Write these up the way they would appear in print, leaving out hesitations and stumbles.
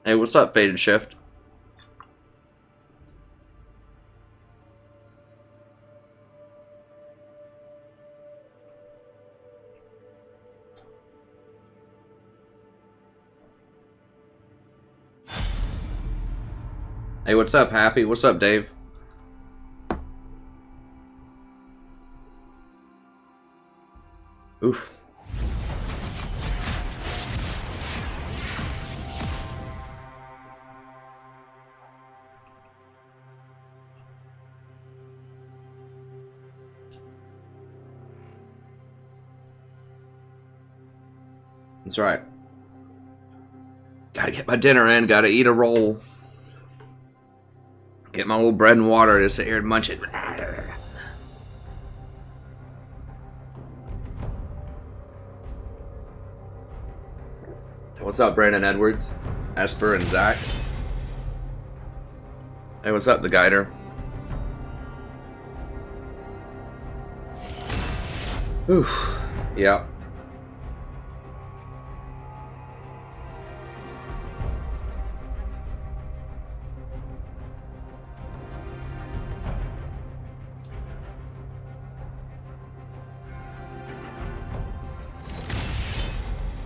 Hey, what's up, Faded Shift? Hey, what's up, Happy? What's up, Dave? Oof. That's right. Gotta get my dinner in, gotta eat a roll. Get my old bread and water to sit here and munch it. What's up, Brandon Edwards? Esper and Zach? Hey, what's up, the Guider? Oof. Yeah.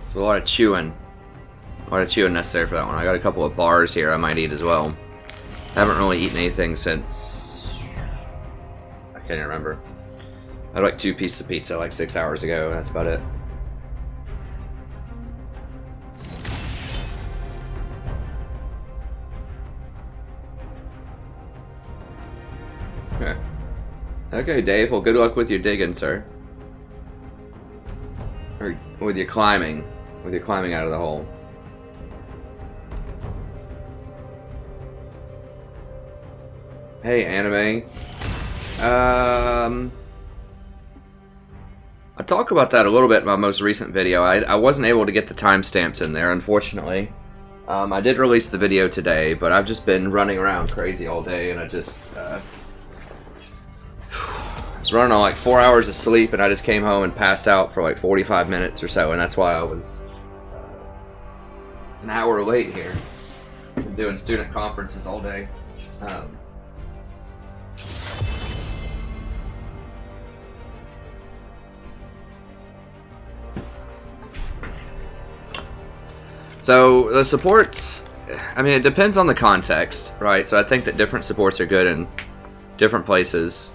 It's a lot of chewing. A lot of chewing necessary for that one. I got a couple of bars here I might eat as well. I haven't really eaten anything since... I can't even remember. I had like 2 pieces of pizza like 6 hours ago, and that's about it. Okay. Okay, Dave. Well, good luck with your digging, sir. Or with your climbing. With your climbing out of the hole. Hey, anime. I talk about that a little bit in my most recent video. I wasn't able to get the timestamps in there, unfortunately. I did release the video today, but I've just been running around crazy all day, and I just was running on like 4 hours of sleep, and I just came home and passed out for like 45 minutes or so, and that's why I was an hour late here. Been doing student conferences all day. So the supports, I mean, it depends on the context, right? So I think that different supports are good in different places.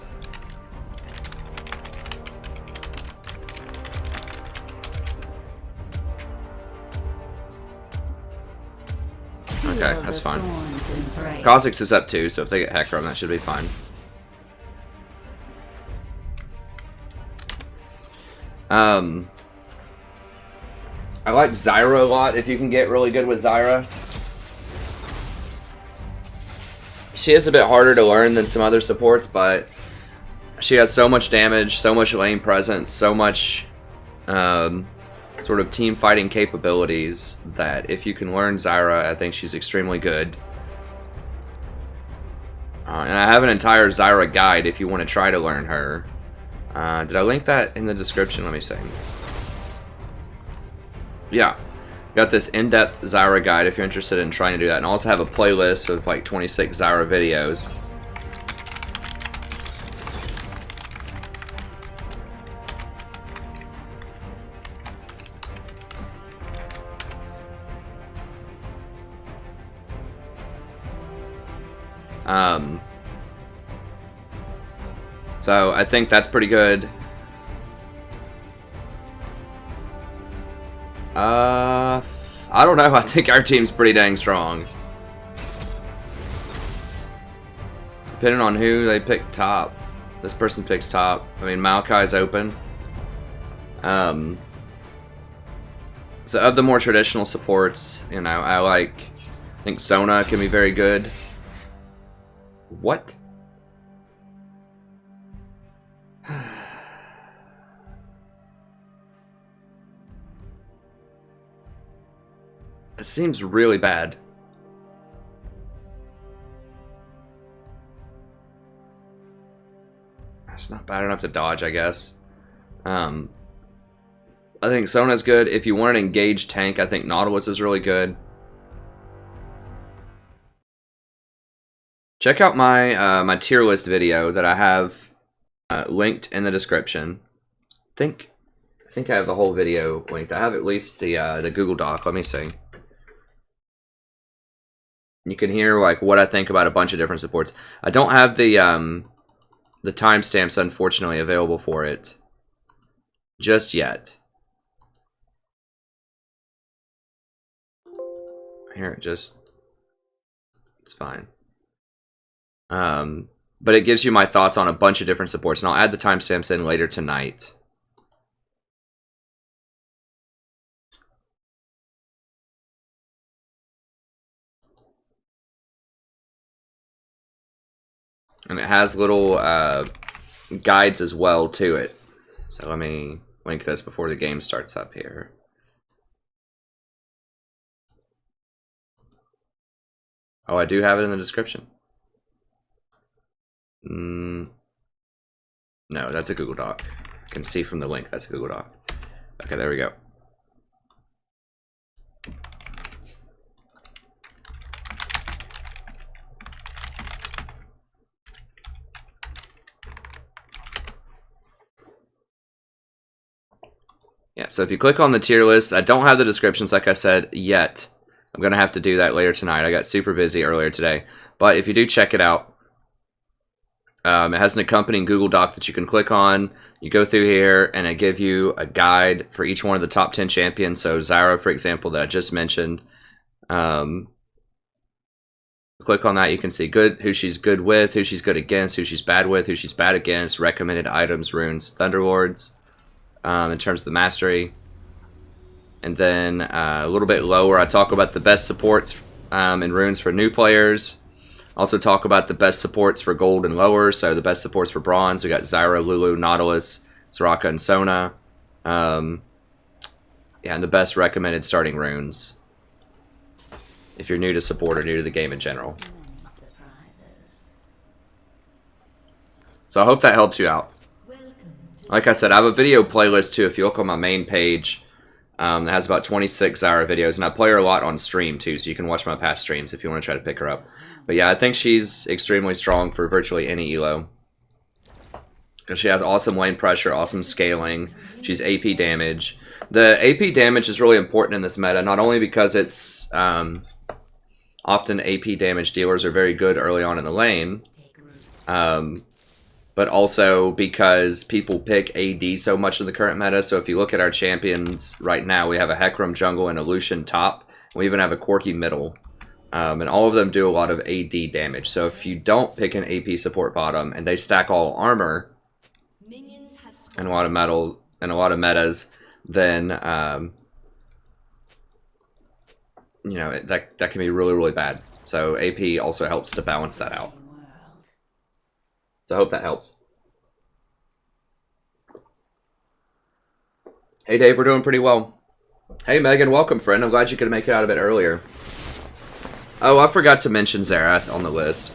Okay, that's fine. Kha'Zix is up too, so if they get hacked from, that should be fine. I like Zyra a lot if you can get really good with Zyra. She is a bit harder to learn than some other supports, but she has so much damage, so much lane presence, so much sort of team fighting capabilities that if you can learn Zyra, I think she's extremely good. And I have an entire Zyra guide if you want to try to learn her. Did I link that in the description? Let me see. Yeah, got this in-depth Zyra guide if you're interested in trying to do that. And I also have a playlist of like 26 Zyra videos. So I think that's pretty good. I don't know. I think our team's pretty dang strong. Depending on who they pick top. This person picks top. I mean, Maokai's open. So of the more traditional supports, you know, I think Sona can be very good. What? It seems really bad. It's not bad enough to dodge, I guess. I think Sona's good. If you want an engaged tank, I think Nautilus is really good. Check out my my tier list video that I have linked in the description. I think I have the whole video linked. I have at least the Google Doc. Let me see. You can hear like what I think about a bunch of different supports. I don't have the timestamps, unfortunately, available for it just yet. Here, it's fine. But it gives you my thoughts on a bunch of different supports, and I'll add the timestamps in later tonight. And it has little guides as well to it. So let me link this before the game starts up here. Oh, I do have it in the description. No, that's a Google Doc. You can see from the link that's a Google Doc. Okay, there we go. Yeah, so if you click on the tier list, I don't have the descriptions, like I said, yet. I'm going to have to do that later tonight. I got super busy earlier today. But if you do check it out, it has an accompanying Google Doc that you can click on. You go through here, and it gives you a guide for each one of the top 10 champions. So Zyra, for example, that I just mentioned. Click on that. You can see who she's good with, who she's good against, who she's bad with, who she's bad against, recommended items, runes, Thunderlords. In terms of the mastery. And then a little bit lower, I talk about the best supports and runes for new players. Also talk about the best supports for gold and lower. So the best supports for bronze, we got Zyra, Lulu, Nautilus, Soraka, and Sona. Yeah, and the best recommended starting runes if you're new to support or new to the game in general. So I hope that helps you out. Like I said, I have a video playlist too. If you look on my main page, that has about 26 Zyra videos, and I play her a lot on stream too, so you can watch my past streams if you want to try to pick her up. But yeah, I think she's extremely strong for virtually any elo. Because she has awesome lane pressure, awesome scaling. She's AP damage. The AP damage is really important in this meta, not only because it's often AP damage dealers are very good early on in the lane, but also because people pick AD so much in the current meta. So if you look at our champions right now, we have a Hecarim jungle and a Lucian top. We even have a Corki middle. And all of them do a lot of AD damage. So if you don't pick an AP support bottom and they stack all armor and a lot of metal and a lot of metas, then you know, that can be really, really bad. So AP also helps to balance that out. So I hope that helps. Hey Dave, we're doing pretty well. Hey Megan, welcome friend. I'm glad you could make it out a bit earlier. Oh, I forgot to mention Xerath on the list.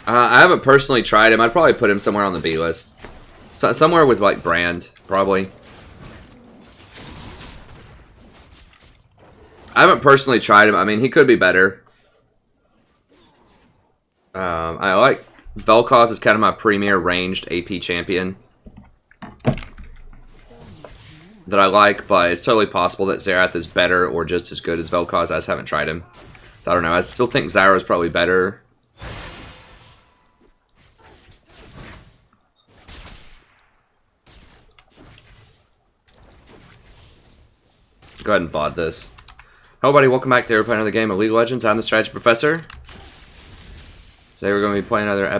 I haven't personally tried him. I'd probably put him somewhere on the B list. So, somewhere with like Brand, probably. I haven't personally tried him. I mean, he could be better. I like Vel'Koz is kind of my premier ranged AP champion that I like, but it's totally possible that Xerath is better or just as good as Vel'Koz. I just haven't tried him. So I don't know. I still think Zyra is probably better. Go ahead and VOD this. Hello, buddy. Welcome back to Playing Another Game of League of Legends. I'm the Strategy Professor. Today we're going to be playing another game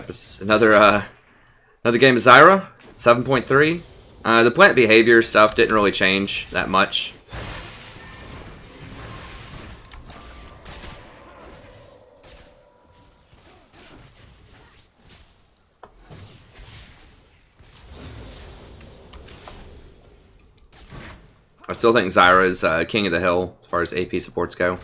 of Zyra, 7.3. The plant behavior stuff didn't really change that much. I still think Zyra is king of the hill as far as AP supports go.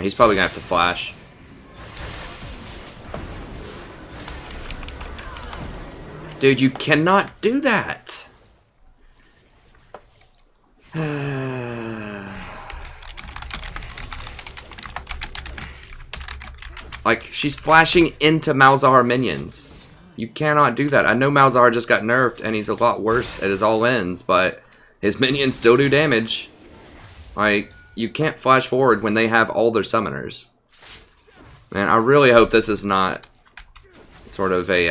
He's probably gonna have to flash. Dude, you cannot do that! Like, she's flashing into Malzahar minions. You cannot do that. I know Malzahar just got nerfed, and he's a lot worse at his all-ins, but his minions still do damage. Like, you can't flash forward when they have all their summoners. Man, I really hope this is not sort of a,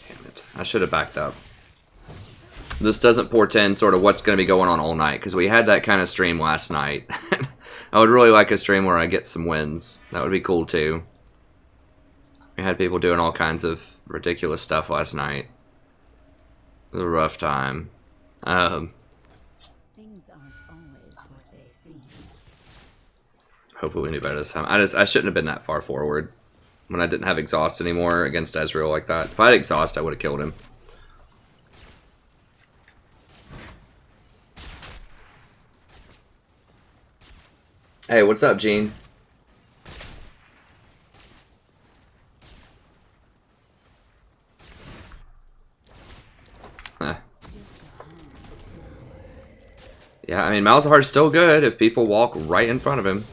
Damn it. I should have backed up. This doesn't portend sort of what's going to be going on all night, because we had that kind of stream last night. I would really like a stream where I get some wins. That would be cool too. We had people doing all kinds of ridiculous stuff last night. It was a rough time. Things aren't always what they seem. Hopefully we knew better this time. I shouldn't have been that far forward when I didn't have exhaust anymore against Ezreal like that. If I had exhaust, I would have killed him. Hey, what's up, Gene? Huh. Yeah, I mean, Malzahar's still good if people walk right in front of him.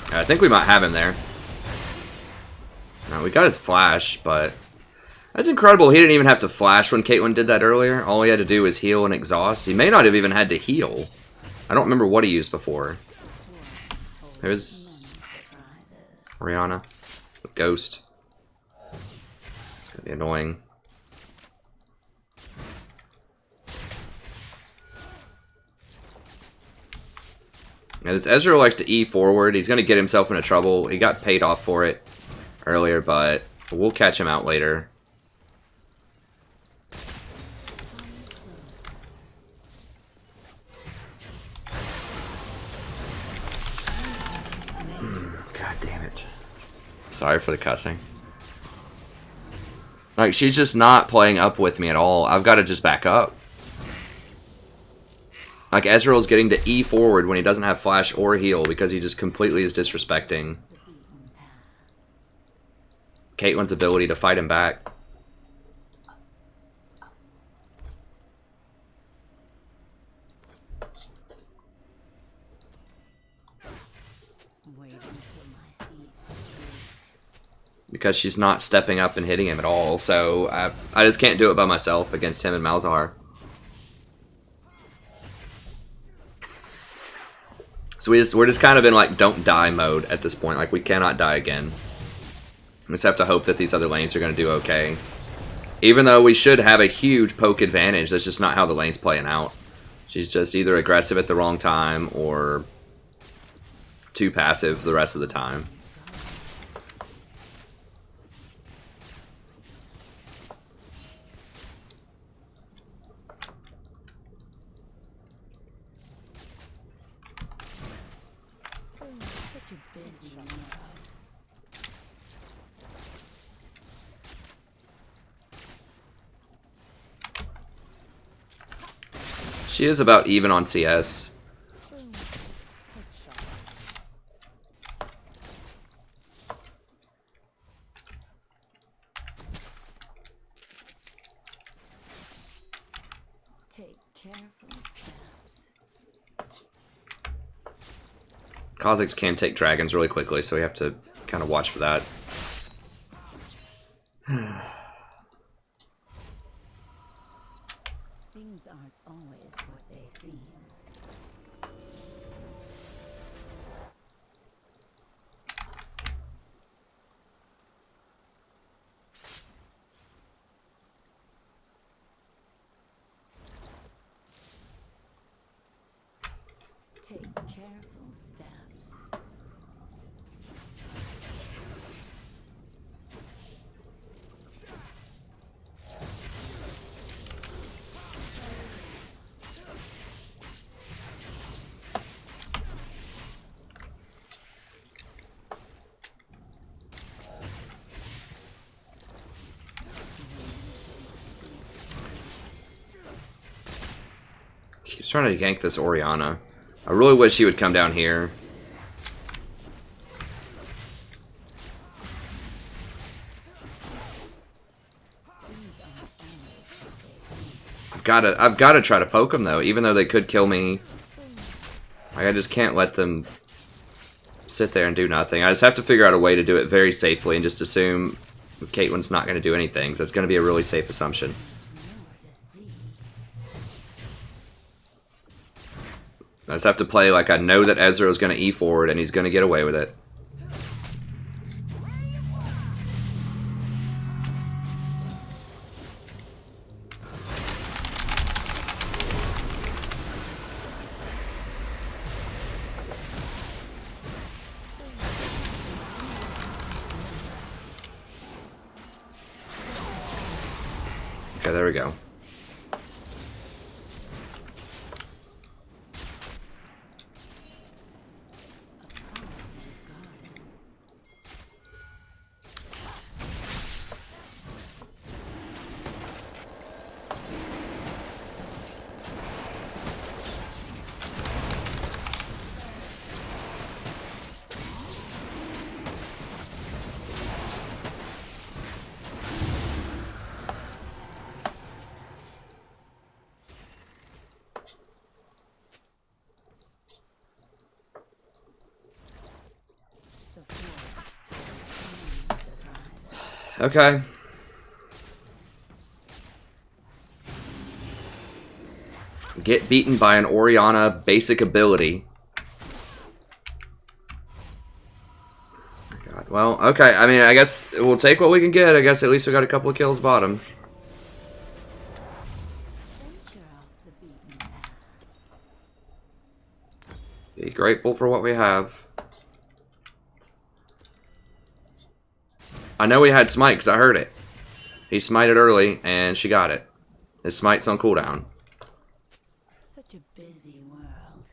I think we might have him there. No, we got his flash, but that's incredible. He didn't even have to flash when Caitlyn did that earlier. All he had to do was heal and exhaust. He may not have even had to heal. I don't remember what he used before. There's Rihanna. Ghost. It's gonna be annoying. Yeah, this Ezreal likes to E forward. He's going to get himself into trouble. He got paid off for it earlier, but we'll catch him out later. God damn it. Sorry for the cussing. Like, she's just not playing up with me at all. I've got to just back up. Like, Ezreal's getting to E forward when he doesn't have flash or heal because he just completely is disrespecting Caitlyn's ability to fight him back. Because she's not stepping up and hitting him at all, so I just can't do it by myself against him and Malzahar. So we're just kind of in like don't die mode at this point. Like we cannot die again. We just have to hope that these other lanes are going to do okay. Even though we should have a huge poke advantage, that's just not how the lane's playing out. She's just either aggressive at the wrong time or too passive the rest of the time. She is about even on CS. Take careful steps. Kha'Zix can take dragons really quickly, so we have to kind of watch for that. Things aren't always what they seem. careful steps. He's trying to yank this Orianna. I really wish he would come down here. I've gotta try to poke him though, even though they could kill me. Like, I just can't let them sit there and do nothing. I just have to figure out a way to do it very safely and just assume Caitlyn's not going to do anything. So it's going to be a really safe assumption. I just have to play like I know that Ezreal's going to E forward and he's going to get away with it. Okay, there we go. Okay. Get beaten by an Orianna basic ability. God. Well, okay. I mean, I guess we'll take what we can get. I guess at least we got a couple of kills bottom. Be grateful for what we have. I know he had smite because I heard it. He smited early and she got it. His smite's on cooldown. Such a busy world.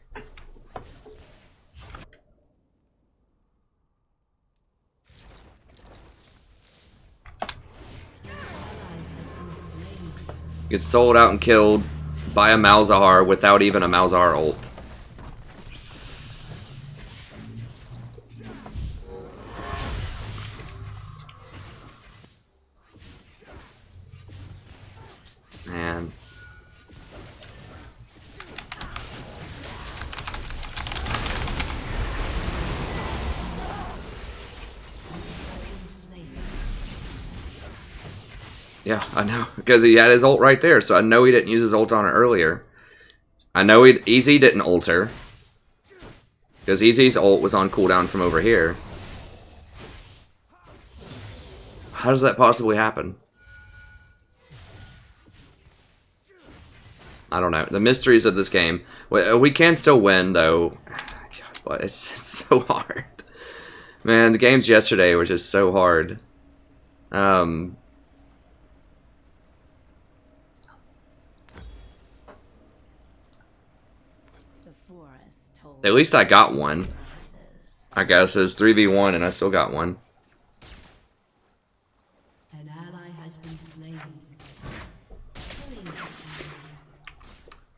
Gets sold out and killed by a Malzahar without even a Malzahar ult. Man. Yeah, I know. Because he had his ult right there, so I know he didn't use his ult on it earlier. I know Easy didn't ult her. Because Easy's ult was on cooldown from over here. How does that possibly happen? I don't know. The mysteries of this game. We can still win, though. But it's so hard. Man, the games yesterday were just so hard. At least I got one. I guess it was 3v1 and I still got one. An ally has been slain.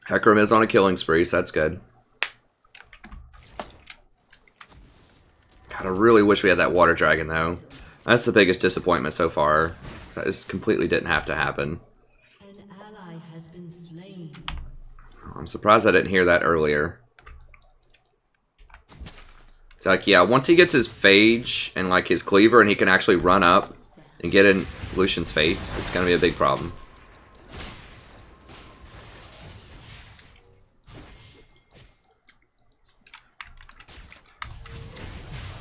Hecarim is on a killing spree, so that's good. God, I really wish we had that water dragon, though. That's the biggest disappointment so far. That just completely didn't have to happen. An ally has been slain. I'm surprised I didn't hear that earlier. It's like, yeah, once he gets his phage and like his cleaver and he can actually run up and get in Lucian's face, it's going to be a big problem.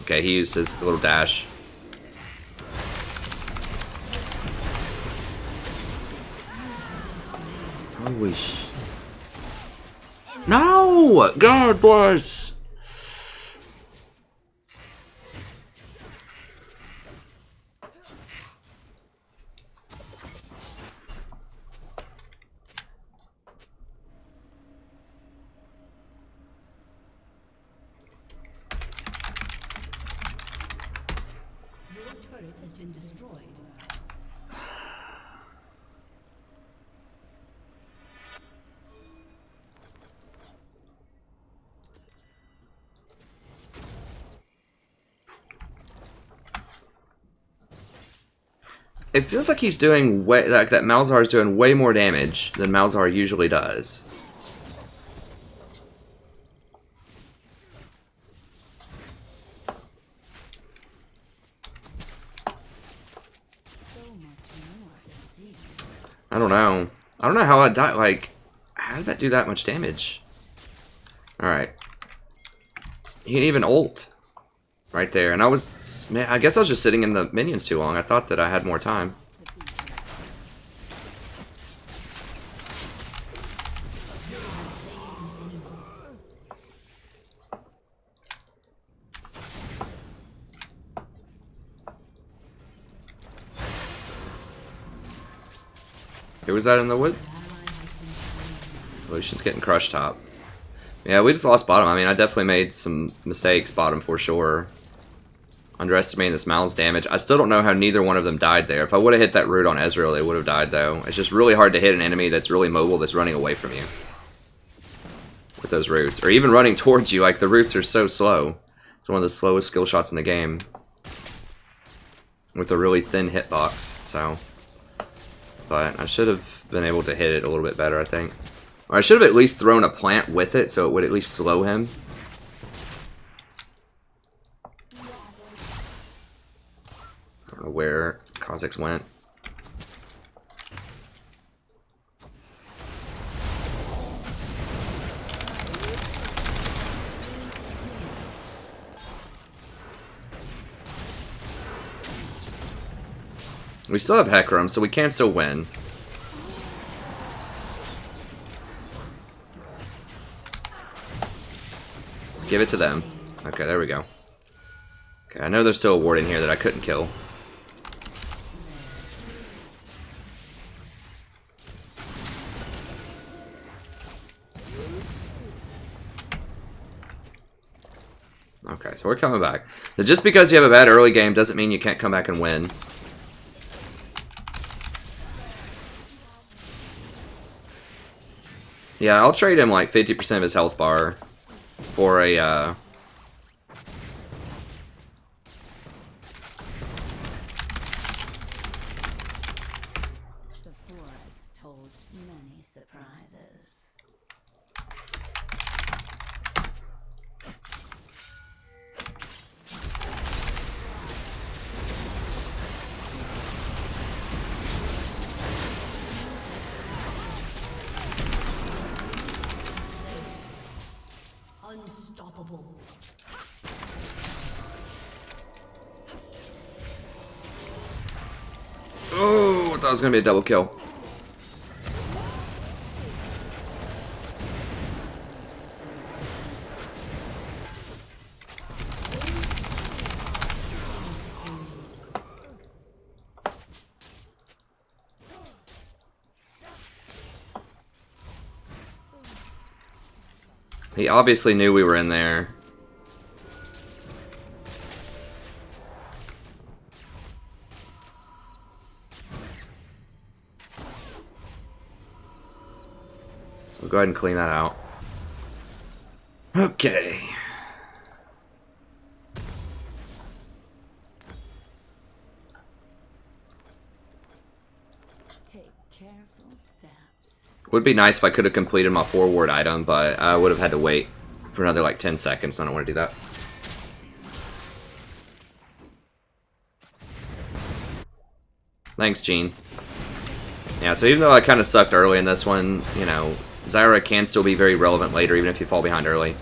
Okay, he used his little dash. Holy sh... No! God bless! turret has been destroyed. It feels like he's doing way like that. Malzahar is doing way more damage than Malzahar usually does. I don't know. I don't know how I died. Like, how did that do that much damage? All right. He didn't even ult. Right there, and man, I guess I was just sitting in the minions too long. I thought that I had more time. Who was that in the woods? Lucian's getting crushed top. Yeah, we just lost bottom. I mean, I definitely made some mistakes bottom for sure. Underestimating this Mal's damage. I still don't know how neither one of them died there. If I would have hit that root on Ezreal, they would have died though. It's just really hard to hit an enemy that's really mobile that's running away from you with those roots. Or even running towards you. Like, the roots are so slow. It's one of the slowest skill shots in the game. With a really thin hitbox, so. But I should have been able to hit it a little bit better, I think. Or I should have at least thrown a plant with it so it would at least slow him. I don't know where Kha'Zix went. We still have Hecarim, so we can still win. Give it to them. Okay, there we go. Okay, I know there's still a ward in here that I couldn't kill. Okay, so we're coming back. So just because you have a bad early game doesn't mean you can't come back and win. Yeah, I'll trade him like 50% of his health bar for a, The forest holds many surprises. Unstoppable. oh, I thought it was gonna be a double kill. He obviously knew we were in there. So we'll go ahead and clean that out. Okay. Take careful steps. Would be nice if I could have completed my forward item, but I would have had to wait for another like 10 seconds. I don't want to do that. Thanks, Gene. Yeah, so even though I kind of sucked early in this one, you know, Zyra can still be very relevant later, even if you fall behind early.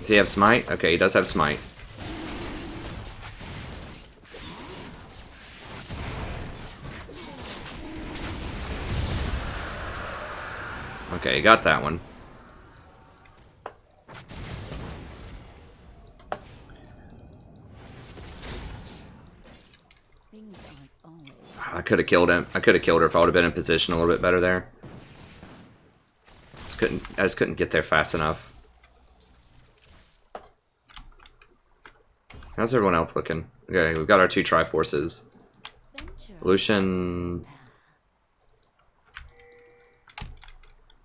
Does he have smite? Okay, he does have smite. Okay, you got that one. I could have killed him. I could have killed her if I would have been in position a little bit better there. I just couldn't get there fast enough. How's everyone else looking? Okay, we've got our 2 Triforces. Lucian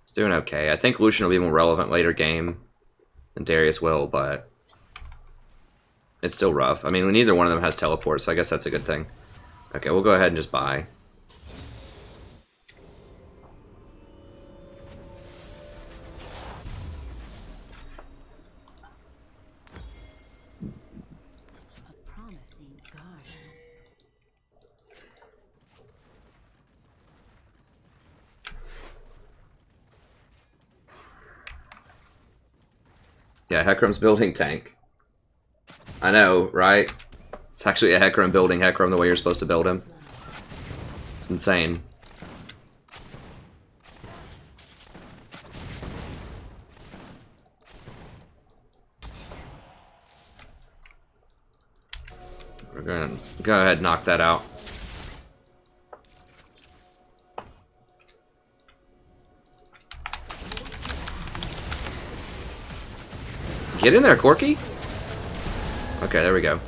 is doing okay. I think Lucian will be more relevant later game than Darius will, but it's still rough. I mean, neither one of them has teleport, so I guess that's a good thing. Okay, we'll go ahead and just buy. A promising garden. Yeah, Hecarim's building tank. I know, right? It's actually a Hecarim building Hecarim the way you're supposed to build him. It's insane. We're gonna go ahead and knock that out. Get in there, Corky! Okay, there we go.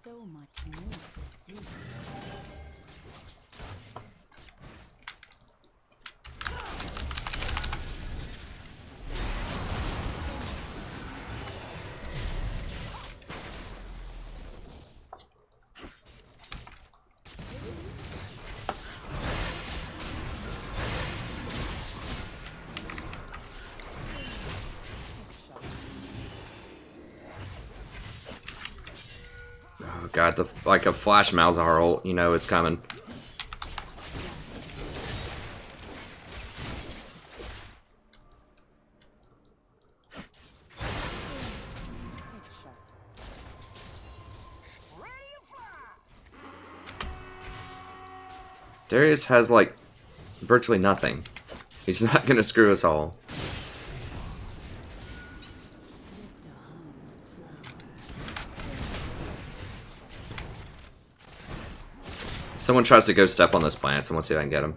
So much more to see. Oh god, like a flash Malzahar ult, you know it's coming. Darius has like virtually nothing. He's not gonna screw us all. Just a harmless flower. Someone tries to go step on those plants and we'll see if I can get him.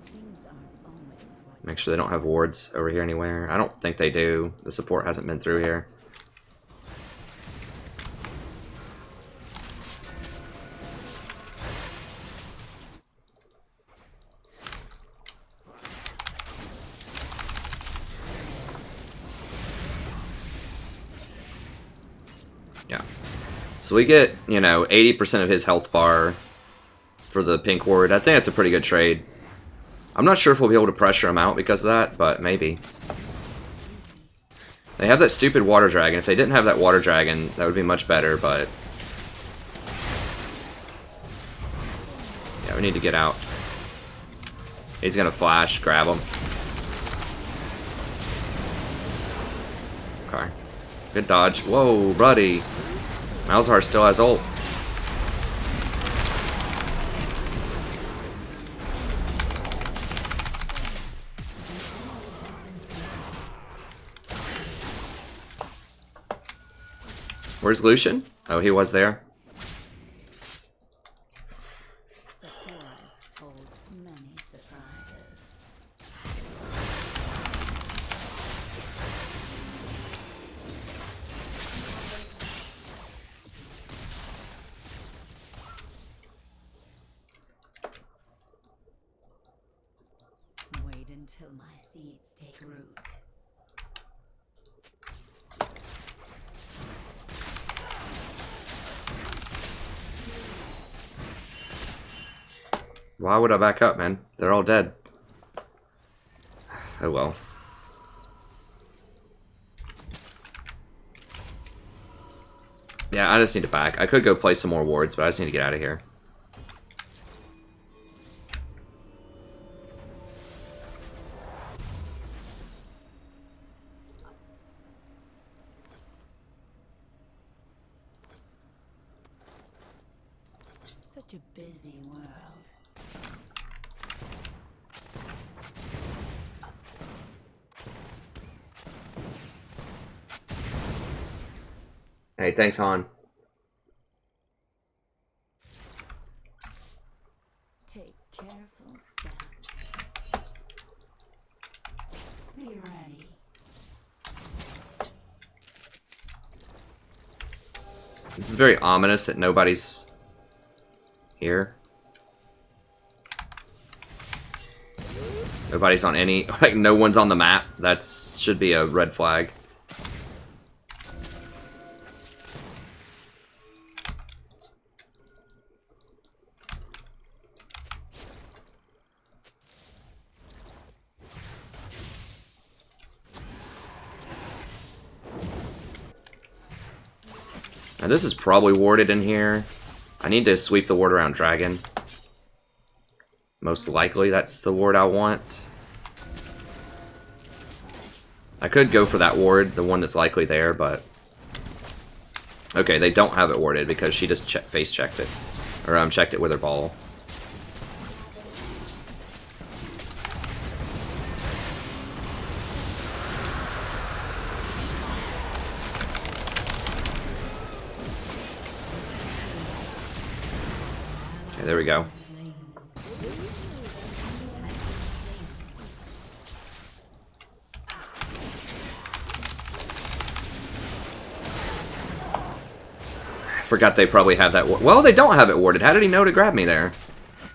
Things aren't always what Make sure they don't have wards over here anywhere. I don't think they do. The support hasn't been through here. Yeah. So we get, you know, 80% of his health bar for the pink ward. I think that's a pretty good trade. I'm not sure if we'll be able to pressure him out because of that, but maybe. They have that stupid water dragon. If they didn't have that water dragon, that would be much better, but... yeah, we need to get out. He's gonna flash, grab him. Okay. Good dodge. Whoa, buddy. Malzahar still has ult. Where's Lucian? Oh, he was there. the forest holds many surprises. Wait until my seeds take root. Why would I back up, man? They're all dead. Oh well. Yeah, I just need to back. I could go play some more wards, but I just need to get out of here. Such a busy world. Hey, thanks, Han. Take careful steps. Be ready. This is very ominous that nobody's here. Nobody's on any, like, no one's on the map. That should be a red flag. Now this is probably warded in here. I need to sweep the ward around dragon. Most likely that's the ward I want. I could go for that ward, the one that's likely there, but... Okay, they don't have it warded because she just face checked it. Or checked it with her ball. Okay, there we go. Forgot they probably have that. Well, they don't have it warded. How did he know to grab me there?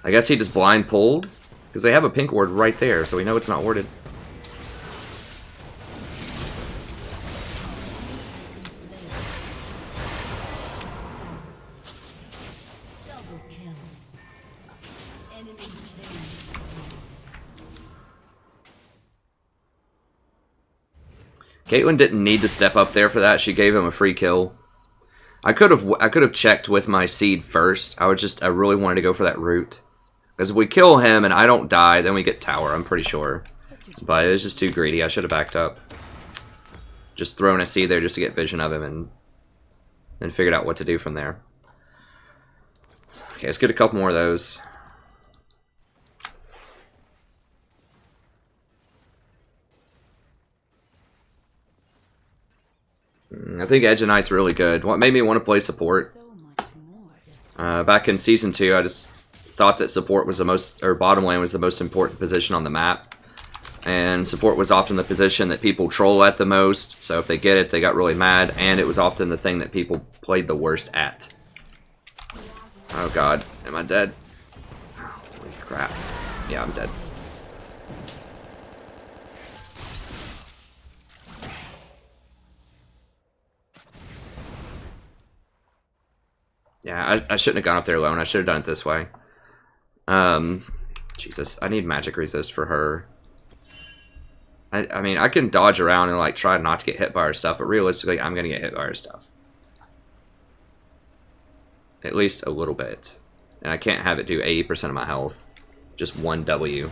I guess he just blind pulled because they have a pink ward right there, so we know it's not warded. Caitlyn didn't need to step up there for that. She gave him a free kill. I could have checked with my seed first. I really wanted to go for that root. Because if we kill him and I don't die, then we get tower, I'm pretty sure. But it was just too greedy. I should have backed up. Just thrown a seed there just to get vision of him and then figured out what to do from there. Okay, let's get a couple more of those. I think Edge of Knight's really good. What made me want to play support? Back in Season 2, I just thought that support was the most, or bottom lane was the most important position on the map. And support was often the position that people troll at the most, so if they get it, they got really mad, and it was often the thing that people played the worst at. Oh god, am I dead? Holy crap. Yeah, I'm dead. Yeah, I shouldn't have gone up there alone. I should have done it this way. Jesus, I need magic resist for her. I mean, I can dodge around and like try not to get hit by her stuff, but realistically, I'm gonna get hit by her stuff. At least a little bit. And I can't have it do 80% of my health. Just one W.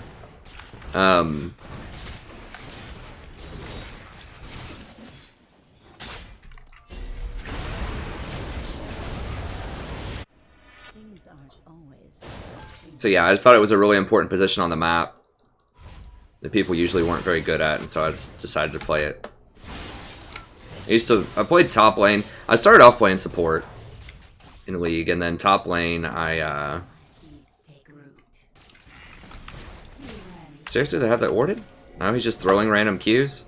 So yeah, I just thought it was a really important position on the map that people usually weren't very good at, and so I just decided to play it. I played top lane. I started off playing support in League, and then top lane, Seriously, they have that warded? Now he's just throwing random Qs?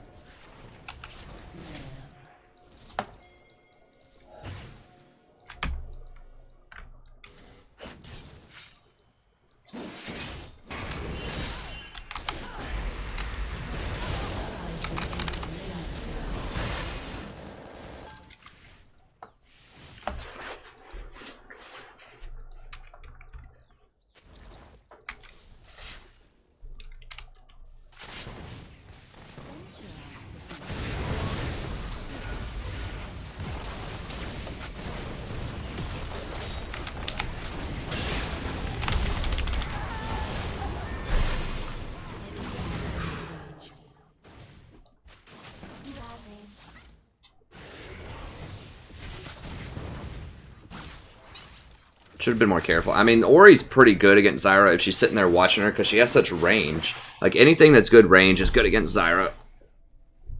Should have been more careful. I mean, Ori's pretty good against Zyra if she's sitting there watching her because she has such range. Like, anything that's good range is good against Zyra.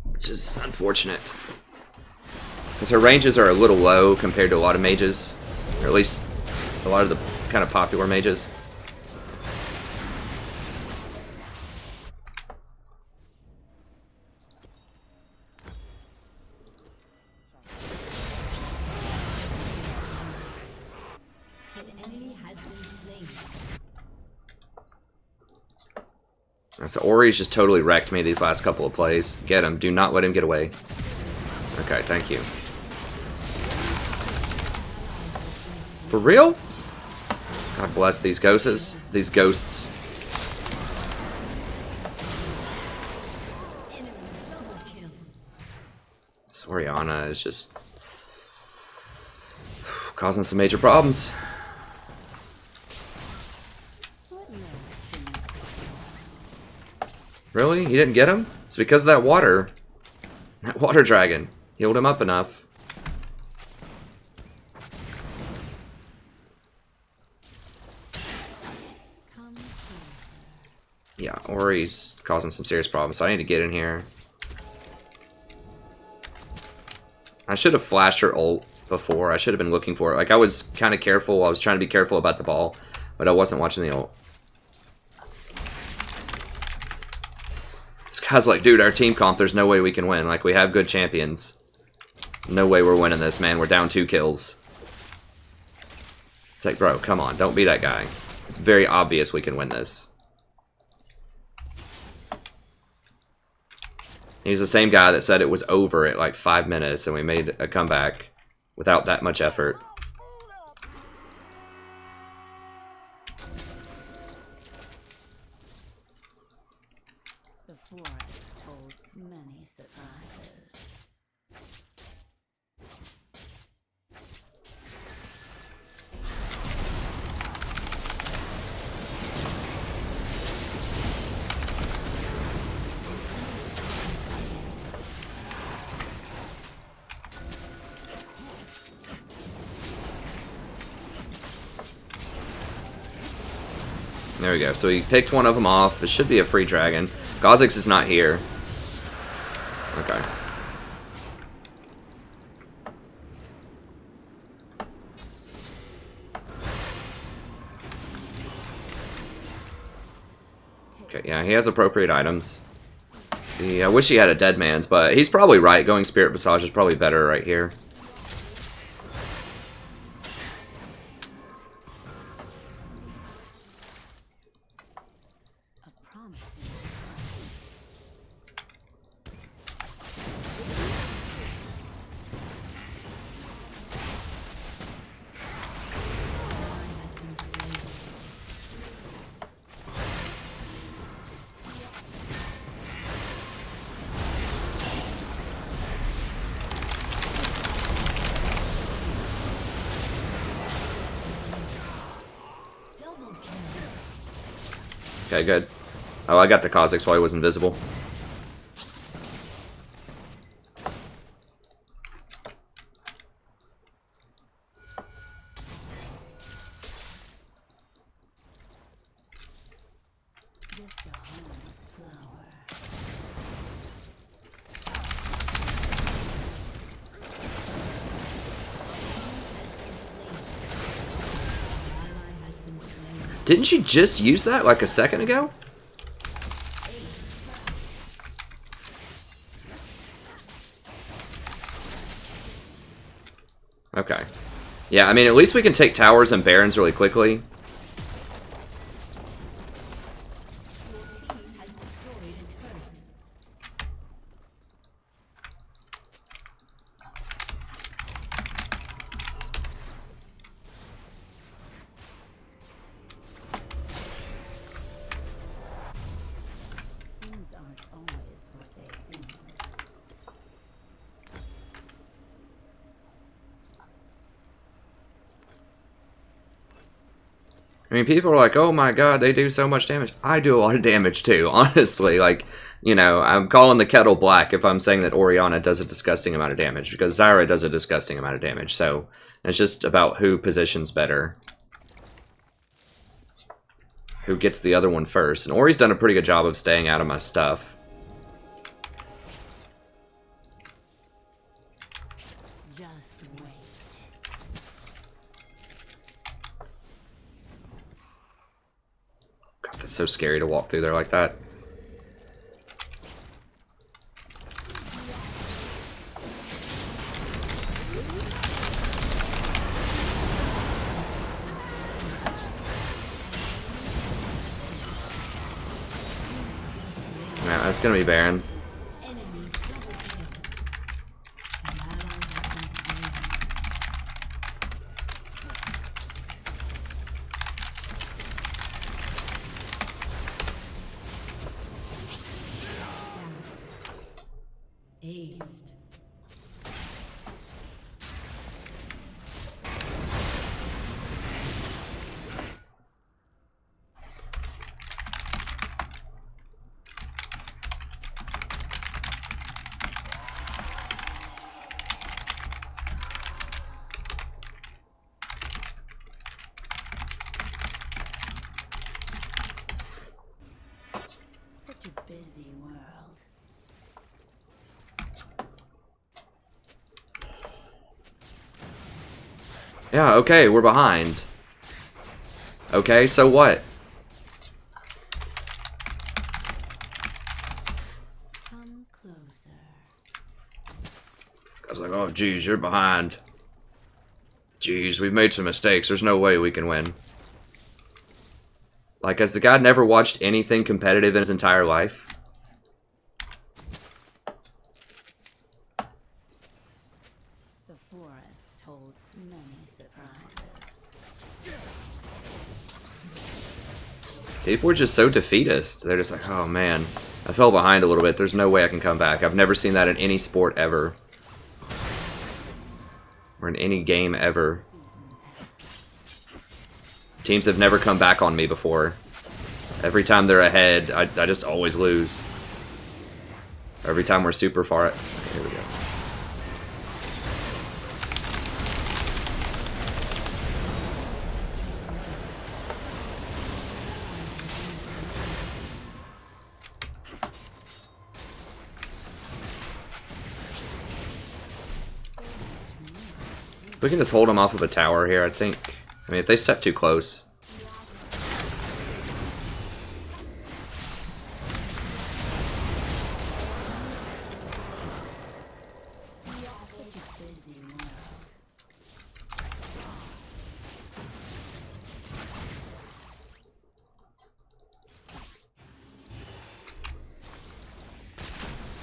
Which is unfortunate. Because her ranges are a little low compared to a lot of mages. Or at least a lot of the kind of popular mages. So Ori's just totally wrecked me these last couple of plays. Get him. Do not let him get away. Okay, thank you. For real? God bless these ghosts. These ghosts. This Orianna is just causing some major problems. Really? You didn't get him? It's because of that water. That water dragon healed him up enough. Yeah, Ori's causing some serious problems, so I need to get in here. I should have flashed her ult before. I should have been looking for it. Like, I was kind of careful. I was trying to be careful about the ball, but I wasn't watching the ult. This guy's like, dude, our team comp, there's no way we can win. Like, we have good champions. No way we're winning this, man. We're down 2 kills. It's like, bro, come on. Don't be that guy. It's very obvious we can win this. He's the same guy that said it was over at like 5 minutes and we made a comeback without that much effort. The forest holds many surprises. There we go. So he picked one of them off. It should be a free dragon. Kha'Zix is not here. Okay. Okay, yeah, he has appropriate items. I wish he had a dead man's, but he's probably right. Going Spirit Visage is probably better right here. Okay, good. Oh, I got the Kha'Zix while he was invisible. Didn't she just use that like a second ago? Okay. Yeah, I mean, at least we can take towers and barons really quickly. I mean, people are like, oh my god, they do so much damage. I do a lot of damage too, honestly. Like, you know, I'm calling the kettle black if I'm saying that Orianna does a disgusting amount of damage, because Zyra does a disgusting amount of damage. So, it's just about who positions better. Who gets the other one first. And Ori's done a pretty good job of staying out of my stuff. Just wait. God, that's so scary to walk through there like that. Man, that's gonna be Baron. Aced. Such a busy world. Yeah, okay, we're behind. Okay, so what? Come closer. I was like, oh, geez, you're behind. Geez, we've made some mistakes. There's no way we can win. Like, has the guy never watched anything competitive in his entire life? The forest holds many surprises. People were just so defeatist. They're just like, oh man, I fell behind a little bit. There's no way I can come back. I've never seen that in any sport ever. Or in any game ever. Teams have never come back on me before. Every time they're ahead, I just always lose. Every time we're super far. Okay, here we go. We can just hold them off of a tower here, I think. I mean, if they step too close.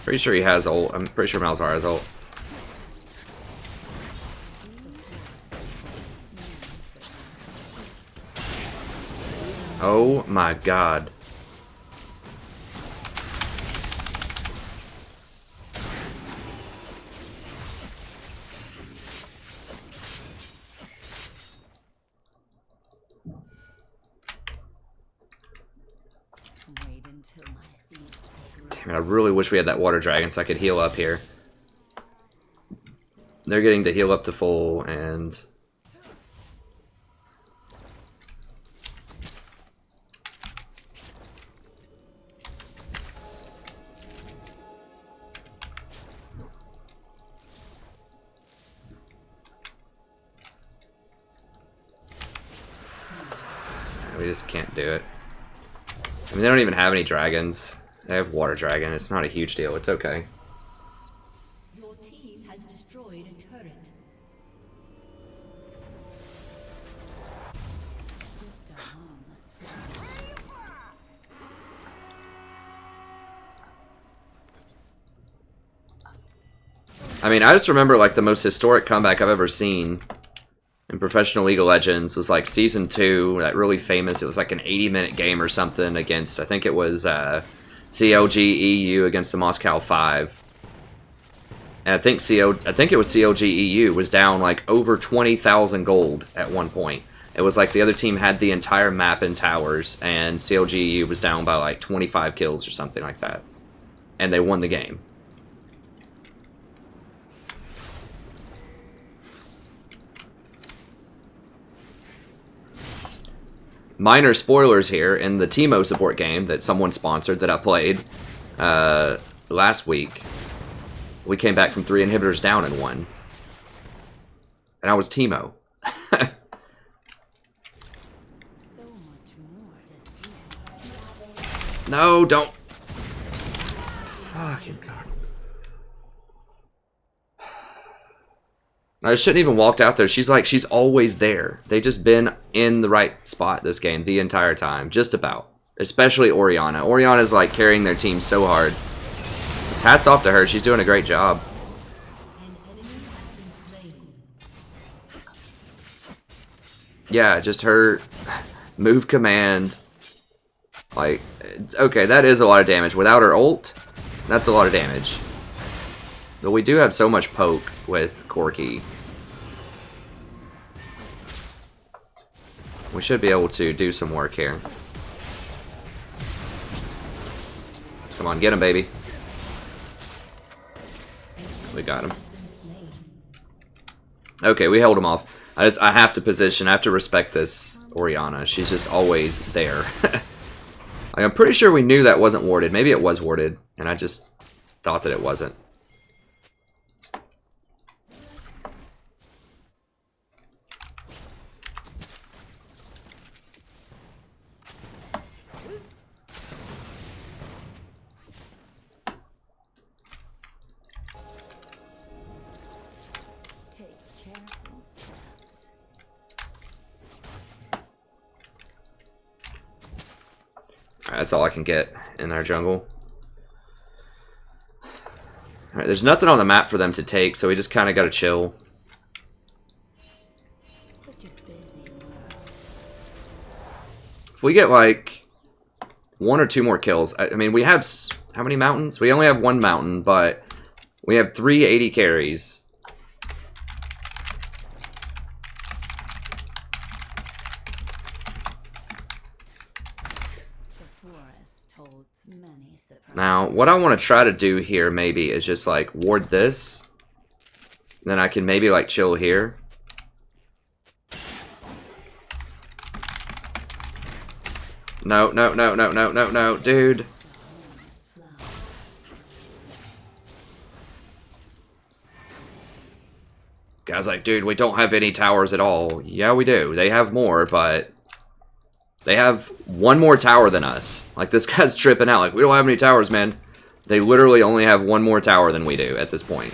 Pretty sure he has ult. I'm pretty sure Malzahar has ult. Oh my god. Wait until my seeds take root. Damn it, I really wish we had that water dragon so I could heal up here. They're getting to heal up to full and... We just can't do it. I mean, they don't even have any dragons. They have water dragon. It's not a huge deal. It's okay. Your team has destroyed a turret. Just a harmless fly. I mean, I just remember like the most historic comeback I've ever seen in Professional League of Legends was like Season 2, that really famous, it was like an 80-minute game or something against, I think it was CLG EU against the Moscow 5. And I think it was CLG EU was down like over 20,000 gold at one point. It was like the other team had the entire map in towers, and CLG EU was down by like 25 kills or something like that. And they won the game. Minor spoilers here, in the Teemo support game that someone sponsored that I played last week, we came back from 3 inhibitors down and won. And I was Teemo. So much more to see. No, don't. Fucking God. I shouldn't even walked out there. She's like, she's always there. They just been in the right spot this game the entire time. Just about. Especially Orianna. Orianna's like carrying their team so hard. Just hats off to her. She's doing a great job. Yeah, just her move command. Like, okay, that is a lot of damage. Without her ult, that's a lot of damage. But we do have so much poke with Corki. We should be able to do some work here. Come on, get him, baby. We got him. Okay, we held him off. I have to position. I have to respect this Orianna. She's just always there. Like, I'm pretty sure we knew that wasn't warded. Maybe it was warded, and I just thought that it wasn't. That's all I can get in our jungle. Alright, there's nothing on the map for them to take, so we just kind of got to chill. If we get like 1 or 2 more kills, I mean, we have how many mountains? We only have 1 mountain, but we have 3 80 carries. Now, what I want to try to do here maybe is just like ward this. Then I can maybe like chill here. No, no, no, no, no, no, no, dude. Guy's like, dude, we don't have any towers at all. Yeah, we do. They have more, but they have 1 more tower than us. Like, this guy's tripping out. Like, we don't have any towers, man. They literally only have 1 more tower than we do at this point.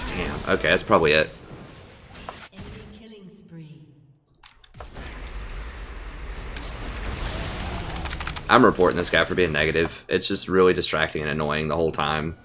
Damn. Okay, that's probably it. I'm reporting this guy for being negative. It's just really distracting and annoying the whole time.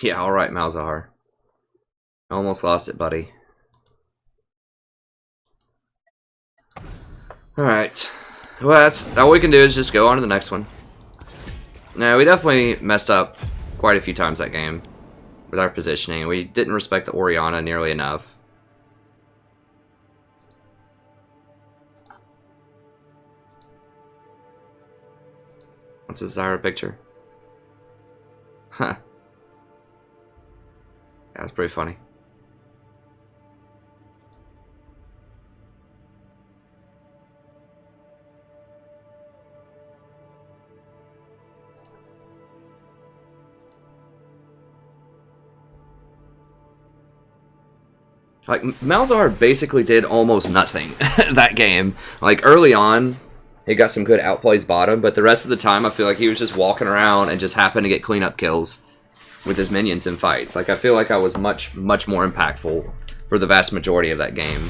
Yeah, alright, Malzahar. Almost lost it, buddy. Alright. Well, that's all we can do is just go on to the next one. Now, we definitely messed up quite a few times that game with our positioning. We didn't respect the Orianna nearly enough. What's this Zyra picture? Huh. Yeah, that's pretty funny. Like, Malzahar basically did almost nothing that game. Like, early on, he got some good outplays bottom, but the rest of the time, I feel like he was just walking around and just happened to get cleanup kills with his minions in fights. Like, I feel like I was much more impactful for the vast majority of that game.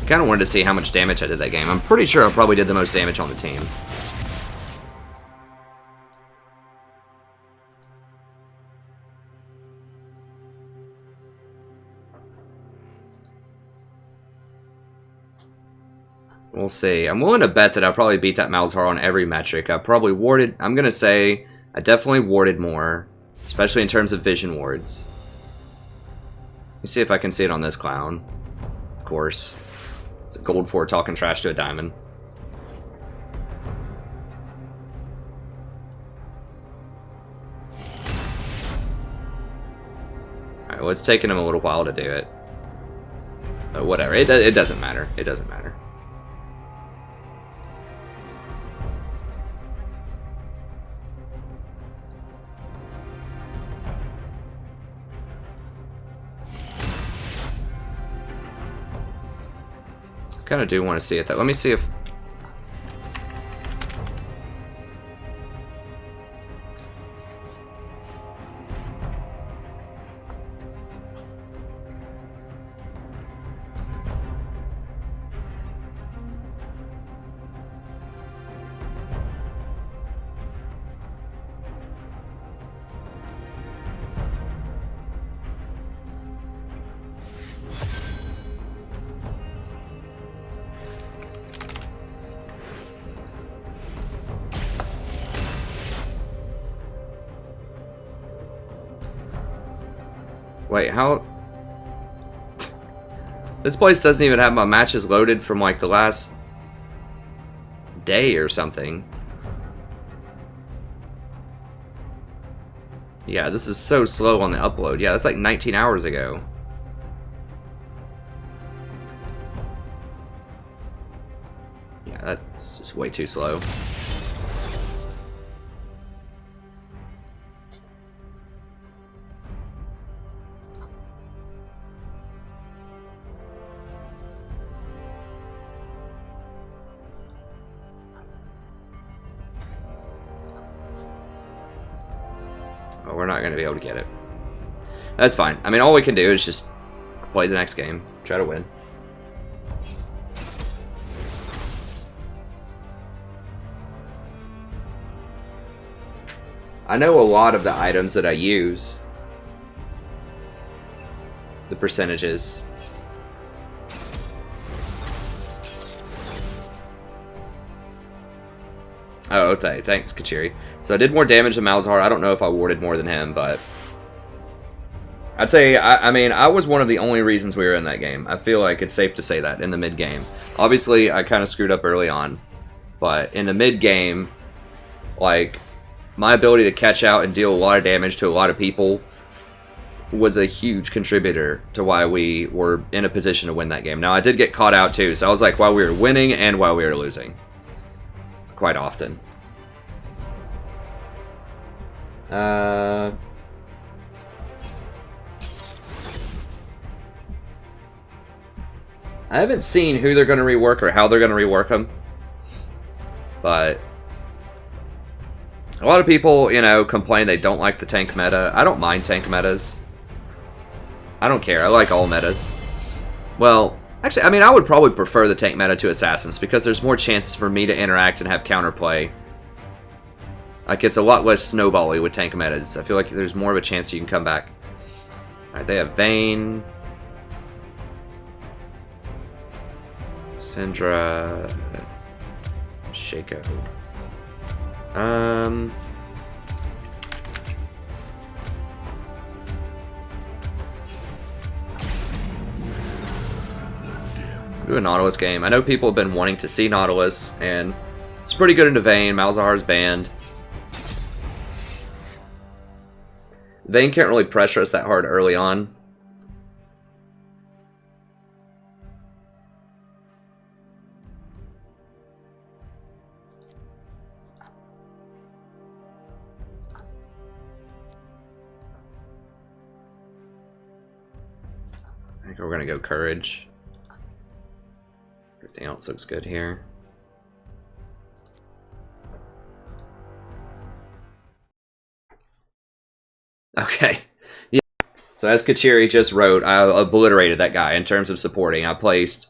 Kind of wanted to see how much damage I did that game. I'm pretty sure I probably did the most damage on the team. We'll see. I'm willing to bet that I probably beat that Malzahar on every metric. I probably warded... I'm going to say I definitely warded more, especially in terms of vision wards. Let me see if I can see it on this clown. Of course. It's a gold 4 talking trash to a diamond. Alright, well, it's taking him a little while to do it. But whatever, it doesn't matter. It doesn't matter. Kind of do want to see it though. Let me see if... Wait, how... This place doesn't even have my matches loaded from like the last day or something. Yeah, this is so slow on the upload. Yeah, that's like 19 hours ago. Yeah, that's just way too slow. Oh, we're not going to be able to get it. That's fine. I mean, all we can do is just play the next game. Try to win. I know a lot of the items that I use. The percentages. Oh, okay. Thanks, Kachiri. So I did more damage than Malzahar. I don't know if I warded more than him, but... I'd say, I mean, I was one of the only reasons we were in that game. I feel like it's safe to say that in the mid-game. Obviously, I kind of screwed up early on. But in the mid-game, like, my ability to catch out and deal a lot of damage to a lot of people was a huge contributor to why we were in a position to win that game. Now, I did get caught out, too. So I was like, while we were winning and while we were losing. Quite often. I haven't seen who they're going to rework or how they're going to rework them. But a lot of people, you know, complain they don't like the tank meta. I don't mind tank metas. I don't care. I like all metas. Well, actually, I mean, I would probably prefer the tank meta to assassins because there's more chances for me to interact and have counterplay. Like, it's a lot less snowbally with tank metas. I feel like there's more of a chance you can come back. Alright, they have Vayne. Syndra. Shaco. Do a Nautilus game. I know people have been wanting to see Nautilus, and it's pretty good into Vayne. Malzahar's banned. Vayne can't really pressure us that hard early on. I think we're gonna go Courage. Everything else looks good here. Okay. Yeah. So as Kachiri just wrote, I obliterated that guy in terms of supporting. I placed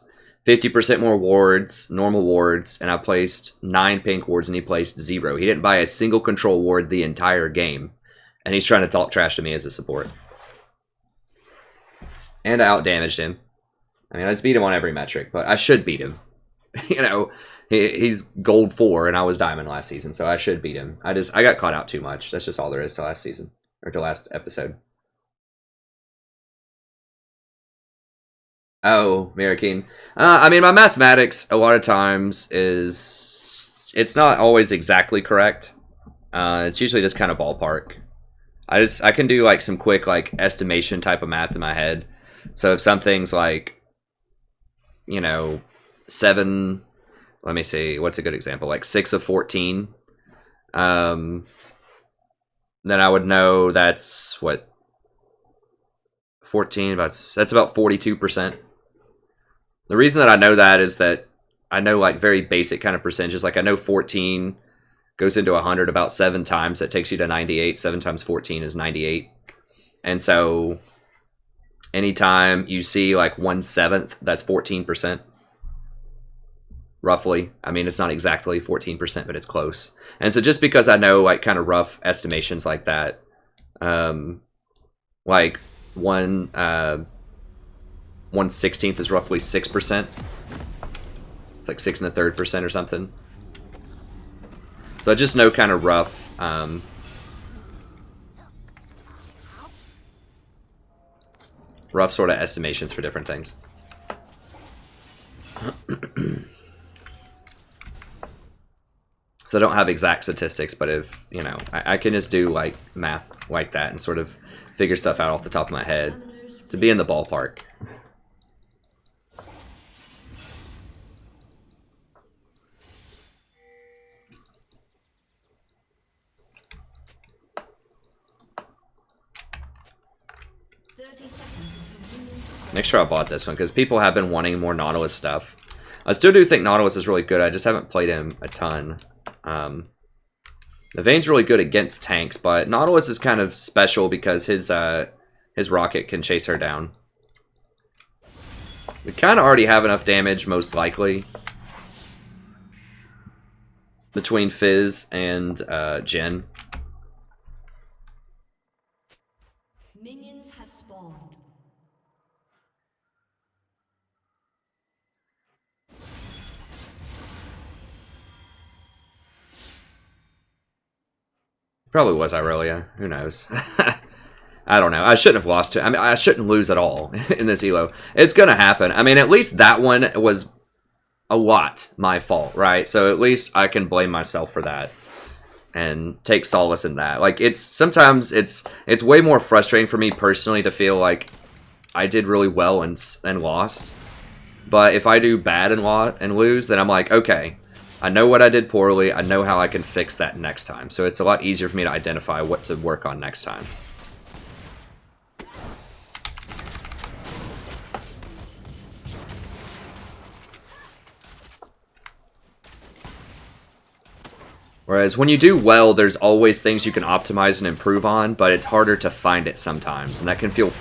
50% more wards, normal wards, and I placed 9 pink wards, and he placed 0. He didn't buy a single control ward the entire game. And he's trying to talk trash to me as a support. And I outdamaged him. I mean, I just beat him on every metric, but I should beat him. You know, he's gold 4, and I was diamond last season, so I should beat him. I got caught out too much. That's just all there is to last season. Or to last episode. Oh, Mirakeen. I mean, my mathematics, a lot of times, it's not always exactly correct. It's usually just kind of ballpark. I can do, like, some quick, like, estimation type of math in my head. So if something's, like, you know, 7... Let me see. What's a good example? Like, 6 of 14. Then I would know that's what 14 that's about 42%. The reason that I know that is that I know like very basic kind of percentages. Like I know 14 goes into 100 about 7 times. That takes you to 98. 7 times 14 is 98. And so anytime you see like 1/7, that's 14%. Roughly. I mean, it's not exactly 14%, but it's close. And so just because I know like kind of rough estimations like that, like 1/16 is roughly 6%. It's like 6 1/3% or something. So I just know kind of rough, rough sort of estimations for different things. So I don't have exact statistics, but if, you know, I can just do, like, math like that and sort of figure stuff out off the top of my head to be in the ballpark. Make sure I bought this one, because people have been wanting more Nautilus stuff. I still do think Nautilus is really good, I just haven't played him a ton. The Vayne's really good against tanks, but Nautilus is kind of special because his rocket can chase her down. We kind of already have enough damage, most likely, between Fizz and Jin. Minions have spawned. Probably was Irelia. Who knows? I don't know. I shouldn't have lost to. I mean, I shouldn't lose at all in this elo. It's gonna happen. I mean, at least that one was a lot my fault, right? So at least I can blame myself for that and take solace in that. Like sometimes it's way more frustrating for me personally to feel like I did really well and lost. But if I do bad and lose, then I'm like, okay, I know what I did poorly. I know how I can fix that next time. So it's a lot easier for me to identify what to work on next time. Whereas when you do well, there's always things you can optimize and improve on, but it's harder to find it sometimes, and that can feel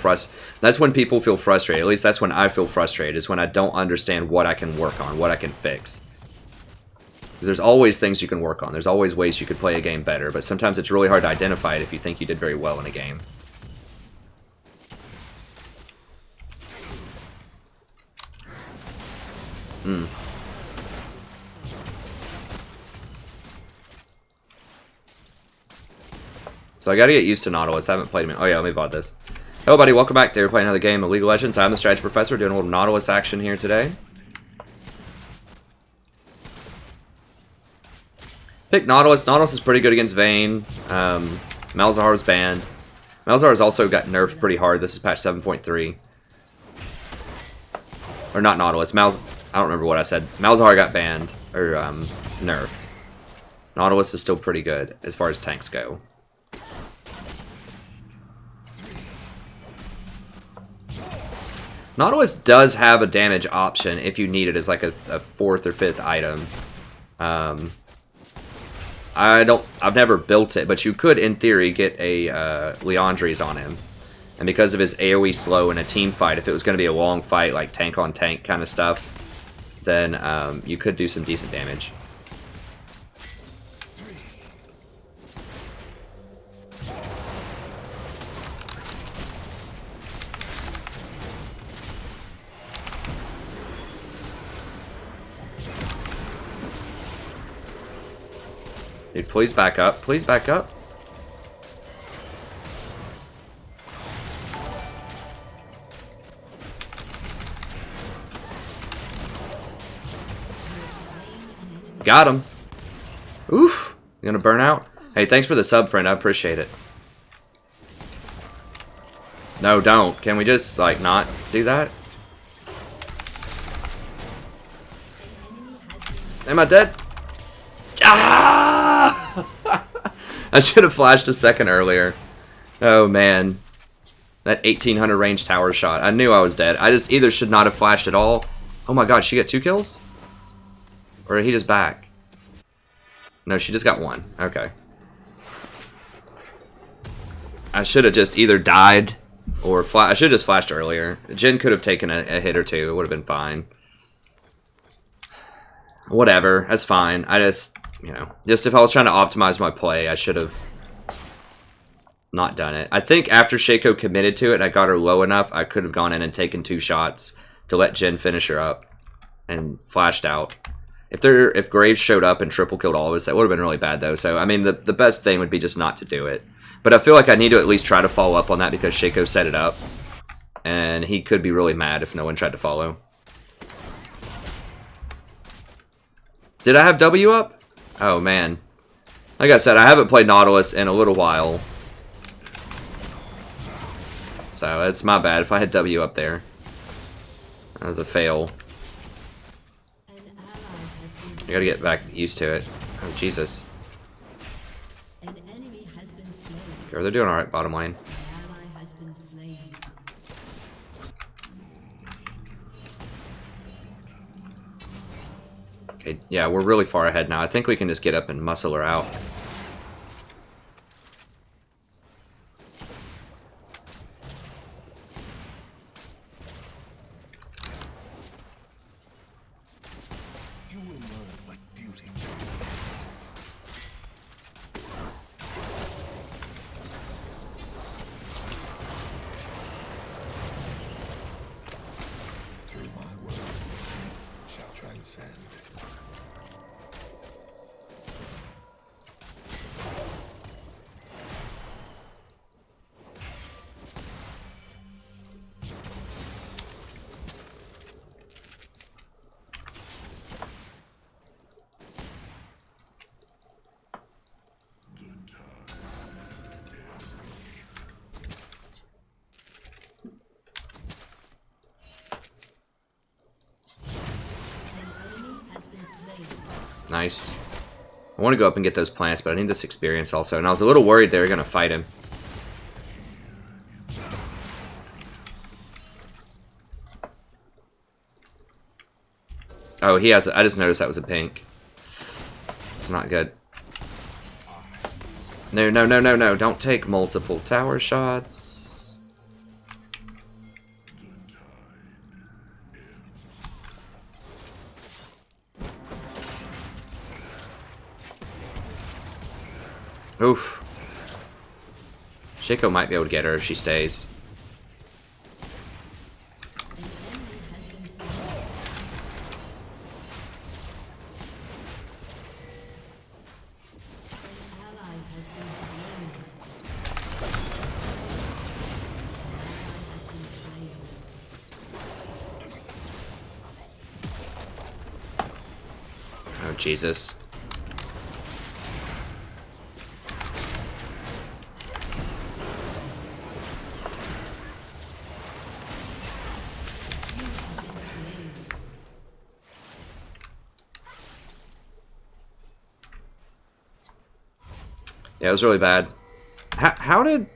that's when people feel frustrated. At least that's when I feel frustrated, is when I don't understand what I can work on, what I can fix. Because there's always things you can work on. There's always ways you could play a game better, but sometimes it's really hard to identify it if you think you did very well in a game. So I gotta get used to Nautilus. I haven't played him. Oh yeah, let me VOD this. Hello buddy, welcome back to playing another game of League of Legends. I'm the Strategy Professor doing a little Nautilus action here today. Pick Nautilus. Nautilus is pretty good against Vayne. Malzahar's banned. Malzahar's also got nerfed pretty hard. This is patch 7.3. Or not Nautilus. I don't remember what I said. Malzahar got banned. Or nerfed. Nautilus is still pretty good as far as tanks go. Nautilus does have a damage option if you need it as like a 4th or 5th item. I've never built it, but you could, in theory, get a Liandry's on him. And because of his AoE slow in a team fight, if it was going to be a long fight, like tank on tank kind of stuff, then you could do some decent damage. Dude, please back up. Please back up. Got him. Oof. You gonna burn out? Hey, thanks for the sub, friend. I appreciate it. No, don't. Can we just, like, not do that? Am I dead? Ah! I should have flashed a second earlier. Oh, man. That 1800 range tower shot. I knew I was dead. I just either should not have flashed at all. Oh my god, she got 2 kills? Or did he just back? No, she just got 1. Okay. I should have just either died or I should have just flashed earlier. Jhin could have taken a hit or two. It would have been fine. Whatever. That's fine. I just, you know, just if I was trying to optimize my play, I should have not done it. I think after Shaco committed to it and I got her low enough, I could have gone in and taken 2 shots to let Jhin finish her up and flashed out. If Graves showed up and triple killed all of us, that would have been really bad though. So I mean, the best thing would be just not to do it. But I feel like I need to at least try to follow up on that because Shaco set it up, and he could be really mad if no one tried to follow. Did I have W up? Oh man, like I said, I haven't played Nautilus in a little while, so it's my bad if I had W up there. That was a fail. I gotta get back used to it. Oh, Jesus. Okay, they're doing alright bottom lane. Okay, yeah, we're really far ahead now. I think we can just get up and muscle her out. Nice. I want to go up and get those plants, but I need this experience also. And I was a little worried they were going to fight him. Oh, he has... I just noticed that was a pink. It's not good. No, no, no, no, no. Don't take multiple tower shots. Oof. Shaco might be able to get her if she stays. Oh, Jesus. Yeah, it was really bad. How did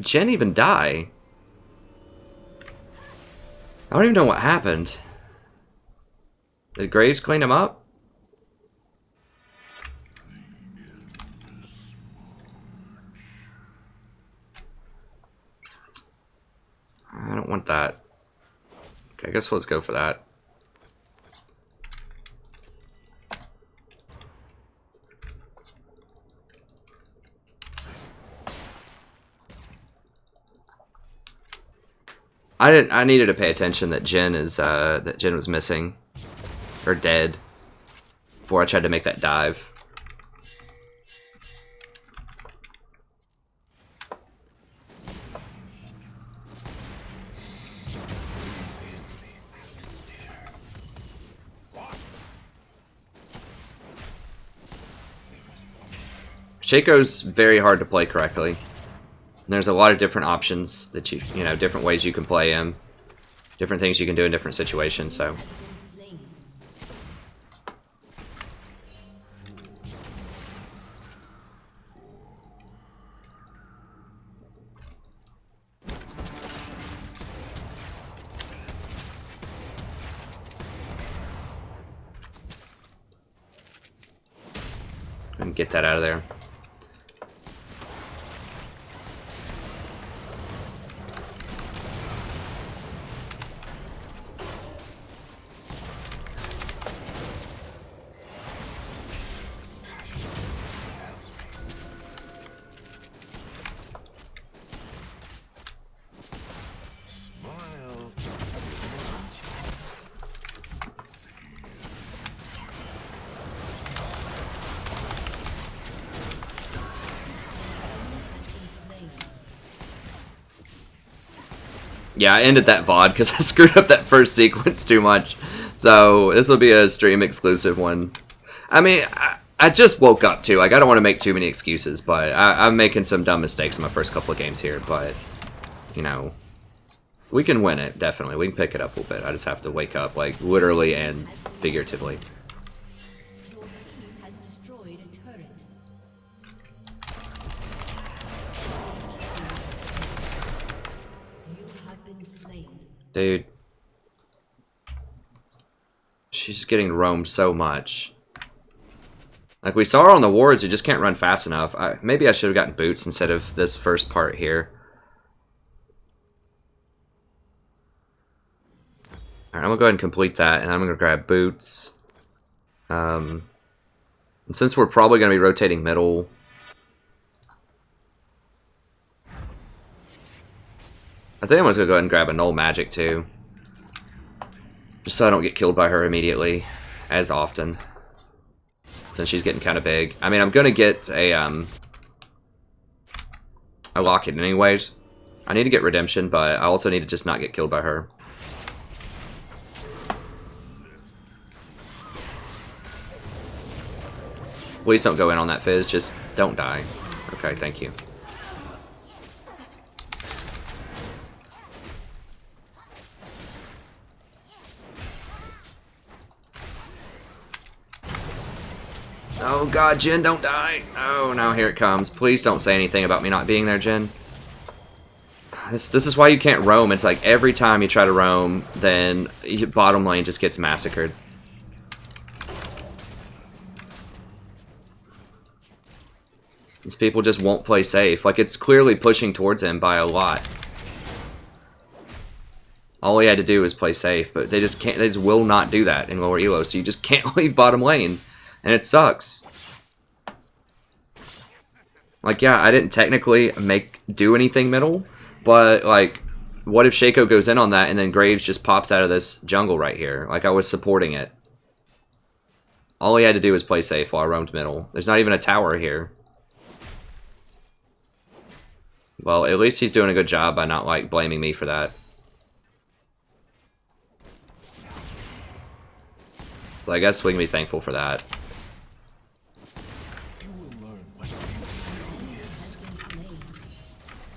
Jen even die? I don't even know what happened. Did Graves clean him up? I don't want that. Okay, I guess let's go for that. I needed to pay attention that Jen was missing or dead before I tried to make that dive. Shaco's very hard to play correctly. There's a lot of different options that you know, different ways you can play him, different things you can do in different situations, so. And get that out of there. Yeah, I ended that VOD because I screwed up that first sequence too much. So this will be a stream exclusive one. I mean, I just woke up too. Like, I don't want to make too many excuses, but I'm making some dumb mistakes in my first couple of games here. But, you know, we can win it, definitely. We can pick it up a little bit. I just have to wake up, like, literally and figuratively. Dude. She's getting roamed so much. Like, we saw her on the wards, you just can't run fast enough. Maybe I should have gotten boots instead of this first part here. Alright, I'm gonna go ahead and complete that, and I'm gonna grab boots. And since we're probably gonna be rotating middle, I think I'm just gonna go ahead and grab a null magic too. Just so I don't get killed by her immediately as often. Since she's getting kind of big. I mean, I'm gonna get a locket anyways. I need to get redemption, but I also need to just not get killed by her. Please don't go in on that Fizz, just don't die. Okay, thank you. Oh god, Jen, don't die. Oh, now here it comes. Please don't say anything about me not being there, Jen. This is why you can't roam. It's like every time you try to roam, then bottom lane just gets massacred. These people just won't play safe. Like, it's clearly pushing towards him by a lot. All he had to do was play safe, but they just can't. They just will not do that in lower elo. So you just can't leave bottom lane, and it sucks. Like, yeah, I didn't technically do anything middle, but like, what if Shaco goes in on that and then Graves just pops out of this jungle right here? Like, I was supporting it. All he had to do was play safe while I roamed middle. There's not even a tower here. Well, at least he's doing a good job by not like blaming me for that. So I guess we can be thankful for that.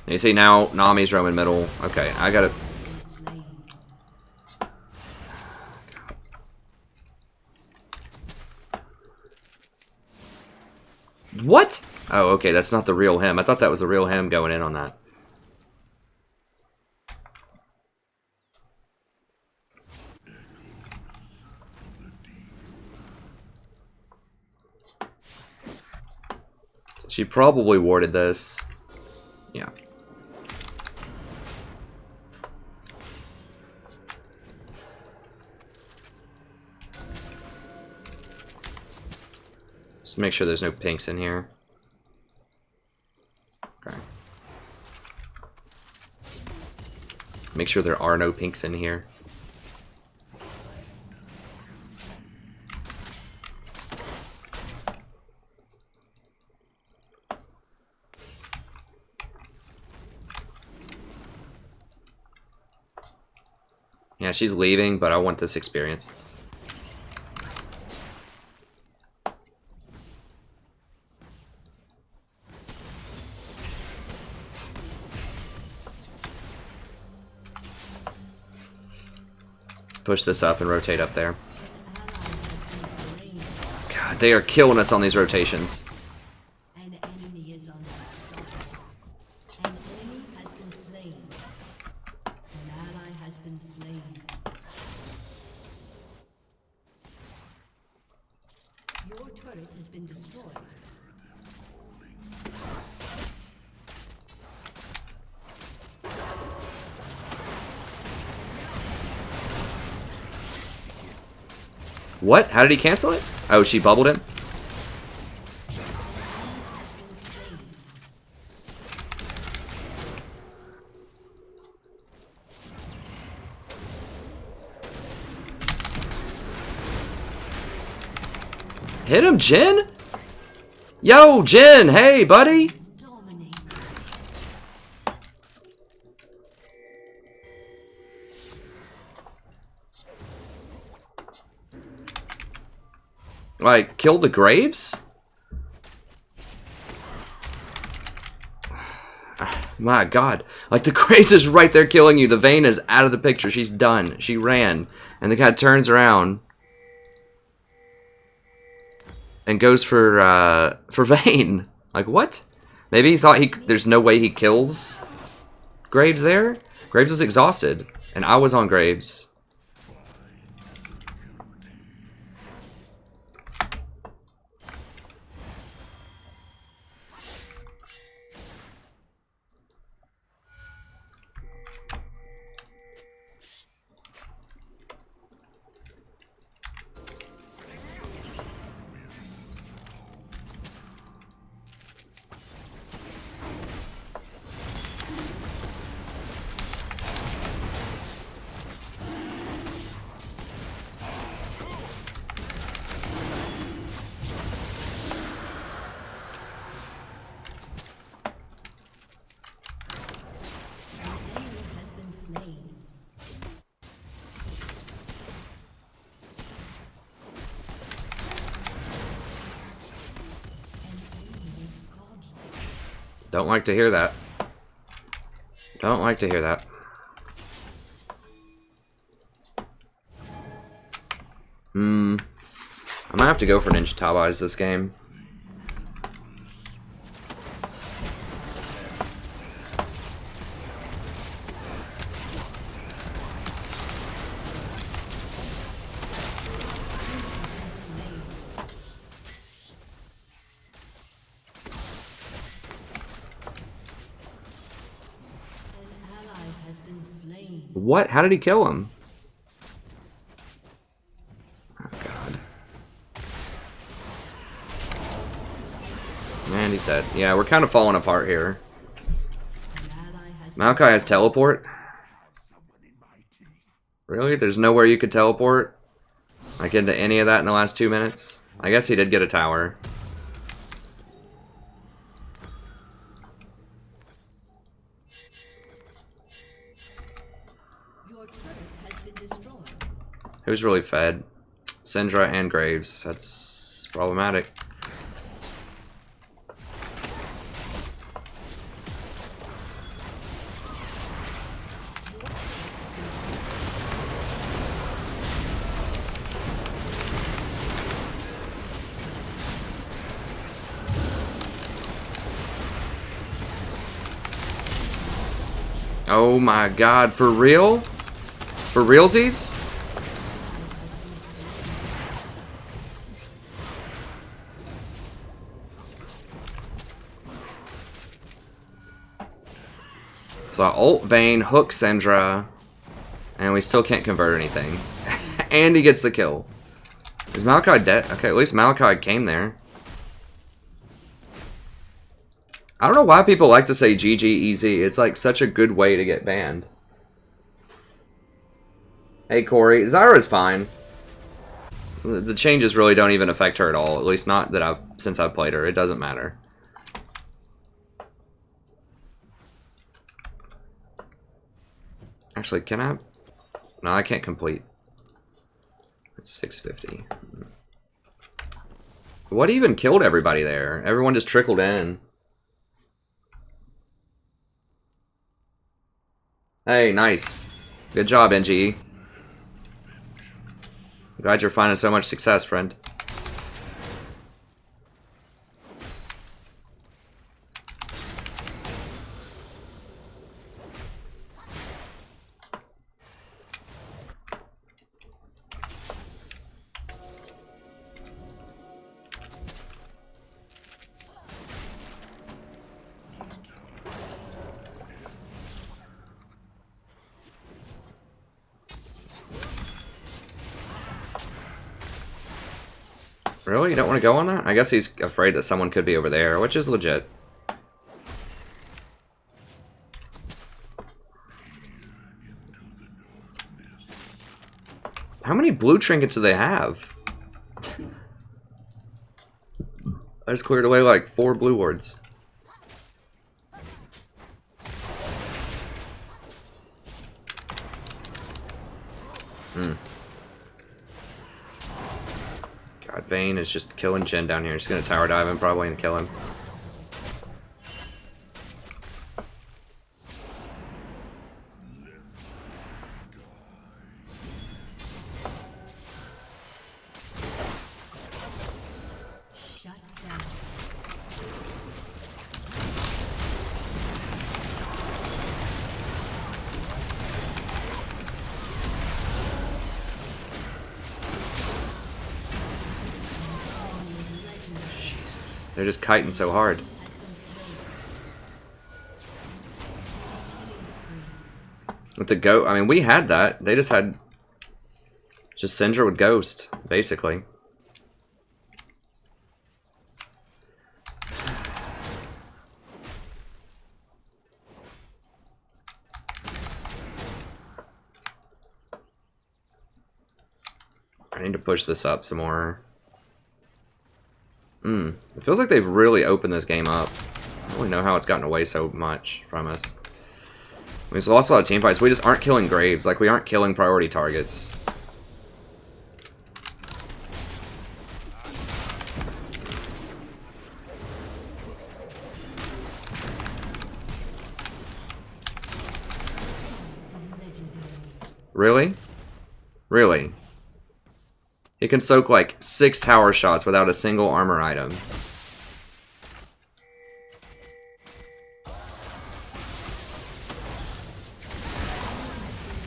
You see now Nami's roaming middle. Okay, I gotta. What? Oh, okay, that's not the real him. I thought that was the real him going in on that. So she probably warded this. Yeah. Just make sure there's no pinks in here. Okay. Make sure there are no pinks in here. Yeah, she's leaving, but I want this experience. Push this up and rotate up there. God, they are killing us on these rotations. An enemy is unstoppable. An enemy has been slain. An ally has been slain. Your turret has been destroyed. What? How did he cancel it? Oh, she bubbled him? Hit him, Jin? Yo, Jin! Hey, buddy! Dominate. Like, kill the Graves? My god. Like, the Graves is right there killing you. The Vayne is out of the picture. She's done. She ran. And the guy turns around and goes for Vayne. Like, what? Maybe he thought there's no way he kills Graves there? Graves was exhausted. And I was on Graves. Don't like to hear that. Don't like to hear that. I might have to go for Ninja Top Eyes this game. What? How did he kill him? Oh, God. Man, he's dead. Yeah, we're kind of falling apart here. Maokai has teleport? Really? There's nowhere you could teleport? Like into any of that in the last 2 minutes? I guess he did get a tower. Who's really fed? Syndra and Graves. That's problematic. Oh my God, for real? For realsies? So I ult Vayne, hook Syndra, and we still can't convert anything. And he gets the kill. Is Maokai dead? Okay, at least Maokai came there. I don't know why people like to say GG easy. It's like such a good way to get banned. Hey Corey, Zyra's fine. The changes really don't even affect her at all. At least not that since I've played her. It doesn't matter. Actually, can I? No, I can't complete. It's 650. What even killed everybody there? Everyone just trickled in. Hey, nice. Good job, NGE. Glad you're finding so much success, friend. Really? You don't want to go on that? I guess he's afraid that someone could be over there, which is legit. How many blue trinkets do they have? I just cleared away like 4 blue wards. God, Vayne is just killing Jhin down here. She's gonna tower dive him probably and kill him. They're just kiting so hard. With the goat, I mean, we had that. They just had... Just Syndra would ghost, basically. I need to push this up some more. It feels like they've really opened this game up. I don't really know how it's gotten away so much from us. I mean, we lost a lot of team fights. We just aren't killing Graves. Like, we aren't killing priority targets. Really? Really? He can soak like 6 tower shots without a single armor item.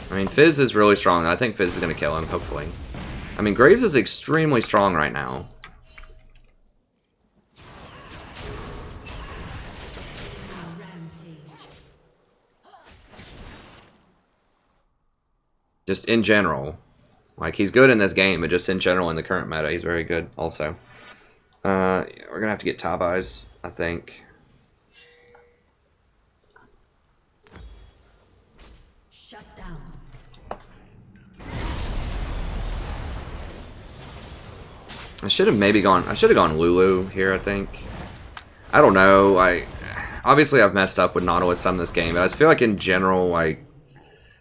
I mean, Fizz is really strong. I think Fizz is going to kill him, hopefully. I mean, Graves is extremely strong right now. Just in general. Like, he's good in this game, but just in general in the current meta, he's very good also. We're going to have to get top eyes, I think. Shut down. I should have gone Lulu here, I think. I don't know, obviously I've messed up with Nautilus some this game, but I just feel like in general, like,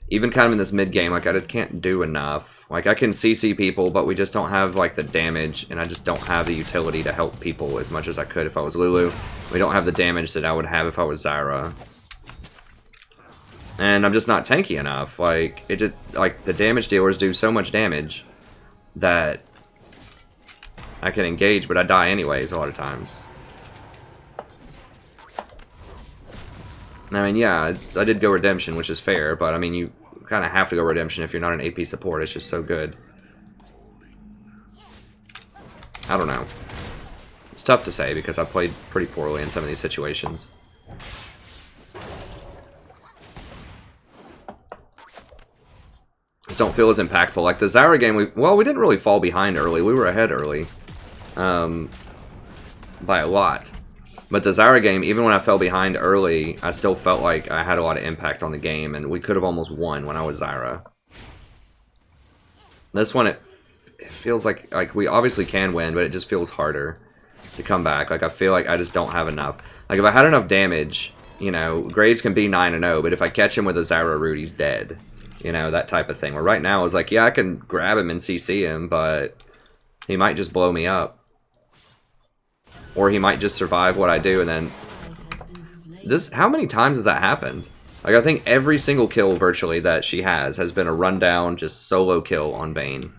even kind of in this mid game, like, I just can't do enough. Like, I can CC people, but we just don't have, like, the damage, and I just don't have the utility to help people as much as I could if I was Lulu. We don't have the damage that I would have if I was Zyra. And I'm just not tanky enough. Like, it just, like, the damage dealers do so much damage that I can engage, but I die anyways a lot of times. I mean, yeah, I did go Redemption, which is fair, but I mean, you kind of have to go Redemption if you're not an AP support. It's just so good. I don't know. It's tough to say because I played pretty poorly in some of these situations. Just don't feel as impactful. Like the Zyra game, we didn't really fall behind early. We were ahead early. By a lot. But the Zyra game, even when I fell behind early, I still felt like I had a lot of impact on the game, and we could have almost won when I was Zyra. This one, it feels like we obviously can win, but it just feels harder to come back. Like, I feel like I just don't have enough. Like, if I had enough damage, you know, Graves can be 9-0, but if I catch him with a Zyra root, he's dead. You know, that type of thing. Where right now, it's like, yeah, I can grab him and CC him, but he might just blow me up. Or he might just survive what I do, and then... How many times has that happened? Like, I think every single kill, virtually, that she has been a rundown, just solo kill on Vayne.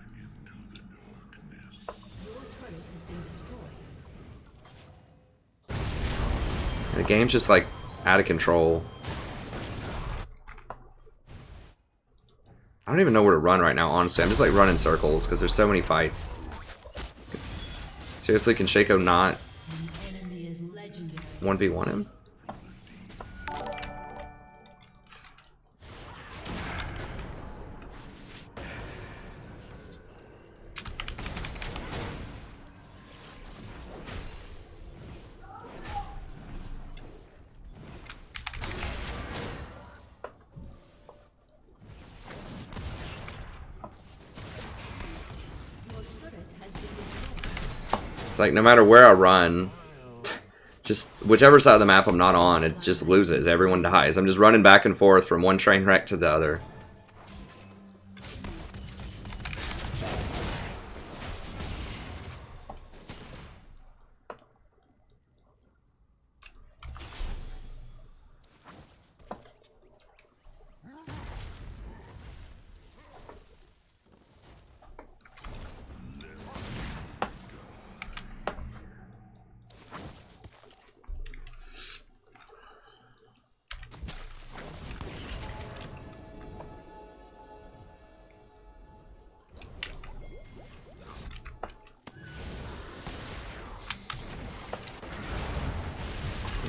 The game's just, like, out of control. I don't even know where to run right now, honestly. I'm just, like, running circles, because there's so many fights. Seriously, can Shaco not 1v1 him? It's like no matter where I run, just whichever side of the map I'm not on, it just loses. Everyone dies. I'm just running back and forth from one train wreck to the other.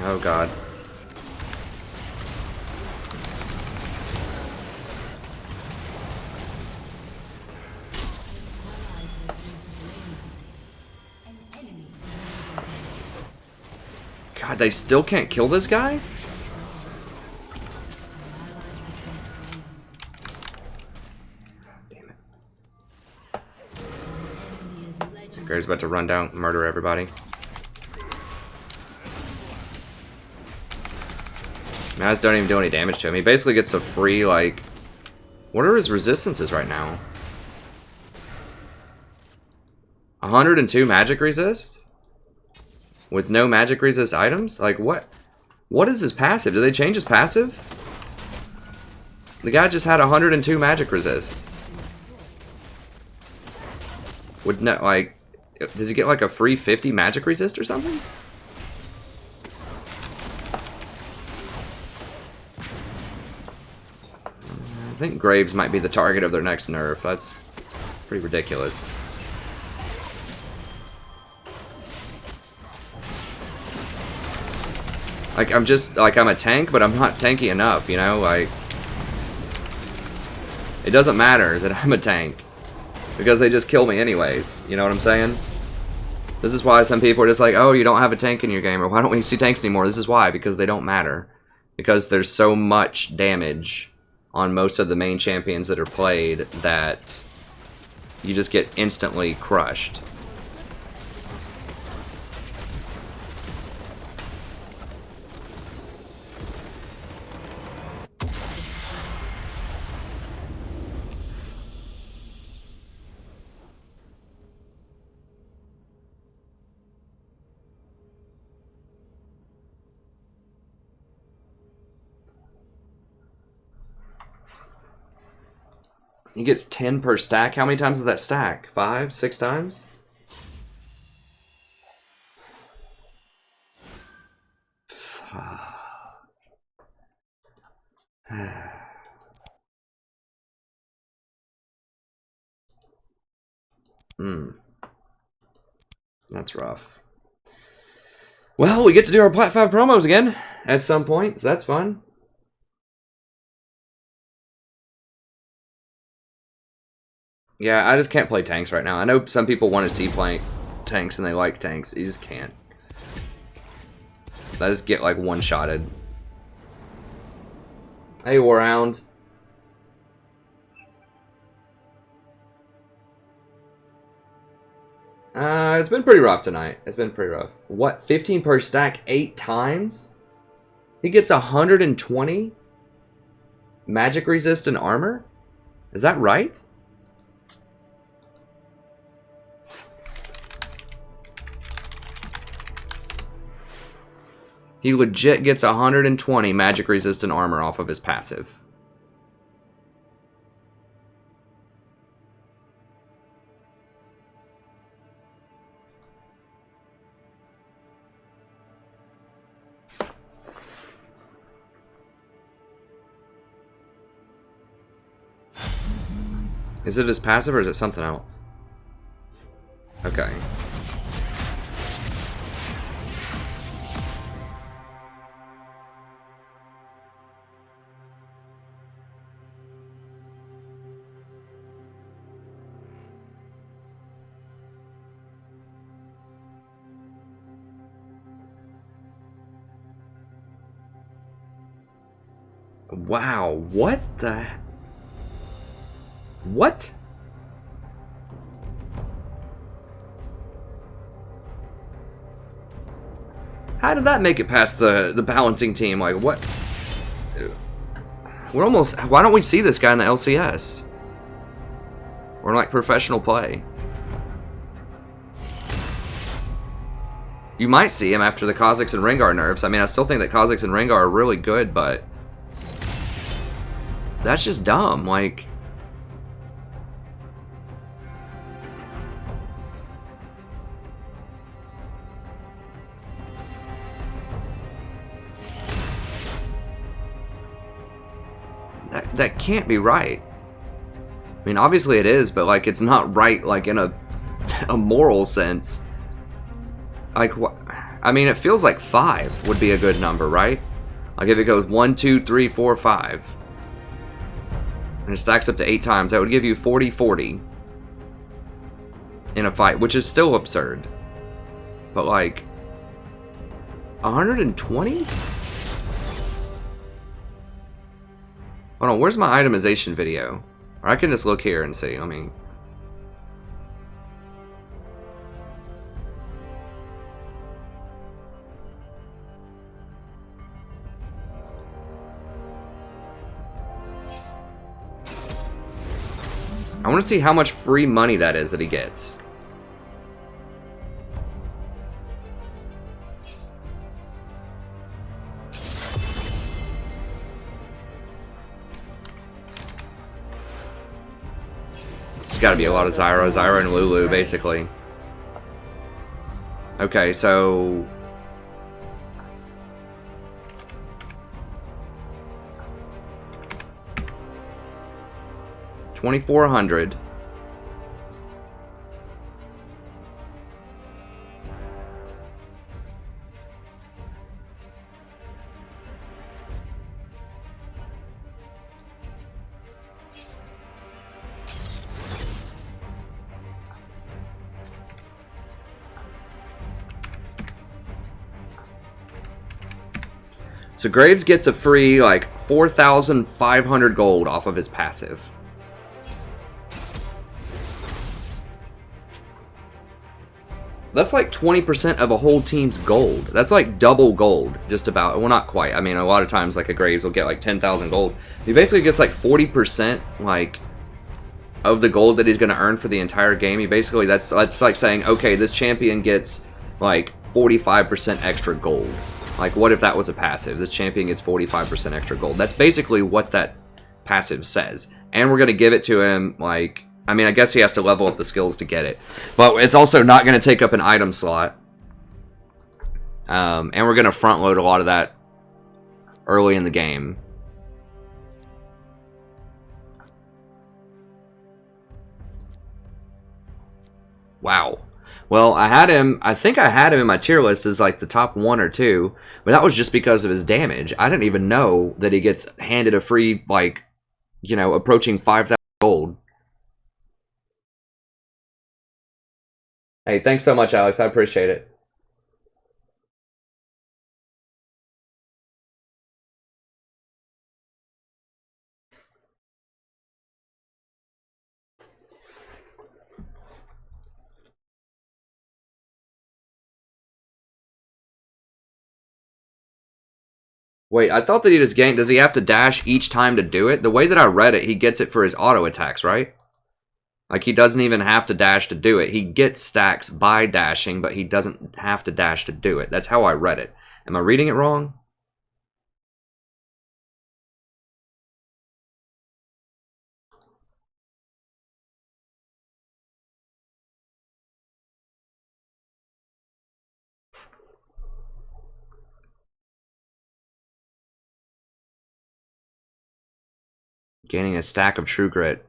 Oh god. God, they still can't kill this guy? Damn it. Gary's about to run down and murder everybody. Maz don't even do any damage to him. He basically gets a free, like... What are his resistances right now? 102 magic resist? With no magic resist items? Like, what? What is his passive? Did they change his passive? The guy just had 102 magic resist. Would no, like... Does he get, like, a free 50 magic resist or something? I think Graves might be the target of their next nerf. That's pretty ridiculous. Like, I'm just, like, I'm a tank, but I'm not tanky enough, you know? Like, It doesn't matter that I'm a tank. Because they just kill me anyways. You know what I'm saying? This is why some people are just like, oh, you don't have a tank in your game, or why don't we see tanks anymore? This is why, because they don't matter. Because there's so much damage on most of the main champions that are played that you just get instantly crushed. He gets 10 per stack. How many times does that stack? 5, 6 times? That's rough. Well, we get to do our Plat 5 promos again at some point, so that's fun. Yeah, I just can't play tanks right now. I know some people want to see playing tanks and they like tanks. You just can't. I just get like one-shotted. Hey, Warhound. It's been pretty rough tonight. It's been pretty rough. What, 15 per stack 8 times? He gets 120 magic resistant armor? Is that right? He legit gets 120 magic resistant armor off of his passive. Is it his passive or is it something else? Okay. Wow, what the... What? How did that make it past the balancing team? Like, what? We're almost... Why don't we see this guy in the LCS? Or like professional play. You might see him after the Kha'Zix and Rengar nerfs. I mean, I still think that Kha'Zix and Rengar are really good, but... That's just dumb, like... That can't be right. I mean, obviously it is, but like it's not right like in a moral sense. Like what? I mean, it feels like 5 would be a good number, right? Like if it goes 1, 2, 3, 4, 5, and it stacks up to 8 times, that would give you 40-40 in a fight, which is still absurd. But like 120? Hold on, where's my itemization video? Or I can just look here and see, let me... I want to see how much free money that is that he gets. It's got to be a lot of Zyra and Lulu, basically. Okay, so... $2,400. So Graves gets a free, like, 4,500 gold off of his passive. That's like 20% of a whole team's gold. That's like double gold, just about. Well, not quite. I mean, a lot of times, like, a Graves will get, like, 10,000 gold. He basically gets, like, 40%, like, of the gold that he's going to earn for the entire game. He basically, that's like saying, okay, this champion gets, like, 45% extra gold. Like, what if that was a passive? This champion gets 45% extra gold. That's basically what that passive says. And we're going to give it to him, like... I mean, I guess he has to level up the skills to get it. But it's also not going to take up an item slot. And we're going to front load a lot of that early in the game. Wow. Well, I think I had him in my tier list as like the top 1 or 2. But that was just because of his damage. I didn't even know that he gets handed a free, like, you know, approaching 5,000 gold. Hey, thanks so much, Alex. I appreciate it. Wait, I thought that he just gained... Does he have to dash each time to do it? The way that I read it, he gets it for his auto attacks, right? Like, he doesn't even have to dash to do it. He gets stacks by dashing, but he doesn't have to dash to do it. That's how I read it. Am I reading it wrong? Gaining a stack of True Grit.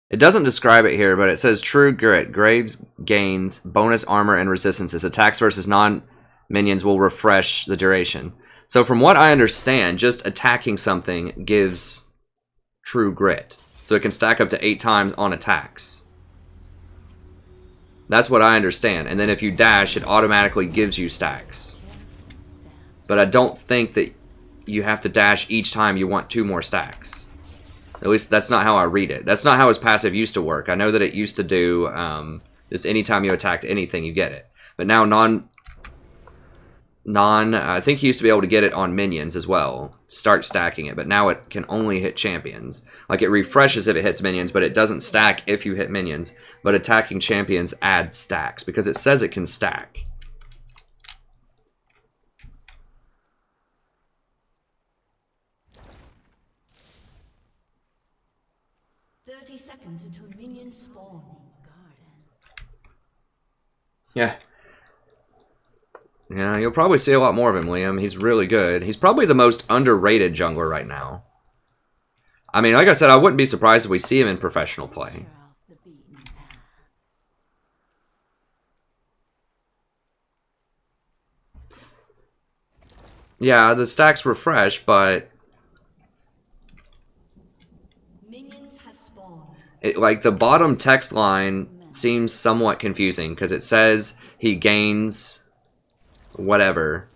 It doesn't describe it here, but it says True Grit. Graves gains bonus armor and resistances. Attacks versus non-minions will refresh the duration. So from what I understand, just attacking something gives True Grit. So it can stack up to 8 times on attacks. That's what I understand. And then if you dash, it automatically gives you stacks. But I don't think that you have to dash each time you want 2 more stacks. At least that's not how I read it. That's not how his passive used to work. I know that it used to do just anytime you attacked anything, you get it. But now I think he used to be able to get it on minions as well. Start stacking it. But now it can only hit champions. Like, it refreshes if it hits minions, but it doesn't stack if you hit minions. But attacking champions adds stacks because it says it can stack. Seconds until minions spawn. Yeah. Yeah, you'll probably see a lot more of him, Liam. He's really good. He's probably the most underrated jungler right now. I mean, like I said, I wouldn't be surprised if we see him in professional play. Yeah, the stacks refresh, but... like, the bottom text line seems somewhat confusing because it says he gains whatever.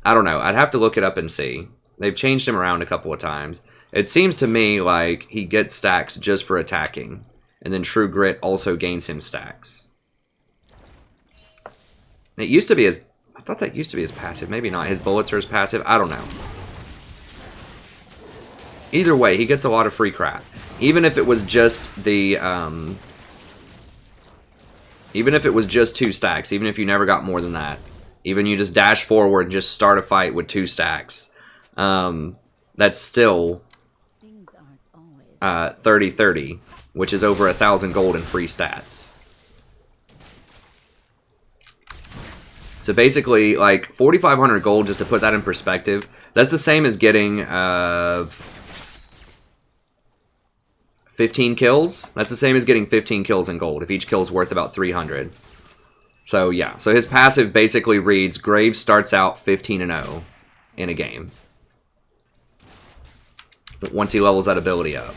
I don't know. I'd have to look it up and see. They've changed him around a couple of times. It seems to me like he gets stacks just for attacking. And then True Grit also gains him stacks. It used to be his... I thought that used to be his passive. Maybe not. His bullets are his passive. I don't know. Either way, he gets a lot of free crap. Even if it was just the, even if it was just 2 stacks, even if you never got more than that, even you just dash forward and just start a fight with 2 stacks, that's still 30-30, which is over 1,000 gold in free stats. So basically, like, 4,500 gold, just to put that in perspective, that's the same as getting, 15 kills. That's the same as getting 15 kills in gold, if each kill is worth about 300. So yeah, so his passive basically reads Graves starts out 15-0 in a game. Once he levels that ability up.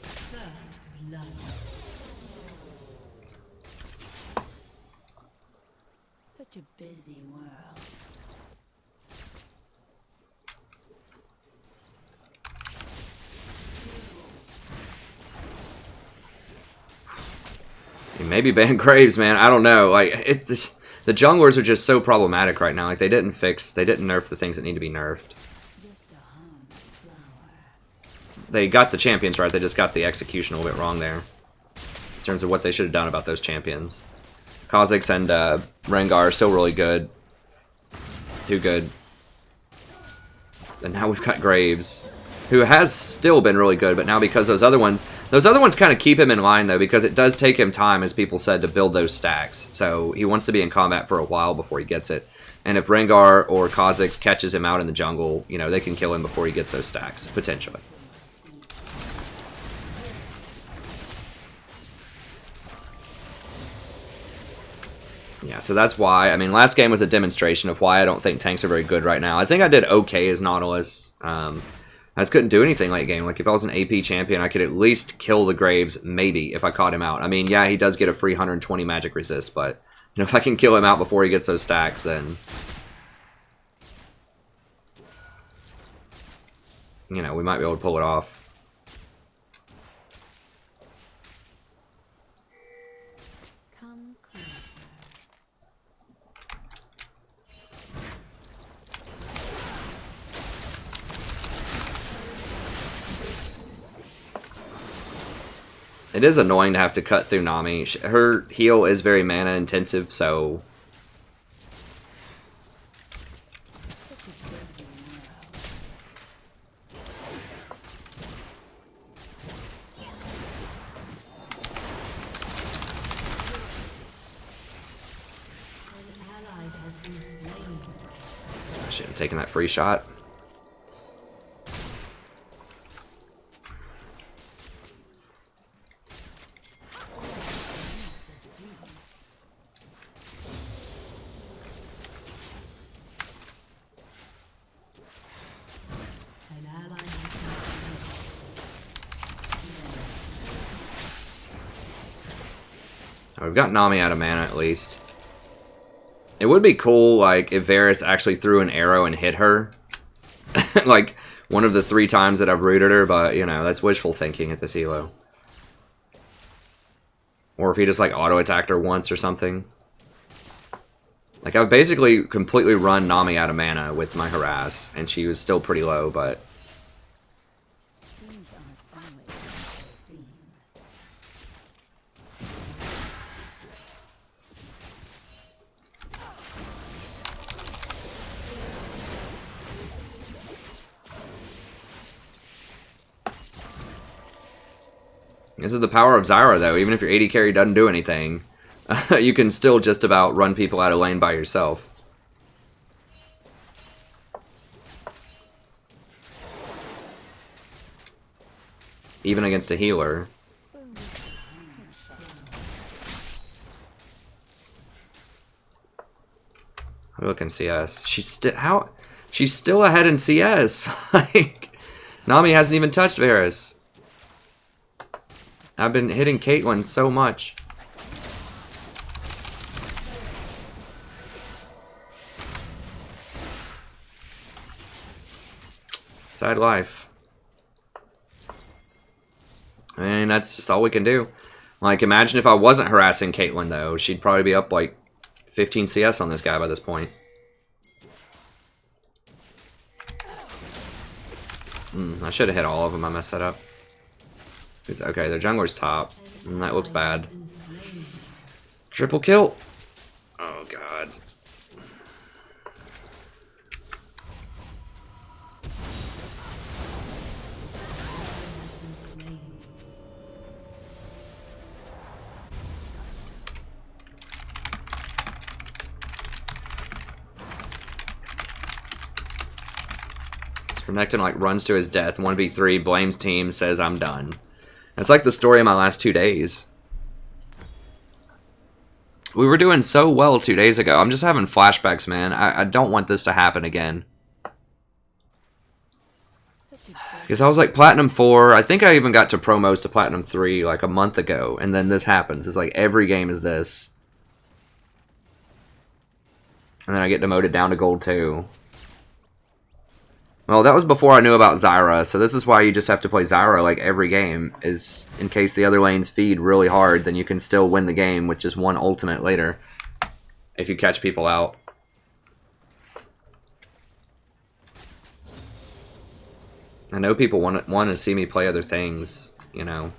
First blood. Such a busy world. Maybe ban Graves, man. I don't know. Like it's this, the junglers are just so problematic right now. Like they didn't nerf the things that need to be nerfed. They got the champions right. They just got the execution a little bit wrong there in terms of what they should have done about those champions. Kha'Zix and Rengar are still really good. Too good. And now we've got Graves, who has still been really good, but now because those other ones kind of keep him in line, though, because it does take him time, as people said, to build those stacks. So he wants to be in combat for a while before he gets it. And if Rengar or Kha'Zix catches him out in the jungle, you know, they can kill him before he gets those stacks, potentially. Yeah, so that's why. I mean, last game was a demonstration of why I don't think tanks are very good right now. I think I did okay as Nautilus. I just couldn't do anything late game. Like, if I was an AP champion, I could at least kill the Graves, maybe, if I caught him out. I mean, yeah, he does get a free 120 magic resist, but, you know, if I can kill him out before he gets those stacks, then, you know, we might be able to pull it off. It is annoying to have to cut through Nami. Her heal is very mana intensive, so... I should have taken that free shot. We've got Nami out of mana at least. It would be cool, like, if Varus actually threw an arrow and hit her. Like, one of the 3 times that I've rooted her, but, you know, that's wishful thinking at this elo. Or if he just, like, auto-attacked her once or something. Like, I've basically completely run Nami out of mana with my harass, and she was still pretty low, but... This is the power of Zyra, though. Even if your AD carry doesn't do anything, you can still just about run people out of lane by yourself. Even against a healer. Look in CS. She's still ahead in CS. Like, Nami hasn't even touched Varus. I've been hitting Caitlyn so much. Sad life. I mean, that's just all we can do. Like, imagine if I wasn't harassing Caitlyn, though. She'd probably be up, like, 15 CS on this guy by this point. I should have hit all of them. I messed that up. Okay, their jungler's top. That looks bad. Triple kill! Oh, God. Renekton, like, runs to his death. 1v3, blames team, says, I'm done. It's like the story of my last 2 days. We were doing so well 2 days ago. I'm just having flashbacks, man. I don't want this to happen again. Because I was like Platinum 4. I think I even got to promos to Platinum 3 like a month ago. And then this happens. It's like every game is this. And then I get demoted down to Gold 2. Well, that was before I knew about Zyra. So this is why you just have to play Zyra like every game. Is in case the other lanes feed really hard, then you can still win the game with just one ultimate later. If you catch people out. I know people want to see me play other things, you know.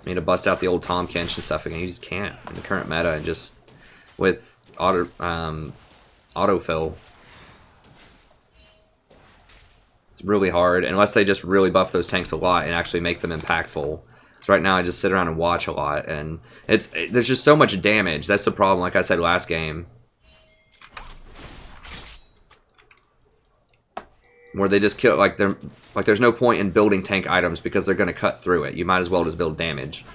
I mean, to bust out the old Tom Kench and stuff again. You just can't in the current meta, and just with autofill. It's really hard, unless they just really buff those tanks a lot and actually make them impactful. So right now I just sit around and watch a lot, and there's just so much damage. That's the problem, like I said last game. Where they just kill, like there's no point in building tank items because they're going to cut through it. You might as well just build damage.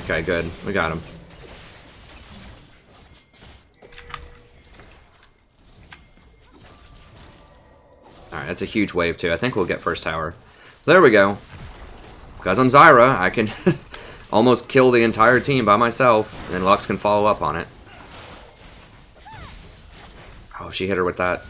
Okay, good. We got him. Alright, that's a huge wave too. I think we'll get first tower. So there we go. Because I'm Zyra, I can almost kill the entire team by myself, and Lux can follow up on it. Oh, she hit her with that.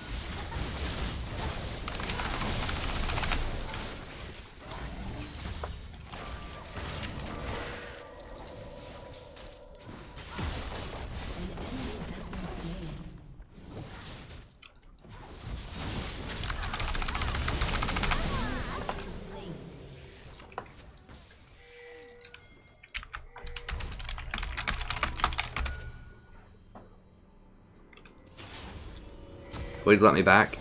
Please let me back.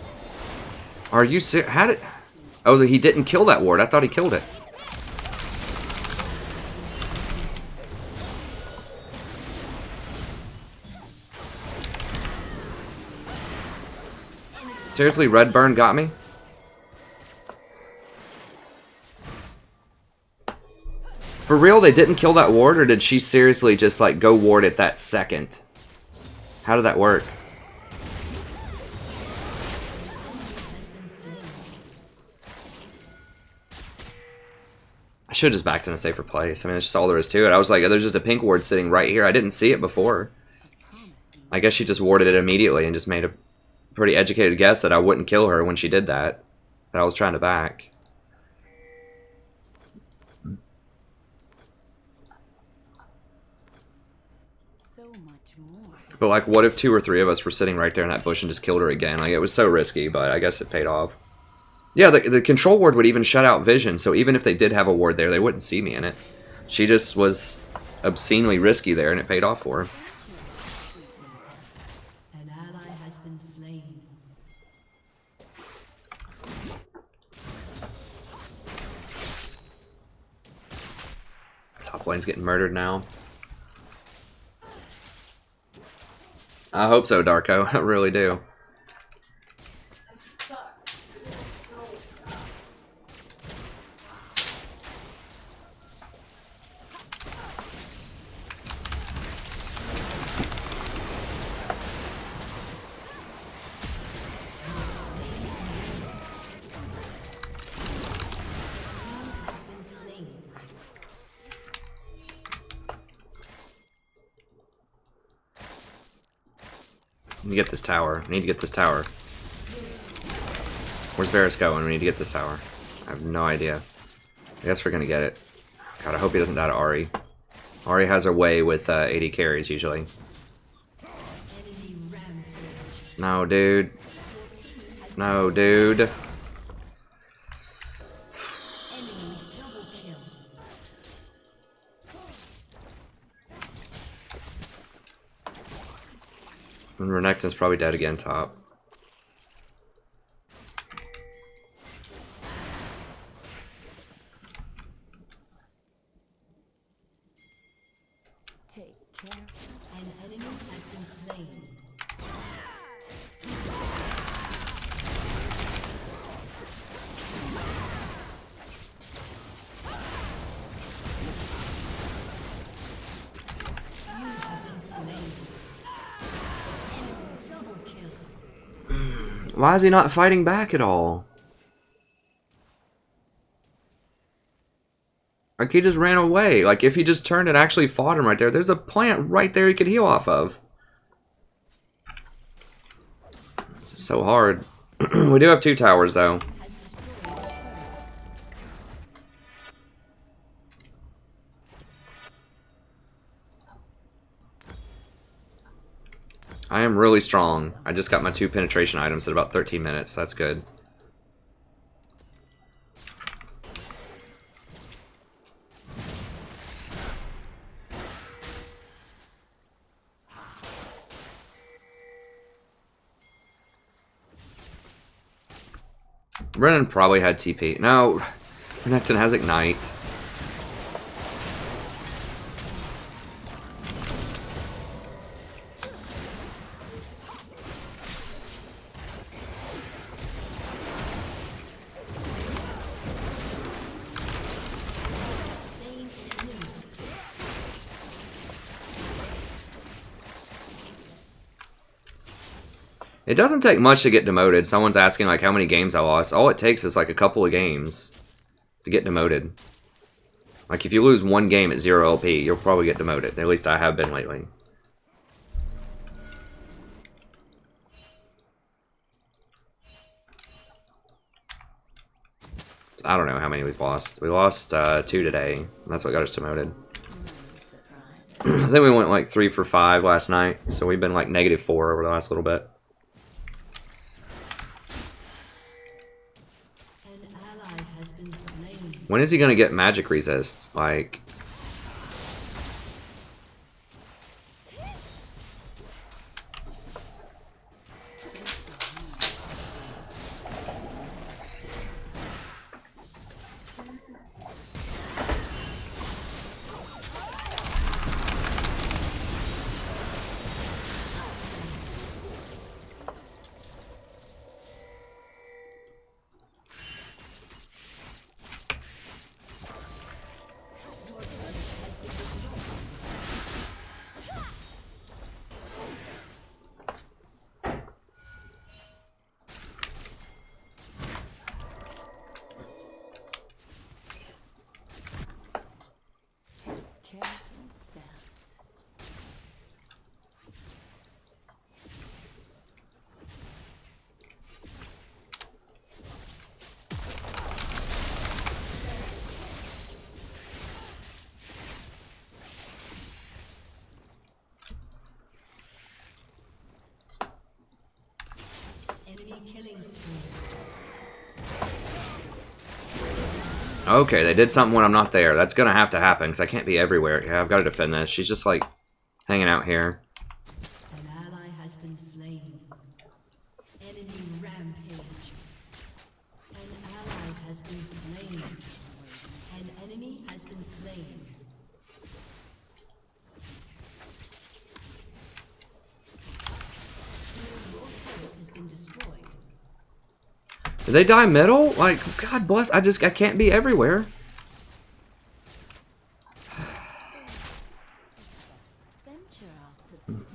Are you serious? How did... Oh, he didn't kill that ward. I thought he killed it. Seriously, Redburn got me? For real, they didn't kill that ward, or did she seriously just, like, go ward it that second? How did that work? I should have just backed in a safer place. I mean, that's just all there is to it. I was like, there's just a pink ward sitting right here. I didn't see it before. I guess she just warded it immediately and just made a pretty educated guess that I wouldn't kill her when she did that. That I was trying to back. So much more. But like, what if 2 or 3 of us were sitting right there in that bush and just killed her again? Like, it was so risky, but I guess it paid off. Yeah, the control ward would even shut out vision, so even if they did have a ward there, they wouldn't see me in it. She just was obscenely risky there, and it paid off for her. An ally has been slain. Top lane's getting murdered now. I hope so, Darko. I really do. I need to get this tower. I need to get this tower. Where's Varus going? We need to get this tower. I have no idea. I guess we're gonna get it. God, I hope he doesn't die to Ahri. Ahri has her way with 80 carries usually. No, dude. No, dude. And Renekton's probably dead again top. Take care. An enemy has been slain. You have been slain. Double kill. Why is he not fighting back at all? Like, he just ran away. Like, if he just turned and actually fought him right there, there's a plant right there he could heal off of. This is so hard. We do have 2 towers, though. I am really strong. I just got my 2 penetration items at about 13 minutes. That's good. Brennan probably had TP. No, Renekton has Ignite. It doesn't take much to get demoted. Someone's asking like how many games I lost. All it takes is like a couple of games to get demoted. Like if you lose 1 game at 0 LP, you'll probably get demoted. At least I have been lately. I don't know how many we've lost. We lost 2 today. And that's what got us demoted. I think we went like 3 for 5 last night. So we've been like -4 over the last little bit. When is he gonna get magic resist? Like... Okay, they did something when I'm not there. That's gonna have to happen, because I can't be everywhere. Yeah, I've got to defend this. She's just, like, hanging out here. An ally has been slain. Enemy rampage. An ally has been slain. An enemy has been slain. Your turret has been destroyed. Did they die middle? Like, God bless, I can't be everywhere.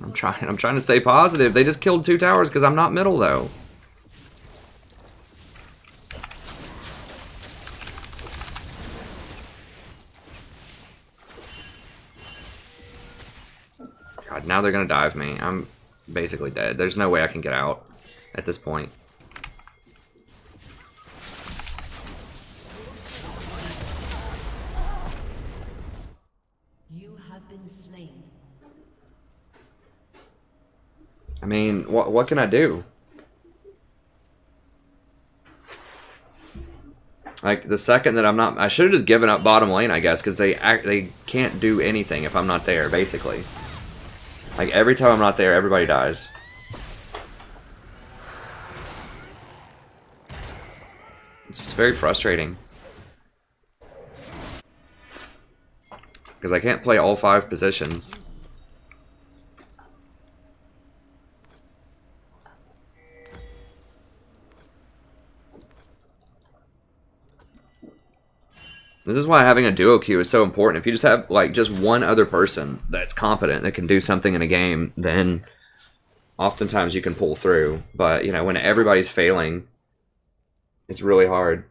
I'm trying to stay positive. They just killed 2 towers because I'm not middle though. God, now they're gonna dive me. I'm basically dead. There's no way I can get out at this point. I mean, what can I do? Like, the second that I'm not... I should have just given up bottom lane, I guess, because they can't do anything if I'm not there, basically. Like, every time I'm not there, everybody dies. It's just very frustrating. Because I can't play all 5 positions. This is why having a duo queue is so important. If you just have like just one other person that's competent that can do something in a game, then oftentimes you can pull through. But you know, when everybody's failing, it's really hard.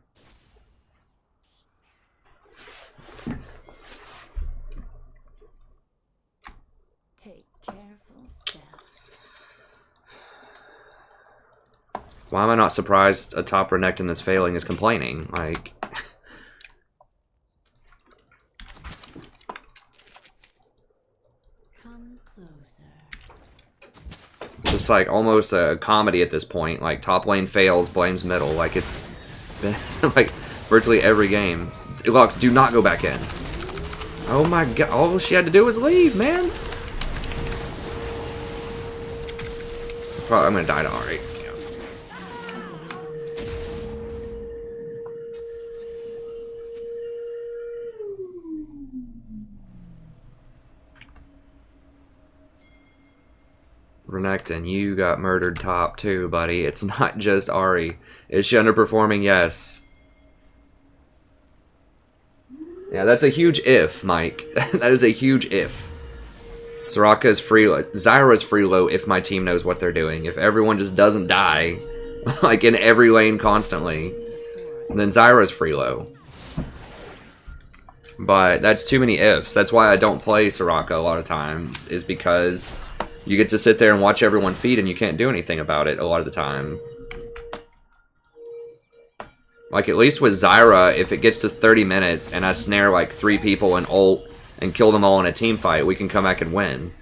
Take careful steps. Why am I not surprised a top Renekton that's failing is complaining? Like, Come closer. it's just like almost a comedy at this point. Like, top lane fails, blames middle. Like, it's been like virtually every game. Lux, do not go back in. Oh my god, all she had to do was leave, man. Probably, I'm gonna die to Ari. Renekton, you got murdered top too, buddy. It's not just Ari. Is she underperforming? Yes. Yeah, that's a huge if, Mike. That is a huge if. Soraka is free. Zyra is free low if my team knows what they're doing. If everyone just doesn't die, like in every lane constantly, then Zyra is free low. But that's too many ifs. That's why I don't play Soraka a lot of times, is because you get to sit there and watch everyone feed and you can't do anything about it a lot of the time. Like, at least with Zyra, if it gets to 30 minutes and I snare like 3 people and ult and kill them all in a team fight, we can come back and win.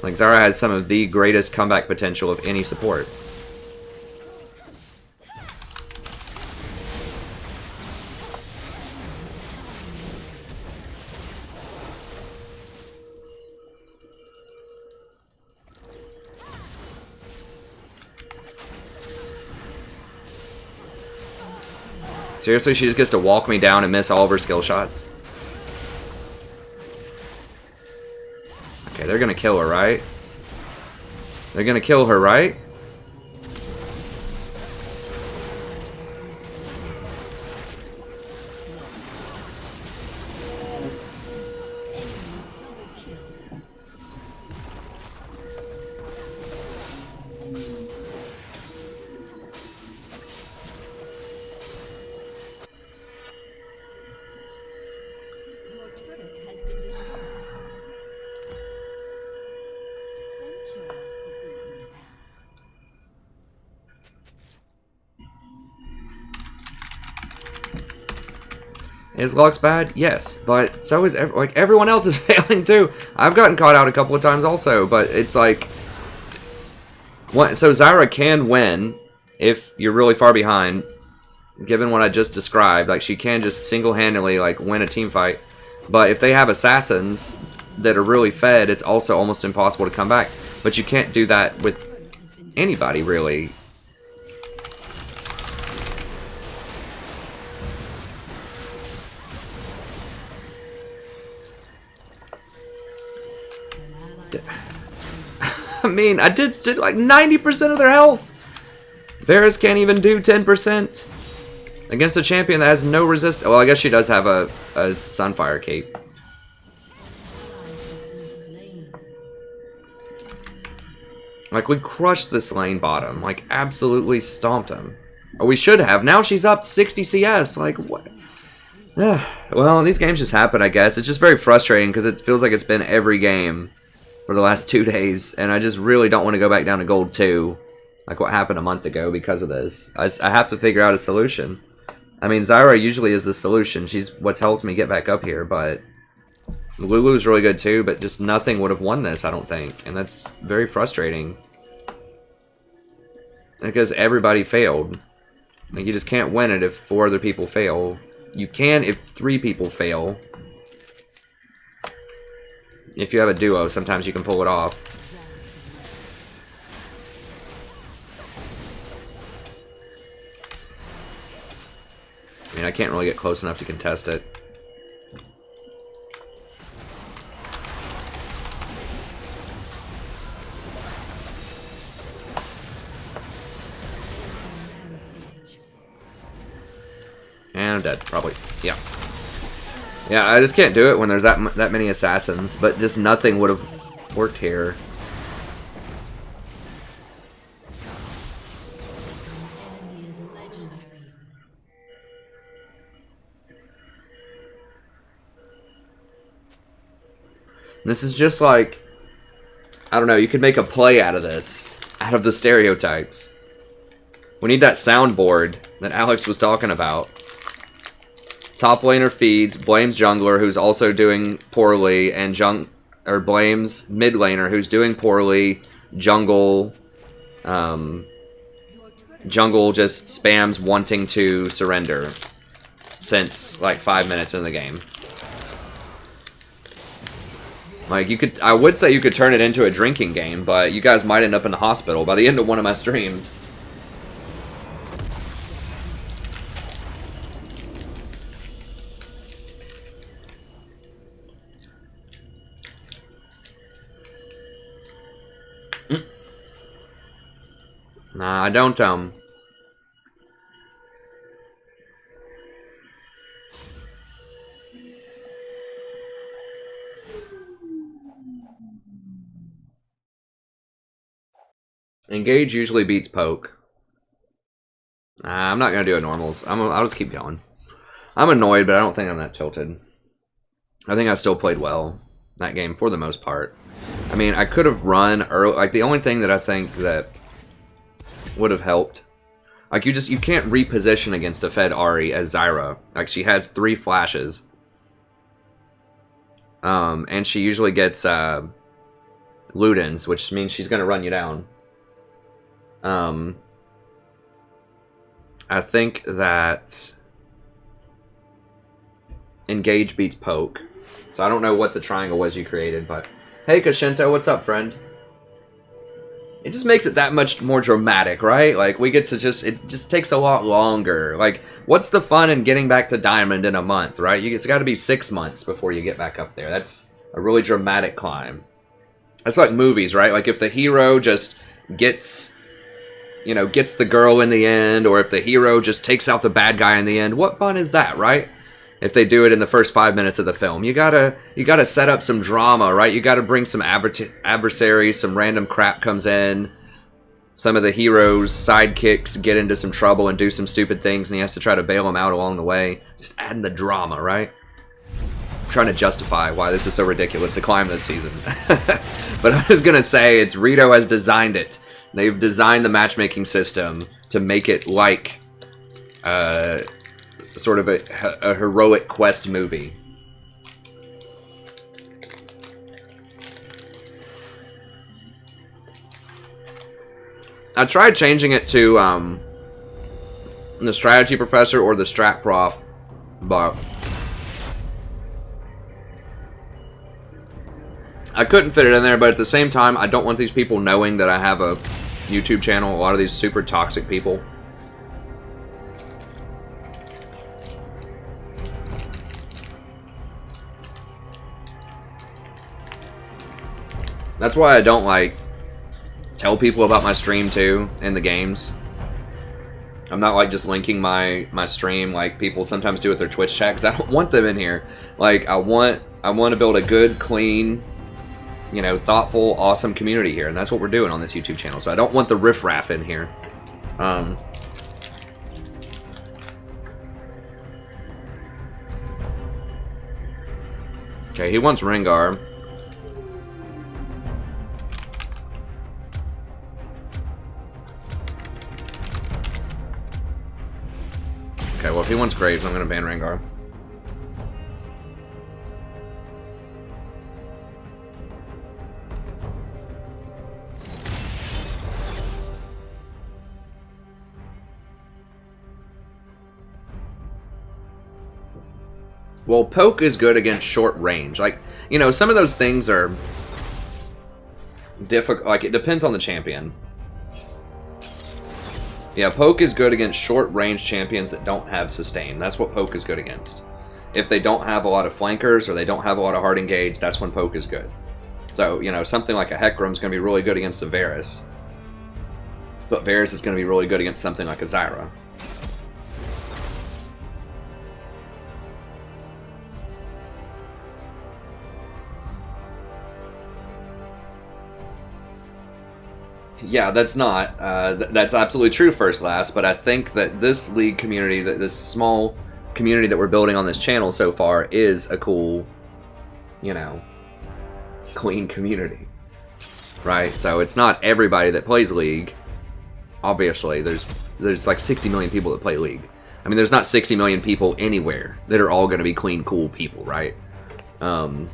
Like, Zyra has some of the greatest comeback potential of any support. Seriously, she just gets to walk me down and miss all of her skill shots? Okay, they're gonna kill her, right? They're gonna kill her, right? Is Lux bad? Yes, but so is like everyone else is failing too. I've gotten caught out a couple of times also, but it's like, so Zyra can win if you're really far behind, given what I just described. Like, she can just single-handedly like win a team fight, but if they have assassins that are really fed, it's also almost impossible to come back. But you can't do that with anybody really. I mean, I did like 90% of their health. Varus can't even do 10% against a champion that has no resist. Well, I guess she does have a Sunfire cape. Like, we crushed this lane bottom. Like, absolutely stomped him. Or we should have. Now she's up 60 CS. Like, what? Well, these games just happen, I guess. It's just very frustrating because it feels like it's been every game for the last 2 days, and I just really don't want to go back down to gold 2, like what happened a month ago because of this. I have to figure out a solution. I mean, Zyra usually is the solution. She's what's helped me get back up here, but Lulu's really good too, but just nothing would have won this, I don't think, and that's very frustrating. Because everybody failed. Like, you just can't win it if 4 other people fail. You can if 3 people fail. If you have a duo, sometimes you can pull it off. I mean, I can't really get close enough to contest it. And I'm dead, probably. Yeah. Yeah, I just can't do it when there's that many assassins, but just nothing would have worked here. Enemy is legendary. This is just like, I don't know, you could make a play out of this, out of the stereotypes. We need that soundboard that Alex was talking about. Top laner feeds, blames jungler who's also doing poorly, and blames mid laner who's doing poorly. Jungle just spams wanting to surrender since like 5 minutes in the game. Like I would say you could turn it into a drinking game, but you guys might end up in the hospital by the end of one of my streams. Nah, I don't, Engage usually beats poke. Nah, I'm not gonna do a normals. I'll just keep going. I'm annoyed, but I don't think I'm that tilted. I think I still played well that game for the most part. I mean, I could have run early. Like, the only thing that I think that would have helped, like, you can't reposition against a fed Ahri as Zyra. Like, she has 3 flashes, and she usually gets Ludens, which means she's gonna run you down. I think that Engage beats poke. So I don't know what the triangle was you created, but hey, Kashinto, what's up, friend? It just makes it that much more dramatic, right? Like, we get to it just takes a lot longer. Like, what's the fun in getting back to Diamond in a month, right? It's got to be 6 months before you get back up there. That's a really dramatic climb. That's like movies, right? Like, if the hero just gets the girl in the end, or if the hero just takes out the bad guy in the end, what fun is that, right? If they do it in the first 5 minutes of the film, you gotta set up some drama, right? You gotta bring some adversaries, some random crap comes in, some of the heroes' sidekicks get into some trouble and do some stupid things, and he has to try to bail them out along the way. Just adding the drama, right? I'm trying to justify why this is so ridiculous to climb this season. But I was gonna say, it's Rito has designed it. They've designed the matchmaking system to make it like sort of a heroic quest movie. I tried changing it to the strategy professor or the strat prof, but I couldn't fit it in there. But at the same time, I don't want these people knowing that I have a YouTube channel. A lot of these super toxic people. That's why I don't, like, tell people about my stream, too, in the games. I'm not, like, just linking my stream like people sometimes do with their Twitch chat, because I don't want them in here. Like, I want to build a good, clean, you know, thoughtful, awesome community here, and that's what we're doing on this YouTube channel. So I don't want the riffraff in here. Okay, he wants Rengar. Okay, well, if he wants Graves, I'm going to ban Rengar. Well, poke is good against short range. Like, you know, some of those things are difficult. Like, it depends on the champion. Yeah, poke is good against short-range champions that don't have sustain. That's what poke is good against. If they don't have a lot of flankers or they don't have a lot of hard engage, that's when poke is good. So, you know, something like a Hecarim is going to be really good against a Varus. But Varus is going to be really good against something like a Zyra. Yeah, that's not. That's absolutely true, First Last, but I think that this league community, that this small community that we're building on this channel so far is a cool, you know, clean community. Right? So it's not everybody that plays League. Obviously, there's like 60 million people that play League. I mean, there's not 60 million people anywhere that are all going to be clean, cool people, right? But,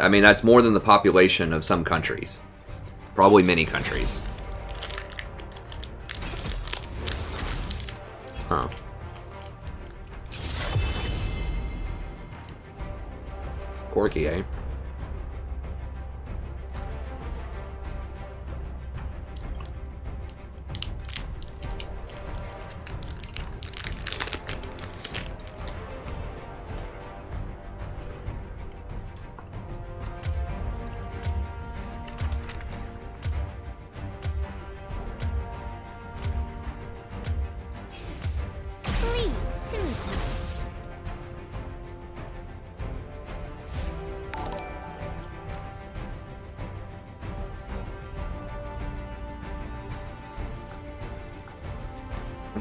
I mean, that's more than the population of some countries. Probably many countries. Huh. Quirky, eh?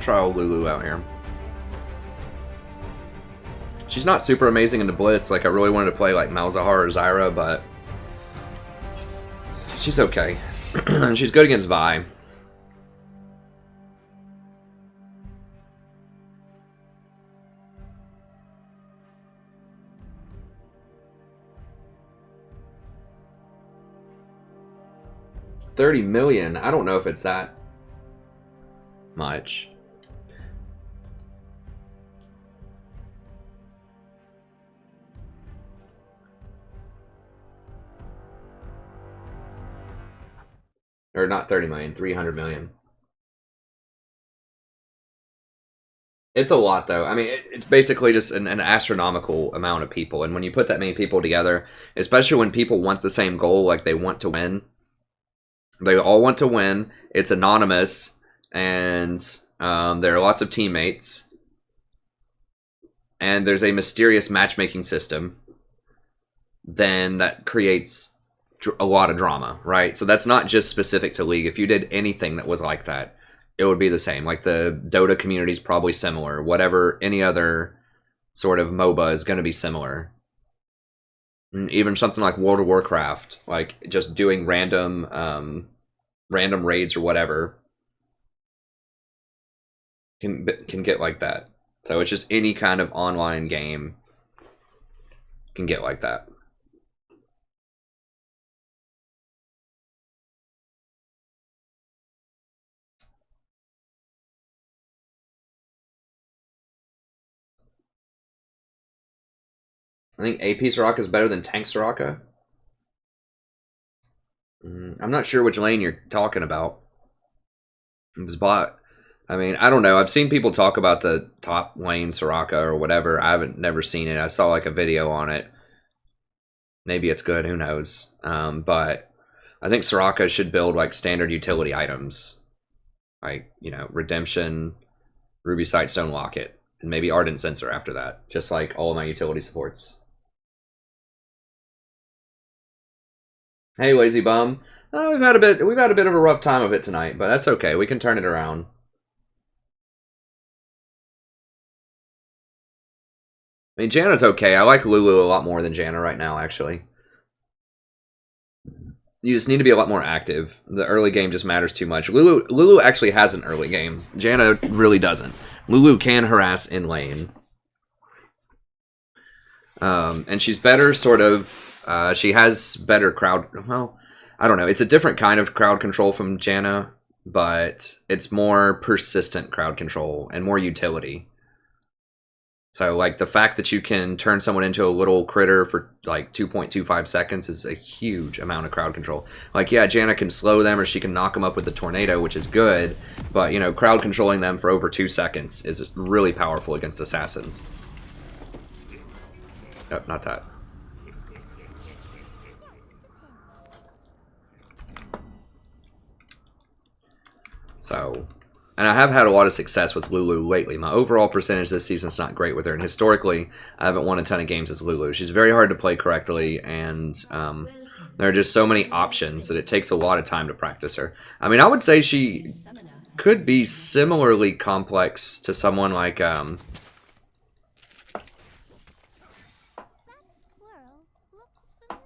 Try old Lulu out here. She's not super amazing in the Blitz. Like, I really wanted to play like Malzahar or Zyra, but she's okay. She's good against Vi. $30 million. I don't know if it's that much. Or not 30 million, 300 million. It's a lot, though. I mean, it's basically just an astronomical amount of people. And when you put that many people together, especially when people want the same goal, like they want to win, they all want to win. It's anonymous, and there are lots of teammates. And there's a mysterious matchmaking system. Then that creates a lot of drama, right? So that's not just specific to League. If you did anything that was like that, it would be the same. Like the Dota community is probably similar. Whatever, any other sort of MOBA is going to be similar. And even something like World of Warcraft, like just doing random raids or whatever, can get like that. So it's just any kind of online game can get like that. I think AP Soraka is better than Tank Soraka. I'm not sure which lane you're talking about. I mean, I don't know. I've seen people talk about the top lane Soraka or whatever. I haven't never seen it. I saw like a video on it. Maybe it's good. Who knows? But I think Soraka should build like standard utility items, like, you know, Redemption, Ruby Sight, Stone Locket, and maybe Ardent Sensor after that. Just like all of my utility supports. Hey, Lazy Bum. We've had a bit of a rough time of it tonight, but that's okay. We can turn it around. I mean, Janna's okay. I like Lulu a lot more than Janna right now, actually. You just need to be a lot more active. The early game just matters too much. Lulu actually has an early game. Janna really doesn't. Lulu can harass in lane. And she's better sort of... she has better crowd... Well, I don't know. It's a different kind of crowd control from Janna, but it's more persistent crowd control and more utility. So, like, the fact that you can turn someone into a little critter for, like, 2.25 seconds is a huge amount of crowd control. Like, yeah, Janna can slow them or she can knock them up with the tornado, which is good, but, you know, crowd controlling them for over 2 seconds is really powerful against assassins. Oh, not that. So, and I have had a lot of success with Lulu lately. My overall percentage this season's not great with her, and historically, I haven't won a ton of games with Lulu. She's very hard to play correctly, and There are just so many options that it takes a lot of time to practice her. I mean, I would say she could be similarly complex to someone like, That squirrel looks familiar.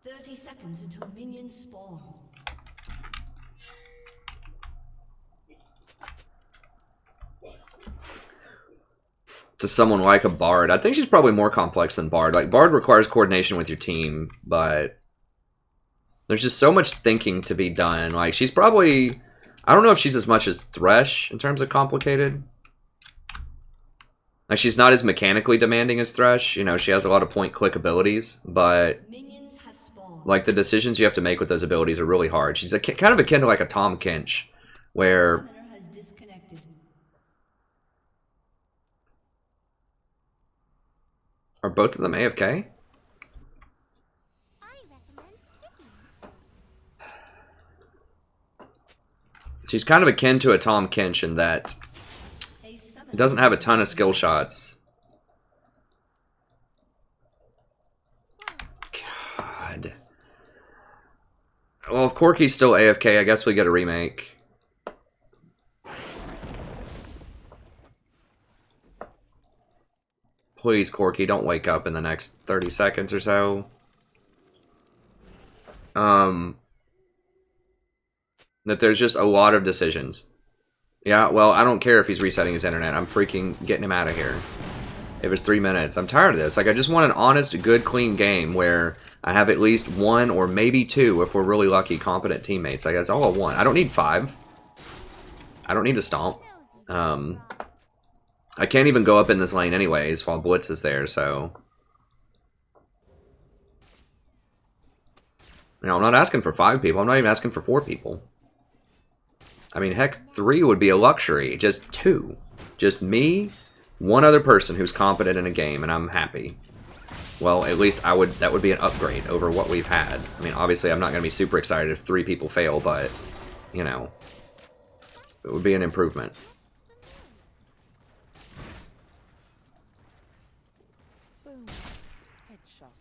30 seconds until minions spawn. to someone like a Bard. I think she's probably more complex than Bard. Like, Bard requires coordination with your team, but there's just so much thinking to be done. Like, she's probably... I don't know if she's as much as Thresh in terms of complicated. Like, she's not as mechanically demanding as Thresh. You know, she has a lot of point-click abilities, but... like, the decisions you have to make with those abilities are really hard. She's kind of akin to, like, a Tom Kench, where... Are both of them AFK? She's kind of akin to a Tom Kench in that he doesn't have a ton of skill shots. God. Well, if Corky's still AFK, I guess we get a remake. Please, Corky, don't wake up in the next 30 seconds or so. That there's just a lot of decisions. Yeah, well, I don't care if he's resetting his internet. I'm freaking getting him out of here. If it's 3 minutes. I'm tired of this. Like, I just want an honest, good, clean game where I have at least one or maybe two, if we're really lucky, competent teammates. Like, that's all I want. I don't need 5. I don't need to stomp. I can't even go up in this lane anyways while Blitz is there, so... You know, I'm not asking for 5 people. I'm not even asking for 4 people. I mean, heck, 3 would be a luxury. Just 2. Just me, one other person who's competent in a game, and I'm happy. Well, at least that would be an upgrade over what we've had. I mean, obviously, I'm not going to be super excited if 3 people fail, but, you know, it would be an improvement. Boom. Headshot.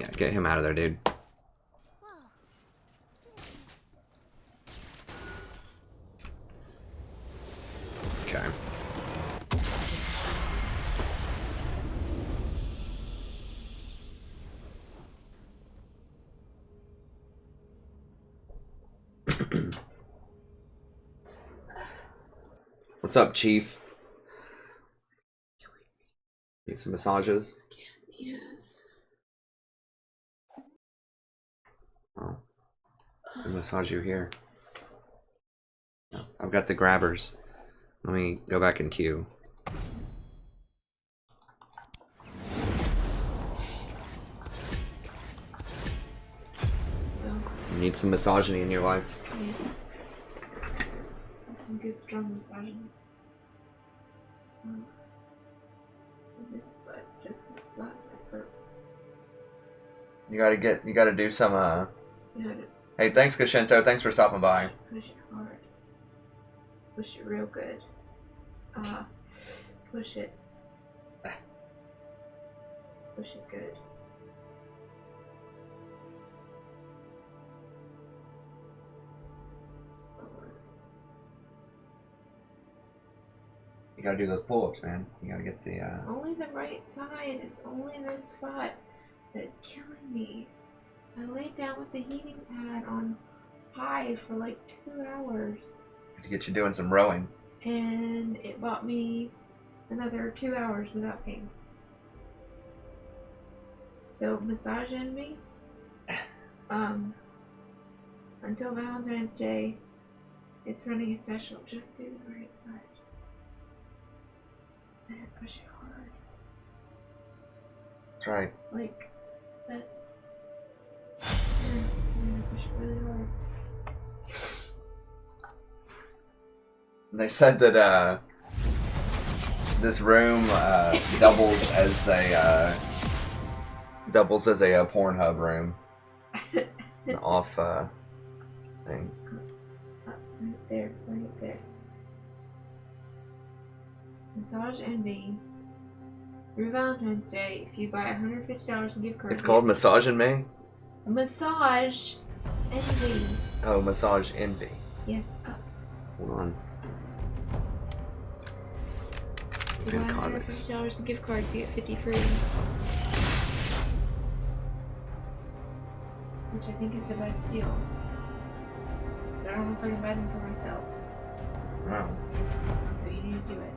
Yeah, get him out of there, dude. Okay. What's up, Chief? Need some massages? Yes. Oh. I'll massage you here. I've got the grabbers. Let me go back in queue. You need some misogyny in your life. Yeah. Some good strong misogyny. This spot's just the spot that hurts. You gotta do some You had to Hey, thanks Kashento, thanks for stopping by. push it hard. Push it real good. Push it. Push it good. You gotta do those pull-ups, man. You gotta get the Only the right side. It's only this spot that is killing me. I laid down with the heating pad on high for like 2 hours. to get you doing some rowing. And it bought me another 2 hours without pain. So massaging me until Valentine's Day is running a special. Just do the right side. And push it hard. That's right. Like, that's... I'm gonna push it really hard. They said that this room doubles as a Pornhub room. An off thing. Right there, right there. Massage Envy. Through Valentine's Day, if you buy $150 in gift cards. It's called Massage in May? Massage Envy. Oh, Massage Envy. Yes. Hold on. If you buy $150 in gift cards, you get 50 free. Which I think is the best deal. But I don't know if I can buy them for myself. Wow. So you need to do it.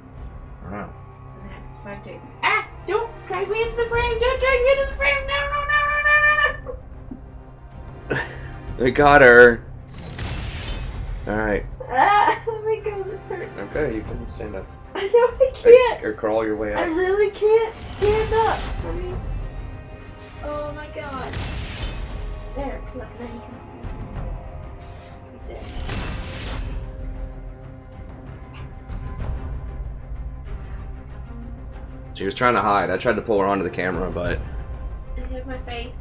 Wow. In the next 5 days. Ah! Don't drag me into the frame! Don't drag me into the frame! No, no, no, no, no, no, no! We got her. Alright. Ah! Oh my god, this hurts. Okay, you can stand up. I know I can't. Or crawl your way I up. really can't stand up. I mean, oh my god. There, look, now you can see. Right there. She was trying to hide. I tried to pull her onto the camera, but... I hit my face.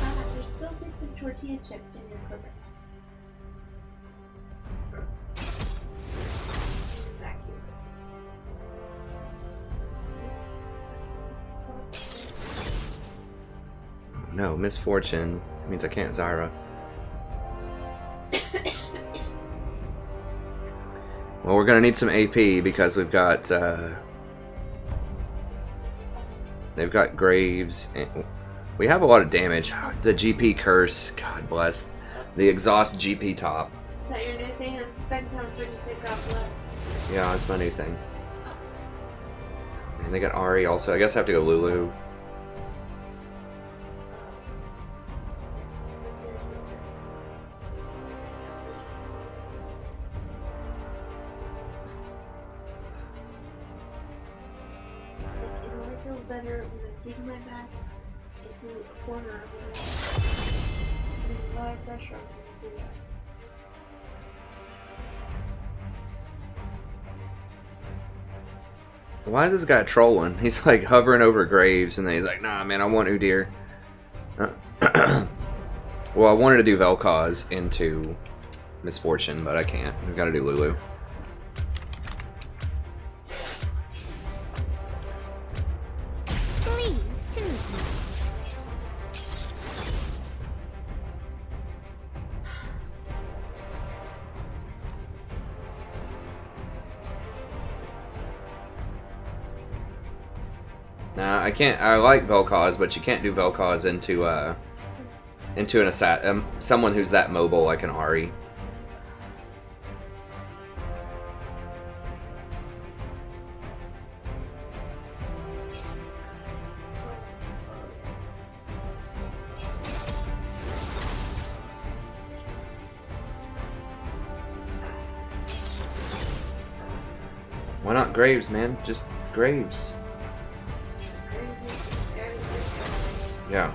Ah, there's still bits of tortilla chip in your cupboard. Gross. Vacuum this. No, misfortune means I can't Zyra. Well, we're gonna need some AP because we've got they've got Graves. And we have a lot of damage. The GP curse, God bless. The exhaust GP top. Is that your new thing? That's the second time I've heard you say God bless. Yeah, that's my new thing. And they got Ari also. I guess I have to go Lulu. Better when I'm digging my back into a corner of the wall. There's a lot of pressure on me to do that. Why is this guy trolling? He's like hovering over Graves and then he's like, nah man, I want Udyr. Well, I wanted to do Vel'Koz into Misfortune, but I can't. We've got to do Lulu. Nah, I can't. I like Vel'Koz, but you can't do Vel'Koz into an someone who's that mobile like an Ari. Why not Graves, man? Just Graves. Yeah.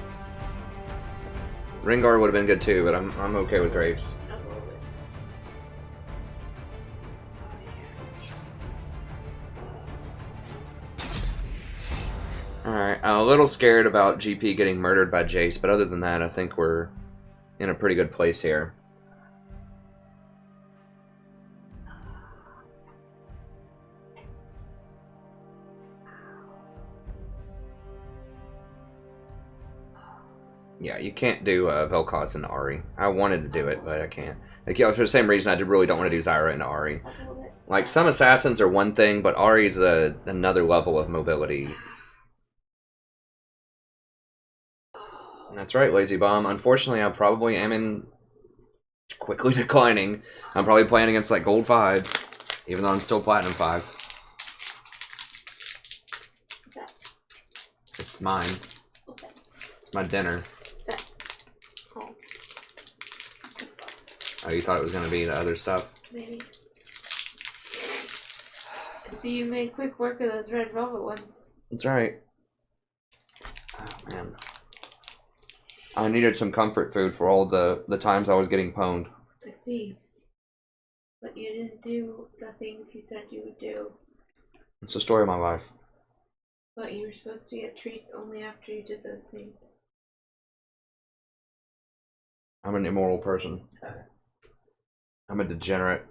Rengar would have been good too, but I'm okay with Graves. Alright, I'm a little scared about GP getting murdered by Jace, but other than that, I think we're in a pretty good place here. Yeah, you can't do Vel'Koz and Ari. I wanted to do it, but I can't. Like, yeah, for the same reason, I really don't want to do Zyra and Ari. Like, some assassins are one thing, but Ari's another level of mobility. That's right, Lazy Bomb. Unfortunately, I probably am in quickly declining. I'm probably playing against, like, Gold 5s, even though I'm still Platinum 5. It's mine. It's my dinner. Oh, you thought it was going to be the other stuff? Maybe. See, you made quick work of those red velvet ones. That's right. Oh, man. I needed some comfort food for all the times I was getting pwned. I see. But you didn't do the things you said you would do. It's the story of my life. But you were supposed to get treats only after you did those things. I'm an immoral person. I'm a degenerate.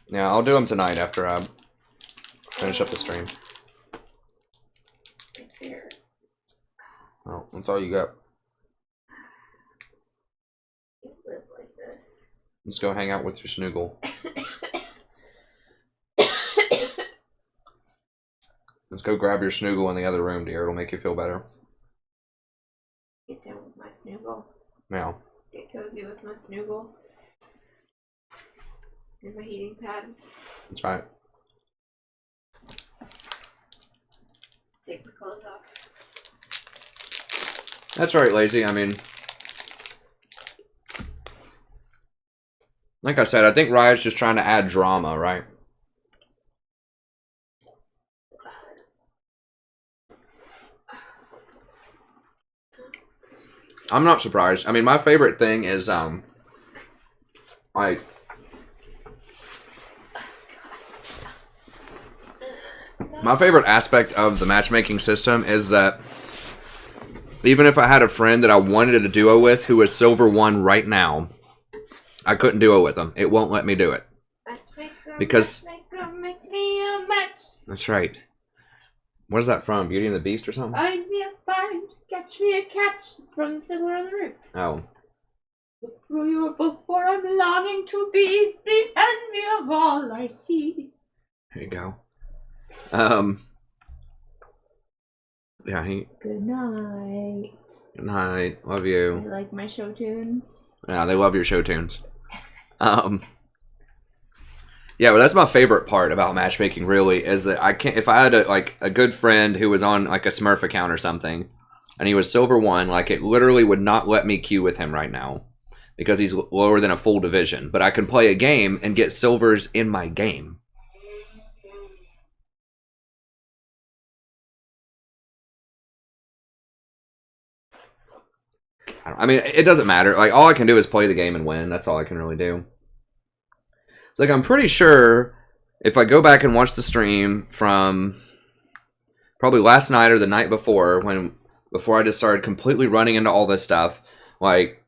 Yeah, I'll do them tonight after I finish up the stream. Right there. Oh, that's all you got. Can't live like this. Let's go hang out with your snoogle. Let's go grab your snoogle in the other room, dear. It'll make you feel better. Get down with my snoogle. Now. Get cozy with my snoogle. And my heating pad. That's right. Take my clothes off. That's right, Lazy. I mean, like I said, I think Riot's just trying to add drama, right? I'm not surprised. I mean, my favorite thing is, like, my favorite aspect of the matchmaking system is that even if I had a friend that I wanted to duo with who is Silver 1 right now, I couldn't duo with them. It won't let me do it. Because... That's right. What is that from? Beauty and the Beast or something? Find me a find, catch me a catch. It's from the Fiddler on the Roof. Oh. Look through your book, for I'm longing to be the envy of all I see. There you go. Yeah, Good night. Good night. Love I you. like my show tunes. Yeah, they love your show tunes. Yeah, well, that's my favorite part about matchmaking, really, is that I can't, if I had a good friend who was on like a Smurf account or something, and he was Silver 1, like it literally would not let me queue with him right now because he's lower than a full division. But I can play a game and get silvers in my game. I mean, it doesn't matter. Like, all I can do is play the game and win. That's all I can really do. It's like, I'm pretty sure if I go back and watch the stream from probably last night or the night before, before I just started completely running into all this stuff, like,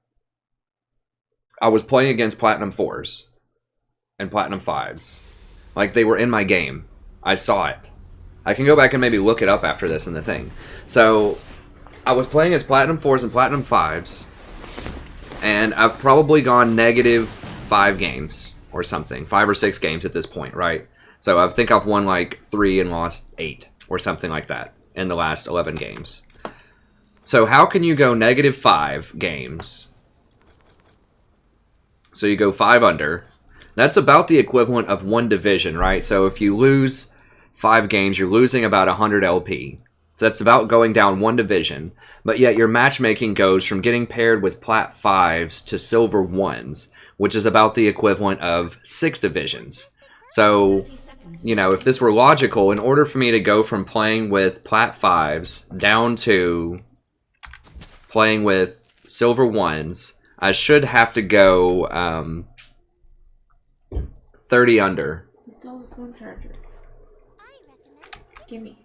I was playing against Platinum 4s and Platinum 5s. Like, they were in my game. I saw it. I can go back and maybe look it up after this in the thing. So, I was playing as Platinum 4s and Platinum 5s, and I've probably gone negative 5 games or something. 5 or 6 games at this point, right? So I think I've won like 3 and lost 8 or something like that in the last 11 games. So how can you go negative 5 games? So you go 5 under. That's about the equivalent of 1 division, right? So if you lose 5 games, you're losing about 100 LP. So that's about going down 1 division. But yet your matchmaking goes from getting paired with Plat 5s to Silver 1s, which is about the equivalent of 6 divisions. So, you know, if this were logical, in order for me to go from playing with Plat 5s down to playing with Silver 1s, I should have to go 30 under. You stole the phone charger. Gimme.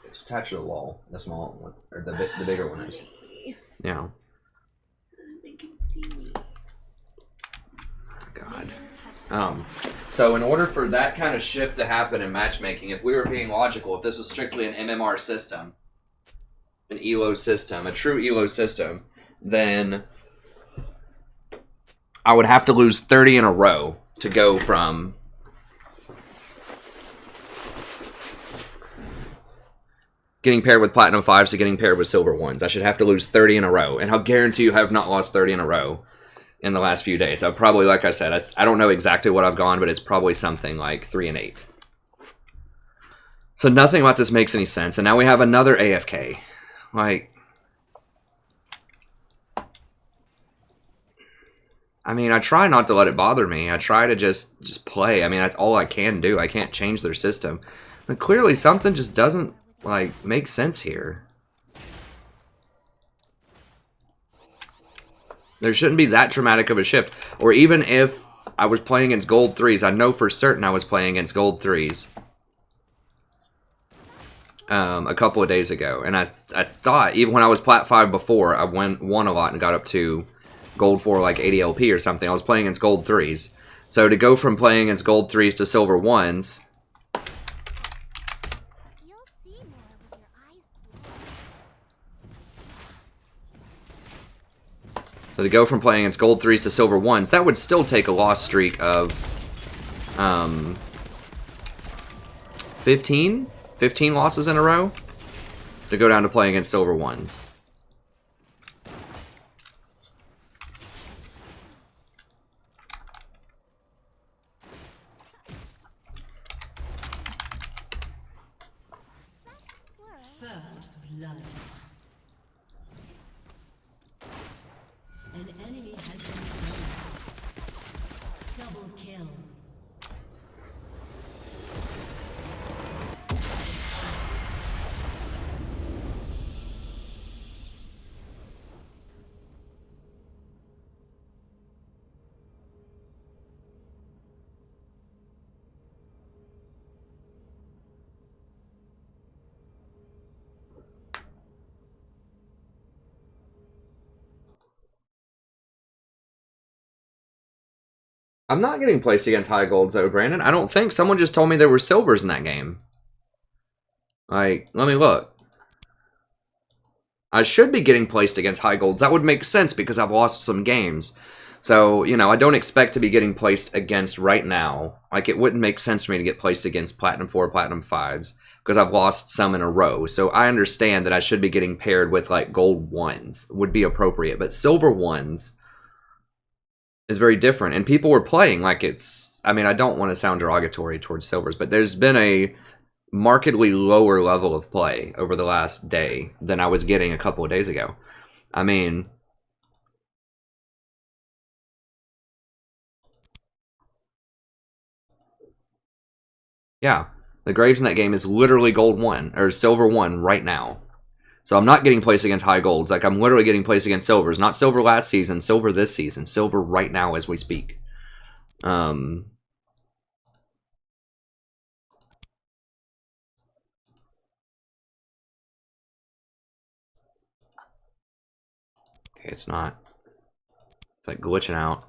It's attached to the wall. The small one, or the bigger one is. Yeah. They can see me. God. So in order for that kind of shift to happen in matchmaking, if we were being logical, if this was strictly an MMR system, an ELO system, a true ELO system, then I would have to lose 30 in a row to go from getting paired with Platinum 5s to getting paired with Silver 1s. I should have to lose 30 in a row, and I'll guarantee you I have not lost 30 in a row in the last few days. I've probably, like I said, I don't know exactly what I've gone, but it's probably something like 3 and 8. So nothing about this makes any sense, and now we have another AFK. Like, I mean, I try not to let it bother me. I try to just play. I mean, that's all I can do. I can't change their system. But clearly something just doesn't, like, make sense here. There shouldn't be that dramatic of a shift. Or even if I was playing against gold 3s, I know for certain I was playing against gold 3s a couple of days ago. And I thought, even when I was Plat 5 before, I won a lot and got up to gold 4 like 80 LP or something. I was playing against gold 3s. So to go from playing against gold 3s to silver 1s, You'll see more with your eyes closed. so to go from playing against gold 3s to silver 1s, that would still take a loss streak of 15 losses in a row to go down to playing against silver 1s. First blood. An enemy has been slain. Double kill. I'm not getting placed against high golds though, Brandon. I don't think. Someone just told me there were silvers in that game. Like, let me look. I should be getting placed against high golds. That would make sense because I've lost some games. So, you know, I don't expect to be getting placed against right now. Like, it wouldn't make sense for me to get placed against Platinum 4, Platinum 5s because I've lost some in a row. So I understand that I should be getting paired with, like, gold 1s would be appropriate. But silver 1s is very different. And people were playing like it's... I mean, I don't want to sound derogatory towards silvers, but there's been a markedly lower level of play over the last day than I was getting a couple of days ago. I mean... yeah, the Graves in that game is literally gold 1, or silver 1 right now. So I'm not getting placed against high golds. Like, I'm literally getting placed against silvers. Not silver last season, silver this season. Silver right now as we speak. Okay, it's not. It's like glitching out.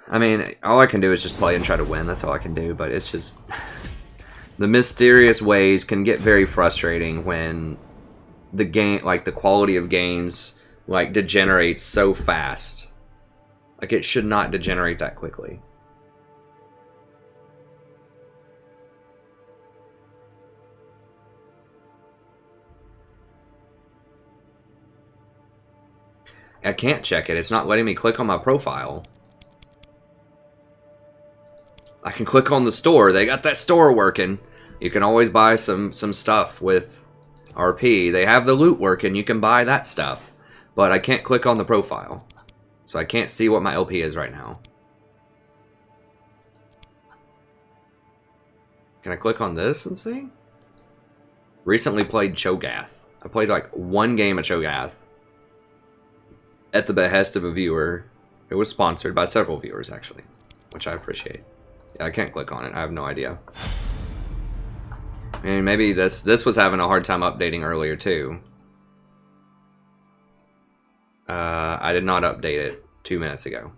I mean, all I can do is just play and try to win. That's all I can do, but it's just... the mysterious ways can get very frustrating when the game, like the quality of games, like degenerates so fast. Like, it should not degenerate that quickly. I can't check it. It's not letting me click on my profile. I can click on the store. They got that store working. You can always buy some stuff with RP. They have the loot working. You can buy that stuff. But I can't click on the profile. So I can't see what my LP is right now. Can I click on this and see? Recently played Cho'Gath. I played like one game of Cho'Gath at the behest of a viewer. It was sponsored by several viewers, actually, which I appreciate. Yeah, I can't click on it. I have no idea. I mean, maybe this was having a hard time updating earlier, too. I did not update it 2 minutes ago.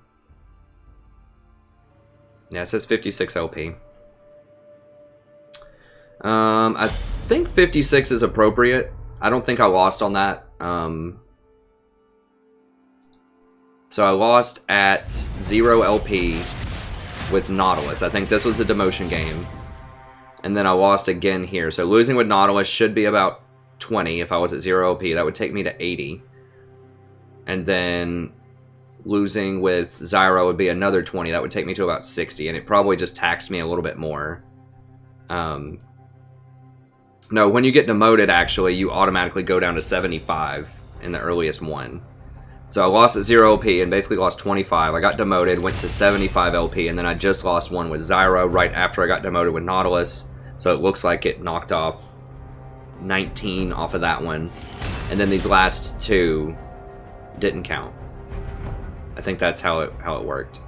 Yeah, it says 56 LP. I think 56 is appropriate. I don't think I lost on that. So I lost at 0 LP with Nautilus. I think this was the demotion game. And then I lost again here. So losing with Nautilus should be about 20 if I was at 0 LP. That would take me to 80. And then losing with Zyra would be another 20. That would take me to about 60. And it probably just taxed me a little bit more. No, when you get demoted, actually, you automatically go down to 75 in the earliest one. So I lost at 0 LP and basically lost 25. I got demoted, went to 75 LP, and then I just lost one with Zyra right after I got demoted with Nautilus. So it looks like it knocked off 19 off of that one. And then these last two didn't count. I think that's how it worked.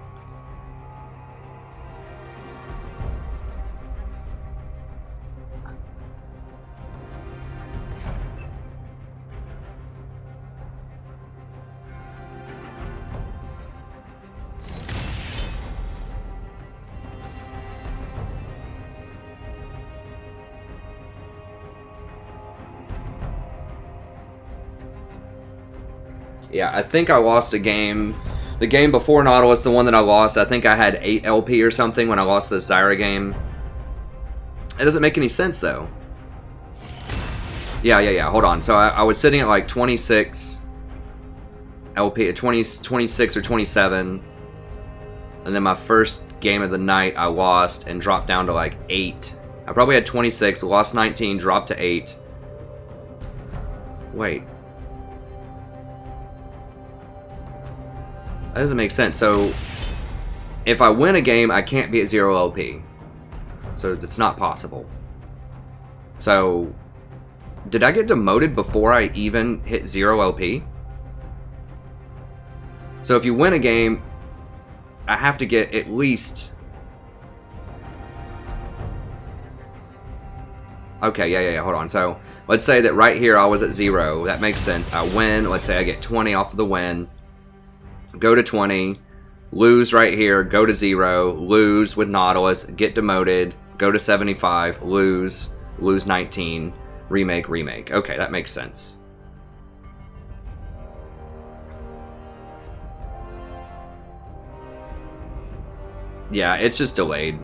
Yeah, I think I lost a game. The game before Nautilus, the one that I lost, I think I had 8 LP or something when I lost the Zyra game. It doesn't make any sense, though. Yeah. Hold on. So I was sitting at like 26 LP, 26 or 27. And then my first game of the night, I lost and dropped down to like 8. I probably had 26, lost 19, dropped to 8. Wait. That doesn't make sense. So, if I win a game, I can't be at 0 LP. So, it's not possible. So, did I get demoted before I even hit 0 LP? So, if you win a game, I have to get at least... Okay, yeah, hold on. So, let's say that right here I was at 0. That makes sense. I win. Let's say I get 20 off of the win. Go to 20. Lose right here. Go to 0. Lose with Nautilus. Get demoted. Go to 75. Lose. Lose 19. Remake. Okay, that makes sense. Yeah, it's just delayed.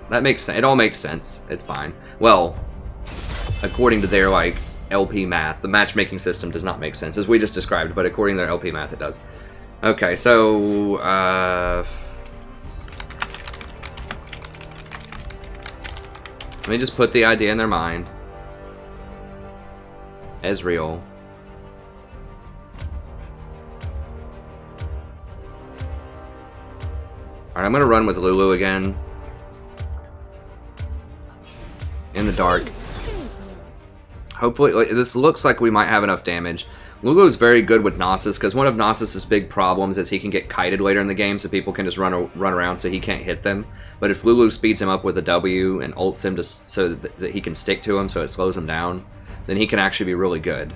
That makes sense. It all makes sense. It's fine. Well, according to their, like, LP math, the matchmaking system does not make sense, as we just described, but according to their LP math, it does. Okay, so, let me just put the idea in their mind. Ezreal. Alright, I'm gonna run with Lulu again. In the dark. Hopefully, like, this looks like we might have enough damage. Lulu's very good with Nasus, because one of Nasus's big problems is he can get kited later in the game, so people can just run around so he can't hit them. But if Lulu speeds him up with a W and ults him just so that he can stick to him so it slows him down, then he can actually be really good.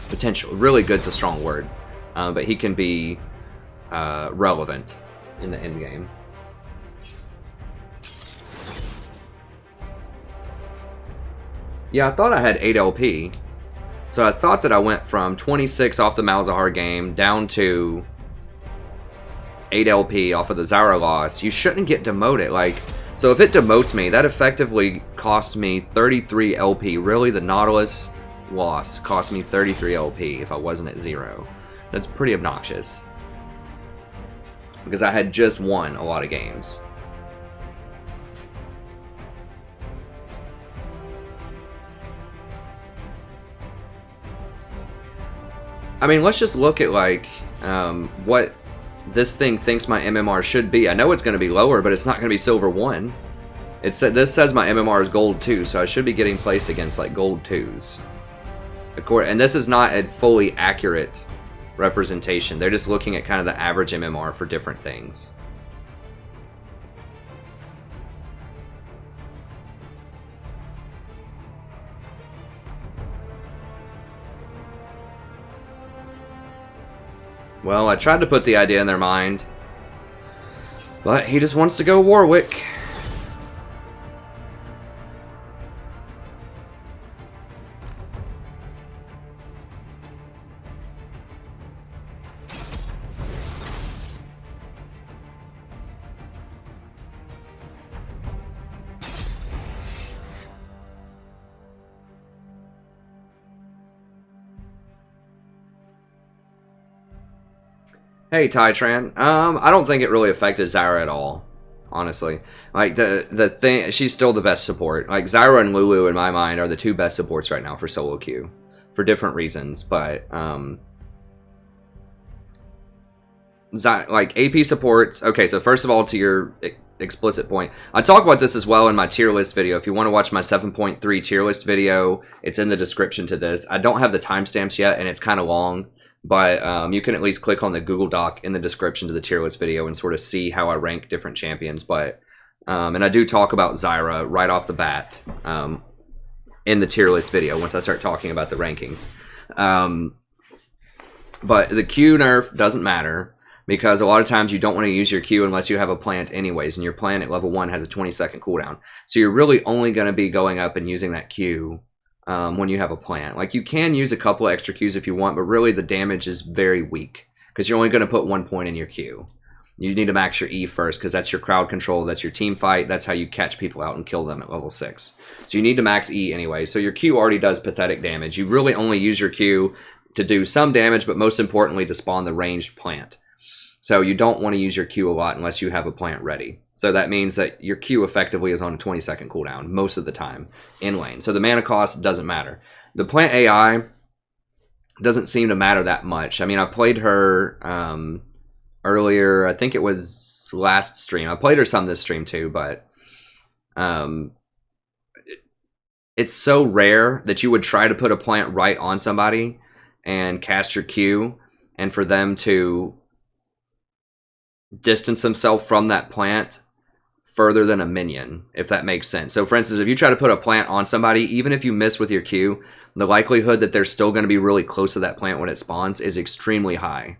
Potential. Really good's a strong word. But he can be relevant in the end game. Yeah, I thought I had 8 LP. So I thought that I went from 26 off the Malzahar game down to 8 LP off of the Zyra loss. You shouldn't get demoted. Like, so if it demotes me, that effectively cost me 33 LP. Really, the Nautilus loss cost me 33 LP if I wasn't at 0. That's pretty obnoxious. Because I had just won a lot of games. I mean, let's just look at, like, what this thing thinks my MMR should be. I know it's going to be lower, but it's not going to be silver 1. This says my MMR is gold 2, so I should be getting placed against, like, gold 2s. And this is not a fully accurate representation. They're just looking at kind of the average MMR for different things. Well, I tried to put the idea in their mind, but he just wants to go Warwick. Hey, Tytran. I don't think it really affected Zyra at all, honestly. Like, the thing, she's still the best support. Like, Zyra and Lulu, in my mind, are the 2 best supports right now for solo queue. For different reasons, but, like, AP supports... Okay, so first of all, to your explicit point, I talk about this as well in my tier list video. If you want to watch my 7.3 tier list video, it's in the description to this. I don't have the timestamps yet, and it's kind of long. But you can at least click on the Google Doc in the description to the tier list video and sort of see how I rank different champions. But and I do talk about Zyra right off the bat in the tier list video once I start talking about the rankings. But the Q nerf doesn't matter because a lot of times you don't want to use your Q unless you have a plant anyways. And your plant at level 1 has a 20-second cooldown. So you're really only going to be going up and using that Q when you have a plant. Like, you can use a couple of extra Qs if you want, but really the damage is very weak because you're only going to put 1 point in your Q. You need to max your E first because that's your crowd control, that's your team fight, that's how you catch people out and kill them at level 6. So you need to max E anyway. So your Q already does pathetic damage. You really only use your Q to do some damage, but most importantly to spawn the ranged plant. So you don't want to use your Q a lot unless you have a plant ready. So that means that your Q effectively is on a 20-second cooldown most of the time in lane. So the mana cost doesn't matter. The plant AI doesn't seem to matter that much. I mean, I played her earlier. I think it was last stream. I played her some this stream too, but it's so rare that you would try to put a plant right on somebody and cast your Q, and for them to distance themselves from that plant further than a minion, if that makes sense. So for instance, if you try to put a plant on somebody, even if you miss with your Q, the likelihood that they're still going to be really close to that plant when it spawns is extremely high.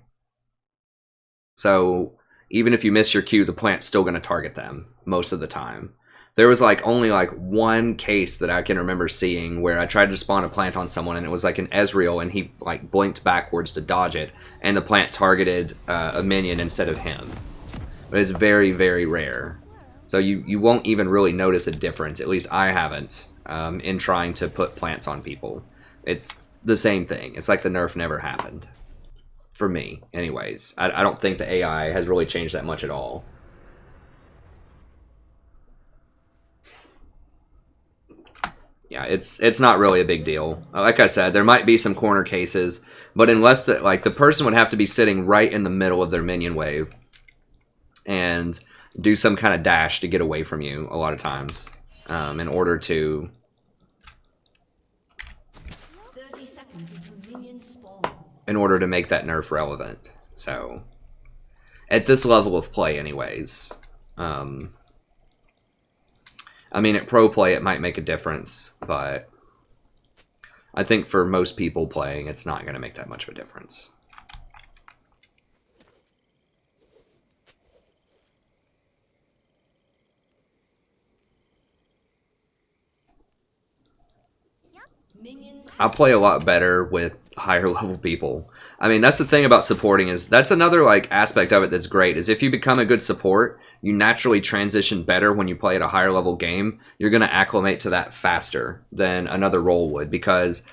So even if you miss your Q, the plant's still going to target them most of the time. There was only one case that I can remember seeing where I tried to spawn a plant on someone and it was like an Ezreal and he blinked backwards to dodge it and the plant targeted a minion instead of him. But it's very, very rare. So you won't even really notice a difference, at least I haven't, in trying to put plants on people. It's the same thing. It's like the nerf never happened. For me, anyways. I don't think the AI has really changed that much at all. Yeah, it's not really a big deal. Like I said, there might be some corner cases, but unless the person would have to be sitting right in the middle of their minion wave and do some kind of dash to get away from you a lot of times in order to 30 seconds until minions spawn. In order to make that nerf relevant. So at this level of play anyways, I mean, at pro play, it might make a difference, but I think for most people playing, it's not going to make that much of a difference. I play a lot better with higher level people. I mean, that's the thing about supporting is that's another aspect of it that's great is if you become a good support, you naturally transition better when you play at a higher level game. You're going to acclimate to that faster than another role would because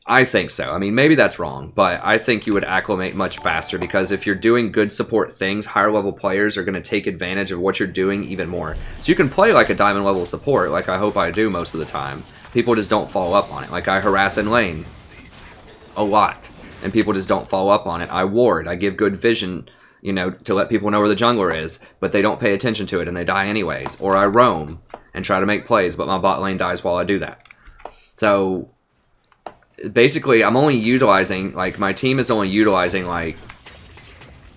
I think so. I mean, maybe that's wrong, but I think you would acclimate much faster because if you're doing good support things, higher level players are going to take advantage of what you're doing even more. So you can play like a diamond level support, like I hope I do most of the time. People just don't follow up on it. Like I harass in lane a lot, and people just don't follow up on it. I ward. I give good vision, you know, to let people know where the jungler is, but they don't pay attention to it and they die anyways. Or I roam and try to make plays, but my bot lane dies while I do that. So basically, I'm only utilizing, my team is only utilizing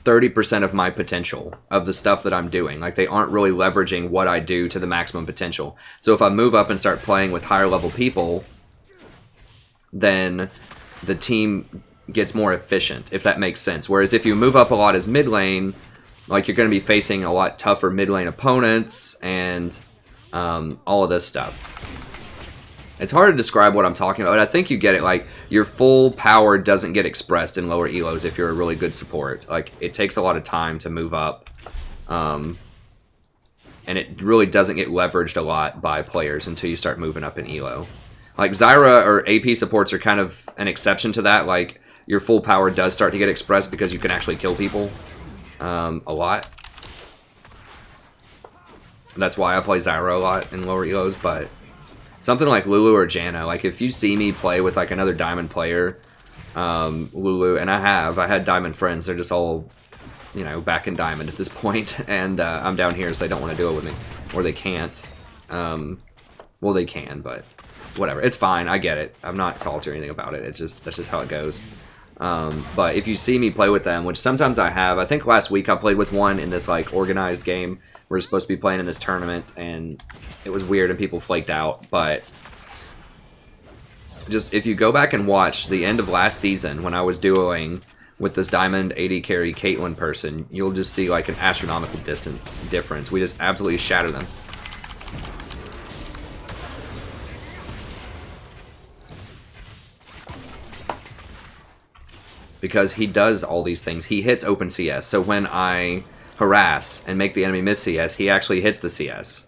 30% of my potential of the stuff that I'm doing. They aren't really leveraging what I do to the maximum potential. So if I move up and start playing with higher level people, then the team gets more efficient, if that makes sense. Whereas if you move up a lot as mid lane, you're going to be facing a lot tougher mid lane opponents and all of this stuff. It's hard to describe what I'm talking about, but I think you get it. Your full power doesn't get expressed in lower elos if you're a really good support. It takes a lot of time to move up. And it really doesn't get leveraged a lot by players until you start moving up in elo. Zyra or AP supports are kind of an exception to that. Your full power does start to get expressed because you can actually kill people a lot. That's why I play Zyra a lot in lower elos, but something like Lulu or Janna, if you see me play with another diamond player, Lulu, and I had diamond friends, they're just all, back in diamond at this point, and I'm down here so they don't want to do it with me, or they can't. Well, they can, but whatever, it's fine, I get it. I'm not salty or anything about it, that's just how it goes. But if you see me play with them, which sometimes I have, I think last week I played with one in this organized game. We're supposed to be playing in this tournament, and it was weird and people flaked out, but just if you go back and watch the end of last season when I was duoing with this diamond AD carry Caitlyn person, you'll just see an astronomical difference. We just absolutely shatter them. because he does all these things. He hits open CS, so when I harass and make the enemy miss CS, he actually hits the CS.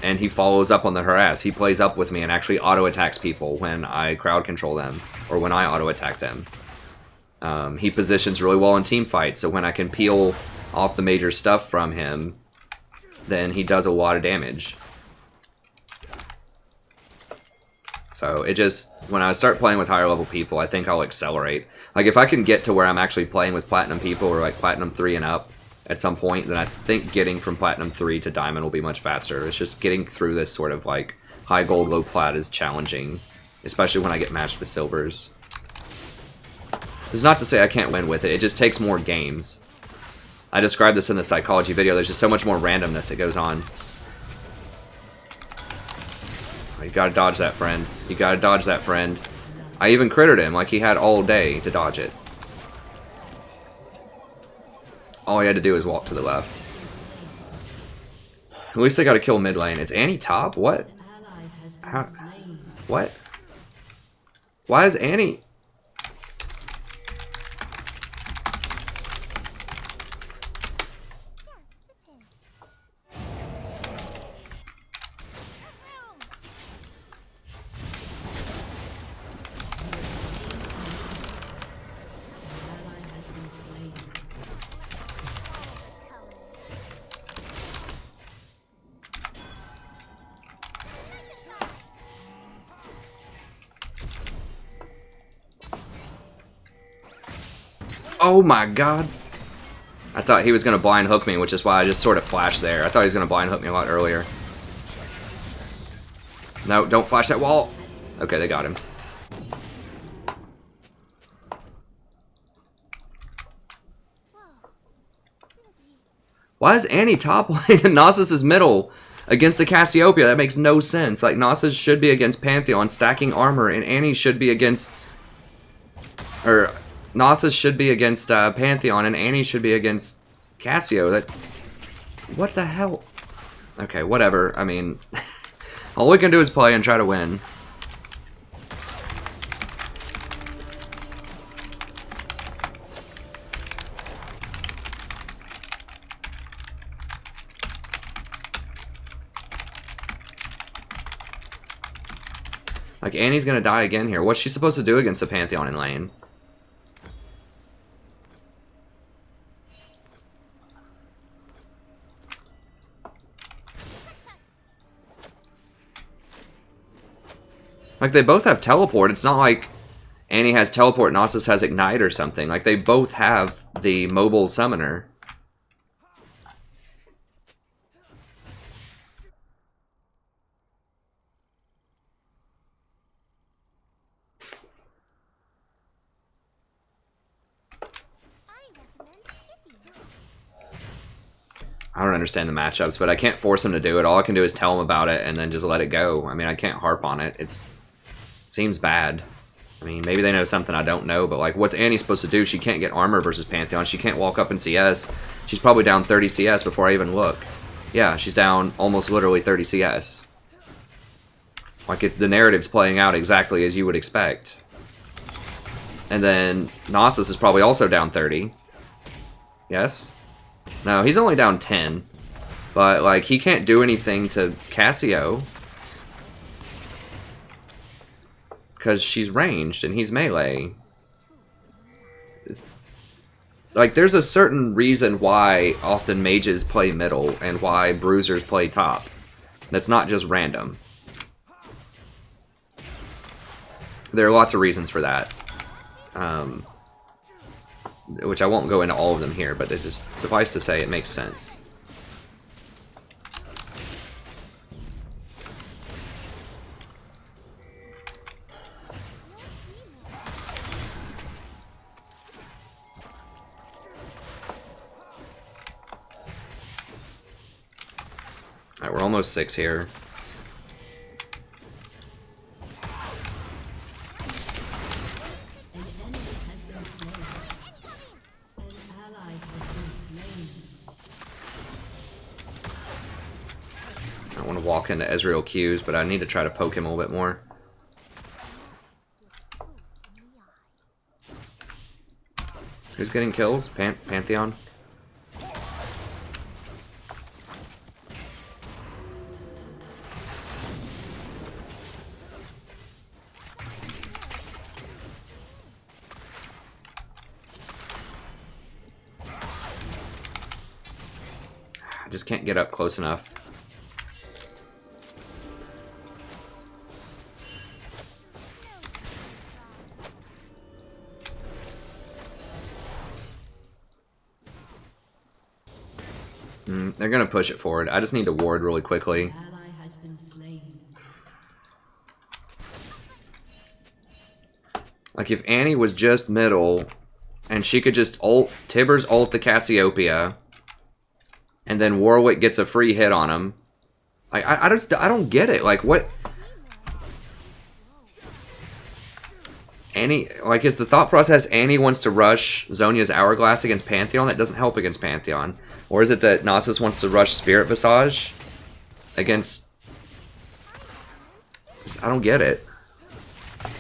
And he follows up on the harass. He plays up with me and actually auto-attacks people when I crowd control them, or when I auto-attack them. He positions really well in team fights, so when I can peel off the major stuff from him, then he does a lot of damage. So it just, when I start playing with higher level people, I think I'll accelerate. Like if I can get to where I'm actually playing with Platinum people, or like Platinum 3 and up at some point, then I think getting from Platinum 3 to Diamond will be much faster. It's just getting through this sort of like high gold, low plat is challenging, especially when I get matched with silvers. It's not to say I can't win with it, it just takes more games. I described this in the psychology video, there's just so much more randomness that goes on. You gotta dodge that, friend. You gotta dodge that, friend. I even crittered him like he had all day to dodge it. All he had to do is walk to the left. At least they gotta kill mid lane. It's Annie top? What? How? What? Why is Annie... Oh my god. I thought he was going to blind hook me, which is why I just sort of flashed there. I thought he was going to blind hook me a lot earlier. No, don't flash that wall. Okay, they got him. Why is Annie top lane and Nasus is middle against the Cassiopeia? That makes no sense. Like, Nasus should be against Pantheon stacking armor, and Annie should be against... Or... Nasus should be against Pantheon, and Annie should be against Cassio. That, what the hell? Okay, whatever. I mean, all we can do is play and try to win. Like, Annie's gonna die again here. What's she supposed to do against the Pantheon in lane? Like, they both have teleport. It's not like Annie has teleport, Nasus has ignite or something. Like, they both have the mobile summoner. I don't understand the matchups, but I can't force him to do it. All I can do is tell him about it and then just let it go. I mean, I can't harp on it. It seems bad. I mean, maybe they know something I don't know, but like, what's Annie supposed to do? She can't get armor versus Pantheon. She can't walk up in CS. She's probably down 30 CS before I even look. Yeah, she's down almost literally 30 CS. Like, the narrative's playing out exactly as you would expect. And then Nasus is probably also down 30. Yes? No, he's only down 10. But, like, he can't do anything to Cassio. Because she's ranged and he's melee. Like, there's a certain reason why often mages play middle and why bruisers play top. That's not just random. There are lots of reasons for that. Which I won't go into all of them here, but it's just suffice to say it makes sense. Alright, we're almost 6 here. I want to walk into Ezreal Q's, but I need to try to poke him a little bit more. Who's getting kills? Pantheon? I just can't get up close enough. They're gonna push it forward. I just need to ward really quickly. Ally has been slain. Like if Annie was just middle, and she could just ult Tibbers ult the Cassiopeia, and then Warwick gets a free hit on him. Like I don't get it. Like what? Annie, like is the thought process Annie wants to rush Zhonya's Hourglass against Pantheon? That doesn't help against Pantheon. Or is it that Nasus wants to rush Spirit Visage against... I don't get it. I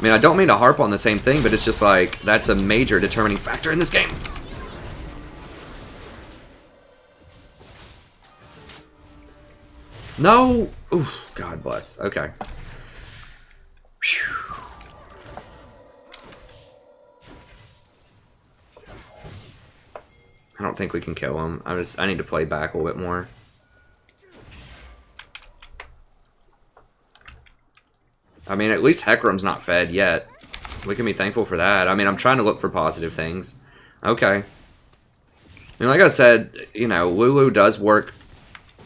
mean, I don't mean to harp on the same thing, but it's just like, that's a major determining factor in this game. No! Oof, God bless. Okay. Whew. I don't think we can kill him. I need to play back a little bit more. I mean, at least Hecarim's not fed yet. We can be thankful for that. I mean, I'm trying to look for positive things. Okay. I mean, like I said, you know, Lulu does work,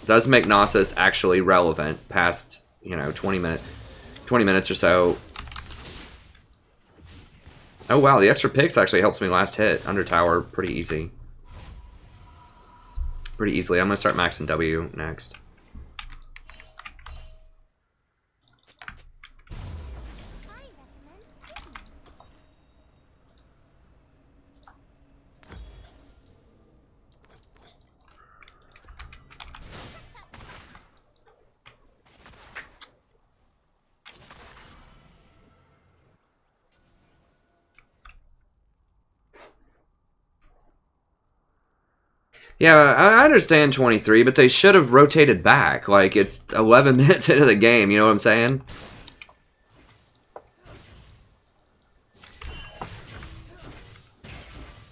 does make Nasus actually relevant past, you know, 20 minutes or so. Oh wow, the extra picks actually helps me last hit under tower pretty easy. Pretty easily. I'm going to start maxing W next. Yeah, I understand 23, but they should have rotated back. Like, it's 11 minutes into the game, you know what I'm saying?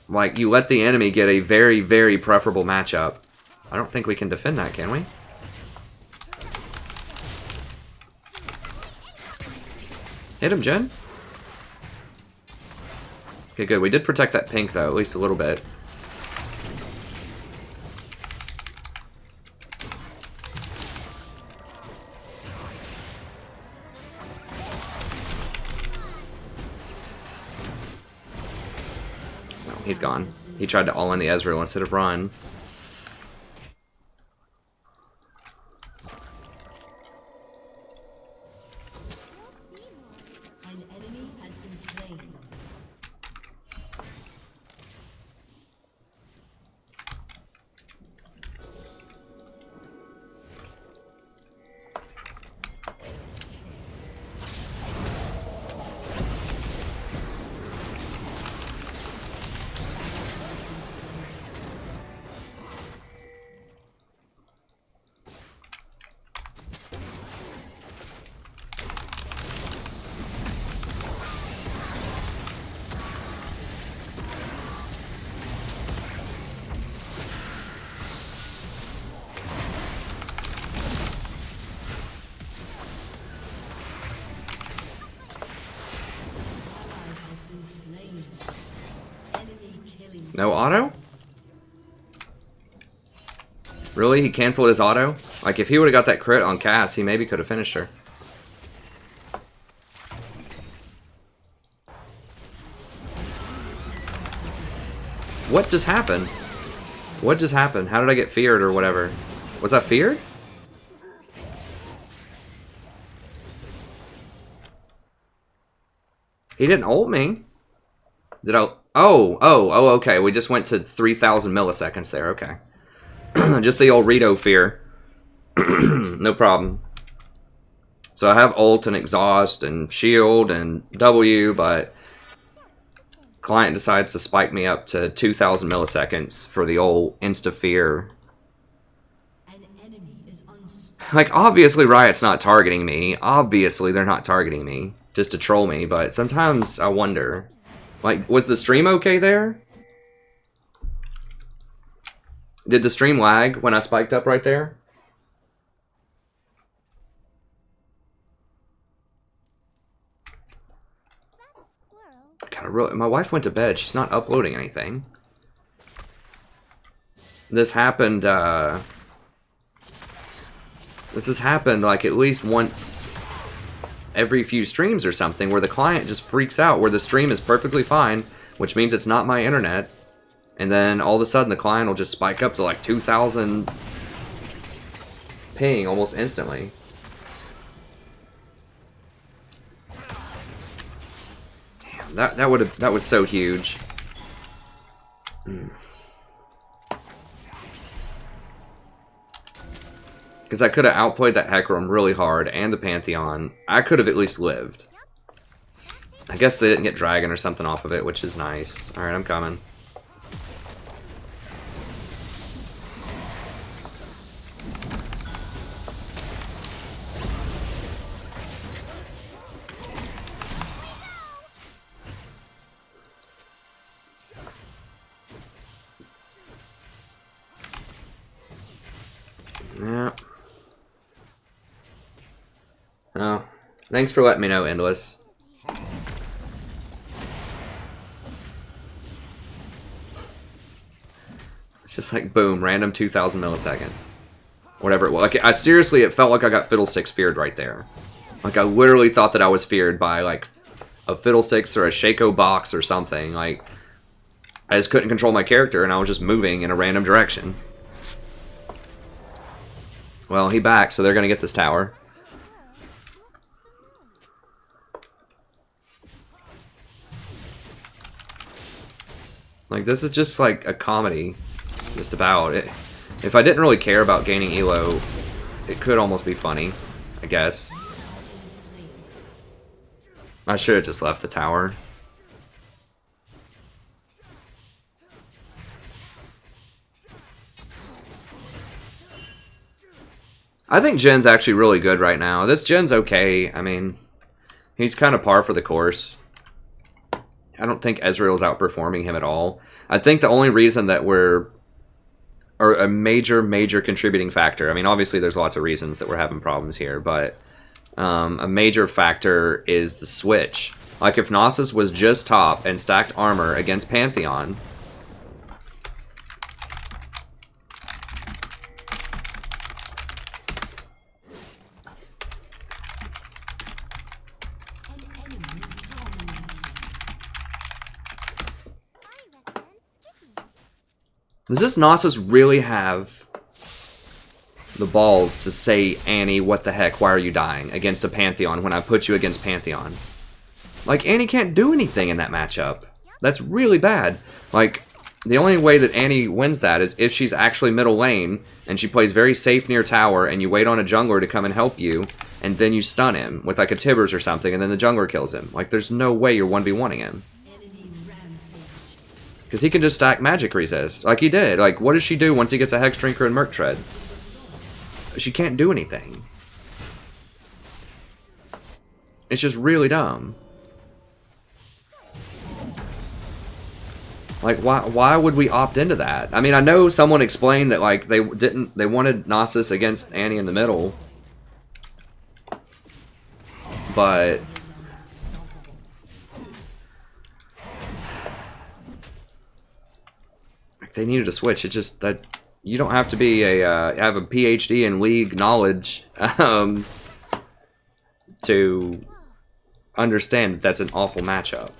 Like, you let the enemy get a very, very preferable matchup. I don't think we can defend that, can we? Hit him, Jen. Okay, good. We did protect that pink, though, at least a little bit. He's gone. He tried to all-in the Ezreal instead of run. An enemy has been slain. No auto? Really? He canceled his auto? Like, if he would have got that crit on Cass, he maybe could have finished her. What just happened? What just happened? How did I get feared or whatever? Was I feared? He didn't ult me. Did I? Oh, okay. We just went to 3,000 milliseconds there. Okay. Just the old Rito fear. No problem. So I have ult and exhaust and shield and W, but client decides to spike me up to 2,000 milliseconds for the old insta-fear. Like, obviously Riot's not targeting me. Obviously they're not targeting me just to troll me, but sometimes I wonder. Like, was the stream okay there? Did the stream lag when I spiked up right there? God, my wife went to bed. She's not uploading anything. This happened, this has happened like at least once every few streams or something, where the client just freaks out, where the stream is perfectly fine, which means it's not my internet, and then all of a sudden the client will just spike up to like 2,000 ping almost instantly. Damn, that was so huge. Because I could have outplayed that Hecarim really hard, and the Pantheon. I could have at least lived. I guess they didn't get Dragon or something off of it, which is nice. Alright, I'm coming. Yeah. Oh, thanks for letting me know, Endless. It's just like, boom, random 2,000 milliseconds. Whatever it was. Like, seriously, it felt like I got Fiddlesticks feared right there. Like, I literally thought that I was feared by, like, a Fiddlesticks or a Shaco box or something. Like, I just couldn't control my character, and I was just moving in a random direction. Well, he backed, so they're gonna get this tower. Like, this is just like a comedy, just about it. If I didn't really care about gaining elo, it could almost be funny, I guess. I should have just left the tower. I think Jin's actually really good right now. This Jin's okay. I mean, he's kind of par for the course. I don't think Ezreal's outperforming him at all. I think the only reason that we're... or a major contributing factor... I mean, obviously there's lots of reasons that we're having problems here, but... a major factor is the switch. Like, if Nasus was just top and stacked armor against Pantheon... Does this Nasus really have the balls to say, Annie, what the heck, why are you dying against a Pantheon when I put you against Pantheon? Like, Annie can't do anything in that matchup. That's really bad. Like, the only way that Annie wins that is if she's actually middle lane, and she plays very safe near tower, and you wait on a jungler to come and help you, and then you stun him with like a Tibbers or something, and then the jungler kills him. Like, there's no way you're 1v1ing him. Because he can just stack magic resist, like he did. Like, what does she do once he gets a Hex Drinker and Merc Treads? She can't do anything. It's just really dumb. Like, why would we opt into that? I mean, I know someone explained that, like, they wanted Nasus against Annie in the middle. But... they needed to switch. It's just that you don't have to be have a PhD in League knowledge to understand that that's an awful matchup.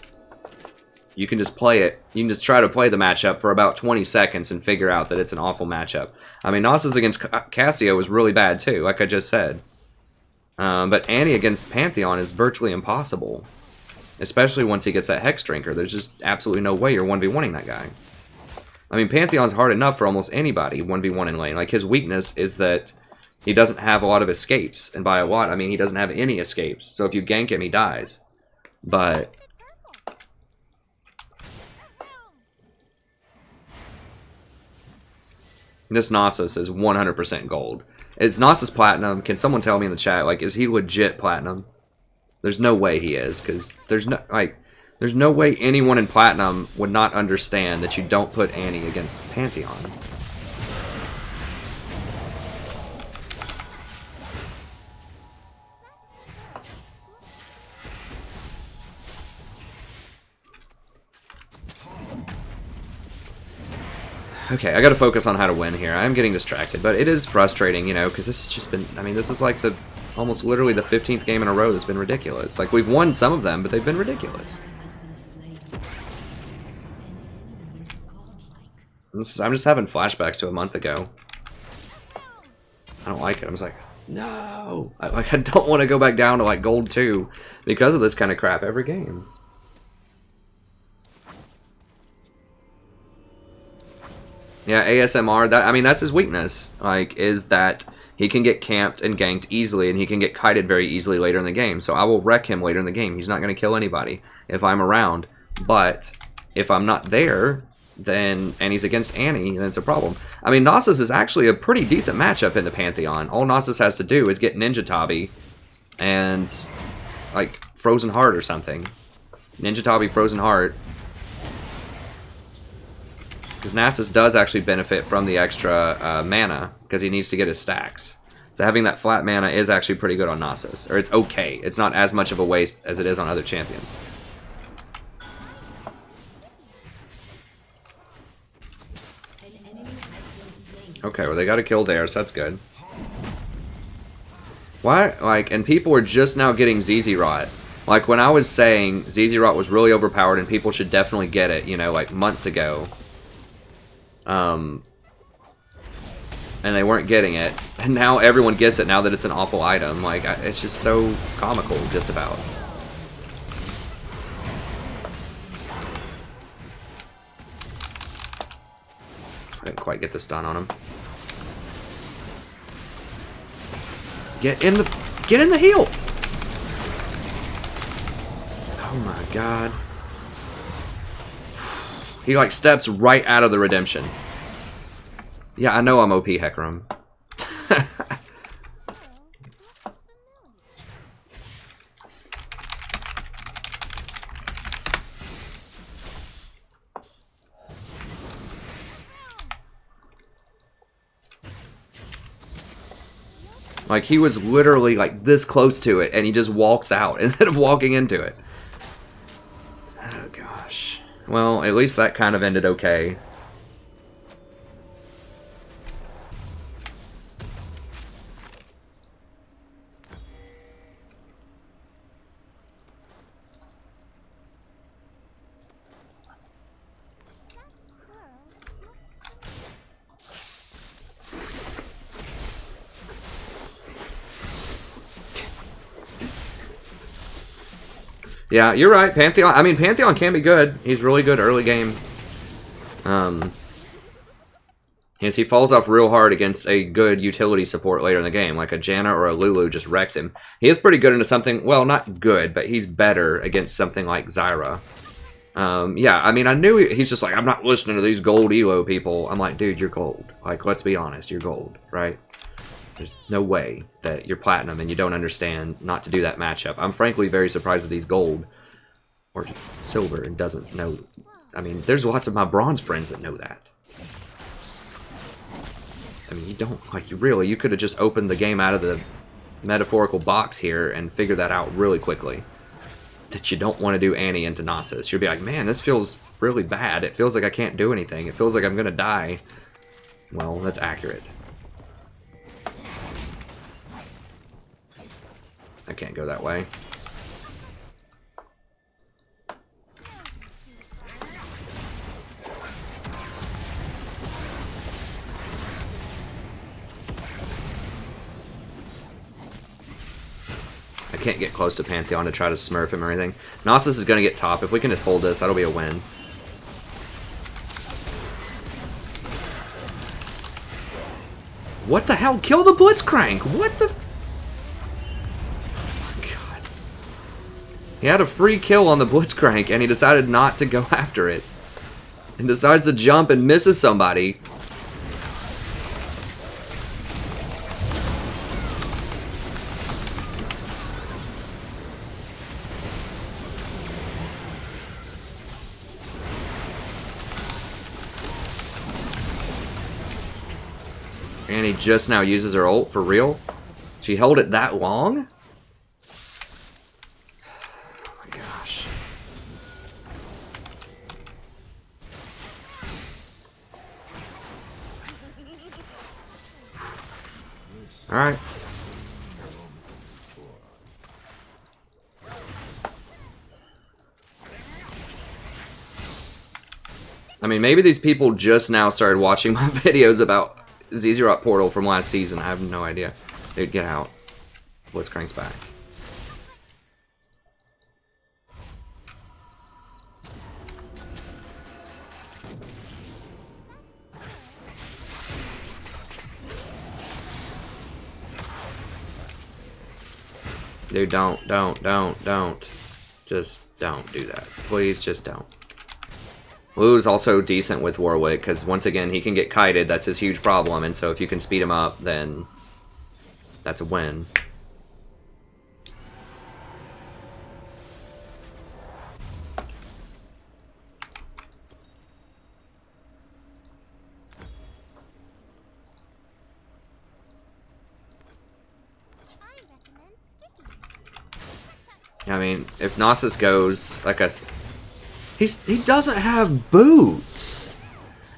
You can just play it. You can just try to play the matchup for about 20 seconds and figure out that it's an awful matchup. I mean, Nasus against Cassio was really bad too, like I just said. But Annie against Pantheon is virtually impossible. Especially once he gets that Hex Drinker. There's just absolutely no way you're 1v1ing that guy. I mean, Pantheon's hard enough for almost anybody, 1v1 in lane. Like, his weakness is that he doesn't have a lot of escapes. And by a lot, I mean he doesn't have any escapes. So if you gank him, he dies. But... This Nasus is 100% gold. Is Nasus platinum? Can someone tell me in the chat, like, is he legit platinum? There's no way he is, because there's no way anyone in platinum would not understand that you don't put Annie against Pantheon. Okay, I gotta focus on how to win here. I'm getting distracted, but it is frustrating, you know, because this has just been, I mean, this is like the, almost literally the 15th game in a row that's been ridiculous. Like, we've won some of them, but they've been ridiculous. I'm just having flashbacks to a month ago. I don't like it. I'm just like, no! I don't want to go back down to, like, gold 2 because of this kind of crap every game. Yeah, ASMR, that, I mean, that's his weakness, like, is that he can get camped and ganked easily, and he can get kited very easily later in the game, so I will wreck him later in the game. He's not going to kill anybody if I'm around, but if I'm not there, then, and he's against Annie, then it's a problem. I mean, Nasus is actually a pretty decent matchup in the Pantheon. All Nasus has to do is get Ninja Tabi and, like, Frozen Heart or something. Ninja Tabi, Frozen Heart. Because Nasus does actually benefit from the extra mana, because he needs to get his stacks. So having that flat mana is actually pretty good on Nasus. Or it's okay. It's not as much of a waste as it is on other champions. Okay, well they got to kill there, so that's good. Why, like, and people were just now getting ZZ Rot. Like, when I was saying ZZ Rot was really overpowered and people should definitely get it, you know, like, months ago. And they weren't getting it, and now everyone gets it now that it's an awful item. Like, it's just so comical, just about. I didn't quite get this done on him. Get in the heel! Oh my god. He, like, steps right out of the redemption. Yeah, I know I'm OP, Hecarim. Like, he was literally, like, this close to it, and he just walks out instead of walking into it. Oh, gosh. Well, at least that kind of ended okay. Yeah, you're right. Pantheon. I mean, Pantheon can be good. He's really good early game. As he falls off real hard against a good utility support later in the game, like a Janna or a Lulu just wrecks him. He is pretty good into something, well, not good, but he's better against something like Zyra. Yeah, I mean, I knew he's just like, I'm not listening to these gold elo people. I'm like, dude, you're gold. Like, let's be honest, you're gold, right? There's no way that you're platinum and you don't understand not to do that matchup. I'm frankly very surprised that he's gold or silver and doesn't know. I mean, there's lots of my bronze friends that know that. I mean, you don't, like, you could have just opened the game out of the metaphorical box here and figured that out really quickly. That you don't want to do Annie into Nasus. You'll be like, man, this feels really bad. It feels like I can't do anything. It feels like I'm going to die. Well, that's accurate. I can't go that way. I can't get close to Pantheon to try to smurf him or anything. Nasus is going to get top. If we can just hold this, that'll be a win. What the hell? Kill the Blitzcrank! What the... He had a free kill on the Blitzcrank, and he decided not to go after it. And decides to jump and misses somebody. And he just now uses her ult, for real? She held it that long? Oh my gosh. Alright. I mean, maybe these people just now started watching my videos about Zyra Portal from last season. I have no idea. Dude, get out. Blitzcrank's back. Dude, don't. Just don't do that. Please, just don't. Lulu's also decent with Warwick, because once again, he can get kited. That's his huge problem, and so if you can speed him up, then that's a win. I mean, if Nasus goes, like I said, he doesn't have boots.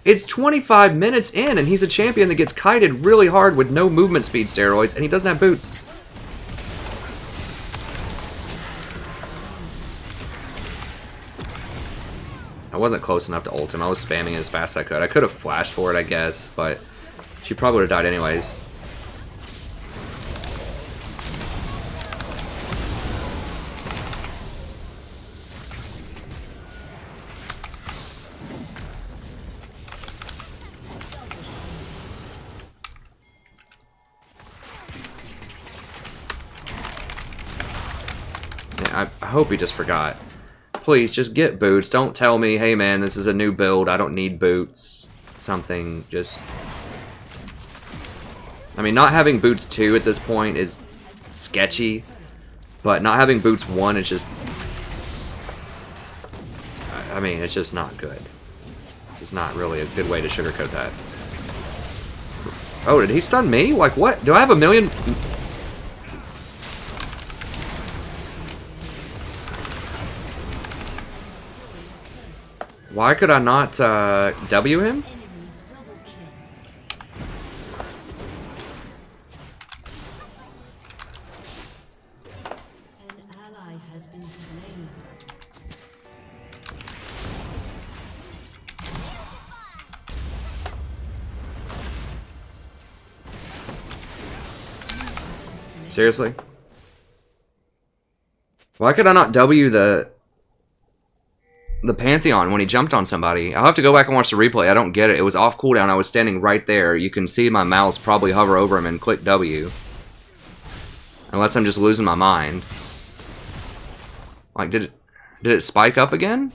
It's 25 minutes in, and he's a champion that gets kited really hard with no movement speed steroids, and he doesn't have boots. I wasn't close enough to ult him. I was spamming as fast as I could. I could have flashed for it, I guess, but she probably would have died anyways. I hope he just forgot. Please, just get boots. Don't tell me, hey man, this is a new build, I don't need boots. Something, just... I mean, not having boots 2 at this point is sketchy, but not having boots 1 is just... I mean, it's just not good. It's just not really a good way to sugarcoat that. Oh, did he stun me? Like, what? Do I have a million... Why could I not W him? An ally has been slain. Seriously? Why could I not W the Pantheon when he jumped on somebody? I'll have to go back and watch the replay. I don't get it. It was off cooldown. I was standing right there. You can see my mouse probably hover over him and click W. Unless I'm just losing my mind. Like, did it spike up again?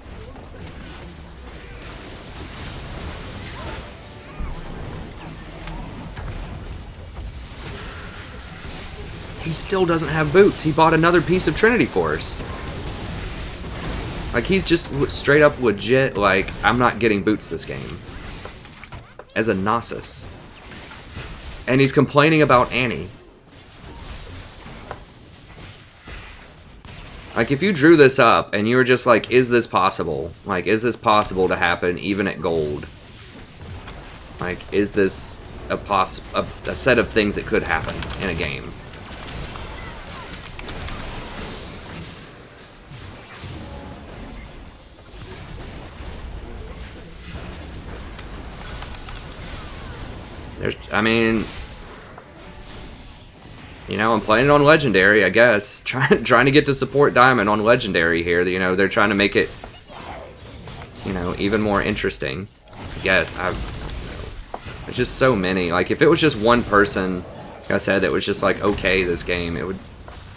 He still doesn't have boots. He bought another piece of Trinity Force. Like, he's just straight up legit, like, I'm not getting boots this game. As a Nasus. And he's complaining about Annie. Like, if you drew this up and you were just like, is this possible? Like, is this possible to happen even at gold? Like, is this a set of things that could happen in a game? I mean, you know, I'm playing it on Legendary, I guess. Trying to get to support Diamond on Legendary here. You know, they're trying to make it, you know, even more interesting. I guess. There's just so many. Like, if it was just one person, like I said, that was just like, okay, this game,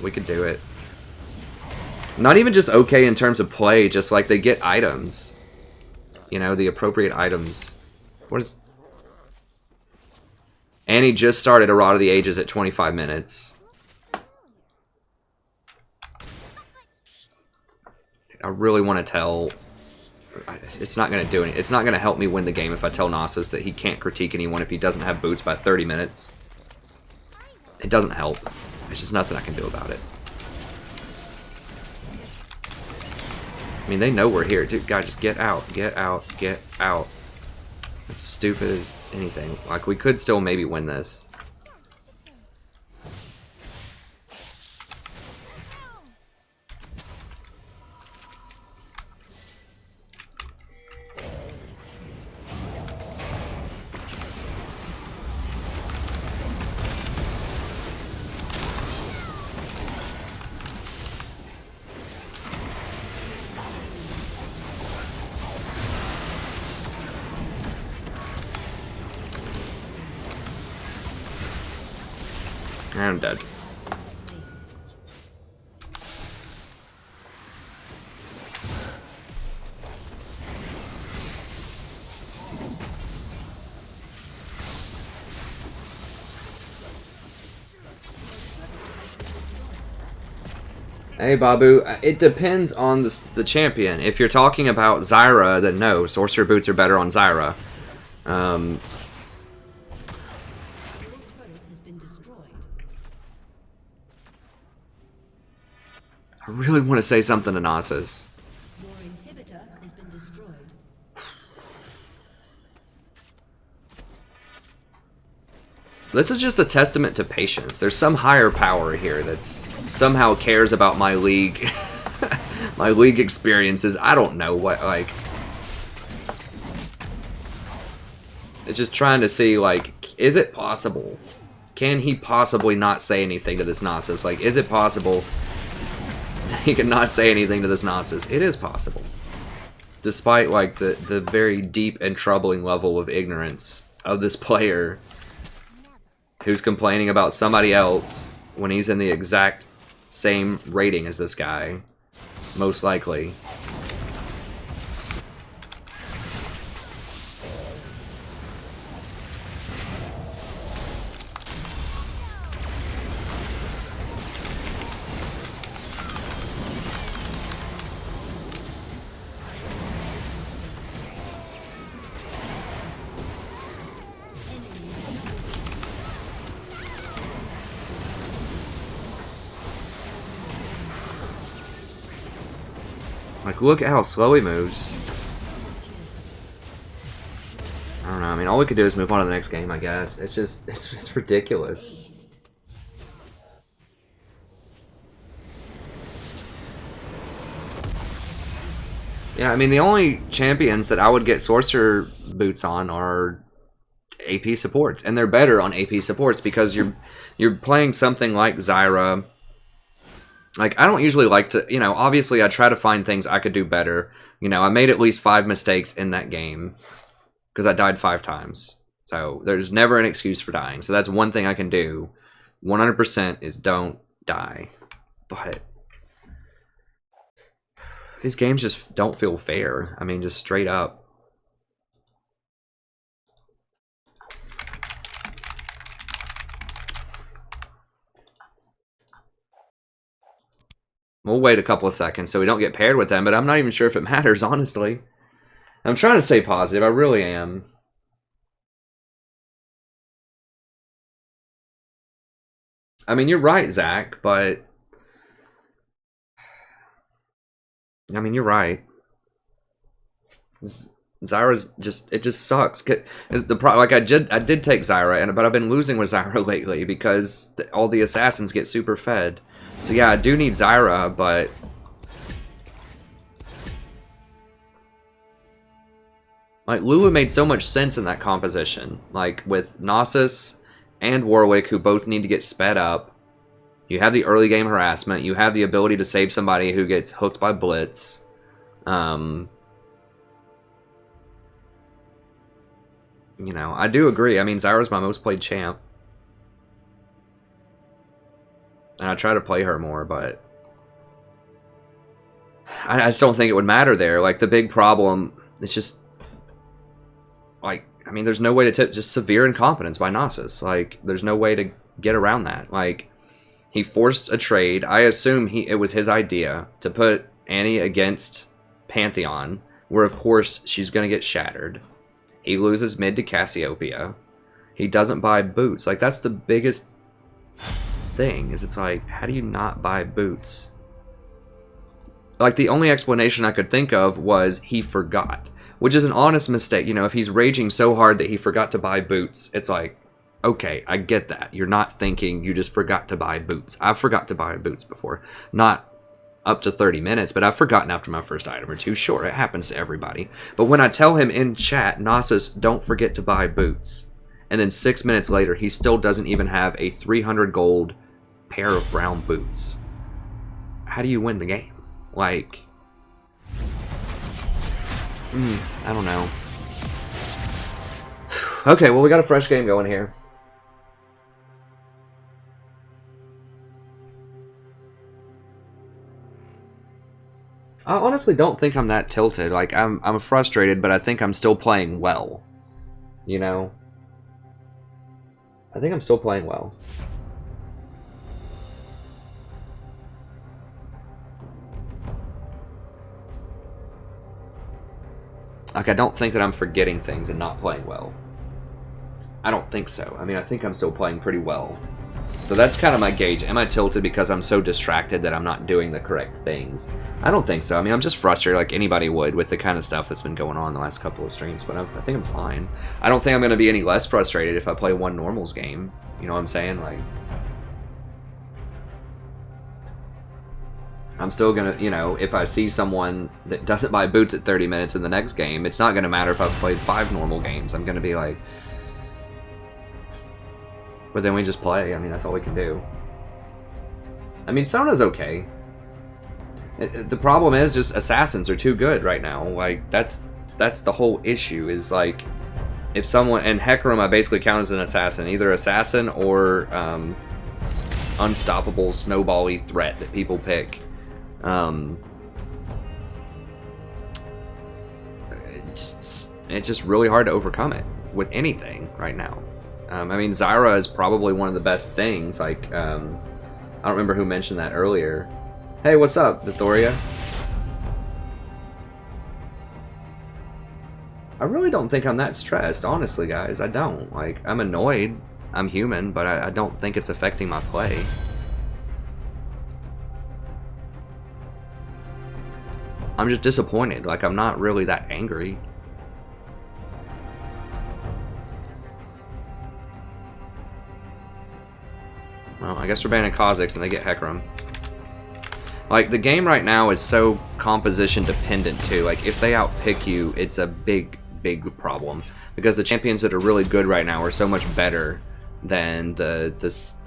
we could do it. Not even just okay in terms of play, just like they get items. You know, the appropriate items. What is... Annie just started A Rod of the Ages at 25 minutes. I really want to tell it's not going to do anything. It's not going to help me win the game if I tell Nasus that he can't critique anyone if he doesn't have boots by 30 minutes. It doesn't help. There's just nothing I can do about it. I mean, they know we're here. Dude, guys, just get out. Get out. Get out. It's stupid as anything. Like, we could still maybe win this. I'm dead. Hey Babu, it depends on the champion. If you're talking about Zyra, then no, sorcerer boots are better on Zyra. I really want to say something to Nasus. Your inhibitor has been destroyed. This is just a testament to patience. There's some higher power here that somehow cares about my league, my league experiences. I don't know what, like. It's just trying to see, like, is it possible? Can he possibly not say anything to this Nasus? Like, is it possible he can not say anything to this Nasus? It is possible. Despite, like, the very deep and troubling level of ignorance of this player who's complaining about somebody else when he's in the exact same rating as this guy, most likely. Like, look at how slow he moves. I don't know, I mean, all we could do is move on to the next game, I guess. It's just, it's ridiculous. Yeah, I mean, the only champions that I would get sorcerer boots on are AP supports, and they're better on AP supports because you're playing something like Zyra. Like, I don't usually like to, you know, obviously I try to find things I could do better. You know, I made at least 5 mistakes in that game because I died 5 times. So there's never an excuse for dying. So that's one thing I can do 100% is don't die. But these games just don't feel fair. I mean, just straight up. We'll wait a couple of seconds so we don't get paired with them, but I'm not even sure if it matters, honestly. I'm trying to stay positive, I really am. I mean, you're right, Zach, but... I mean, you're right. Zyra's just, it just sucks. Like, I did take Zyra, but I've been losing with Zyra lately because all the assassins get super fed. So yeah, I do need Zyra, but... like, Lulu made so much sense in that composition. Like, with Nasus and Warwick, who both need to get sped up. You have the early game harassment. You have the ability to save somebody who gets hooked by Blitz. You know, I do agree. I mean, Zyra's my most played champ. And I try to play her more, but I just don't think it would matter there. Like, the big problem is just, like, I mean, there's no way to tip, just severe incompetence by Nasus. Like, there's no way to get around that. Like, he forced a trade. I assume it was his idea to put Annie against Pantheon where of course she's going to get shattered. He loses mid to Cassiopeia. He doesn't buy boots. Like, that's the biggest thing, is it's like, how do you not buy boots? Like, the only explanation I could think of was he forgot, which is an honest mistake. You know, if he's raging so hard that he forgot to buy boots, it's like, okay, I get that. You're not thinking, you just forgot to buy boots. I've forgot to buy boots before. Not up to 30 minutes, but I've forgotten after my first item or two. Sure, it happens to everybody. But when I tell him in chat, Nasus, don't forget to buy boots, and then 6 minutes later, he still doesn't even have a 300 gold pair of brown boots. How do you win the game? Like, I don't know. Okay, well, we got a fresh game going here. I honestly don't think I'm that tilted. Like, I'm frustrated, but I think I'm still playing well. You know? I think I'm still playing well. Like, I don't think that I'm forgetting things and not playing well. I don't think so. I mean, I think I'm still playing pretty well. So that's kind of my gauge. Am I tilted because I'm so distracted that I'm not doing the correct things? I don't think so. I mean, I'm just frustrated like anybody would with the kind of stuff that's been going on the last couple of streams, but I think I'm fine. I don't think I'm going to be any less frustrated if I play one normals game. You know what I'm saying? Like, I'm still going to, you know, if I see someone that doesn't buy boots at 30 minutes in the next game, it's not going to matter if I've played 5 normal games. I'm going to be like, but then we just play. I mean, that's all we can do. I mean, Sona's okay. The problem is just assassins are too good right now. Like, that's the whole issue, is like, if someone, and Hecarim I basically count as an assassin, either assassin or unstoppable snowball-y threat that people pick. It's just really hard to overcome it with anything right now. I mean, Zyra is probably one of the best things. Like, I don't remember who mentioned that earlier. Hey, what's up, Vithoria? I really don't think I'm that stressed, honestly, guys. I don't. Like, I'm annoyed. I'm human, but I don't think it's affecting my play. I'm just disappointed. Like, I'm not really that angry. Well, I guess we're banning Kha'Zix and they get Hecarim. Like, the game right now is so composition dependent too. Like, if they outpick you, it's a big problem. Because the champions that are really good right now are so much better than the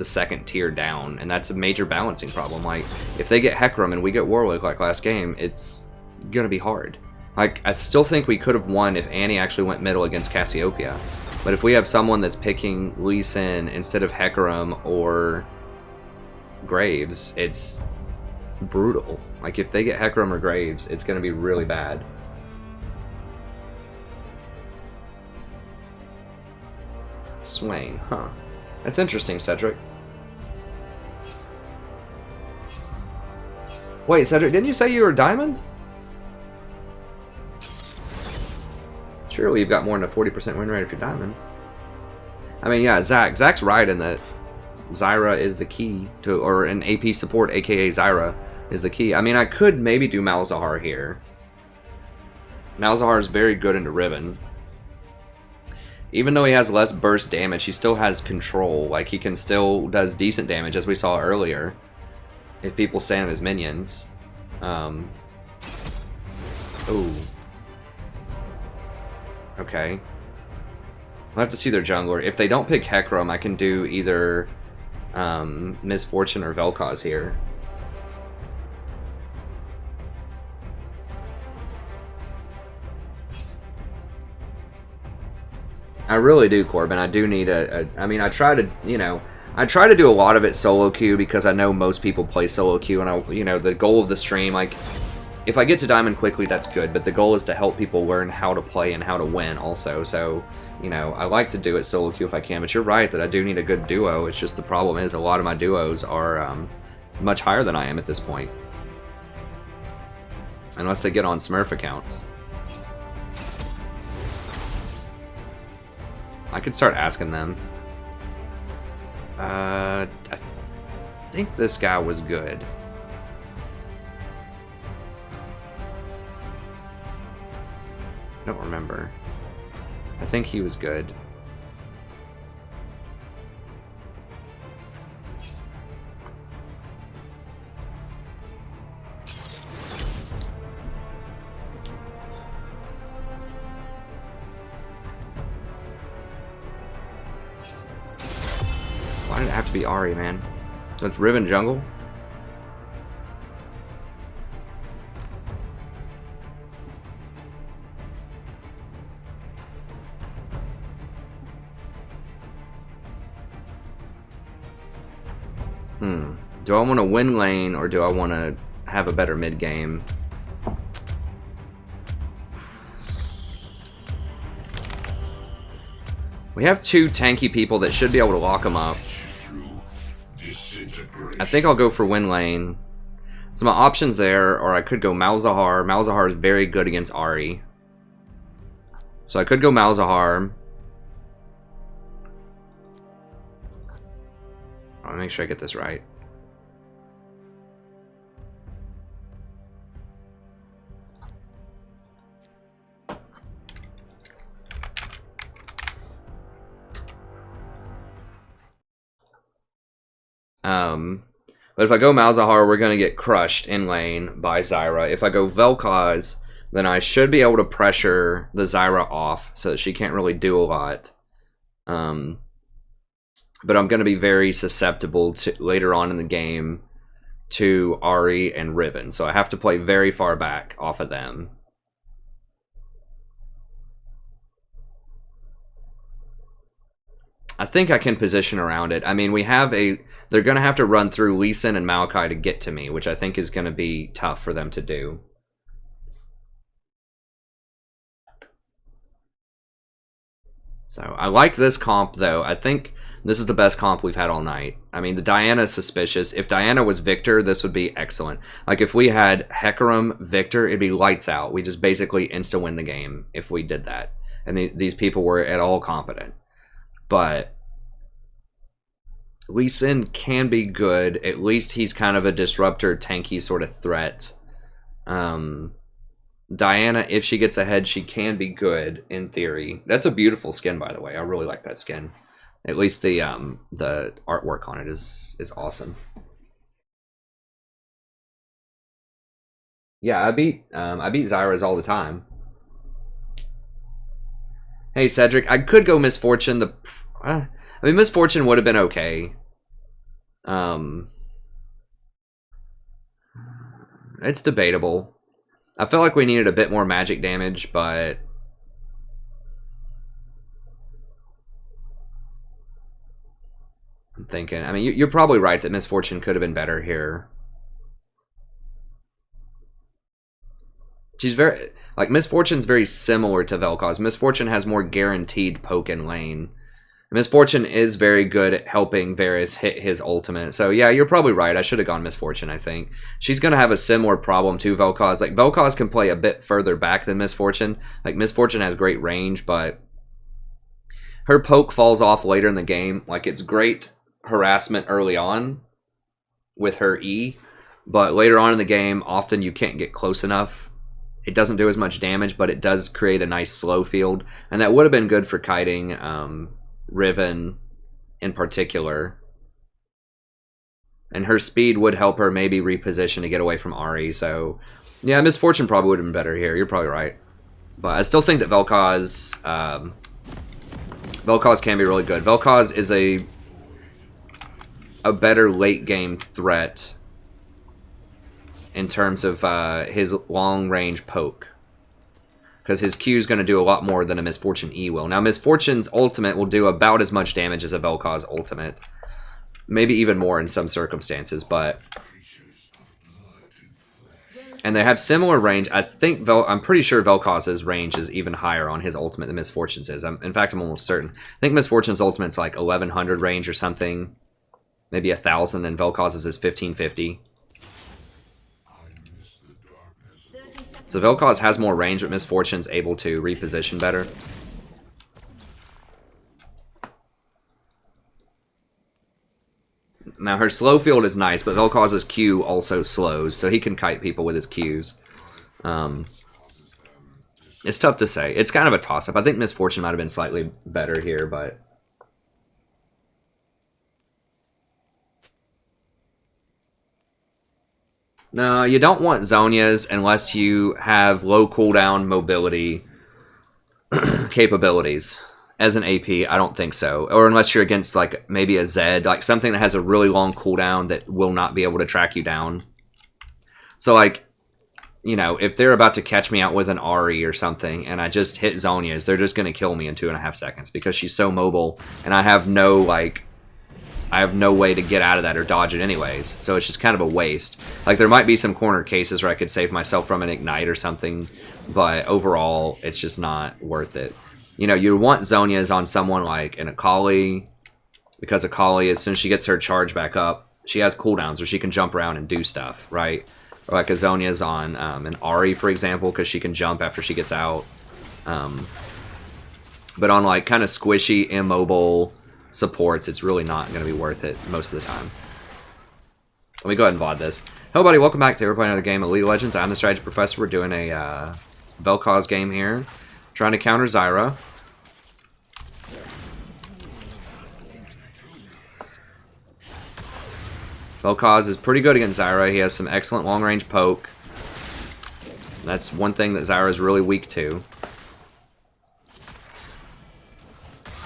second tier down. And that's a major balancing problem. Like, if they get Hecarim and we get Warwick like last game, it's gonna be hard. Like, I still think we could have won if Annie actually went middle against Cassiopeia. But if we have someone that's picking Lee Sin instead of Hecarim or Graves, it's brutal. Like, if they get Hecarim or Graves, it's going to be really bad. Swain, huh. That's interesting, Cedric. Wait, Cedric, didn't you say you were Diamond? Surely you've got more than a 40% win rate if you're Diamond. I mean, yeah, Zach's right in that Zyra is the key to, or an AP support, aka Zyra, is the key. I mean, I could maybe do Malzahar here. Malzahar is very good into Riven. Even though he has less burst damage, he still has control. Like, he can still does decent damage, as we saw earlier, if people stand on his minions. Ooh. Okay. I'll have to see their jungler. If they don't pick Hecarim, I can do either Misfortune or Vel'Koz here. I really do, Corbin. I do need I mean, I try to, you know, I try to do a lot of it solo queue because I know most people play solo queue, and you know, the goal of the stream, like, if I get to Diamond quickly, that's good, but the goal is to help people learn how to play and how to win also, so, you know, I like to do it solo queue if I can, but you're right that I do need a good duo. It's just the problem is a lot of my duos are much higher than I am at this point. Unless they get on Smurf accounts. I could start asking them. I think this guy was good. I don't remember. I think he was good. Why did it have to be Ahri, man? So it's Riven jungle? Do I want to win lane or do I want to have a better mid game? We have two tanky people that should be able to lock them up. I think I'll go for win lane. So my options there, or I could go Malzahar. Malzahar is very good against Ahri. So I could go Malzahar. I'll make sure I get this right. But if I go Malzahar, we're going to get crushed in lane by Zyra. If I go Vel'Koz, then I should be able to pressure the Zyra off so that she can't really do a lot. But I'm going to be very susceptible to later on in the game to Ahri and Riven. So I have to play very far back off of them. I think I can position around it. I mean, we have a... They're going to have to run through Lee Sin and Maokai to get to me, which I think is going to be tough for them to do. So, I like this comp, though. I think this is the best comp we've had all night. I mean, the Diana is suspicious. If Diana was Victor, this would be excellent. Like, if we had Hecarim, Victor, it'd be lights out. We just basically insta-win the game if we did that. And these people were at all competent. But... Lee Sin can be good. At least he's kind of a disruptor, tanky sort of threat. Diana, if she gets ahead, she can be good in theory. That's a beautiful skin, by the way. I really like that skin. At least the artwork on it is awesome. Yeah, I beat Zyra's all the time. Hey Cedric, I could go Misfortune. I mean, Misfortune would have been okay. It's debatable. I felt like we needed a bit more magic damage, but I'm thinking, I mean, you're probably right that Misfortune could have been better here. She's very, like, Misfortune's very similar to Vel'Koz. Misfortune has more guaranteed poke in lane. Misfortune is very good at helping Varus hit his ultimate. So yeah, you're probably right. I should have gone Misfortune, I think. She's going to have a similar problem to Vel'Koz. Like, Vel'Koz can play a bit further back than Misfortune. Like, Misfortune has great range, but her poke falls off later in the game. Like, it's great harassment early on with her E, but later on in the game, often you can't get close enough. It doesn't do as much damage, but it does create a nice slow field, and that would have been good for kiting Riven in particular. And her speed would help her maybe reposition to get away from Ahri. So, yeah, Misfortune probably would have been better here. You're probably right. But I still think that Vel'Koz can be really good. Vel'Koz is a better late game threat in terms of his long range poke, because his Q is going to do a lot more than a Misfortune E will. Now, Misfortune's ultimate will do about as much damage as a Vel'Koz ultimate. Maybe even more in some circumstances, but... And they have similar range. I think I'm pretty sure Vel'Koz's range is even higher on his ultimate than Misfortune's is. In fact, I'm almost certain. I think Misfortune's ultimate's like 1100 range or something. Maybe 1000, and Vel'Koz's is 1550. So Vel'Koz has more range, but Misfortune's able to reposition better. Now, her slow field is nice, but Vel'Koz's Q also slows, so he can kite people with his Qs. It's tough to say. It's kind of a toss-up. I think Misfortune might have been slightly better here, but... No, you don't want Zhonya's unless you have low cooldown mobility capabilities. As an AP, I don't think so. Or unless you're against, like, maybe a Zed, like something that has a really long cooldown that will not be able to track you down. So, like, you know, if they're about to catch me out with an Ahri or something, and I just hit Zhonya's, they're just going to kill me in 2.5 seconds because she's so mobile, and I have no, like... I have no way to get out of that or dodge it anyways, so it's just kind of a waste. Like, there might be some corner cases where I could save myself from an Ignite or something, but overall, it's just not worth it. You know, you want Zhonya's on someone like an Akali, because Akali, as soon as she gets her charge back up, she has cooldowns where she can jump around and do stuff, right? Or like a Zhonya's on an Ahri, for example, because she can jump after she gets out. But on, like, kind of squishy, immobile... supports, it's really not going to be worth it most of the time. Let me go ahead and VOD this. Hello, buddy. Welcome back. Today we're playing another game of League of Legends. I'm the Strategy Professor. We're doing a Vel'Koz game here. Trying to counter Zyra. Vel'Koz is pretty good against Zyra. He has some excellent long-range poke. That's one thing that Zyra is really weak to.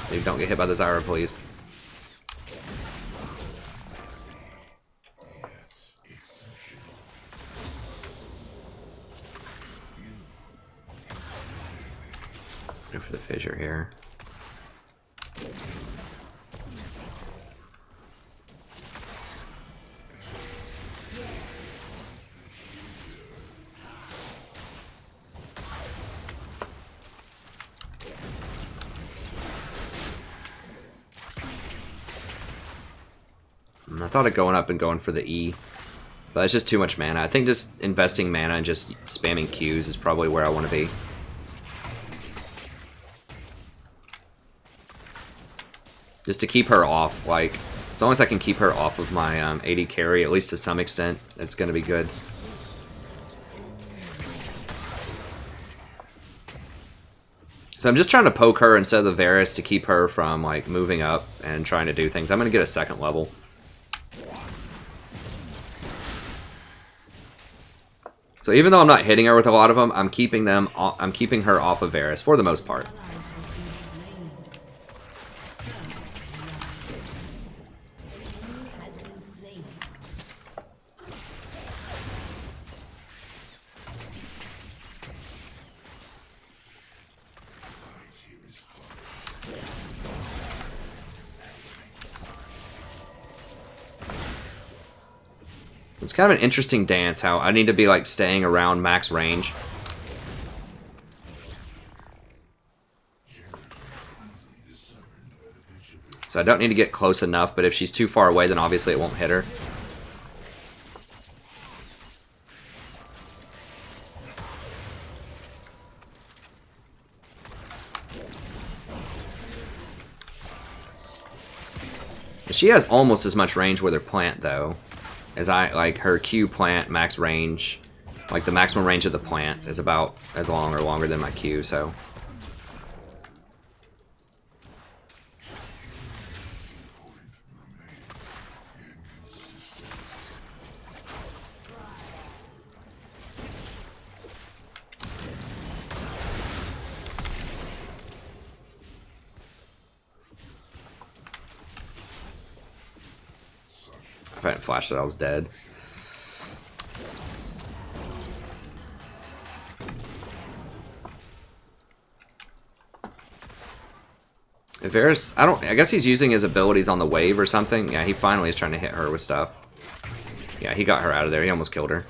Dude, don't get hit by the Zyra, please. Go for the fissure here. I thought of going up and going for the E, but it's just too much mana. I think just investing mana and just spamming Qs is probably where I want to be. Just to keep her off, like, as long as I can keep her off of my AD carry, at least to some extent, it's going to be good. So I'm just trying to poke her instead of the Varus to keep her from, like, moving up and trying to do things. I'm going to get a second level. So even though I'm not hitting her with a lot of them, I'm keeping her off of Varus for the most part. It's kind of an interesting dance how I need to be like staying around max range. So I don't need to get close enough, but if she's too far away, then obviously it won't hit her. She has almost as much range with her plant, though. As like her Q plant max range, like the maximum range of the plant is about as long or longer than my Q, so. If I hadn't flashed it, I was dead. Varus, I guess he's using his abilities on the wave or something. Yeah, he finally is trying to hit her with stuff. Yeah, he got her out of there. He almost killed her.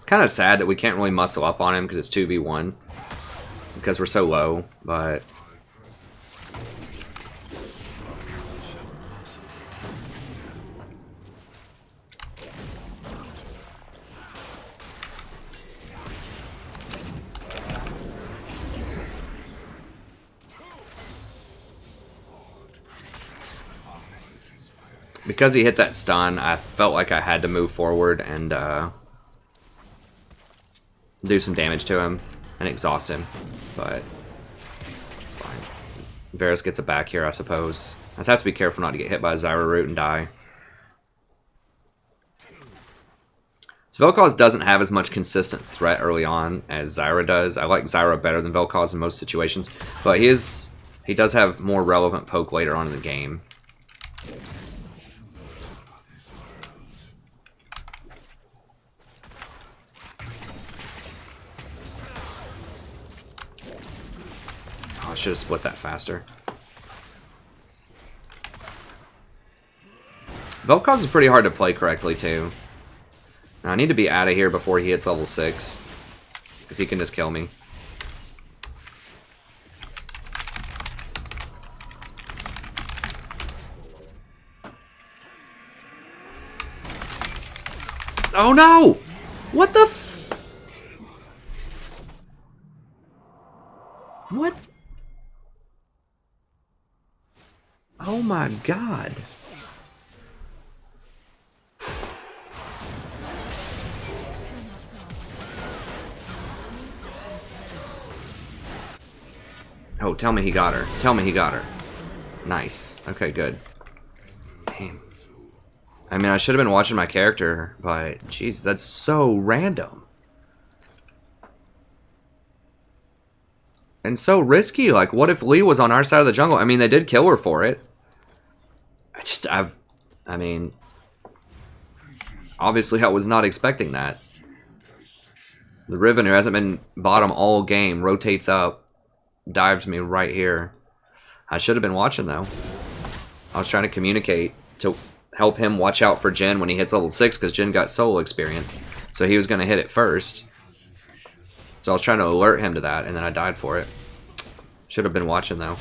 kind of sad that we can't really muscle up on him because it's 2v1. Because we're so low, but... Because he hit that stun, I felt like I had to move forward and do some damage to him and exhaust him, but it's fine. Varus gets it back here, I suppose. I just have to be careful not to get hit by a Zyra root and die. So Vel'Koz doesn't have as much consistent threat early on as Zyra does. I like Zyra better than Vel'Koz in most situations, but he does have more relevant poke later on in the game. I should have split that faster. Vel'Koz is pretty hard to play correctly, too. Now, I need to be out of here before he hits level 6. Because he can just kill me. Oh, no! What the f... What? Oh my god. Oh, tell me he got her. Tell me he got her. Nice. Okay, good. Damn. I mean, I should have been watching my character, but jeez, that's so random. And so risky. Like, what if Lee was on our side of the jungle? I mean, they did kill her for it. I mean, obviously I was not expecting that. The Riven, who hasn't been bottom all game, rotates up, dives me right here. I should have been watching, though. I was trying to communicate to help him watch out for Jhin when he hits level 6, because Jhin got solo experience. So he was going to hit it first. So I was trying to alert him to that, and then I died for it. Should have been watching, though.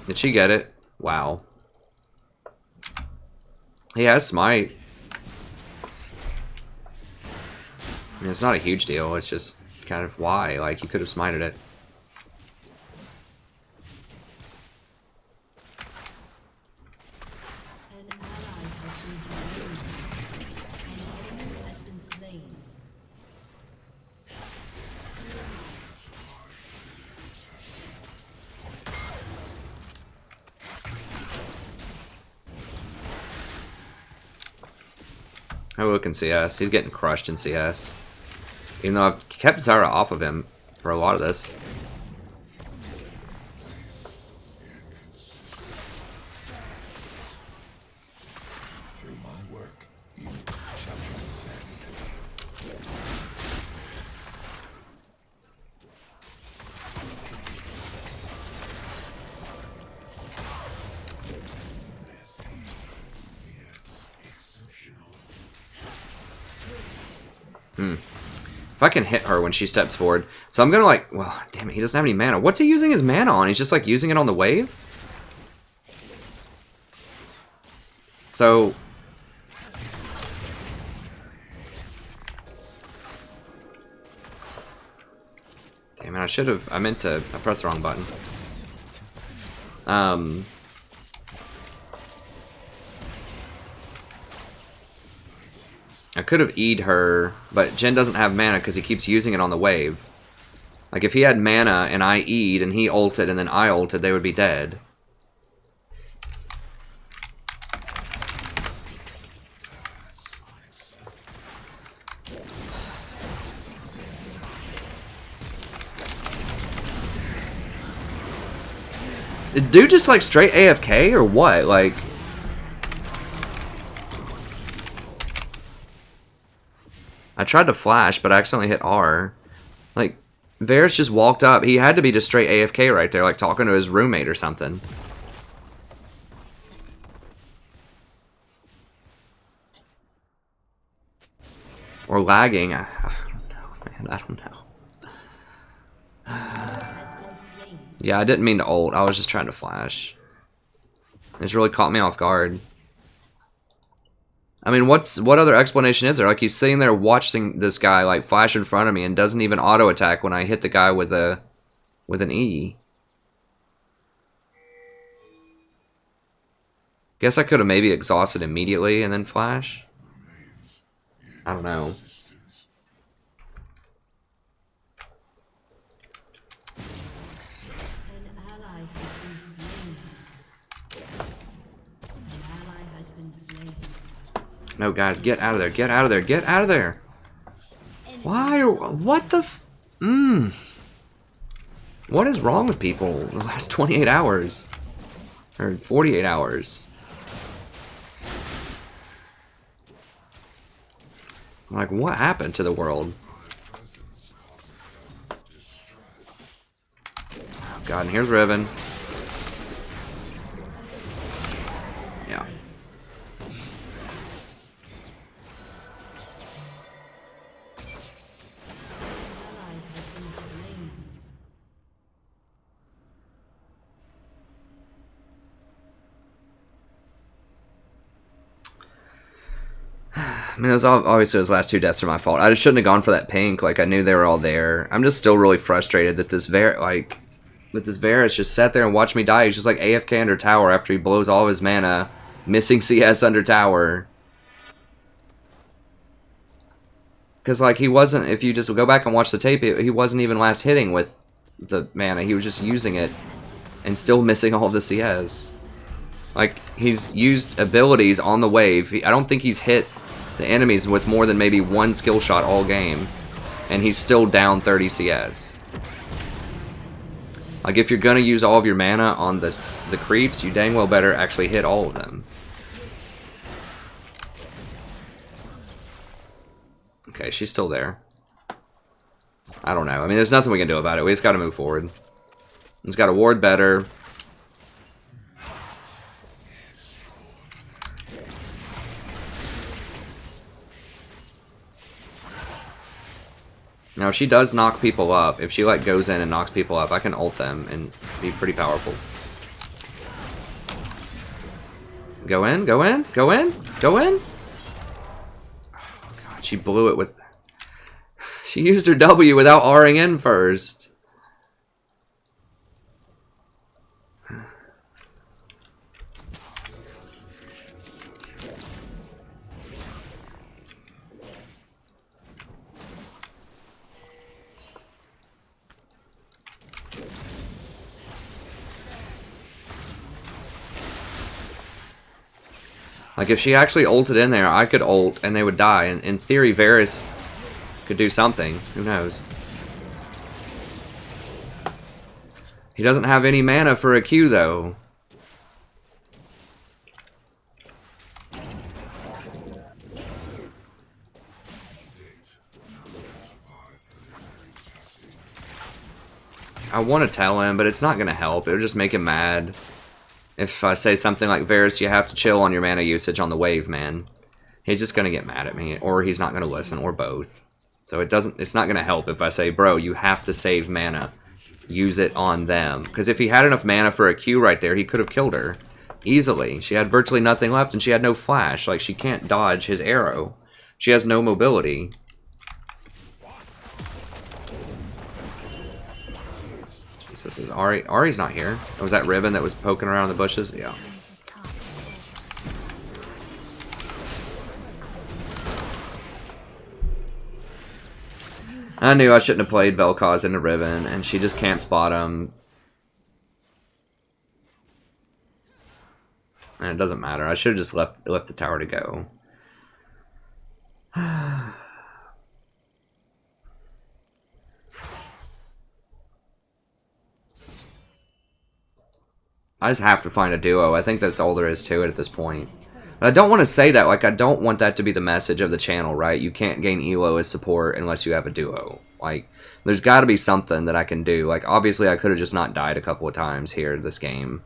Did she get it? Wow. He has smite. I mean, it's not a huge deal. It's just kind of why. Like, he could have smited it. I look in CS. He's getting crushed in CS. Even though I've kept Zyra off of him for a lot of this. If I can hit her when she steps forward. So I'm gonna like, well, damn it, he doesn't have any mana. What's he using his mana on? He's just like using it on the wave? So... Damn it, I should have, I pressed the wrong button. I could have E'd her, but Jhin doesn't have mana because he keeps using it on the wave. Like, if he had mana and I E'd and he ulted and then I ulted, they would be dead. Did dude just, like, straight AFK or what? Like... I tried to flash, but I accidentally hit R. Like, Varus just walked up. He had to be just straight AFK right there, like talking to his roommate or something. Or lagging. I don't know, man. I don't know. Yeah, I didn't mean to ult. I was just trying to flash. It's really caught me off guard. I mean, what other explanation is there? Like, he's sitting there watching this guy, like, flash in front of me and doesn't even auto-attack when I hit the guy with an E. Guess I could have maybe exhausted immediately and then flash. I don't know. No, guys, get out of there. Get out of there. Get out of there. Why? What the What is wrong with people the last 28 hours? Or 48 hours? Like, what happened to the world? Oh, God, and here's Riven. Yeah. I mean, obviously those last two deaths are my fault. I just shouldn't have gone for that pink. Like, I knew they were all there. I'm just still really frustrated that this Varus just sat there and watched me die. He's just like AFK under tower after he blows all of his mana, missing CS under tower. Because, like, he wasn't, if you just go back and watch the tape, he wasn't even last hitting with the mana. He was just using it and still missing all of the CS. Like, he's used abilities on the wave. I don't think he's hit the enemies with more than maybe one skill shot all game. And he's still down 30 CS. Like, if you're gonna use all of your mana on the creeps, you dang well better actually hit all of them. Okay, she's still there. I don't know. I mean, there's nothing we can do about it. We just gotta move forward. He's gotta ward better. Now, if she does knock people up, if she, like, goes in and knocks people up, I can ult them and be pretty powerful. Go in, go in, go in, go in! Oh, God, she blew it with... She used her W without R'ing in first. Like, if she actually ulted in there, I could ult and they would die. And in theory, Varus could do something. Who knows? He doesn't have any mana for a Q, though. I want to tell him, but it's not going to help. It'll just make him mad. If I say something like, Varus, you have to chill on your mana usage on the wave, man. He's just going to get mad at me, or he's not going to listen, or both. So it's not going to help if I say, bro, you have to save mana. Use it on them. Because if he had enough mana for a Q right there, he could have killed her. Easily. She had virtually nothing left, and she had no flash. Like, she can't dodge his arrow. She has no mobility. This is Ahri. Ahri's not here. Oh, was that Riven that was poking around in the bushes? Yeah. I knew I shouldn't have played Vel'Koz into Riven, and she just can't spot him. And it doesn't matter. I should have just left the tower to go. I just have to find a duo. I think that's all there is to it at this point. But I don't want to say that. Like, I don't want that to be the message of the channel, right? You can't gain Elo as support unless you have a duo. Like, there's got to be something that I can do. Like, obviously, I could have just not died a couple of times here this game.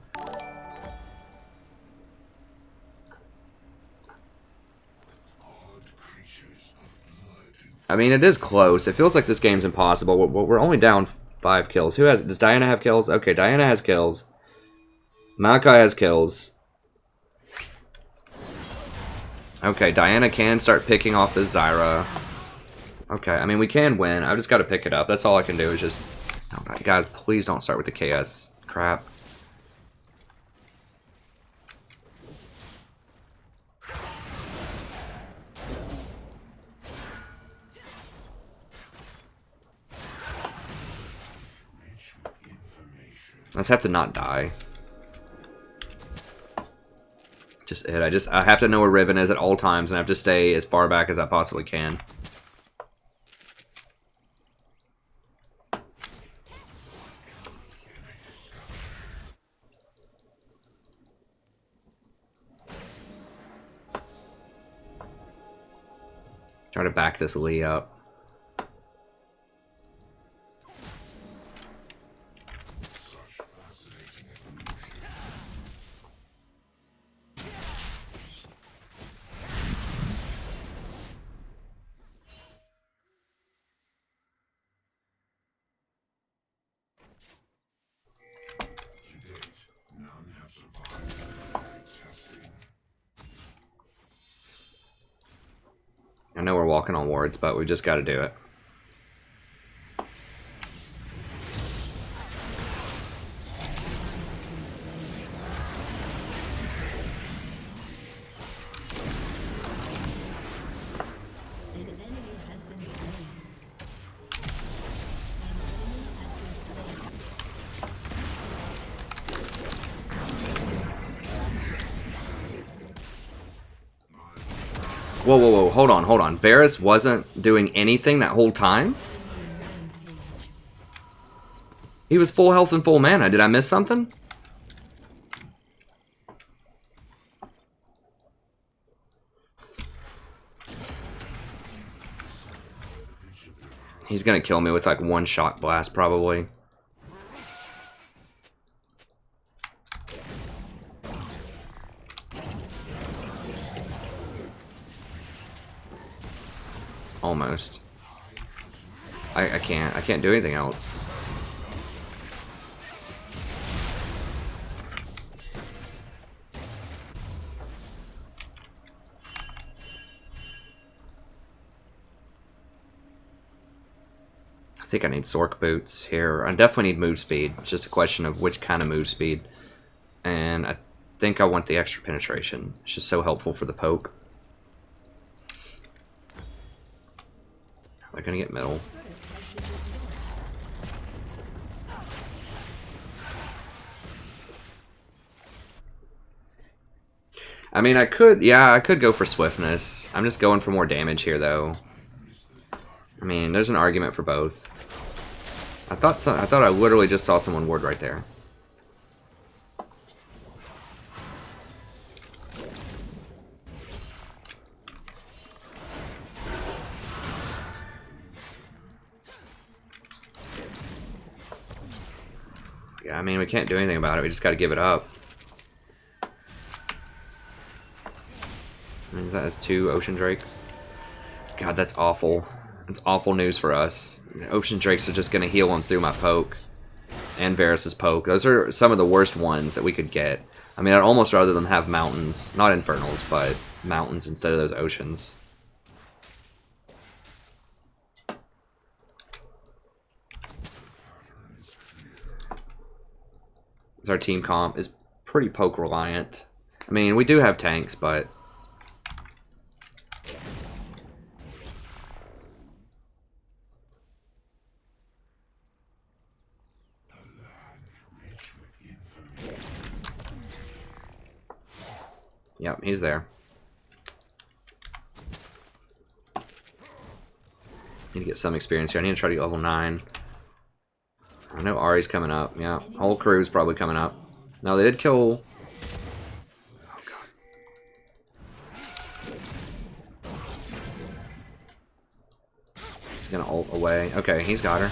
I mean, it is close. It feels like this game's impossible. We're only down 5 kills. Who has... Does Diana have kills? Okay, Diana has kills. Malachi has kills. Okay, Diana can start picking off this Zyra. Okay, I mean, we can win. I've just got to pick it up. That's all I can do is just... Oh, God, guys, please don't start with the KS crap. Let's have to not die. Just it. I have to know where Riven is at all times, and I have to stay as far back as I possibly can. Try to back this Lee up. I know we're walking on wards, but we just got to do it. Whoa, whoa, whoa, hold on. Varus wasn't doing anything that whole time? He was full health and full mana. Did I miss something? He's gonna kill me with like one shock blast, probably. Almost. I can't do anything else. I think I need Sork boots here. I definitely need move speed. It's just a question of which kind of move speed. And I think I want the extra penetration. It's just so helpful for the poke. Am I gonna get middle? I mean, I could go for swiftness. I'm just going for more damage here, though. I mean, there's an argument for both. I thought I literally just saw someone ward right there. Yeah, I mean, we can't do anything about it. We just got to give it up. I mean, that has 2 ocean drakes. God, that's awful. That's awful news for us. Ocean drakes are just going to heal him through my poke. And Varus's poke. Those are some of the worst ones that we could get. I mean, I'd almost rather them have mountains. Not infernals, but mountains instead of those oceans. Our team comp is pretty poke reliant. I mean, we do have tanks, but... Yep, he's there. Need to get some experience here. I need to try to get level 9. I know Ari's coming up. Yeah, whole crew's probably coming up. No, they did kill... Oh, God. He's gonna ult away. Okay, he's got her.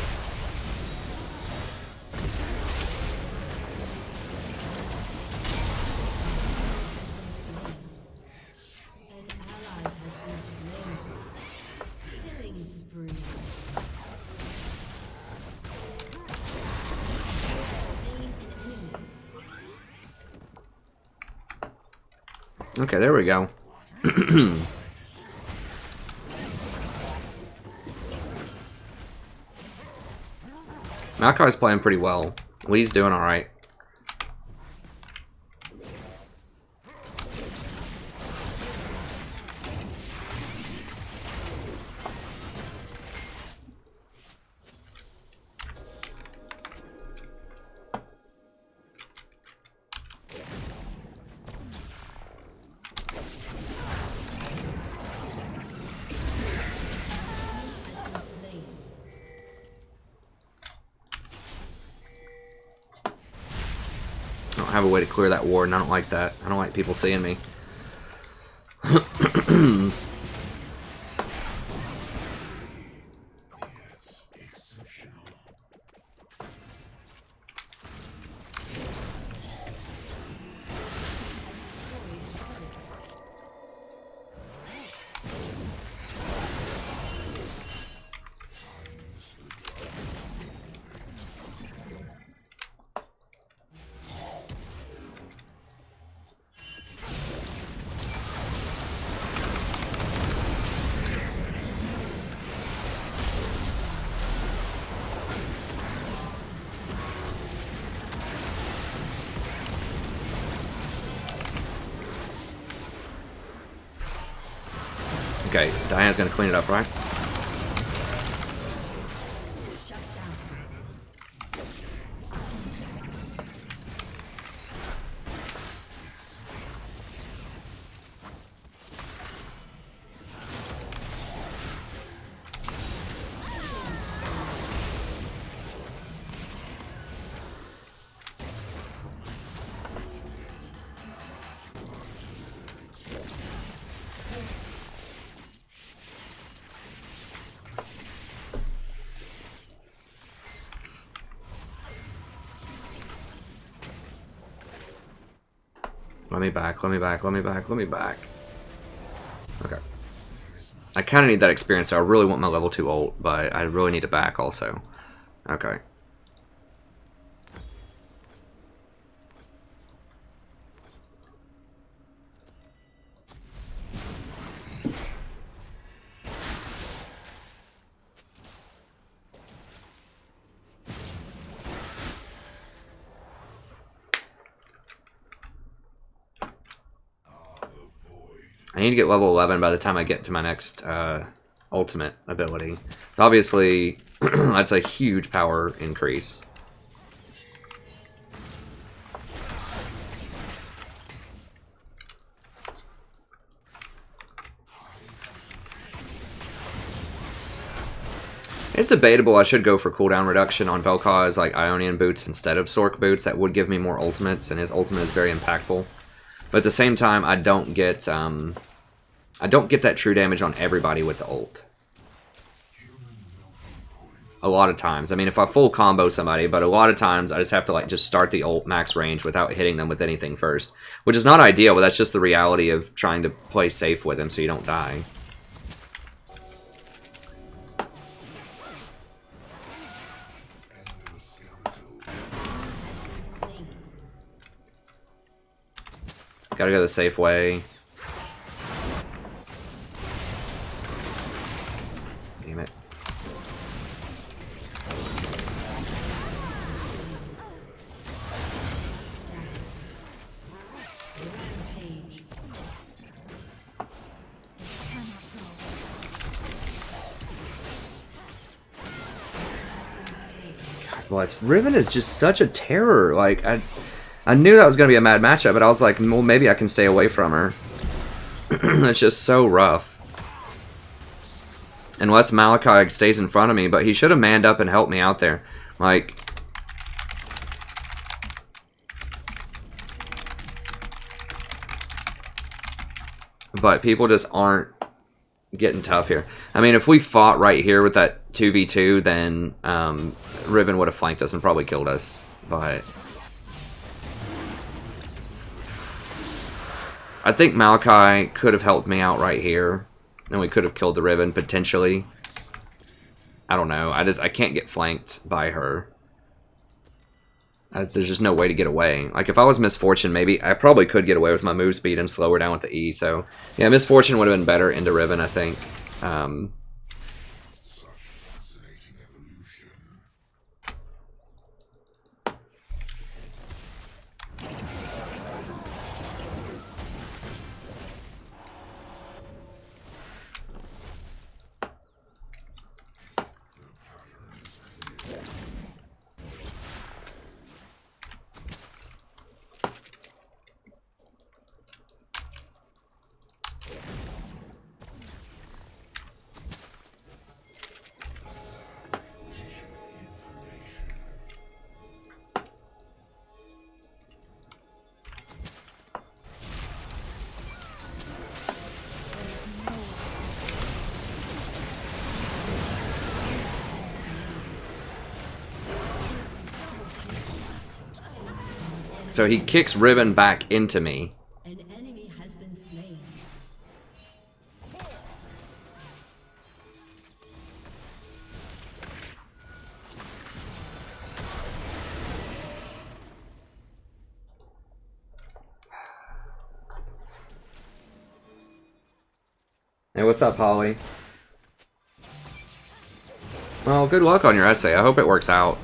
Okay, there we go. Malkai's playing pretty well. Lee's doing alright. I don't have a way to clear that ward, and I don't like that. I don't like people seeing me. Okay, Diana's gonna clean it up, right? Let me back, let me back, let me back, let me back. Okay. I kind of need that experience, so I really want my level 2 ult, but I really need to back also. Okay. I need to get level 11 by the time I get to my next ultimate ability. So obviously, that's a huge power increase. It's debatable. I should go for cooldown reduction on Vel'Koz, like Ionian boots instead of Sork boots. That would give me more ultimates, and his ultimate is very impactful. But at the same time, I don't get that true damage on everybody with the ult. A lot of times. I mean, if I full combo somebody, but a lot of times I just have to like just start the ult max range without hitting them with anything first. Which is not ideal, but that's just the reality of trying to play safe with him so you don't die. Gotta go the safe way. Damn it. God, well, Riven is just such a terror. Like, I knew that was going to be a mad matchup, but I was like, well, maybe I can stay away from her. It's just so rough. Unless Malachi stays in front of me, but he should have manned up and helped me out there. Like... But people just aren't getting tough here. I mean, if we fought right here with that 2v2, then Riven would have flanked us and probably killed us. But... I think Malachi could have helped me out right here, and we could have killed the Riven potentially. I don't know. I can't get flanked by her. there's just no way to get away. Like, if I was Misfortune, maybe I probably could get away with my move speed and slow her down with the E. So, yeah, Misfortune would have been better into Riven, I think. So he kicks Riven back into me. An enemy has been slain. Hey, what's up, Holly? Well, good luck on your essay. I hope it works out.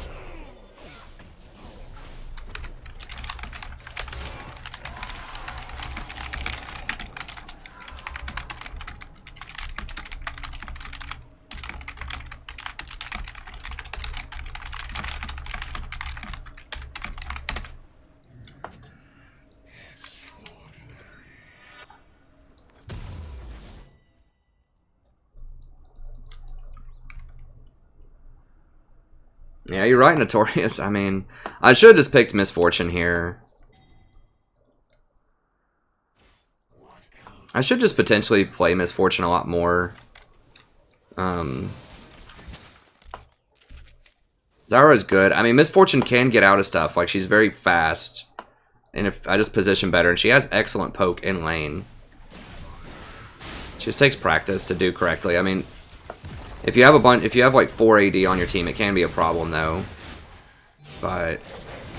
Yeah, you're right, Notorious. I mean, I should have just picked Misfortune here. I should just potentially play Misfortune a lot more. Zyra is good. I mean, Misfortune can get out of stuff. Like, she's very fast. And if I just position better, and she has excellent poke in lane. She just takes practice to do correctly. I mean, if you have like 4 AD on your team, it can be a problem though. But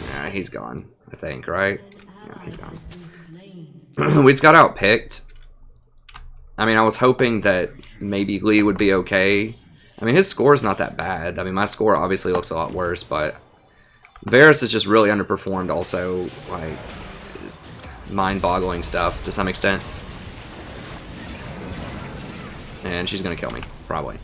yeah, he's gone, I think, right? Yeah, he's gone. We just got outpicked. I mean, I was hoping that maybe Lee would be okay. I mean, his score is not that bad. I mean, my score obviously looks a lot worse, but Varus is just really underperformed also, like, mind-boggling stuff to some extent. And she's gonna kill me, probably.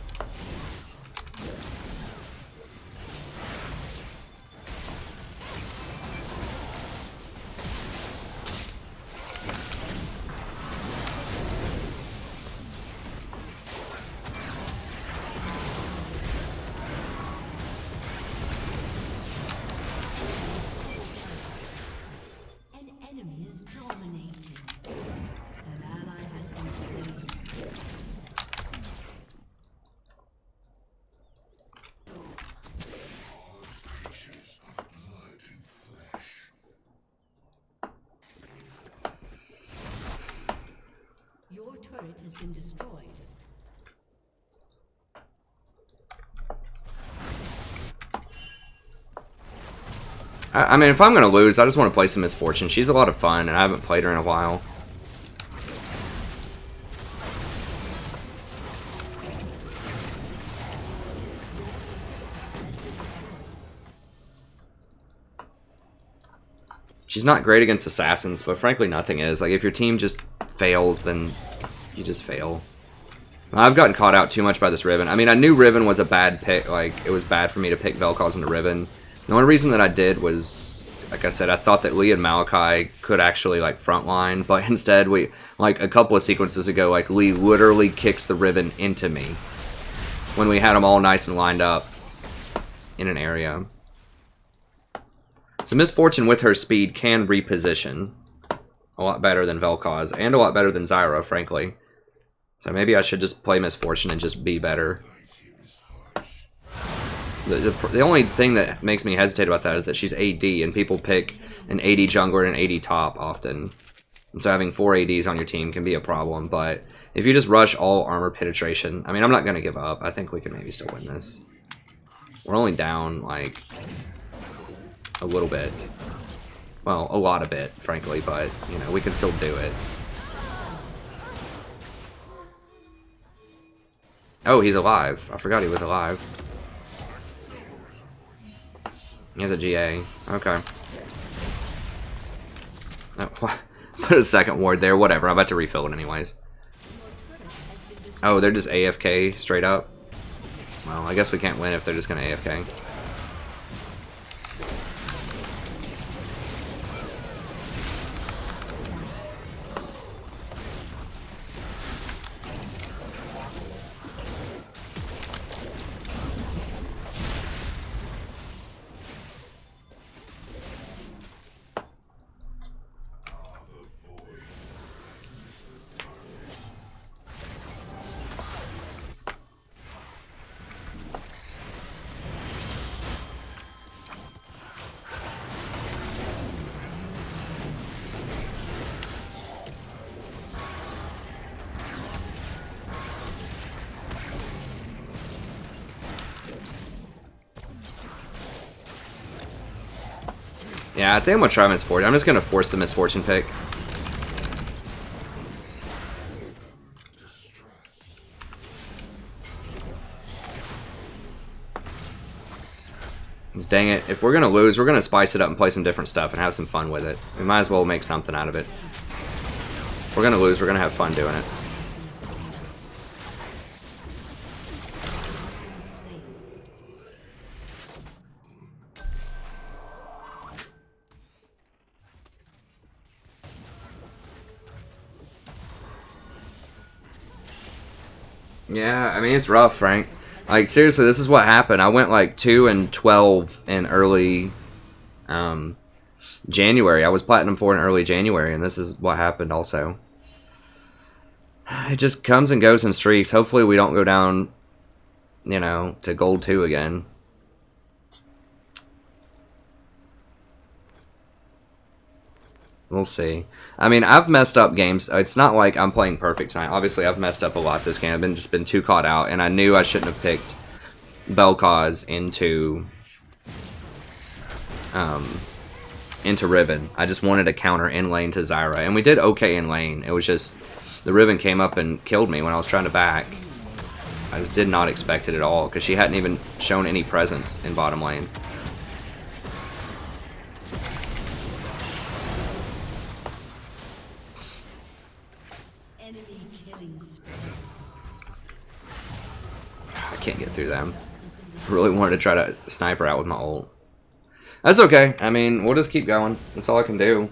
Has been destroyed. I mean, if I'm gonna lose, I just want to play some Misfortune. She's a lot of fun, and I haven't played her in a while. She's not great against assassins, but frankly, nothing is. Like, if your team just fails, then you just fail. I've gotten caught out too much by this Riven. I mean, I knew Riven was a bad pick. Like, it was bad for me to pick Vel'Koz into Riven. The only reason that I did was, like I said, I thought that Lee and Malachi could actually, like, frontline. But instead, we, like, a couple of sequences ago, like, Lee literally kicks the Riven into me. When we had them all nice and lined up in an area. So Misfortune with her speed can reposition. A lot better than Vel'Koz. And a lot better than Zyra, frankly. So maybe I should just play Misfortune and just be better. The only thing that makes me hesitate about that is that she's AD, and people pick an AD jungler and an AD top often. And so having 4 ADs on your team can be a problem, but if you just rush all armor penetration, I mean, I'm not going to give up. I think we can maybe still win this. We're only down, like, a little bit. Well, a lot of it, frankly, but, you know, we can still do it. Oh, he's alive. I forgot he was alive. He has a GA. Okay. Oh, put a second ward there. Whatever. I'm about to refill it anyways. Oh, they're just AFK straight up? Well, I guess we can't win if they're just going to AFK. Yeah, I think I'm gonna try Misfortune. I'm just gonna force the Misfortune pick. Just dang it. If we're gonna lose, we're gonna spice it up and play some different stuff and have some fun with it. We might as well make something out of it. If we're gonna lose, we're gonna have fun doing it. Yeah, I mean, it's rough, Frank. Like, seriously, this is what happened. I went like 2-12 in early January. I was Platinum 4 in early January, and this is what happened also. It just comes and goes in streaks. Hopefully we don't go down, you know, to Gold 2 again. We'll see. I mean, I've messed up games. It's not like I'm playing perfect tonight. Obviously, I've messed up a lot this game. I've just been too caught out, and I knew I shouldn't have picked Vel'Koz into Riven. I just wanted a counter in lane to Zyra, and we did okay in lane. It was just the Riven came up and killed me when I was trying to back. I just did not expect it at all because she hadn't even shown any presence in bottom lane. I can't get through them. I really wanted to try to snipe her out with my ult. That's okay. I mean, we'll just keep going. That's all I can do.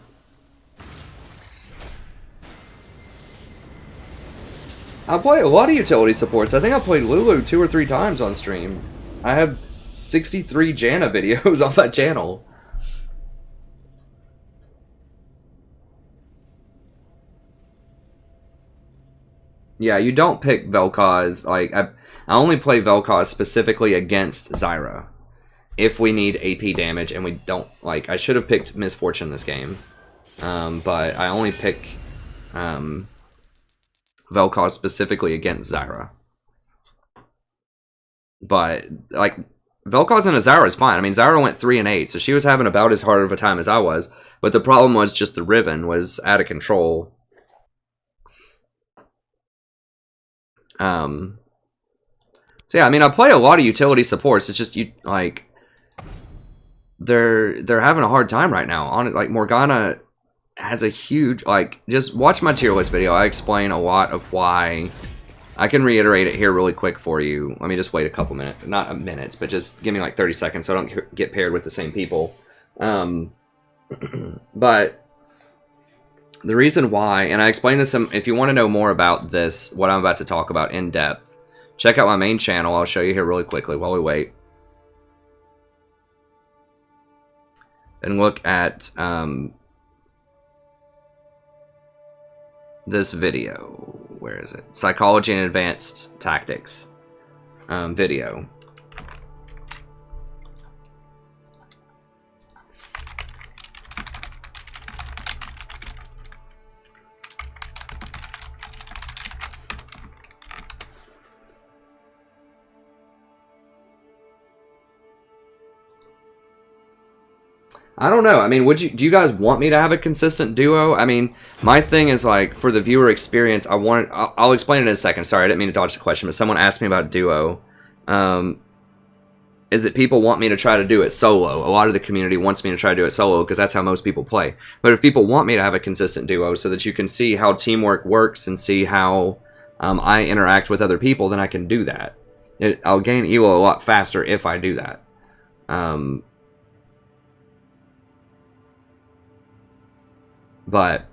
I play a lot of utility supports. I think I played Lulu 2 or 3 times on stream. I have 63 Janna videos on that channel. Yeah, you don't pick Vel'Koz. Like, I only play Vel'Koz specifically against Zyra. If we need AP damage and we don't, like, I should have picked Misfortune this game. But I only pick Vel'Koz specifically against Zyra. But, like, Vel'Koz and a Zyra is fine. I mean, Zyra went 3-8, so she was having about as hard of a time as I was. But the problem was just the Riven was out of control. So yeah, I mean, I play a lot of utility supports. It's just you like they're having a hard time right now. On it, like Morgana has a huge like. Just watch my tier list video. I explain a lot of why. I can reiterate it here really quick for you. Let me just wait a couple minutes, not minutes, but just give me like 30 seconds so I don't get paired with the same people. But the reason why, and I explain this, if you want to know more about this, what I'm about to talk about in depth, check out my main channel. I'll show you here really quickly while we wait. And look at this video. Where is it? Psychology and Advanced Tactics video. I don't know. I mean, do you guys want me to have a consistent duo? I mean, my thing is like for the viewer experience. I'll explain it in a second. Sorry, I didn't mean to dodge the question, but someone asked me about duo. Is that people want me to try to do it solo? A lot of the community wants me to try to do it solo because that's how most people play. But if people want me to have a consistent duo so that you can see how teamwork works and see how I interact with other people, then I can do that. I'll gain elo a lot faster if I do that. But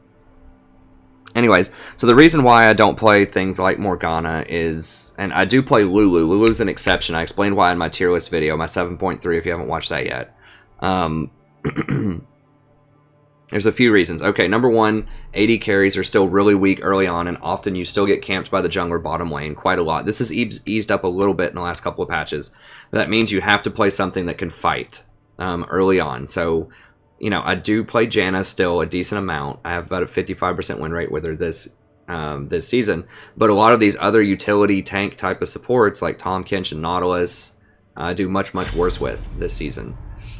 anyways, so the reason why I don't play things like Morgana is, and I do play Lulu. Lulu's an exception. I explained why in my tier list video, my 7.3, if you haven't watched that yet. There's a few reasons. Okay, number one, AD carries are still really weak early on, and often you still get camped by the jungler bottom lane quite a lot. This has eased up a little bit in the last couple of patches. But that means you have to play something that can fight early on. So, you know, I do play Janna still a decent amount. I have about a 55% win rate with her this season. But a lot of these other utility tank type of supports, like Tahm Kench and Nautilus, I do much, much worse with this season.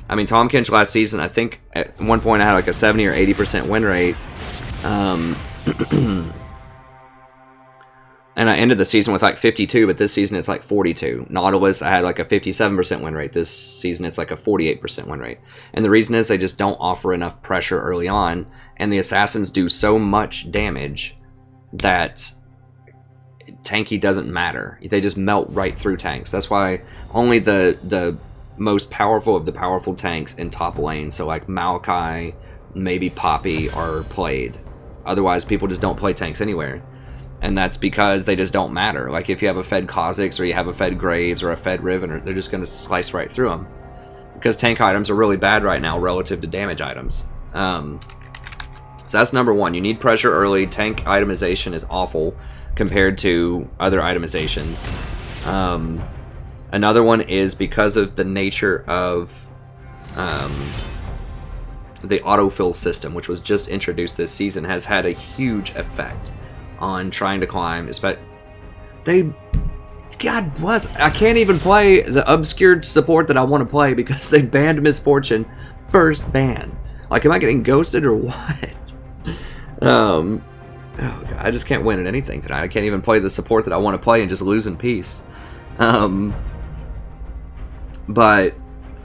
I mean, Tahm Kench last season, I think at one point I had like a 70 or 80% win rate. And I ended the season with like 52, but this season it's like 42. Nautilus, I had like a 57% win rate. This season it's like a 48% win rate. And the reason is they just don't offer enough pressure early on, and the assassins do so much damage that tanky doesn't matter. They just melt right through tanks. That's why only the most powerful of the powerful tanks in top lane, so like Maokai, maybe Poppy, are played. Otherwise, people just don't play tanks anywhere. And that's because they just don't matter. Like if you have a fed Kha'Zix or you have a fed Graves or a fed Riven, they're just going to slice right through them. Because tank items are really bad right now relative to damage items. So that's number one. You need pressure early. Tank itemization is awful compared to other itemizations. Another one is because of the nature of the autofill system, which was just introduced this season, has had a huge effect on trying to climb. God bless, I can't even play the obscured support that I want to play because they banned Misfortune first ban. Like, am I getting ghosted or what? Oh God, I just can't win at anything tonight. I can't even play the support that I want to play and just lose in peace. But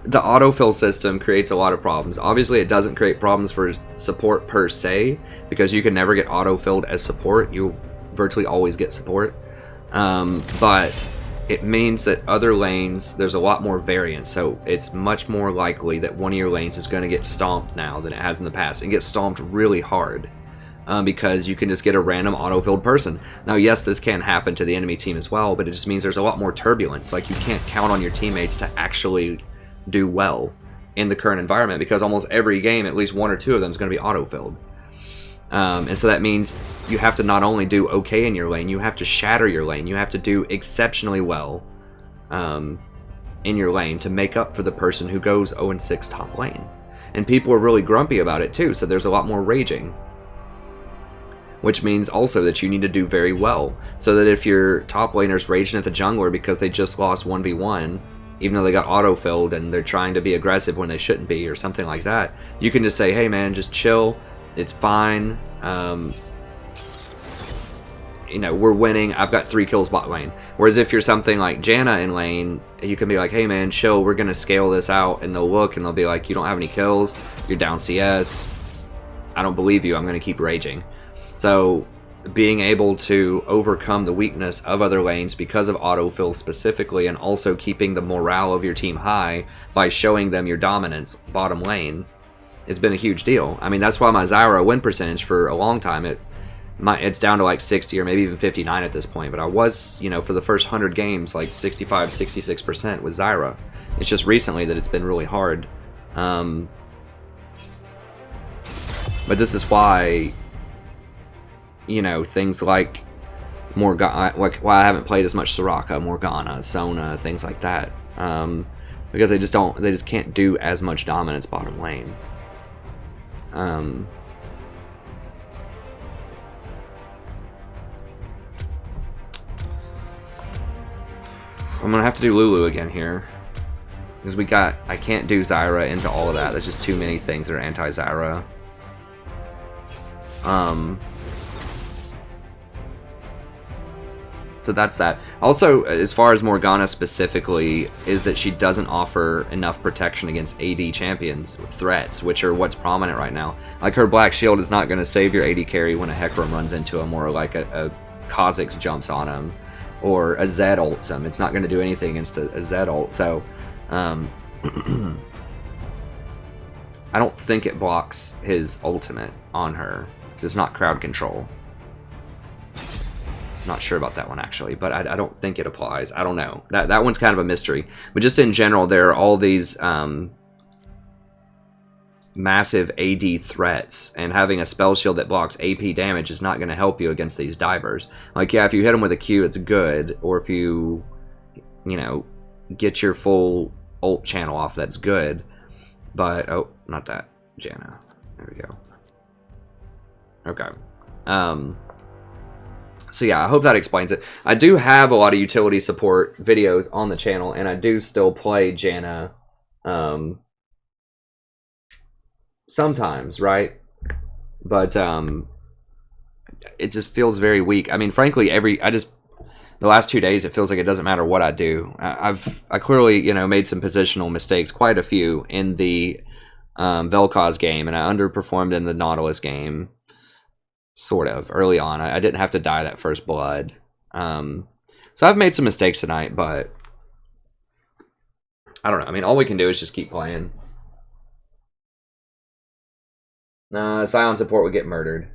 the autofill system creates a lot of problems. Obviously, it doesn't create problems for support per se, because you can never get autofilled as support. You virtually always get support. But it means that other lanes, there's a lot more variance. So it's much more likely that one of your lanes is going to get stomped now than it has in the past. It gets stomped really hard. Because you can just get a random autofilled person. Now, yes, this can happen to the enemy team as well, but it just means there's a lot more turbulence. Like, you can't count on your teammates to actually do well in the current environment, because almost every game, at least one or two of them is going to be autofilled. And so that means you have to not only do okay in your lane, you have to shatter your lane. You have to do exceptionally well in your lane to make up for the person who goes 0-6 top lane. And people are really grumpy about it too, so there's a lot more raging. Which means also that you need to do very well, so that if your top laner's raging at the jungler because they just lost 1v1, even though they got auto-filled and they're trying to be aggressive when they shouldn't be, or something like that, you can just say, hey man, just chill, it's fine, you know, we're winning, I've got 3 kills bot lane. Whereas if you're something like Janna in lane, you can be like, hey man, chill, we're gonna scale this out, and they'll look and they'll be like, you don't have any kills, you're down CS, I don't believe you, I'm gonna keep raging. So being able to overcome the weakness of other lanes because of autofill specifically, and also keeping the morale of your team high by showing them your dominance bottom lane, has been a huge deal. I mean, that's why my Zyra win percentage for a long time, it's down to like 60 or maybe even 59 at this point, but I was, you know, for the first 100 games, like 65, 66% with Zyra. It's just recently that it's been really hard. But this is why, you know, things like Morgana, like why I haven't played as much Soraka, Morgana, Sona, things like that, because they just can't do as much dominance bottom lane. I'm gonna have to do Lulu again here. Because I can't do Zyra into all of that. There's just too many things that are anti-Zyra. So that's that. Also, as far as Morgana specifically, is that she doesn't offer enough protection against AD champions threats, which are what's prominent right now. Like her Black Shield is not going to save your AD carry when a Hecarim runs into him, or like a Kha'Zix jumps on him, or a Zed ults him. It's not going to do anything against a Zed ult. So, I don't think it blocks his ultimate on her, because it's not crowd control. Not sure about that one actually, but I don't think it applies. I don't know. That one's kind of a mystery. But just in general, there are all these massive AD threats, and having a spell shield that blocks AP damage is not going to help you against these divers. Like, yeah, if you hit them with a Q, it's good, or if you know, get your full ult channel off, that's good. But oh, not that, Janna. There we go. Okay. So yeah, I hope that explains it. I do have a lot of utility support videos on the channel, and I do still play Janna sometimes, right? But it just feels very weak. I mean, frankly, the last 2 days, it feels like it doesn't matter what I do. I clearly, you know, made some positional mistakes, quite a few, in the Vel'Koz game, and I underperformed in the Nautilus game. Sort of, early on. I didn't have to die that first blood. So I've made some mistakes tonight, but I don't know. I mean, all we can do is just keep playing. Scion support would get murdered.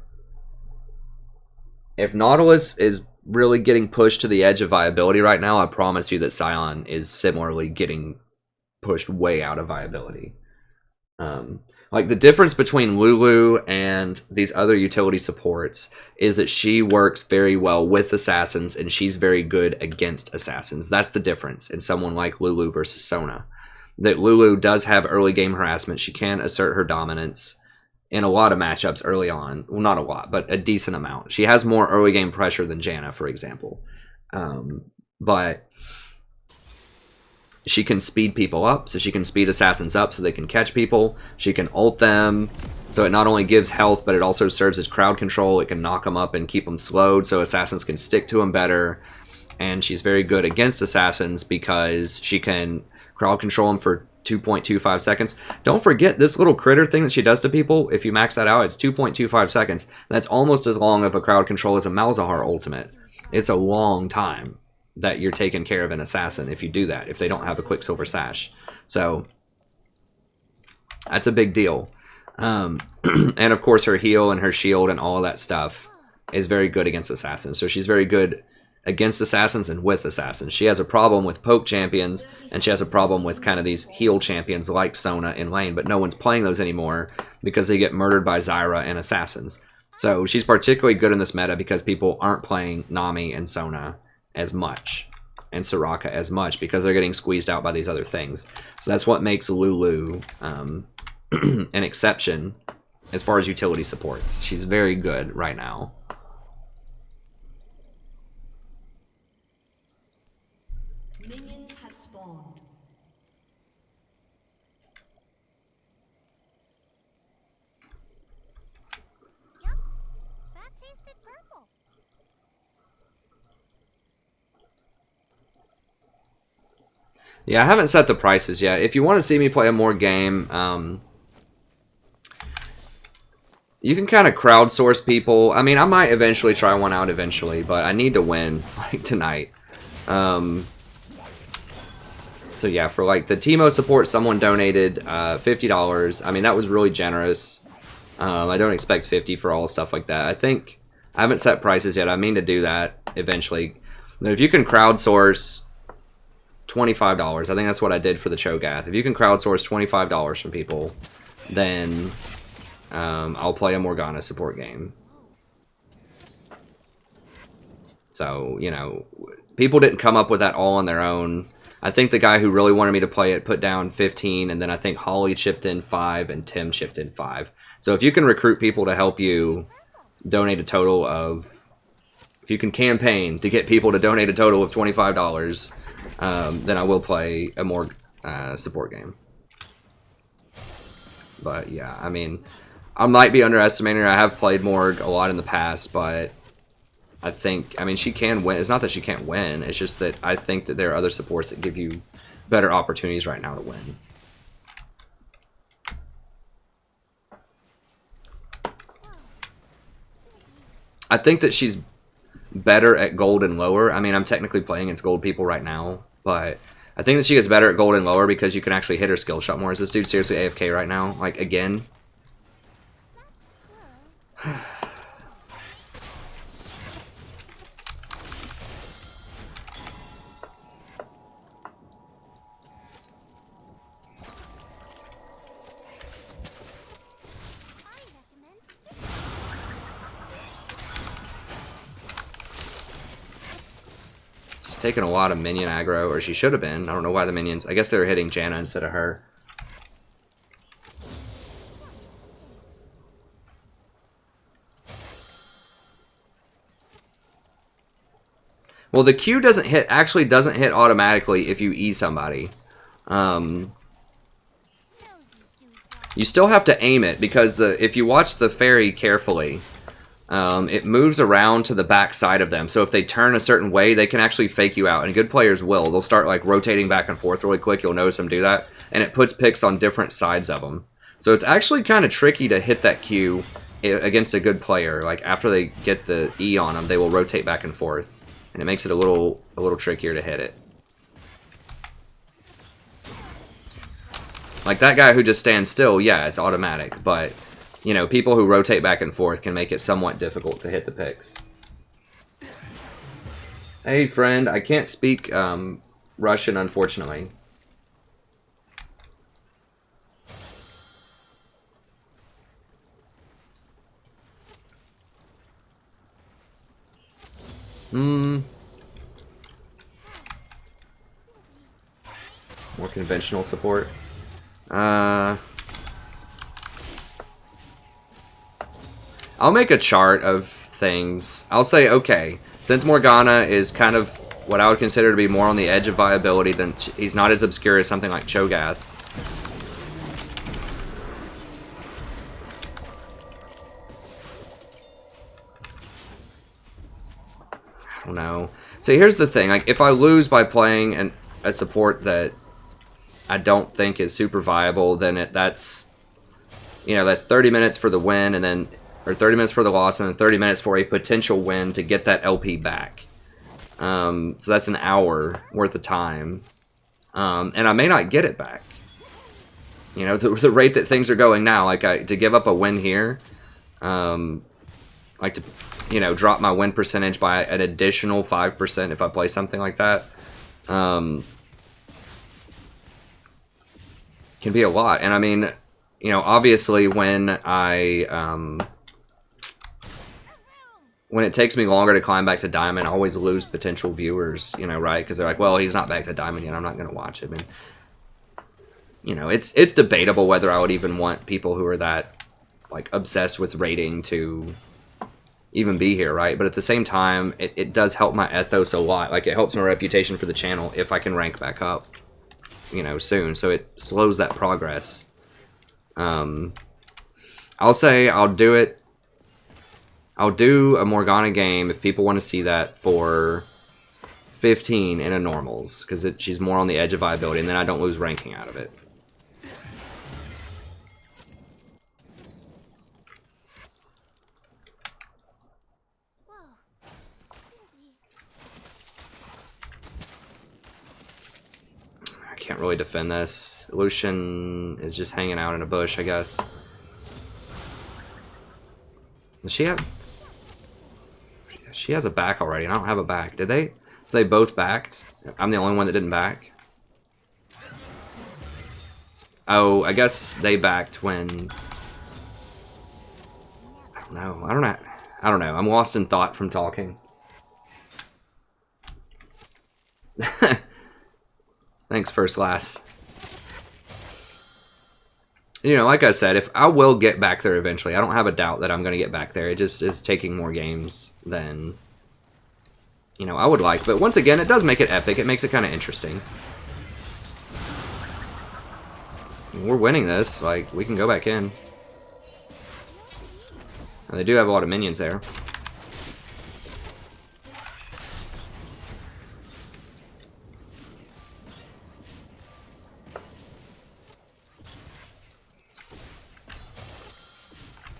If Nautilus is really getting pushed to the edge of viability right now, I promise you that Scion is similarly getting pushed way out of viability. Like, the difference between Lulu and these other utility supports is that she works very well with assassins, and she's very good against assassins. That's the difference in someone like Lulu versus Sona. That Lulu does have early game harassment. She can assert her dominance in a lot of matchups early on. Well, not a lot, but a decent amount. She has more early game pressure than Janna, for example. But she can speed people up, so she can speed assassins up so they can catch people. She can ult them, so it not only gives health, but it also serves as crowd control. It can knock them up and keep them slowed, so assassins can stick to them better. And she's very good against assassins because she can crowd control them for 2.25 seconds. Don't forget this little critter thing that she does to people. If you max that out, it's 2.25 seconds. That's almost as long of a crowd control as a Malzahar ultimate. It's a long time that you're taking care of an assassin if you do that, if they don't have a Quicksilver Sash. So that's a big deal. And of course her heal and her shield and all of that stuff is very good against assassins. So she's very good against assassins and with assassins. She has a problem with poke champions, and she has a problem with kind of these heal champions like Sona in lane, but no one's playing those anymore because they get murdered by Zyra and assassins. So she's particularly good in this meta because people aren't playing Nami and Sona as much, and Soraka as much, because they're getting squeezed out by these other things. So that's what makes Lulu an exception as far as utility supports. She's very good right now. Minions have spawned. Yep, that tasted purple. Yeah, I haven't set the prices yet. If you want to see me play a more game, you can kind of crowdsource people. I mean, I might eventually try one out eventually, but I need to win, like, tonight. So yeah, for like the Teemo support, someone donated $50. I mean, that was really generous. I don't expect 50 for all stuff like that. I haven't set prices yet. I mean to do that eventually. If you can crowdsource $25, I think that's what I did for the Cho'Gath. If you can crowdsource $25 from people, then I'll play a Morgana support game. So, you know, people didn't come up with that all on their own. I think the guy who really wanted me to play it put down 15, and then I think Holly chipped in 5 and Tim chipped in 5. So if you can recruit people to help you donate a total of, if you can campaign to get people to donate a total of $25, then I will play a more support game. But yeah, I mean, I might be underestimating her. I have played Morg a lot in the past, but I think, I mean, she can win. It's not that she can't win. It's just that I think that there are other supports that give you better opportunities right now to win. I think that she's better at gold and lower. I mean, I'm technically playing against gold people right now, but I think that she gets better at gold and lower because you can actually hit her skill shot more. Is this dude seriously AFK right now? Like, again? Taking a lot of minion aggro, or she should have been. I don't know why the minions... I guess they were hitting Janna instead of her. Well, the Q doesn't hit... actually doesn't hit automatically if you E somebody. You still have to aim it, because if you watch the fairy carefully... it moves around to the back side of them. So if they turn a certain way, they can actually fake you out. And good players will. They'll start like rotating back and forth really quick. You'll notice them do that. And it puts picks on different sides of them. So it's actually kind of tricky to hit that Q against a good player. Like after they get the E on them, they will rotate back and forth. And it makes it a little trickier to hit it. Like that guy who just stands still, yeah, it's automatic. But... you know, people who rotate back and forth can make it somewhat difficult to hit the picks. Hey, friend, I can't speak Russian, unfortunately. More conventional support. I'll make a chart of things. I'll say, okay, since Morgana is kind of what I would consider to be more on the edge of viability, then he's not as obscure as something like Cho'Gath. I don't know. So here's the thing, like if I lose by playing a support that I don't think is super viable, then that's, you know, that's 30 minutes for the win, and then, or 30 minutes for the loss, and then 30 minutes for a potential win to get that LP back. So that's an hour worth of time. And I may not get it back. You know, the rate that things are going now, like to give up a win here, like to, you know, drop my win percentage by an additional 5% if I play something like that, can be a lot. And I mean, you know, obviously when when it takes me longer to climb back to Diamond, I always lose potential viewers, you know, right? Because they're like, well, he's not back to Diamond yet, I'm not going to watch him. And, you know, it's debatable whether I would even want people who are that, like, obsessed with rating to even be here, right? But at the same time, it does help my ethos a lot. Like, it helps my reputation for the channel if I can rank back up, you know, soon. So it slows that progress. I'll say I'll do it. I'll do a Morgana game if people want to see that for 15 in a normals, because she's more on the edge of viability, and then I don't lose ranking out of it. I can't really defend this. Lucian is just hanging out in a bush, I guess. Does she have... She has a back already, and I don't have a back. Did they? So they both backed? I'm the only one that didn't back? Oh, I guess they backed when... I don't know. I don't know. I'm lost in thought from talking. Thanks, First Lass. You know, like I said, if I will get back there eventually, I don't have a doubt that I'm going to get back there. It just is taking more games than, you know, I would like. But once again, it does make it epic. It makes it kind of interesting. We're winning this. Like, we can go back in. And they do have a lot of minions there.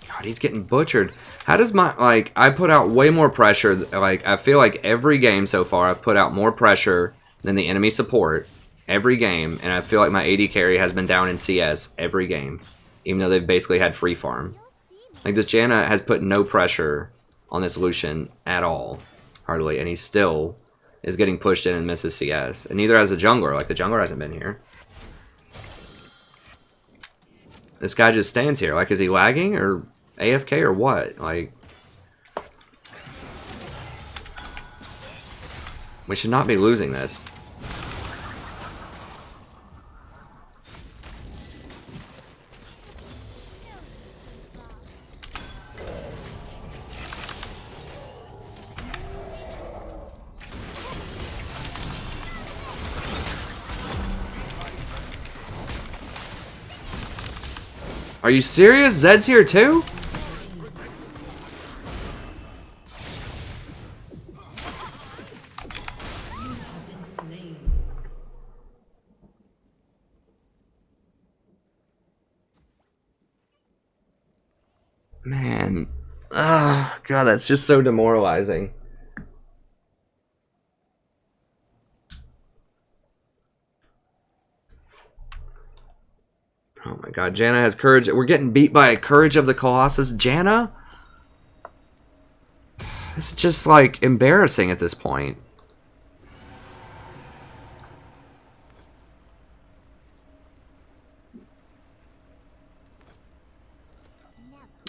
God, he's getting butchered. How does my, like, I put out way more pressure. Like, I feel like every game so far I've put out more pressure than the enemy support. Every game. And I feel like my AD carry has been down in CS every game. Even though they've basically had free farm. Like, this Janna has put no pressure on this Lucian at all. Hardly. And he still is getting pushed in and misses CS. And neither has the jungler. Like, the jungler hasn't been here. This guy just stands here. Like, is he lagging or AFK or what? Like, we should not be losing this. Are you serious? Zed's here too? Man. Ah, God, that's just so demoralizing. Oh my God, Janna has courage. We're getting beat by a Courage of the Colossus. Janna? This is just like embarrassing at this point.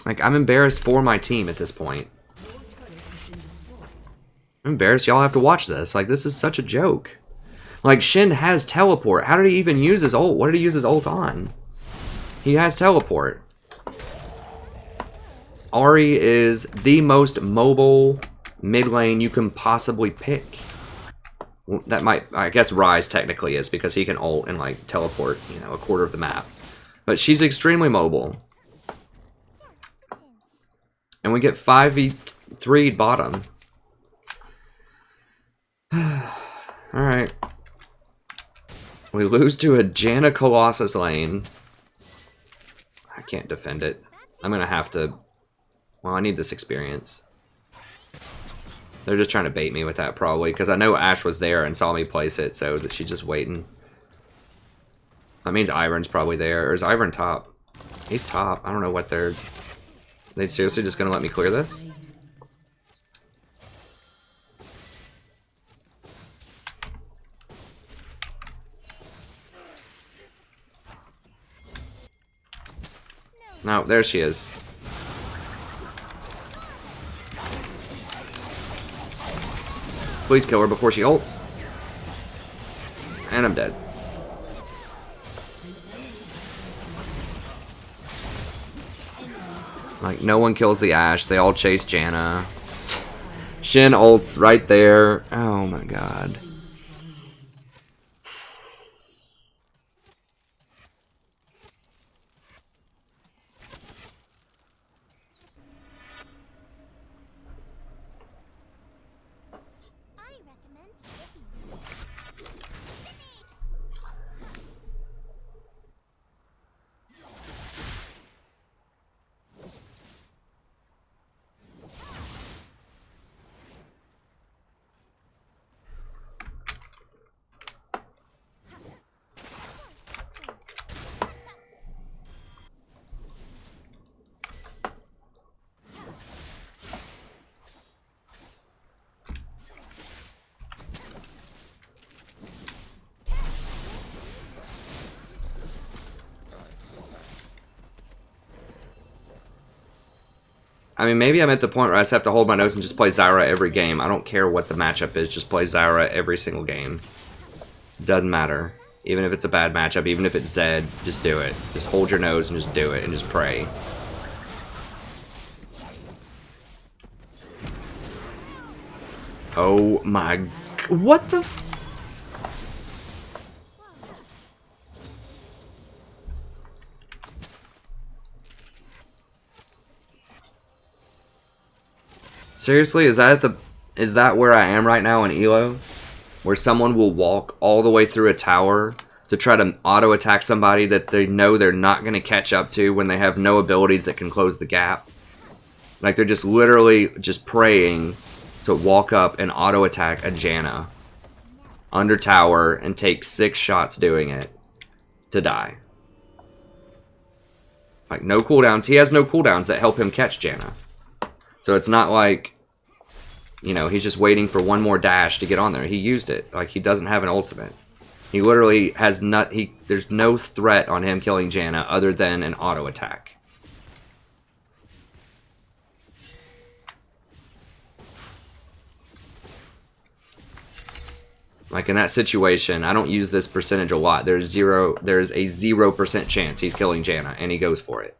Like, I'm embarrassed for my team at this point. I'm embarrassed y'all have to watch this. Like, this is such a joke. Like, Shin has teleport. How did he even use his ult? What did he use his ult on? He has teleport. Ahri is the most mobile mid lane you can possibly pick. That might, I guess Ryze technically is, because he can ult and like teleport, you know, a quarter of the map. But she's extremely mobile. And we get 5v3 bottom. Alright. We lose to a Janna Colossus lane. I can't defend it. I'm gonna have to... Well, I need this experience. They're just trying to bait me with that, probably, because I know Ashe was there and saw me place it, so that she's just waiting. That means Ivern's probably there. Or is Ivern top? He's top. I don't know what they're... They seriously just gonna let me clear this? No, there she is. Please kill her before she ults. And I'm dead. Like, no one kills the Ashe. They all chase Janna. Shin ults right there. Oh my God. I mean, maybe I'm at the point where I just have to hold my nose and just play Zyra every game. I don't care what the matchup is. Just play Zyra every single game. Doesn't matter. Even if it's a bad matchup, even if it's Zed, just do it. Just hold your nose and just do it and just pray. Oh my... What the... Seriously, is that where I am right now in Elo? Where someone will walk all the way through a tower to try to auto attack somebody that they know they're not going to catch up to when they have no abilities that can close the gap. Like they're just literally just praying to walk up and auto attack a Janna under tower and take 6 shots doing it to die. Like no cooldowns. He has no cooldowns that help him catch Janna. So it's not like, you know, he's just waiting for one more dash to get on there. He used it. Like he doesn't have an ultimate. He literally has there's no threat on him killing Janna other than an auto attack. Like in that situation, I don't use this percentage a lot. There's a 0% chance he's killing Janna, and he goes for it.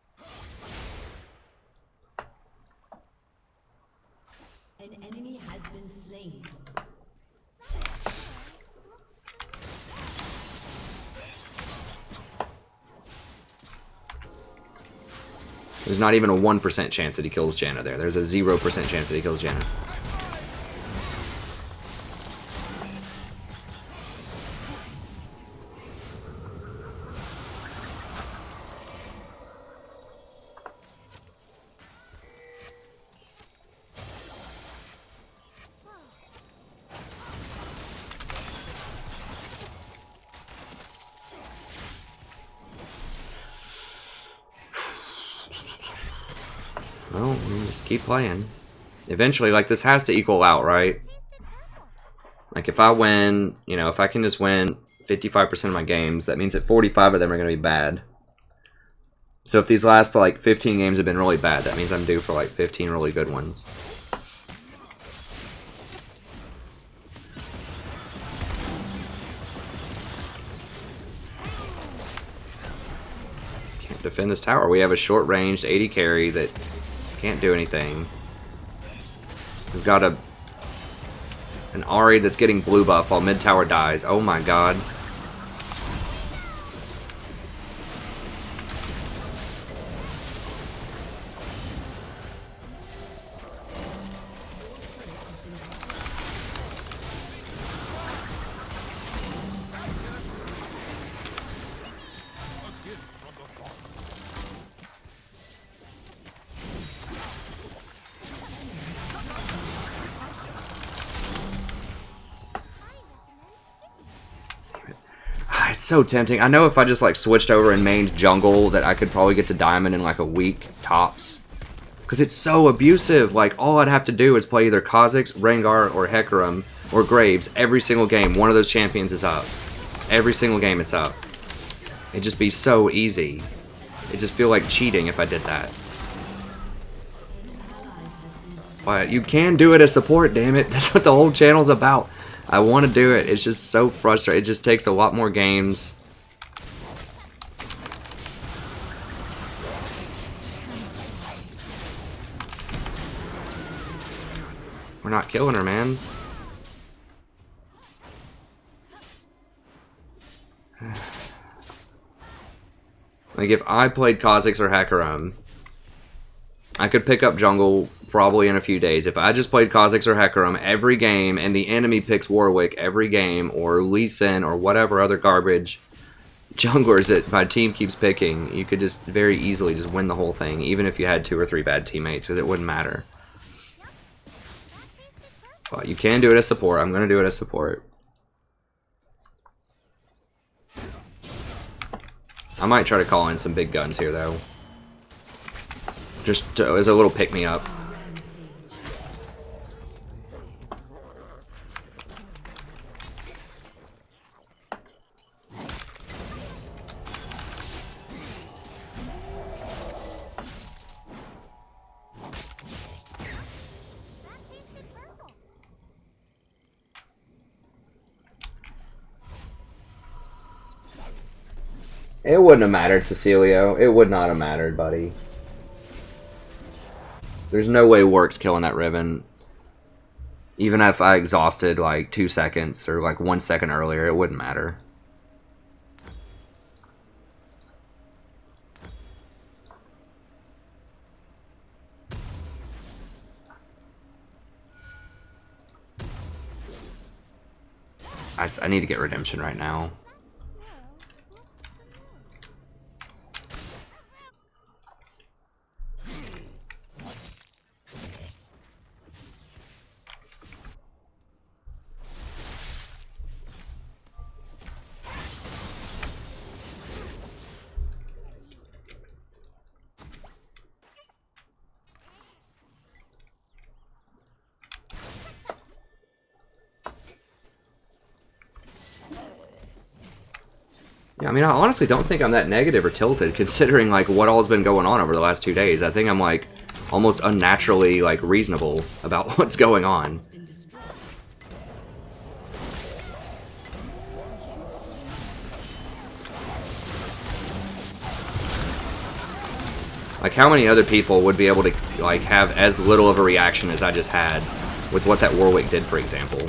An enemy has been slain. There's not even a 1% chance that he kills Janna there. There's a 0% chance that he kills Janna. Well, just keep playing. Eventually, like, this has to equal out, right? Like, if I win, you know, if I can just win 55% of my games, that means that 45 of them are going to be bad. So if these last, like, 15 games have been really bad, that means I'm due for, like, 15 really good ones. Can't defend this tower. We have a short-ranged 80 carry that can't do anything. We've got an Ahri that's getting blue buff while mid tower dies. Oh my god. It's so tempting. I know if I just like switched over and mained jungle that I could probably get to diamond in like a week tops. Because it's so abusive. Like all I'd have to do is play either Kha'Zix, Rengar, or Hecarim, or Graves every single game. One of those champions is up. Every single game it's up. It'd just be so easy. It'd just feel like cheating if I did that. But you can do it as support, damn it. That's what the whole channel's about. I want to do it. It's just so frustrating. It just takes a lot more games. We're not killing her, man. Like, if I played Kha'Zix or Hecarim, I could pick up jungle probably in a few days. If I just played Kha'Zix or Hecarim every game and the enemy picks Warwick every game or Lee Sin or whatever other garbage junglers that my team keeps picking, you could just very easily just win the whole thing, even if you had 2 or 3 bad teammates, because it wouldn't matter. But you can do it as support. I'm going to do it as support. I might try to call in some big guns here, though. Just as a little pick-me-up. It wouldn't have mattered, Cecilio. It would not have mattered, buddy. There's no way Warwick's killing that Riven. Even if I exhausted like 2 seconds or like 1 second earlier, it wouldn't matter. I need to get redemption right now. Yeah, I mean, I honestly don't think I'm that negative or tilted, considering, like, what all's been going on over the last 2 days. I think I'm, like, almost unnaturally, like, reasonable about what's going on. Like, how many other people would be able to, like, have as little of a reaction as I just had with what that Warwick did, for example?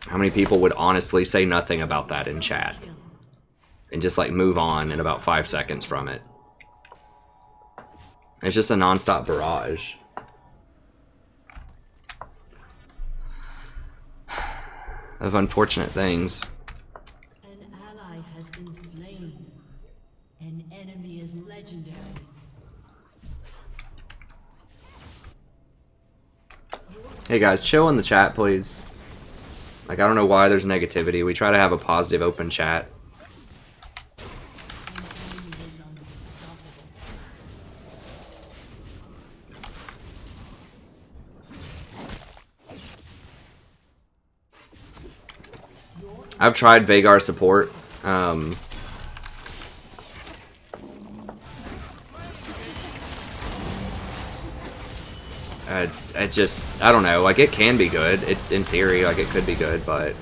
How many people would honestly say nothing about that in chat and just like move on in about 5 seconds from it? It's just a non-stop barrage. Of unfortunate things. An ally has been slain. An enemy is legendary. Hey guys, chill in the chat, please. Like, I don't know why there's negativity. We try to have a positive, open chat. I've tried Veigar support. It just, I don't know, like, it can be good. In theory, like, it could be good, but...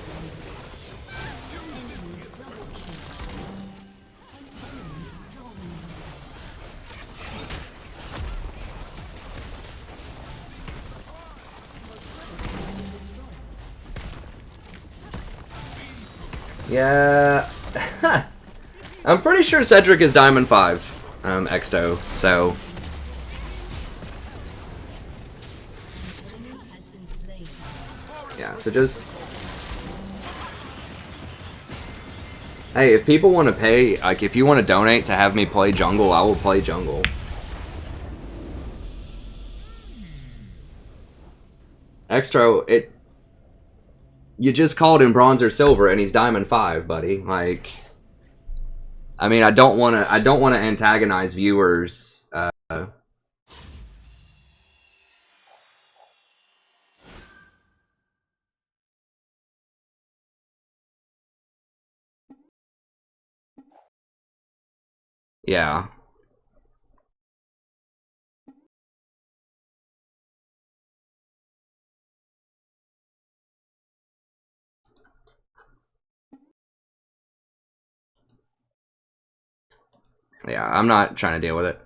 Yeah... I'm pretty sure Cedric is Diamond 5, Exto, so... Yeah, so just... Hey, if people want to pay, like, if you want to donate to have me play jungle, I will play jungle. Extra, you just called him bronze or silver, and he's Diamond 5, buddy. Like... I mean, I don't want to antagonize viewers, yeah. Yeah, I'm not trying to deal with it.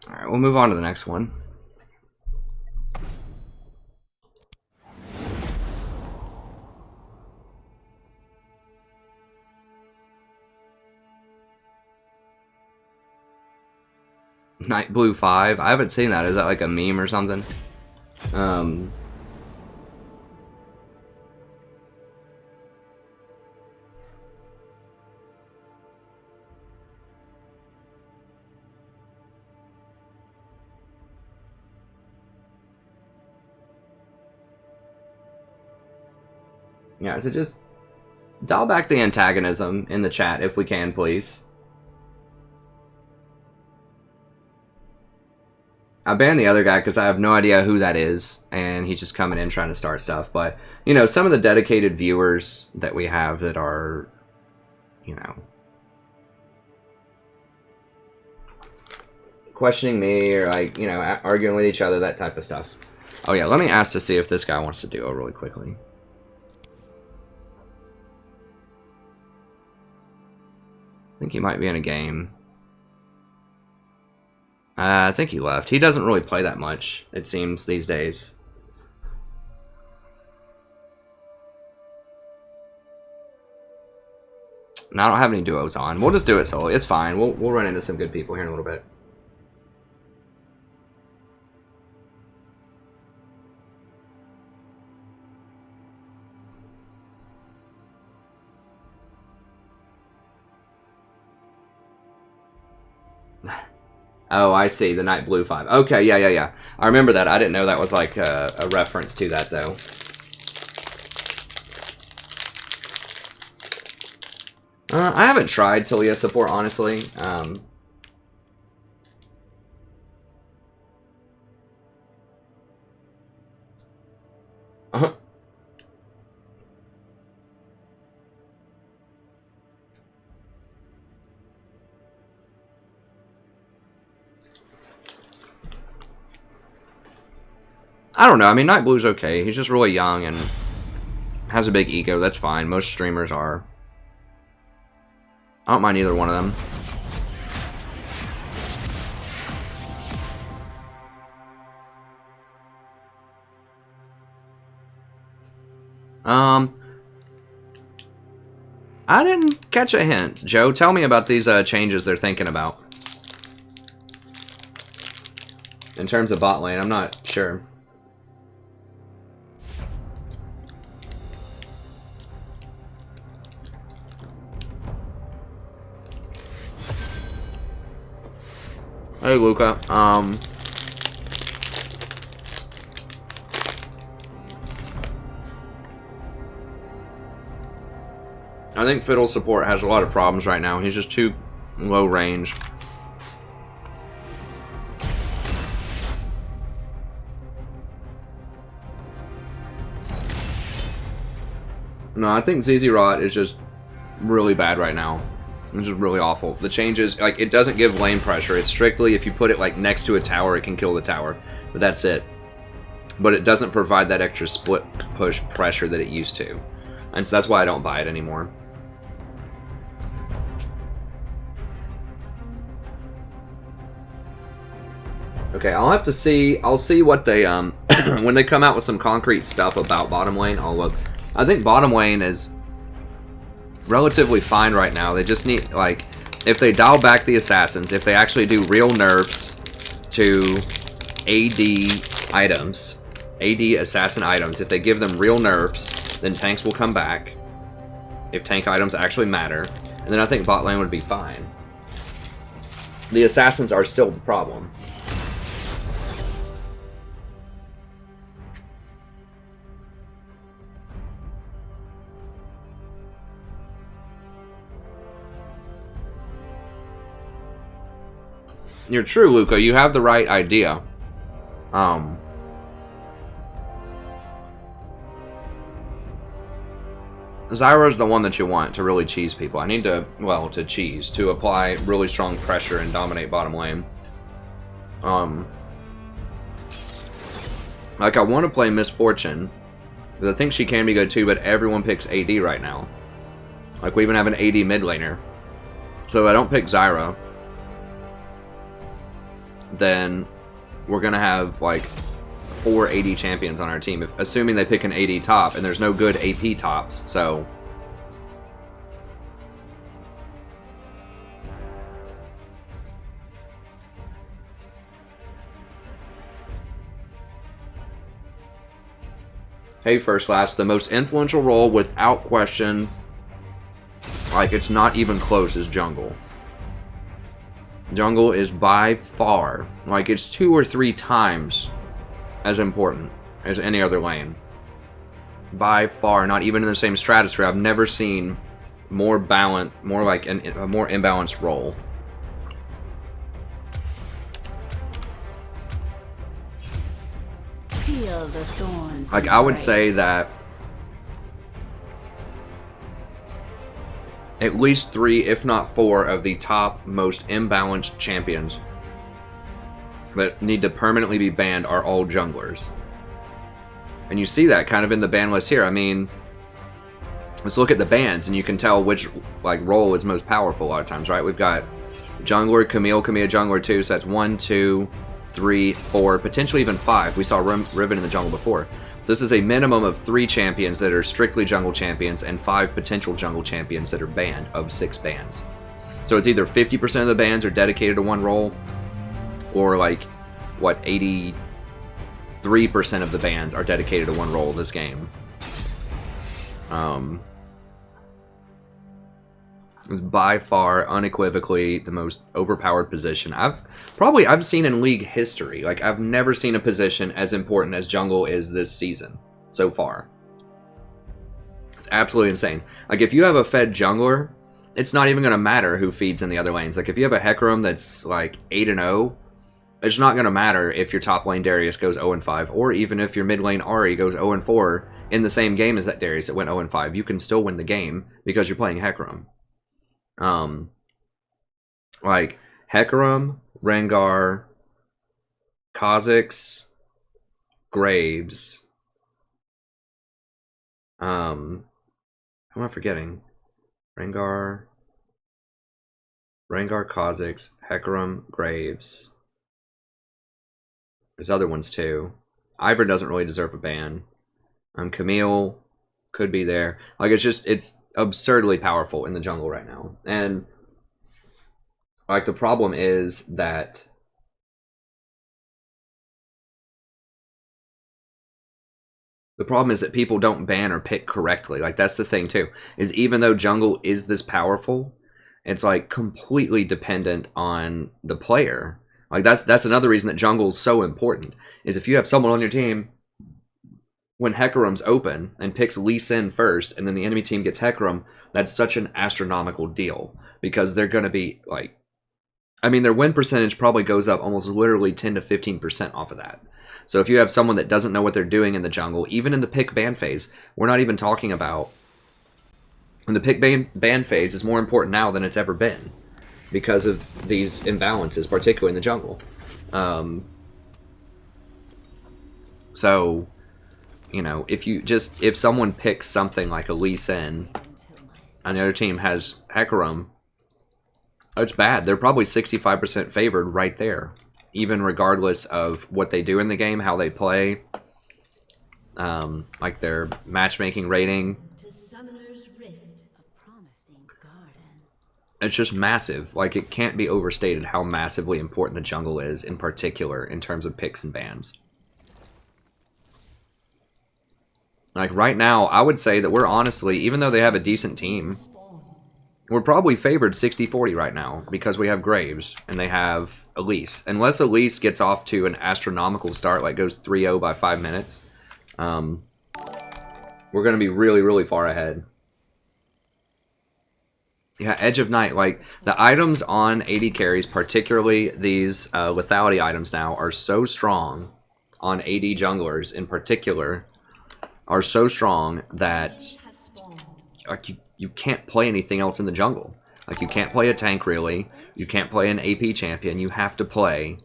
Alright, we'll move on to the next one. Night Blue 5? I haven't seen that. Is that like a meme or something? Yeah, so just dial back the antagonism in the chat if we can, please. I banned the other guy because I have no idea who that is, and he's just coming in trying to start stuff. But, you know, some of the dedicated viewers that we have that are, you know, questioning me or, like, you know, arguing with each other, that type of stuff. Oh, yeah, let me ask to see if this guy wants to duo really quickly. I think he might be in a game. I think he left. He doesn't really play that much, it seems, these days. No, I don't have any duos on. We'll just do it solo. It's fine. We'll run into some good people here in a little bit. Oh, I see. The Night Blue 5. Okay, yeah. I remember that. I didn't know that was like a reference to that, though. I haven't tried Talia support, honestly. I don't know. I mean, Night Blue's okay. He's just really young and has a big ego. That's fine. Most streamers are. I don't mind either one of them. I didn't catch a hint. Joe, tell me about these changes they're thinking about. In terms of bot lane, I'm not sure. Hey, Luca. I think Fiddle support has a lot of problems right now. He's just too low range. No, I think ZZ Rot is just really bad right now. It's just really awful. The changes, like, it doesn't give lane pressure. It's strictly, if you put it, like, next to a tower, it can kill the tower. But that's it. But it doesn't provide that extra split push pressure that it used to. And so that's why I don't buy it anymore. Okay, I'll have to see. I'll see what they, when they come out with some concrete stuff about bottom lane, I'll look. I think bottom lane is relatively fine right now. They just need, like, if they dial back the assassins, if they actually do real nerfs to AD items, AD assassin items, if they give them real nerfs, then tanks will come back. If tank items actually matter, and then I think bot lane would be fine. The assassins are still the problem. You're true, Luca. You have the right idea. Zyra is the one that you want to really cheese people. I need to, well, to apply really strong pressure and dominate bottom lane. Like, I want to play Misfortune, because I think she can be good too, but everyone picks AD right now. Like, we even have an AD mid laner. So if I don't pick Zyra, then we're gonna have like 4 AD champions on our team, assuming they pick an AD top, and there's no good AP tops, so. Hey, First Last, the most influential role without question, like it's not even close, is jungle. Jungle is by far, like it's 2 or 3 times as important as any other lane. By far, not even in the same stratosphere. I've never seen more balanced, more like a more imbalanced role. Feel the thorns. Like, I would say that at least 3, if not 4, of the top most imbalanced champions that need to permanently be banned are all junglers. And you see that kind of in the ban list here. I mean, let's look at the bans, and you can tell which like role is most powerful a lot of times, right? We've got jungler, Camille jungler 2, so that's 1, 2, 3, 4, potentially even 5. We saw Riven in the jungle before. So this is a minimum of 3 champions that are strictly jungle champions and 5 potential jungle champions that are banned of 6 bans. So it's either 50% of the bans are dedicated to one role, or like, what, 83% of the bans are dedicated to one role in this game. It's by far, unequivocally, the most overpowered position I've seen in League history. Like, I've never seen a position as important as jungle is this season, so far. It's absolutely insane. Like, if you have a fed jungler, it's not even going to matter who feeds in the other lanes. Like, if you have a Hecarim that's, like, 8-0, it's not going to matter if your top lane Darius goes 0-5, or even if your mid lane Ahri goes 0-4 in the same game as that Darius that went 0-5. You can still win the game because you're playing Hecarim. Like Hecarim, Rengar, Kha'Zix, Graves. Who am I forgetting? Rengar, Kha'Zix, Hecarim, Graves. There's other ones too. Ivern doesn't really deserve a ban. Camille could be there. Like, it's absurdly powerful in the jungle right now. And like, the problem is that people don't ban or pick correctly. Like, that's the thing too, is even though jungle is this powerful, it's like completely dependent on the player. Like, that's another reason that jungle is so important, is if you have someone on your team, when Hecarim's open and picks Lee Sin first, and then the enemy team gets Hecarim, that's such an astronomical deal, because they're going to be like, I mean, their win percentage probably goes up almost literally 10 to 15% off of that. So if you have someone that doesn't know what they're doing in the jungle, even in the pick ban phase, we're not even talking about, when the pick ban phase is more important now than it's ever been, because of these imbalances, particularly in the jungle. So, you know, if someone picks something like a Lee Sin, and the other team has Hecarim, it's bad. They're probably 65% favored right there, even regardless of what they do in the game, how they play, like their matchmaking rating. It's just massive. Like, it can't be overstated how massively important the jungle is, in particular, in terms of picks and bans. Like, right now, I would say that we're honestly, even though they have a decent team, we're probably favored 60-40 right now, because we have Graves, and they have Elise. Unless Elise gets off to an astronomical start, like goes 3-0 by 5 minutes, we're going to be really, really far ahead. Yeah, Edge of Night, like, the items on AD carries, particularly these lethality items now, are so strong on AD junglers in particular, are so strong that like, you can't play anything else in the jungle. Like, you can't play a tank, really. You can't play an AP champion. You have to play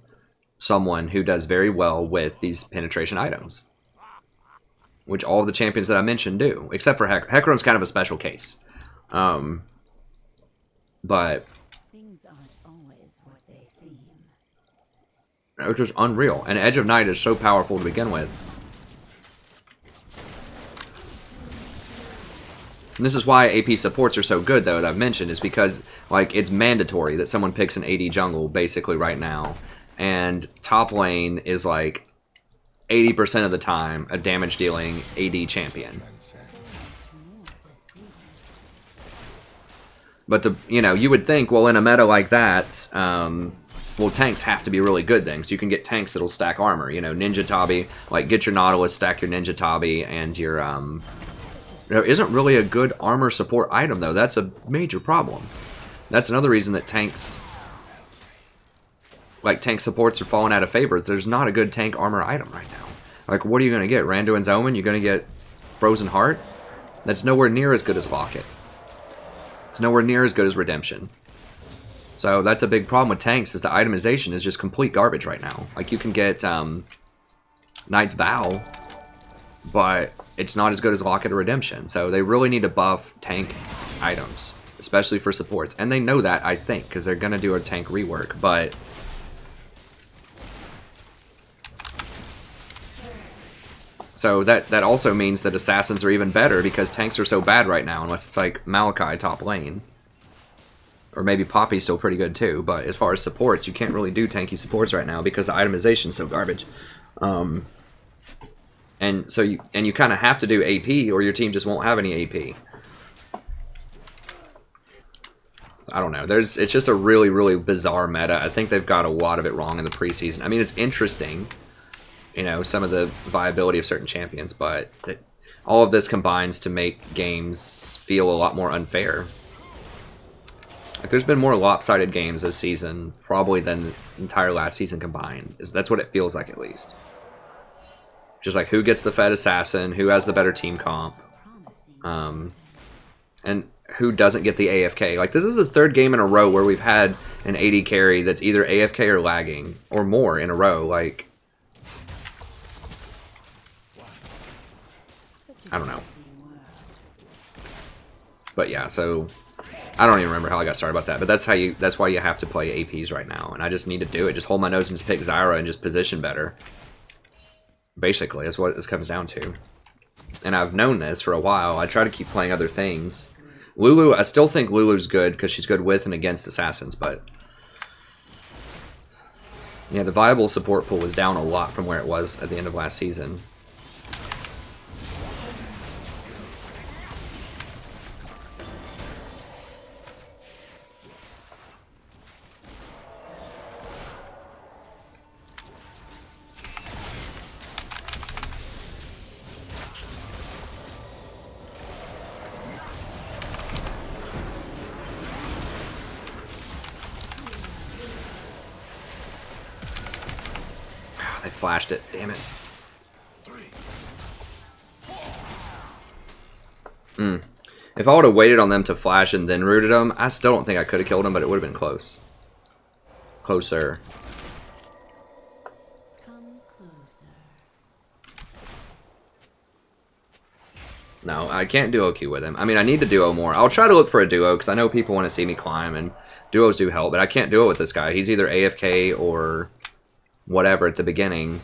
someone who does very well with these penetration items, which all of the champions that I mentioned do, except for Hecarim's kind of a special case. But things aren't always what they seem. It's just unreal. And Edge of Night is so powerful to begin with. And this is why AP supports are so good, though, that I've mentioned, is because, like, it's mandatory that someone picks an AD jungle, basically, right now. And top lane is, like, 80% of the time a damage-dealing AD champion. But, you know, you would think, well, in a meta like that, well, tanks have to be really good then, so you can get tanks that'll stack armor. You know, Ninja Tabi, like, get your Nautilus, stack your Ninja Tabi, and your, there isn't really a good armor support item, though. That's a major problem. That's another reason that tanks, like, tank supports are falling out of favor. There's not a good tank armor item right now. Like, what are you going to get? Randuin's Omen? You're going to get Frozen Heart? That's nowhere near as good as Locket. It's nowhere near as good as Redemption. So that's a big problem with tanks, is the itemization is just complete garbage right now. Like, you can get Knight's Vow, but it's not as good as Locket or Redemption. So they really need to buff tank items, especially for supports. And they know that, I think, because they're going to do a tank rework. But so that also means that assassins are even better because tanks are so bad right now, unless it's like Malachi top lane. Or maybe Poppy's still pretty good too, but as far as supports, you can't really do tanky supports right now because the itemization's so garbage. And so you kind of have to do AP, or your team just won't have any AP. I don't know. It's just a really, really bizarre meta. I think they've got a lot of it wrong in the preseason. I mean, it's interesting, you know, some of the viability of certain champions, but all of this combines to make games feel a lot more unfair. Like, there's been more lopsided games this season, probably, than the entire last season combined. That's what it feels like, at least. Just like, who gets the fed assassin, who has the better team comp, and who doesn't get the AFK. Like, this is the third game in a row where we've had an AD carry that's either AFK or lagging, or more in a row. Like, I don't know. But yeah, so I don't even remember how I got started about that, but that's why you have to play APs right now, and I just need to do it. Just hold my nose and just pick Zyra and just position better. Basically, that's what this comes down to. And I've known this for a while. I try to keep playing other things. Lulu, I still think Lulu's good because she's good with and against assassins, but yeah, the viable support pool was down a lot from where it was at the end of last season. They flashed it, damn it. If I would have waited on them to flash and then rooted them, I still don't think I could have killed him, but it would have been close. Closer. No, I can't duo queue with him. I mean, I need to duo more. I'll try to look for a duo, because I know people want to see me climb, and duos do help, but I can't duo with this guy. He's either AFK or whatever at the beginning,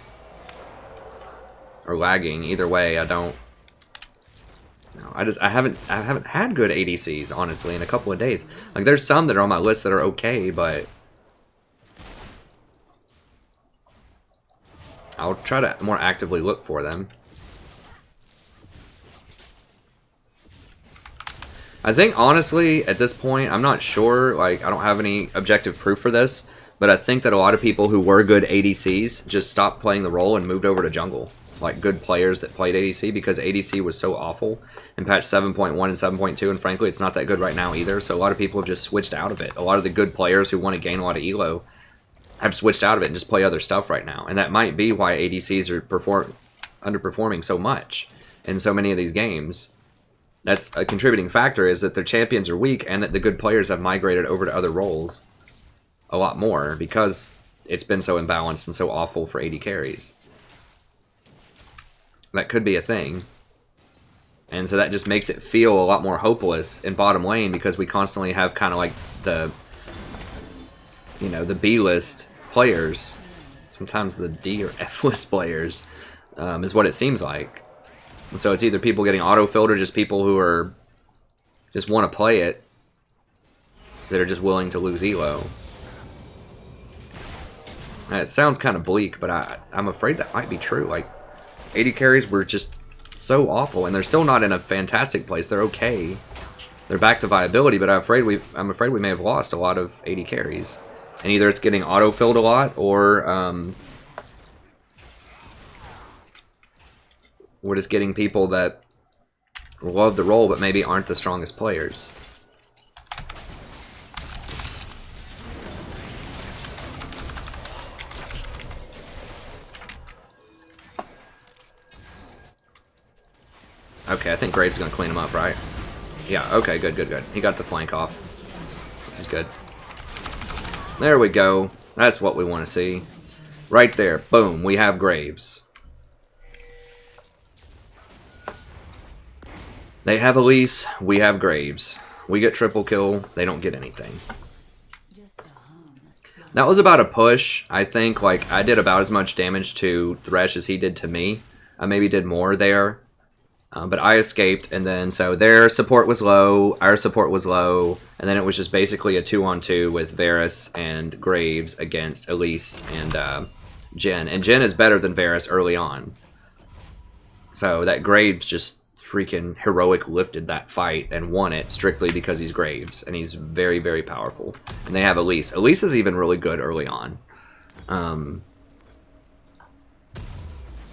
or lagging. Either way, I don't. No, I haven't had good ADCs honestly in a couple of days. Like, there's some that are on my list that are okay, but I'll try to more actively look for them. I think honestly at this point, I'm not sure. Like, I don't have any objective proof for this. But I think that a lot of people who were good ADCs just stopped playing the role and moved over to jungle. Like, good players that played ADC, because ADC was so awful in patch 7.1 and 7.2, and frankly, it's not that good right now either. So a lot of people have just switched out of it. A lot of the good players who want to gain a lot of elo have switched out of it and just play other stuff right now. And that might be why ADCs are underperforming so much in so many of these games. That's a contributing factor, is that their champions are weak and that the good players have migrated over to other roles a lot more because it's been so imbalanced and so awful for AD carries. That could be a thing. And so that just makes it feel a lot more hopeless in bottom lane, because we constantly have kind of like the, you know, the B-list players. Sometimes the D or F-list players is what it seems like. And so it's either people getting auto-filled or just people who are just want to play it, that are just willing to lose elo. It sounds kind of bleak, but I'm afraid that might be true. Like, AD carries were just so awful, and they're still not in a fantastic place. They're okay. They're back to viability, but I'm afraid we may have lost a lot of AD carries. And either it's getting auto-filled a lot, or we're just getting people that love the role but maybe aren't the strongest players. Okay, I think Graves is going to clean him up, right? Yeah, okay, good, good, good. He got the flank off. This is good. There we go. That's what we want to see. Right there. Boom. We have Graves. They have Elise, we have Graves. We get triple kill, they don't get anything. That was about a push. I think like I did about as much damage to Thresh as he did to me. I maybe did more there. But I escaped, and then so their support was low, our support was low, and then it was just basically a 2-on-2 with Varus and Graves against Elise and Jhin. And Jhin is better than Varus early on. So that Graves just freaking heroic lifted that fight and won it strictly because he's Graves, and he's very, very powerful. And they have Elise. Elise is even really good early on. And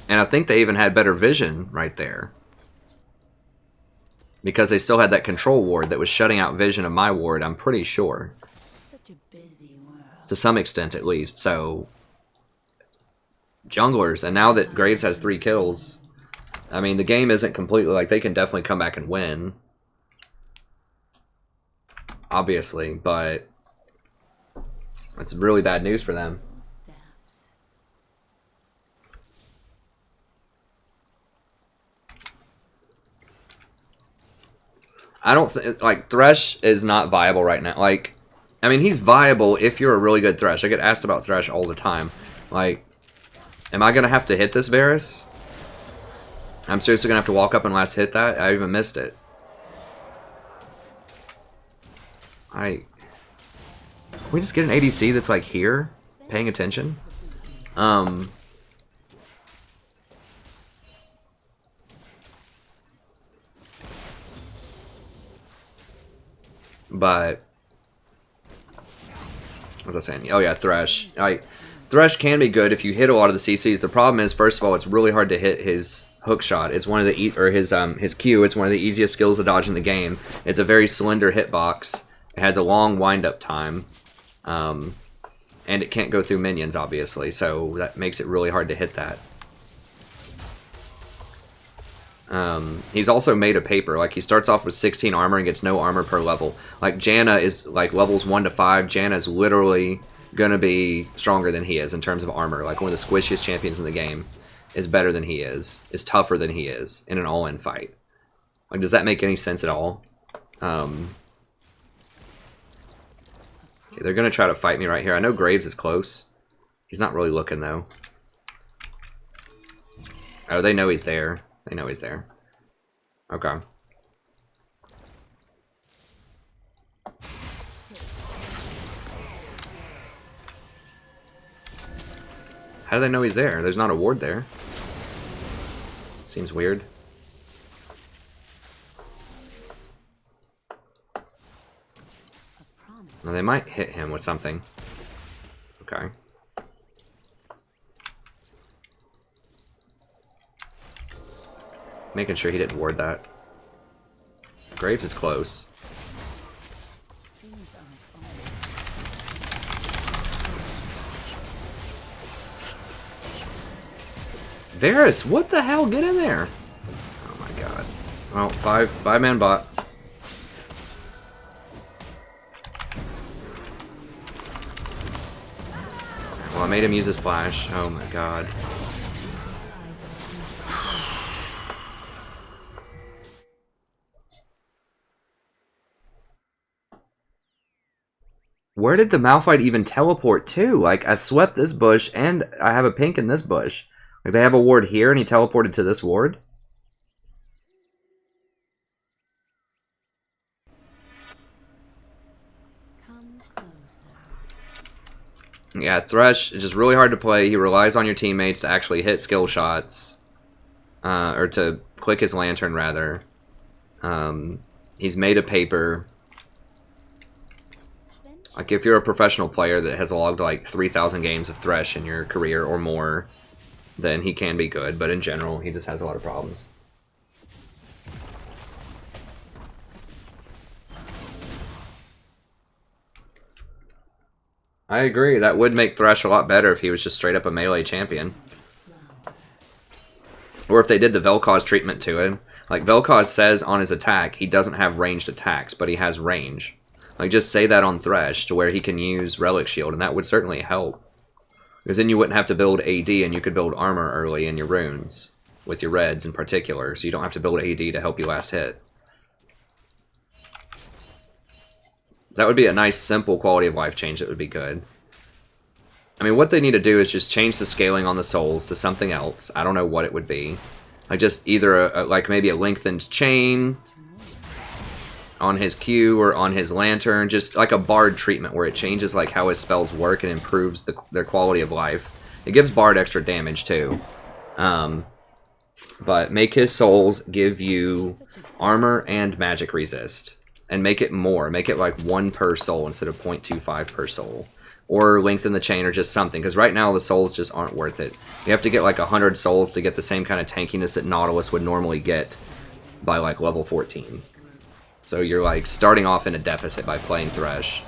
I think they even had better vision right there. Because they still had that control ward that was shutting out vision of my ward, I'm pretty sure. Such a busy world. To some extent, at least. So, junglers, and now that Graves has 3 kills, I mean, the game isn't completely, like, they can definitely come back and win. Obviously, but it's really bad news for them. I don't think, like, Thresh is not viable right now. Like, I mean, he's viable if you're a really good Thresh. I get asked about Thresh all the time. Like, am I going to have to hit this Varus? I'm seriously going to have to walk up and last hit that? I even missed it. Can we just get an ADC that's, like, here? Paying attention? But what was I saying? Oh yeah, Thresh. Thresh can be good if you hit a lot of the CCs. The problem is, first of all, it's really hard to hit his hook shot. It's one of the his Q. It's one of the easiest skills to dodge in the game. It's a very slender hitbox. It has a long wind-up time, and it can't go through minions, obviously. So that makes it really hard to hit that. He's also made of paper. Like, he starts off with 16 armor and gets no armor per level. Like, Janna is, like, levels 1 to 5. Janna is literally gonna be stronger than he is in terms of armor. Like, one of the squishiest champions in the game is better than he is tougher than he is in an all-in fight. Like, does that make any sense at all? Okay, they're gonna try to fight me right here. I know Graves is close. He's not really looking, though. Oh, they know he's there. They know he's there. Okay. How do they know he's there? There's not a ward there. Seems weird. Now they might hit him with something. Okay. Making sure he didn't ward that. Graves is close. Varus, what the hell? Get in there! Oh my god. Well, five-man bot. Well, I made him use his flash. Oh my god. Where did the Malphite even teleport to? Like, I swept this bush, and I have a pink in this bush. Like, they have a ward here, and he teleported to this ward? Come closer. Yeah, Thresh is just really hard to play. He relies on your teammates to actually hit skill shots. Or to click his lantern, rather. He's made of paper. Like, if you're a professional player that has logged, like, 3,000 games of Thresh in your career or more, then he can be good. But in general, he just has a lot of problems. I agree. That would make Thresh a lot better if he was just straight up a melee champion. Or if they did the Vel'Koz treatment to him. Like, Vel'Koz says on his attack he doesn't have ranged attacks, but he has range. Like, just say that on Thresh to where he can use Relic Shield, and that would certainly help. Because then you wouldn't have to build AD, and you could build armor early in your runes. With your reds in particular, so you don't have to build AD to help you last hit. That would be a nice, simple quality of life change that would be good. I mean, what they need to do is just change the scaling on the souls to something else. I don't know what it would be. Like, just either, like, maybe a lengthened chain on his Q or on his lantern. Just like a bard treatment where it changes, like, how his spells work and improves their quality of life. It gives bard extra damage, too. But make his souls give you armor and magic resist. And make it more. Make it, like, 1 per soul instead of 0.25 per soul. Or lengthen the chain or just something, because right now the souls just aren't worth it. You have to get like 100 souls to get the same kind of tankiness that Nautilus would normally get by like level 14. So you're like starting off in a deficit by playing Thresh.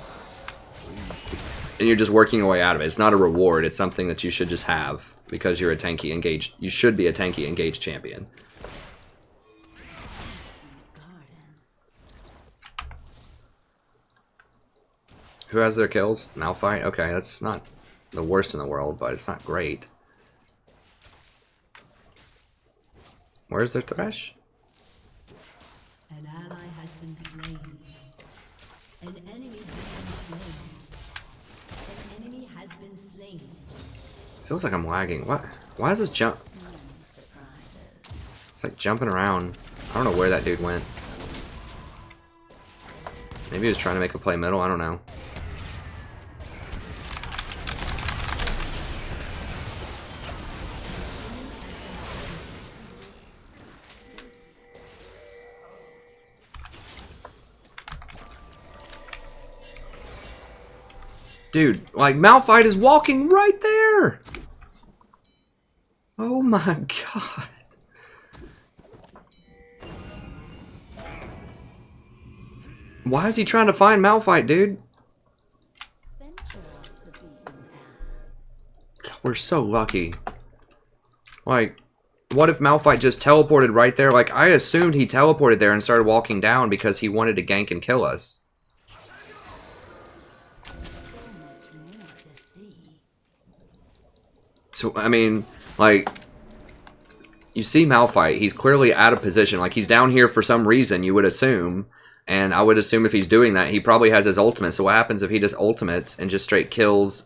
And you're just working your way out of it. It's not a reward, it's something that you should just have because you're a tanky engaged. You should be a tanky engaged champion. Who has their kills? Malphite? Okay, that's not the worst in the world, but it's not great. Where's their Thresh? An ally has been slain. An enemy has been slain. An enemy has been slain. Feels like I'm lagging. What? Why is this jump? It's like jumping around. I don't know where that dude went. Maybe he was trying to make a play middle. I don't know. Dude, like, Malphite is walking right there! Oh my god. Why is he trying to find Malphite, dude? God, we're so lucky. Like, what if Malphite just teleported right there? Like, I assumed he teleported there and started walking down because he wanted to gank and kill us. So, I mean, like, you see Malphite, he's clearly out of position. Like, he's down here for some reason, you would assume. And I would assume if he's doing that, he probably has his ultimate. So what happens if he just ultimates and just straight kills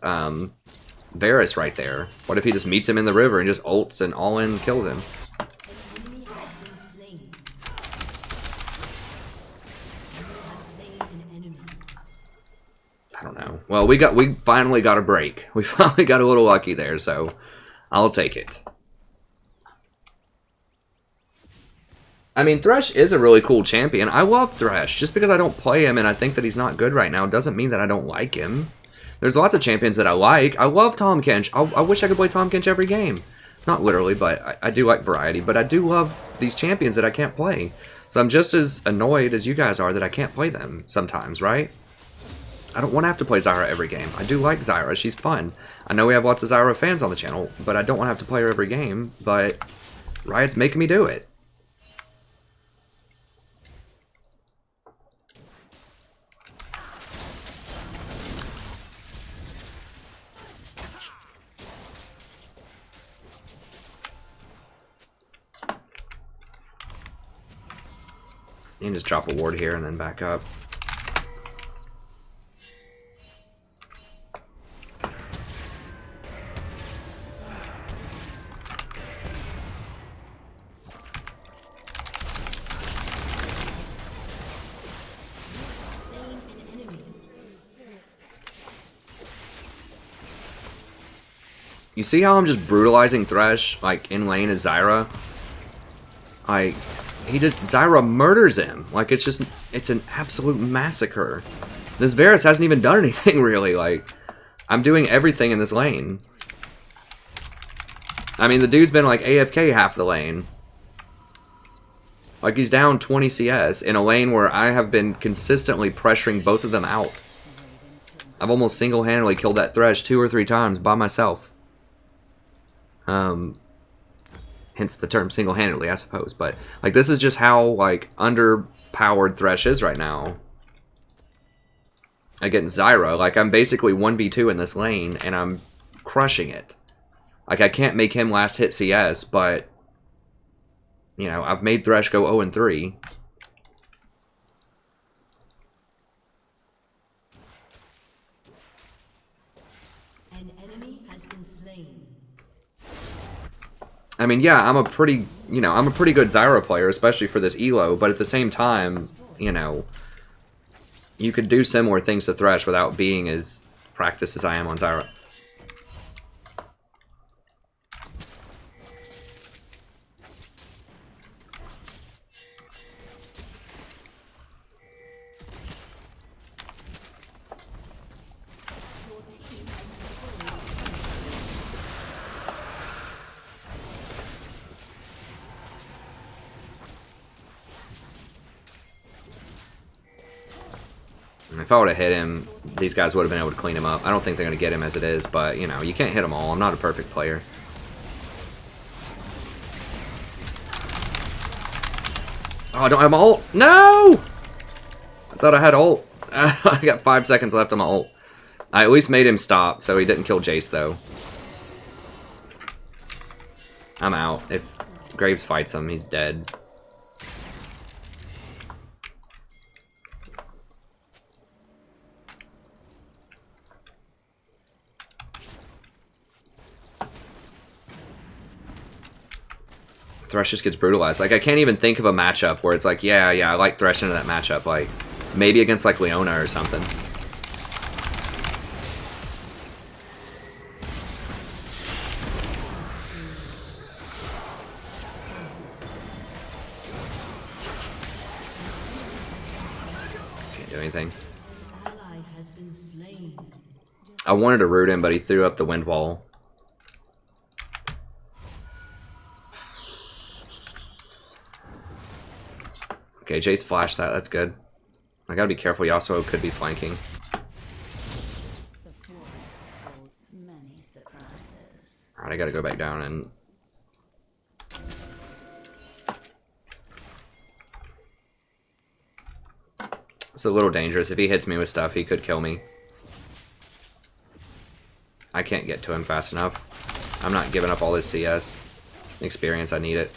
Varus right there? What if he just meets him in the river and just ults and all in kills him? I don't know. Well, we finally got a break. We finally got a little lucky there, so I'll take it. I mean, Thresh is a really cool champion. I love Thresh. Just because I don't play him and I think that he's not good right now doesn't mean that I don't like him. There's lots of champions that I like. I love Tahm Kench. I wish I could play Tahm Kench every game. Not literally, but I do like variety. But I do love these champions that I can't play. So I'm just as annoyed as you guys are that I can't play them sometimes, right? I don't want to have to play Zyra every game. I do like Zyra. She's fun. I know we have lots of Zyra fans on the channel, but I don't want to have to play her every game. But Riot's making me do it. You can just drop a ward here and then back up. You see how I'm just brutalizing Thresh, like, in lane as Zyra? Like, Zyra murders him. Like, it's an absolute massacre. This Varus hasn't even done anything, really. Like, I'm doing everything in this lane. I mean, the dude's been, like, AFK half the lane. Like, he's down 20 CS in a lane where I have been consistently pressuring both of them out. I've almost single-handedly killed that Thresh 2 or 3 times by myself. Hence the term single-handedly, I suppose. But, like, this is just how, like, underpowered Thresh is right now. Against Zyra, like, I'm basically 1v2 in this lane, and I'm crushing it. Like, I can't make him last hit CS, but, you know, I've made Thresh go 0-3. An enemy has been slain. I mean, yeah, I'm a pretty good Zyra player, especially for this elo, but at the same time, you know, you could do similar things to Thresh without being as practiced as I am on Zyra. If I would have hit him, these guys would have been able to clean him up. I don't think they're going to get him as it is, but, you know, you can't hit them all. I'm not a perfect player. Oh, I don't have my ult. No! I thought I had ult. I got 5 seconds left on my ult. I at least made him stop, so he didn't kill Jace, though. I'm out. If Graves fights him, he's dead. Thresh just gets brutalized. Like, I can't even think of a matchup where it's like, yeah, I like Thresh into that matchup. Like, maybe against, like, Leona or something. Can't do anything. Ally has been slain. I wanted to root him, but he threw up the wind wall. Okay, Jace flashed that. That's good. I gotta be careful. Yasuo could be flanking. Alright, I gotta go back down and... It's a little dangerous. If he hits me with stuff, he could kill me. I can't get to him fast enough. I'm not giving up all this CS. Experience, I need it.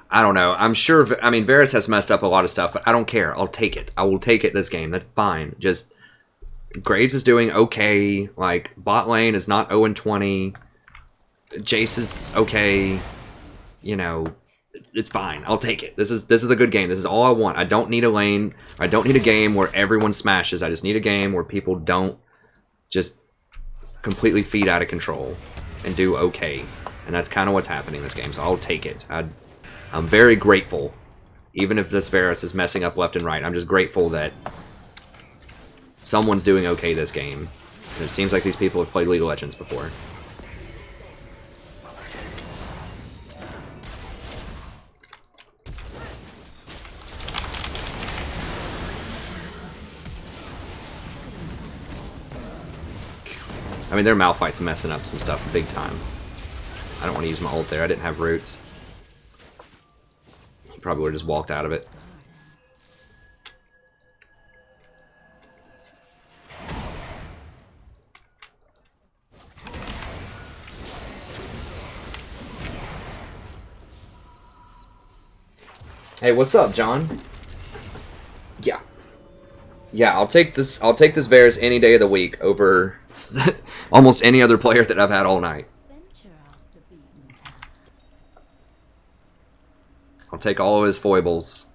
I don't know. I'm sure... I mean, Varus has messed up a lot of stuff, but I don't care. I'll take it. I will take it this game. That's fine. Just... Graves is doing okay. Like, bot lane is not 0-20. Jace is okay. You know, it's fine. I'll take it. This is a good game. This is all I want. I don't need a lane. I don't need a game where everyone smashes. I just need a game where people don't just completely feed out of control and do okay. And that's kind of what's happening in this game, so I'll take it. I'm very grateful, even if this Varus is messing up left and right. I'm just grateful that someone's doing okay this game. And it seems like these people have played League of Legends before. I mean, their Malphite's messing up some stuff big time. I don't want to use my ult there. I didn't have roots. Probably would have just walked out of it. Hey, what's up, John? Yeah. Yeah, I'll take this Varus any day of the week over almost any other player that I've had all night. I'll take all of his foibles.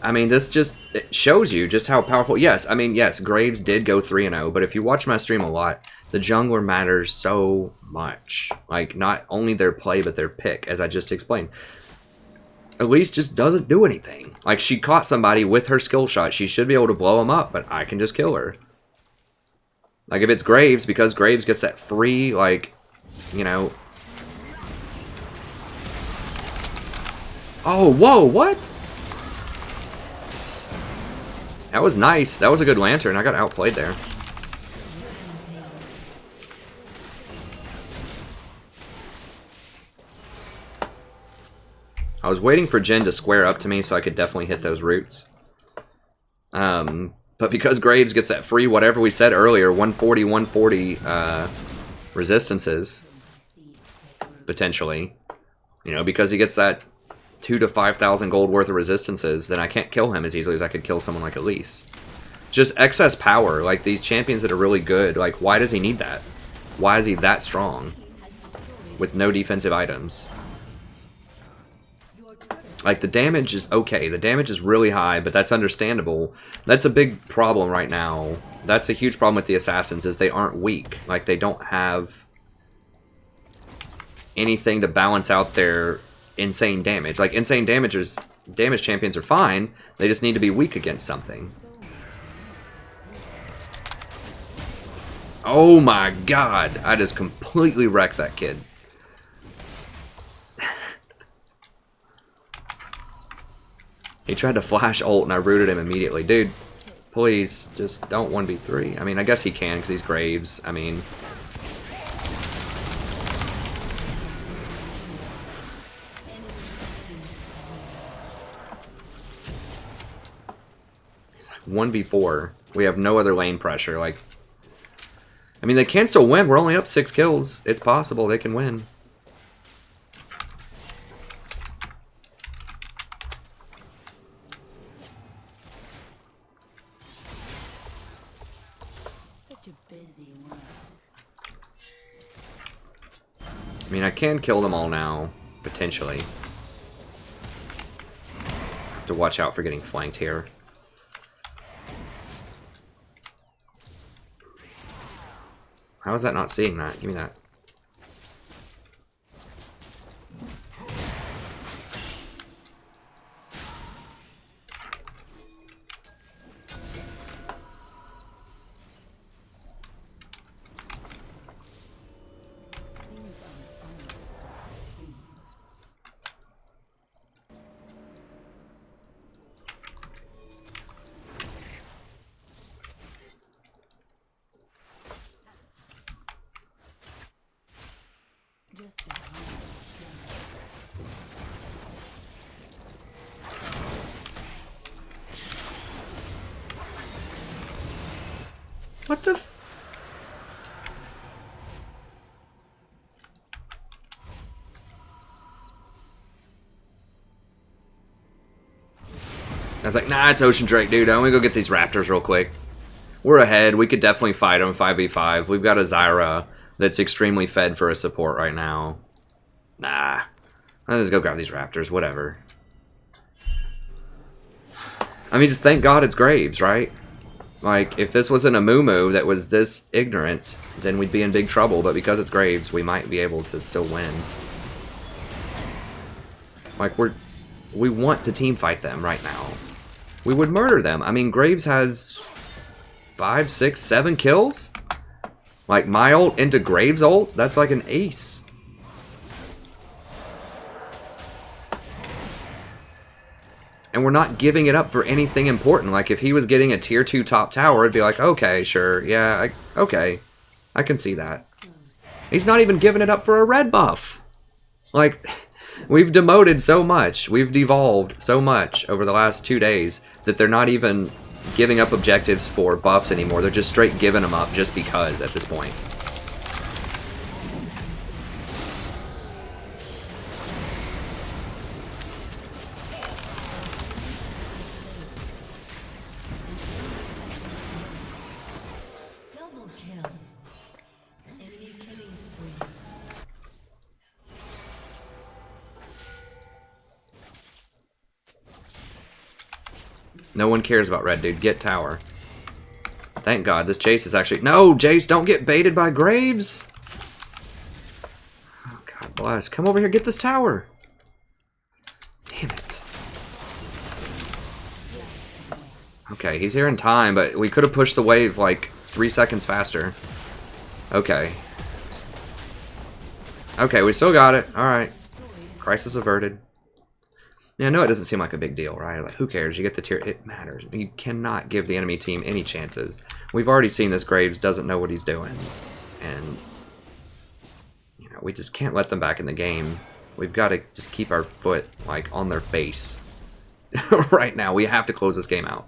I mean, this just it shows you just how powerful. Yes, I mean, yes, Graves did go 3-0, but if you watch my stream a lot, the jungler matters so much. Like, not only their play, but their pick, as I just explained. Elise just doesn't do anything. Like, she caught somebody with her skill shot. She should be able to blow him up, but I can just kill her. Like, if it's Graves, because Graves gets that free, like, you know... Oh, whoa, what? That was nice. That was a good lantern. I got outplayed there. I was waiting for Jhin to square up to me so I could definitely hit those roots. But because Graves gets that free, whatever we said earlier, 140 resistances, potentially, you know, because he gets that 2,000 to 5,000 gold worth of resistances, then I can't kill him as easily as I could kill someone like Elise. Just excess power, like these champions that are really good, like why does he need that? Why is he that strong with no defensive items? Like, the damage is okay. The damage is really high, but that's understandable. That's a big problem right now. That's a huge problem with the assassins, is they aren't weak. Like, they don't have anything to balance out their insane damage. Like, insane damage champions are fine. They just need to be weak against something. Oh my god. I just completely wrecked that kid. He tried to flash ult and I rooted him immediately. Dude, please, just don't 1v3. I mean, I guess he can because he's Graves. I mean... He's like 1v4. We have no other lane pressure. Like, I mean, they can still win. We're only up 6 kills. It's possible they can win. I mean, I can kill them all now, potentially. Have to watch out for getting flanked here. How is that not seeing that? Give me that. What the f... I was like, nah, it's Ocean Drake, dude. I'm gonna go get these raptors real quick. We're ahead. We could definitely fight them 5v5. We've got a Zyra that's extremely fed for a support right now. Nah. I'll just go grab these raptors, whatever. I mean, just thank God it's Graves, right? Like, if this wasn't a Moo that was this ignorant, then we'd be in big trouble. But because it's Graves, we might be able to still win. Like, we want to team fight them right now. We would murder them. I mean, Graves has 5, 6, 7 kills. Like, my ult into Graves' ult, that's like an ace. And we're not giving it up for anything important. Like, if he was getting a tier 2 top tower, it'd be like, okay, sure, yeah, okay. I can see that. He's not even giving it up for a red buff. Like, we've demoted so much. We've devolved so much over the last 2 days that they're not even giving up objectives for buffs anymore. They're just straight giving them up just because at this point. No one cares about red, dude. Get tower. Thank God. This Jace is actually... No, Jace, don't get baited by Graves. Oh, God bless. Come over here. Get this tower. Damn it. Okay, he's here in time, but we could have pushed the wave like 3 seconds faster. Okay. Okay, we still got it. Alright. Crisis averted. Yeah, I know it doesn't seem like a big deal, right? Like, who cares? You get the tier. It matters. You cannot give the enemy team any chances. We've already seen this Graves doesn't know what he's doing. And, you know, we just can't let them back in the game. We've got to just keep our foot, like, on their face. Right now, we have to close this game out.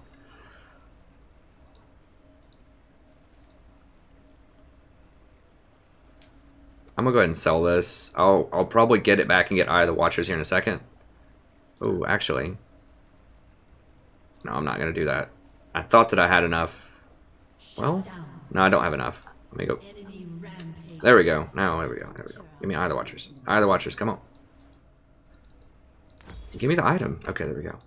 I'm gonna go ahead and sell this. I'll probably get it back and get Eye of the Watchers here in a second. Oh, actually. No, I'm not gonna do that. I thought that I had enough. Well, no, I don't have enough. Let me go. There we go. Now, there we go. There we go. Give me Eye of the Watchers. Eye of the Watchers, come on. Give me the item. Okay, there we go.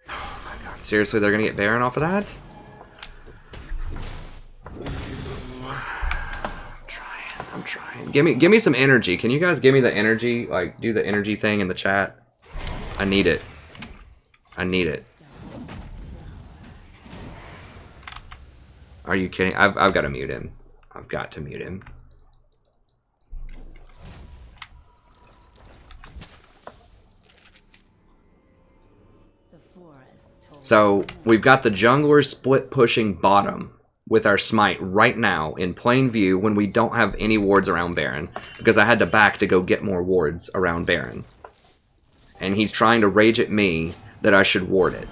Oh my god, seriously, they're gonna get Baron off of that? I'm trying. Give me some energy. Can you guys give me the energy? Like, do the energy thing in the chat. I need it. I need it. Are you kidding? I've got to mute him. I've got to mute him. So, we've got the jungler split pushing bottom with our smite right now in plain view when we don't have any wards around Baron. Because I had to back to go get more wards around Baron. And he's trying to rage at me that I should ward it.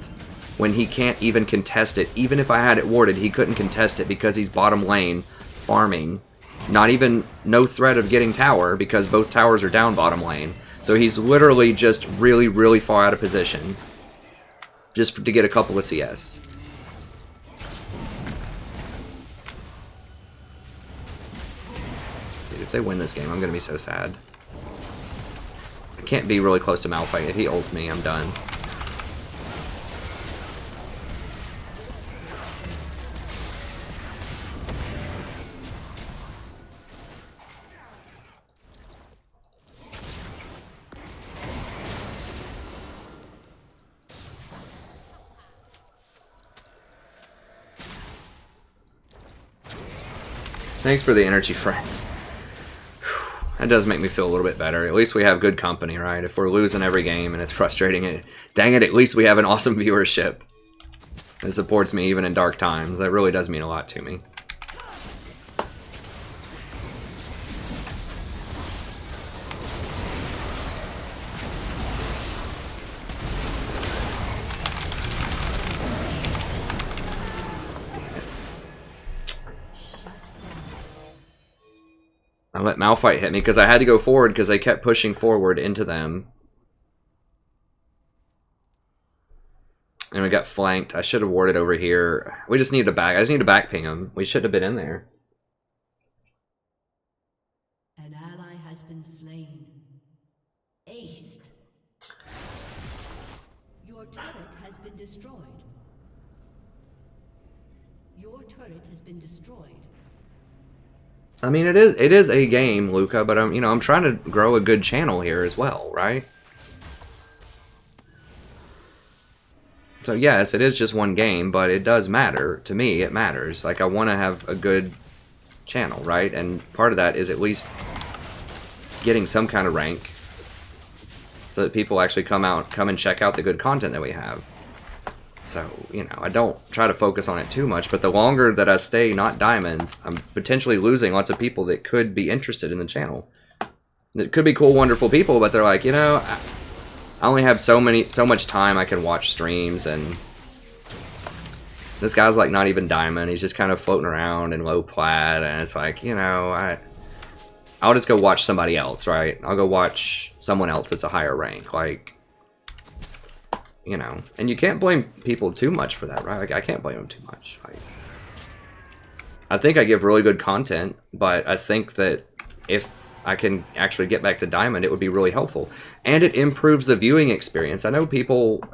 When he can't even contest it. Even if I had it warded, he couldn't contest it because he's bottom lane farming. Not even, no threat of getting tower because both towers are down bottom lane. So he's literally just really, really far out of position. Just to get a couple of CS. Dude, if they win this game, I'm going to be so sad. I can't be really close to Malphite. If he ults me, I'm done. Thanks for the energy, friends. That does make me feel a little bit better. At least we have good company, right? If we're losing every game and it's frustrating, dang it, at least we have an awesome viewership. It supports me even in dark times. That really does mean a lot to me. I let Malphite hit me because I had to go forward because they kept pushing forward into them. And we got flanked. I should have warded over here. We just needed to back. I just need to back ping him. We should have been in there. An ally has been slain. Aced. Your turret has been destroyed. Your turret has been destroyed. I mean, it is a game, Luca, but I'm trying to grow a good channel here as well, right? So yes, it is just one game, but it does matter. To me, it matters. Like, I want to have a good channel, right? And part of that is at least getting some kind of rank so that people actually come and check out the good content that we have. So, I don't try to focus on it too much, but the longer that I stay not diamond, I'm potentially losing lots of people that could be interested in the channel. It could be cool, wonderful people, but they're like, I only have so much time I can watch streams, and this guy's like not even diamond. He's just kind of floating around in low plat, and it's like, I'll just go watch somebody else, right? I'll go watch someone else that's a higher rank, like, and you can't blame people too much for that, right? Like, I can't blame them too much. Like, I think I give really good content, but I think that if I can actually get back to diamond, it would be really helpful. And it improves the viewing experience. I know people,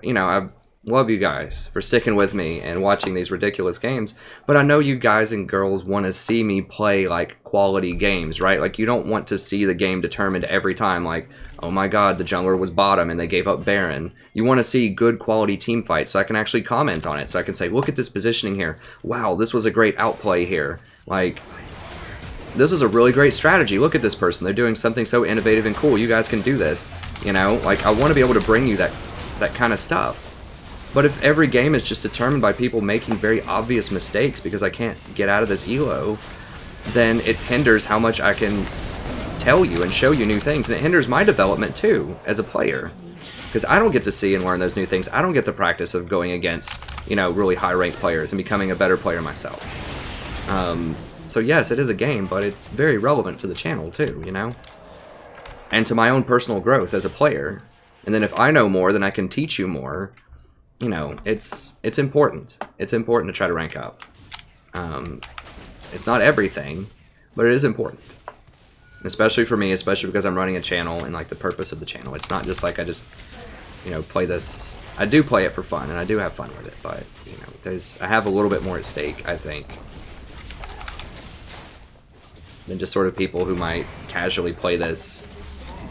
love you guys for sticking with me and watching these ridiculous games, but I know you guys and girls want to see me play like quality games, right? Like you don't want to see the game determined every time like, oh my god, the jungler was bottom and they gave up Baron. You want to see good quality team fights so I can actually comment on it, so I can say, look at this positioning here. Wow, this was a great outplay here. Like, this is a really great strategy. Look at this person. They're doing something so innovative and cool. You guys can do this. You know, like I want to be able to bring you that kind of stuff. But if every game is just determined by people making very obvious mistakes because I can't get out of this elo, then it hinders how much I can tell you and show you new things. And it hinders my development too, as a player. Because I don't get to see and learn those new things. I don't get the practice of going against, you know, really high-ranked players and becoming a better player myself. So yes, it is a game, but it's very relevant to the channel too, you know? And to my own personal growth as a player. And then if I know more, then I can teach you more. You know, it's important. It's important to try to rank up. It's not everything, but it is important. Especially for me, especially because I'm running a channel and like the purpose of the channel. It's not just like I just, you know, play this. I do play it for fun and I do have fun with it, but you know, I have a little bit more at stake, I think, than just sort of people who might casually play this,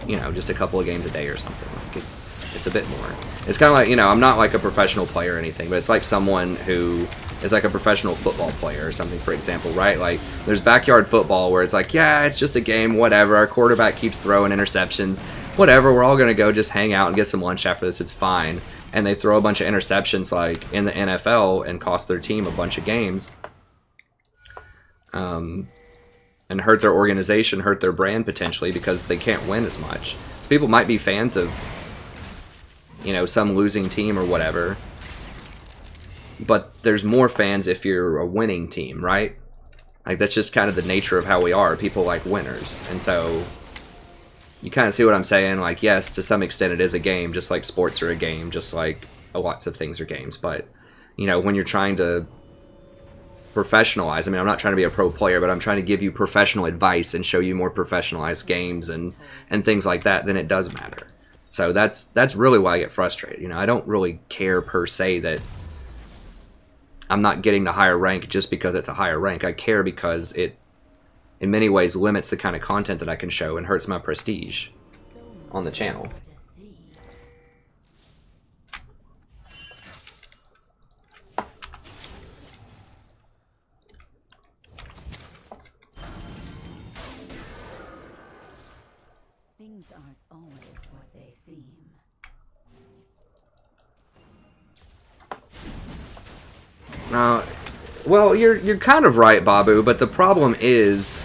you know, just a couple of games a day or something. Like it's a bit more. It's kind of like, you know, I'm not like a professional player or anything, but it's like someone who is like a professional football player or something, for example, right? Like, there's backyard football where it's like, yeah, it's just a game, whatever. Our quarterback keeps throwing interceptions. Whatever, we're all going to go just hang out and get some lunch after this. It's fine. And they throw a bunch of interceptions like in the NFL and cost their team a bunch of games. And hurt their organization, hurt their brand potentially because they can't win as much. So people might be fans of, you know, some losing team or whatever, but there's more fans if you're a winning team, right? Like, that's just kind of the nature of how we are. People like winners. And so you kind of see what I'm saying. Like, yes, to some extent it is a game, just like sports are a game, just like lots of things are games. But, you know, when you're trying to professionalize, I mean, I'm not trying to be a pro player, but I'm trying to give you professional advice and show you more professionalized games and things like that, then it does matter. So that's really why I get frustrated. You know, I don't really care per se that I'm not getting the higher rank just because it's a higher rank. I care because it, in many ways, limits the kind of content that I can show and hurts my prestige on the channel. Things aren't always what they seem. Well, you're kind of right, Babu, but the problem is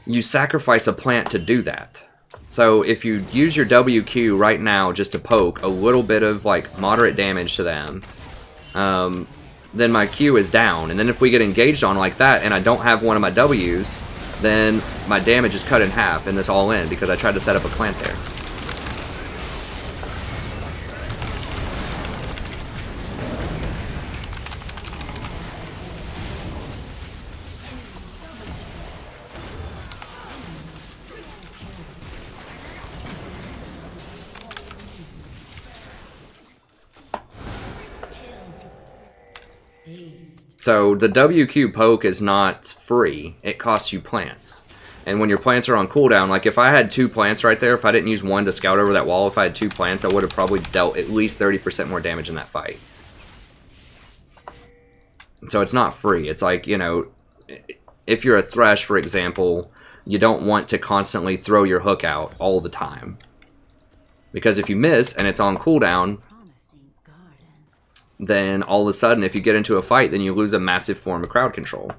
you sacrifice a plant to do that. So if you use your WQ right now just to poke a little bit of like moderate damage to them, then my Q is down. And then if we get engaged on like that and I don't have one of my Ws, then my damage is cut in half and it's all in because I tried to set up a plant there. So the WQ poke is not free. It costs you plants. And when your plants are on cooldown, like if I had 2 plants right there, if I didn't use one to scout over that wall, if I had 2 plants, I would have probably dealt at least 30% more damage in that fight. So it's not free. It's like, you know, if you're a Thresh, for example, you don't want to constantly throw your hook out all the time. Because if you miss and it's on cooldown, then all of a sudden, if you get into a fight, then you lose a massive form of crowd control.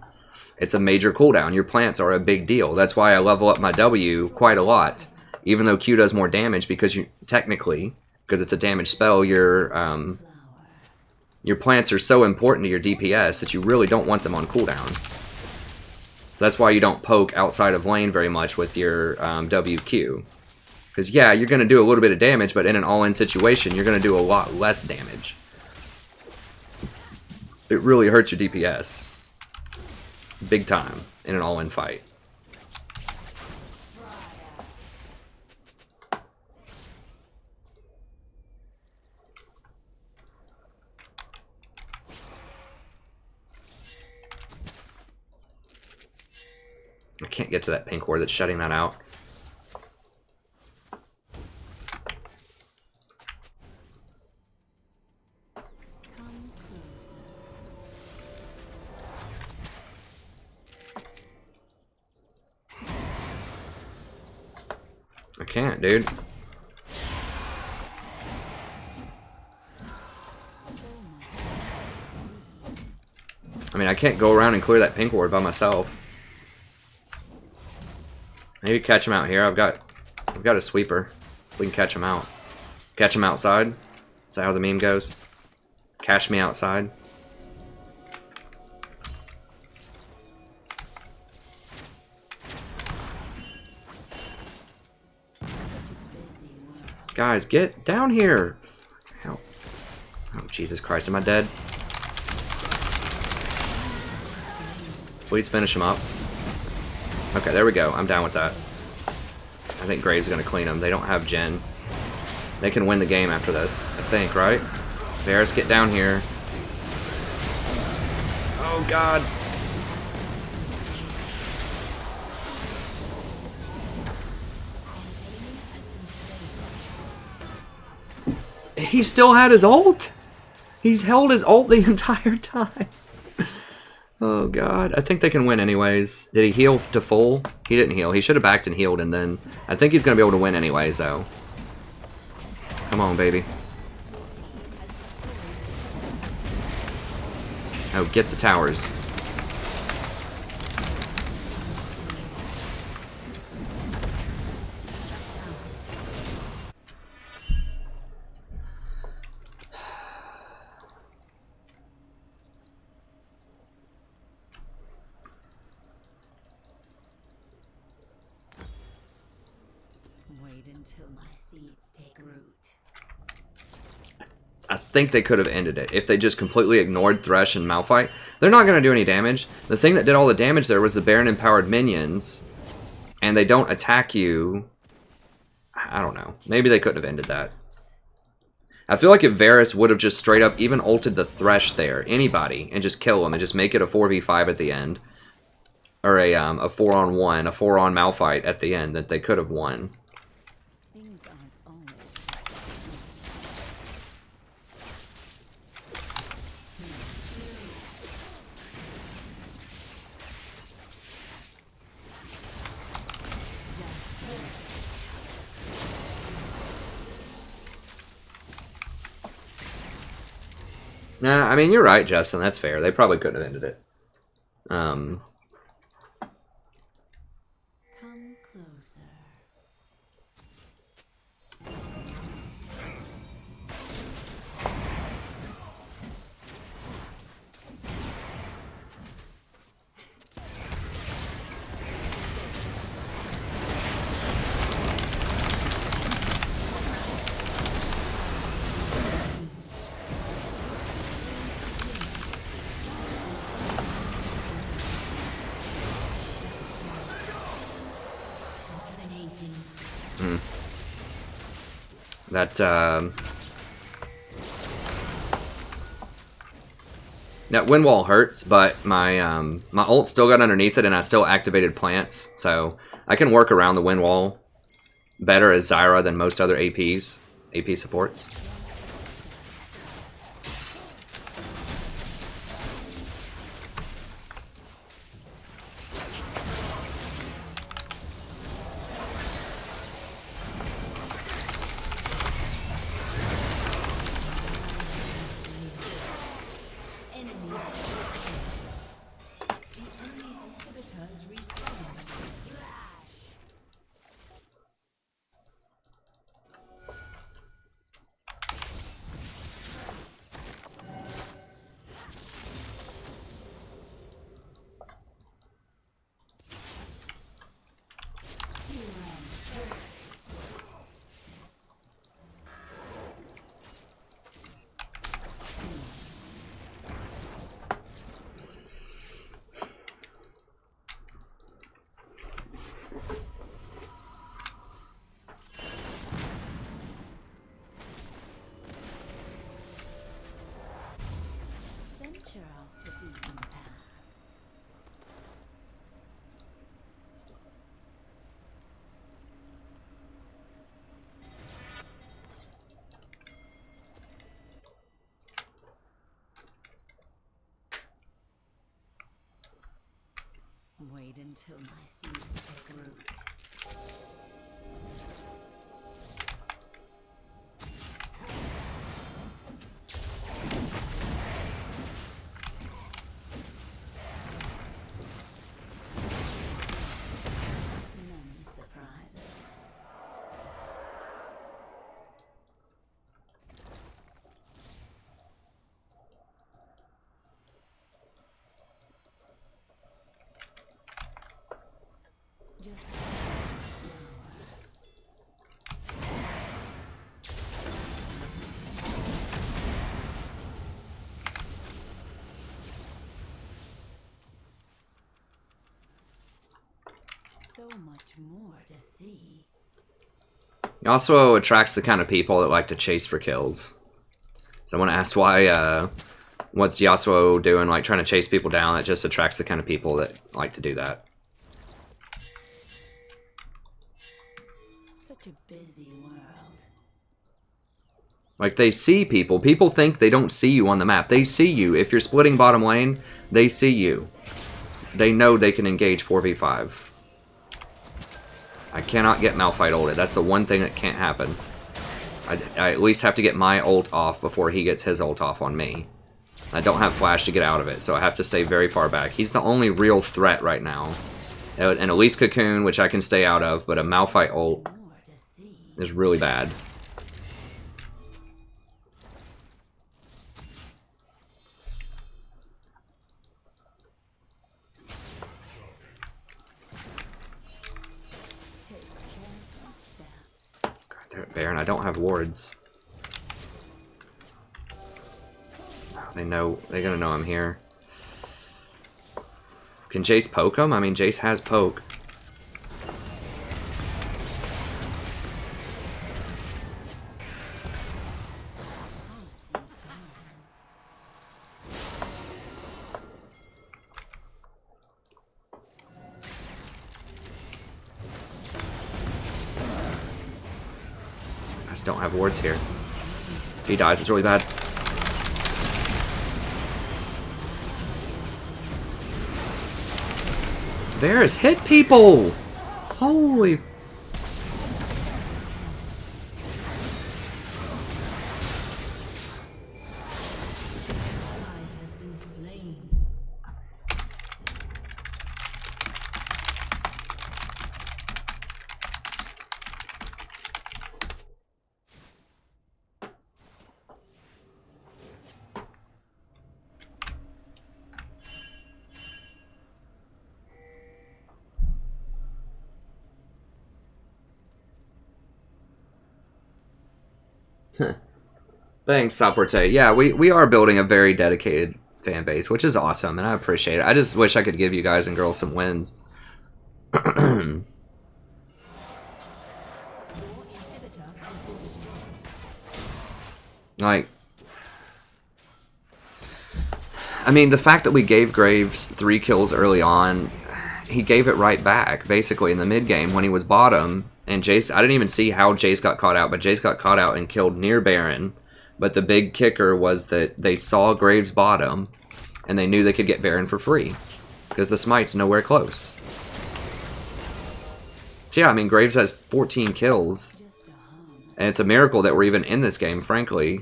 It's a major cooldown. Your plants are a big deal. That's why I level up my W quite a lot, even though Q does more damage, because you technically, because it's a damage spell, your plants are so important to your DPS that you really don't want them on cooldown. So that's why you don't poke outside of lane very much with your WQ. Because yeah, you're going to do a little bit of damage, but in an all-in situation, you're going to do a lot less damage. It really hurts your DPS. Big time in an all-in fight. I can't get to that pink ward that's shutting that out. I can't, dude. I mean, I can't go around and clear that pink ward by myself. Maybe catch him out here. I've got a sweeper. We can catch him out. Catch him outside. Is that how the meme goes? Catch me outside. Guys, get down here. Help. Oh, Jesus Christ. Am I dead? Please finish him up. Okay, there we go. I'm down with that. I think Graves is going to clean them. They don't have Gen. They can win the game after this, I think, right? Varus, get down here. Oh, God. He still had his ult? He's held his ult the entire time. Oh, God. I think they can win anyways. Did he heal to full? He didn't heal. He should have backed and healed, and then... I think he's going to be able to win anyways, though. Come on, baby. Oh, get the towers. I think they could have ended it if they just completely ignored Thresh and Malphite. They're not going to do any damage. The thing that did all the damage there was the Baron empowered minions, and they don't attack you. I don't know. Maybe they couldn't have ended that. I feel like if Varus would have just straight up even ulted the Thresh there, anybody, and just kill him and just make it a 4v5 at the end, or a 4-on-1, a 4-on Malphite at the end, that they could have won. Nah, I mean, you're right, Justin. That's fair. They probably couldn't have ended it. Come closer. That wind wall hurts, but my my ult still got underneath it, and I still activated plants, so I can work around the wind wall better as Zyra than most other AP supports. till my seeds take root. Many surprises. So much more to see. He also attracts the kind of people that like to chase for kills. Someone asked why, what's Yasuo doing, like trying to chase people down? It just attracts the kind of people that like to do that. Such a busy world. Like, they see people. People think they don't see you on the map. They see you. If you're splitting bottom lane, they see you. They know they can engage 4v5. I cannot get Malphite ulted. That's the one thing that can't happen. I at least have to get my ult off before he gets his ult off on me. I don't have flash to get out of it, so I have to stay very far back. He's the only real threat right now. And at least Cocoon, which I can stay out of, but a Malphite ult is really bad. Baron, I don't have wards. They're gonna know I'm here. Can Jace poke him? I mean, Jace has poke. Don't have wards here. If he dies, it's really bad. Varus hit people! Holy... Thanks, Saporte. Yeah, we are building a very dedicated fan base, which is awesome, and I appreciate it. I just wish I could give you guys and girls some wins. Like, I mean, the fact that we gave Graves 3 kills early on, he gave it right back, basically, in the mid-game when he was bottom. And Jace, I didn't even see how Jace got caught out, but Jace got caught out and killed near Baron. But the big kicker was that they saw Graves bottom, and they knew they could get Baron for free, because the smite's nowhere close. So yeah, I mean, Graves has 14 kills, and it's a miracle that we're even in this game, frankly,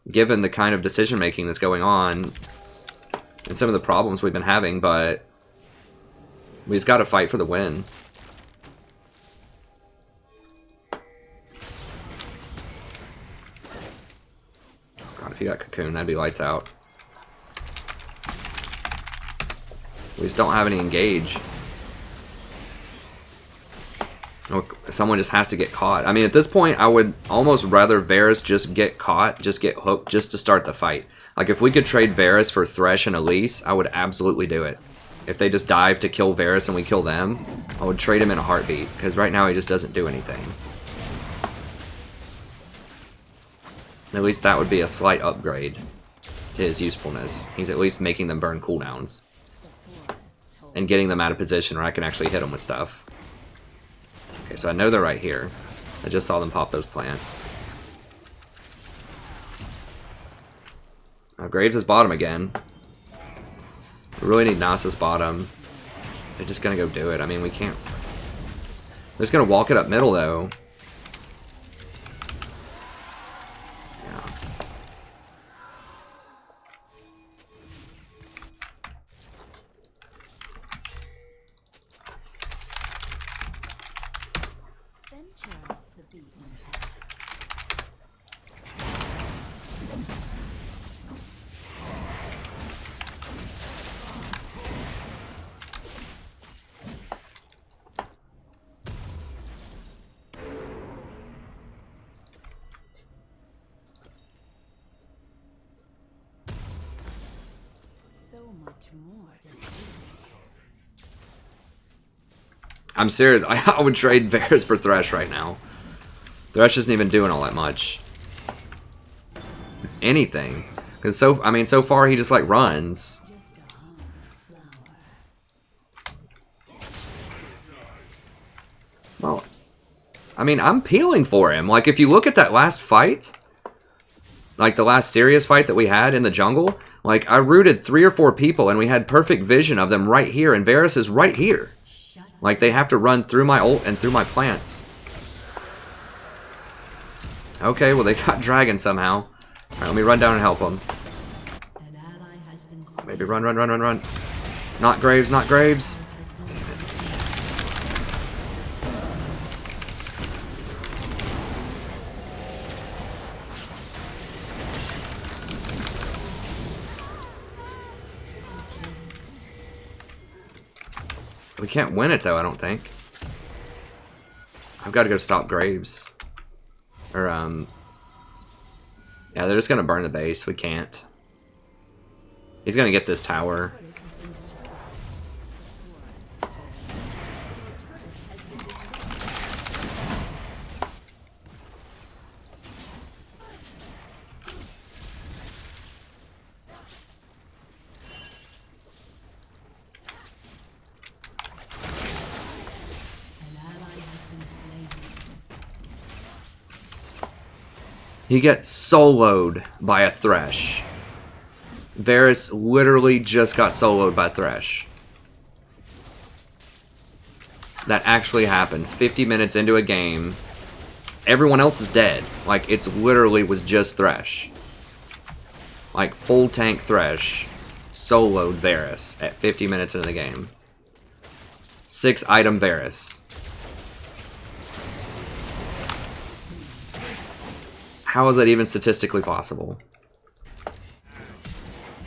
given the kind of decision-making that's going on, and some of the problems we've been having, but we just gotta fight for the win. If you got Cocoon, that'd be lights out. We just don't have any engage. Someone just has to get caught. I mean, at this point, I would almost rather Varus just get caught, just get hooked, just to start the fight. Like, if we could trade Varus for Thresh and Elise, I would absolutely do it. If they just dive to kill Varus and we kill them, I would trade him in a heartbeat, because right now he just doesn't do anything. At least that would be a slight upgrade to his usefulness. He's at least making them burn cooldowns. And getting them out of position where I can actually hit them with stuff. Okay, so I know they're right here. I just saw them pop those plants. Graves is bottom again. We really need Nasus bottom. They're just gonna go do it. I mean, we can't. They're just gonna walk it up middle, though. Yeah. Venture the beaten path. So much more to see. I'm serious. I would trade Varus for Thresh right now. Thresh isn't even doing all that much. Anything. Because I mean, so far he just like runs. Just a harmless flower. Well, I mean, I'm peeling for him. Like, if you look at that last fight, like the last serious fight that we had in the jungle, like, I rooted 3 or 4 people and we had perfect vision of them right here, and Varus is right here. Like, they have to run through my ult and through my plants. Okay, well, they got Dragon somehow. Alright, let me run down and help them. An ally has been slain. Maybe run, run, run, run, run. Not Graves, not Graves. We can't win it, though, I don't think. I've got to go stop Graves. Or, yeah, they're just going to burn the base. We can't. He's going to get this tower. He gets soloed by a Thresh. Varus literally just got soloed by Thresh. That actually happened. 50 minutes into a game. Everyone else is dead. Like, it's literally was just Thresh. Like, full tank Thresh soloed Varus at 50 minutes into the game. 6 item Varus. How is that even statistically possible?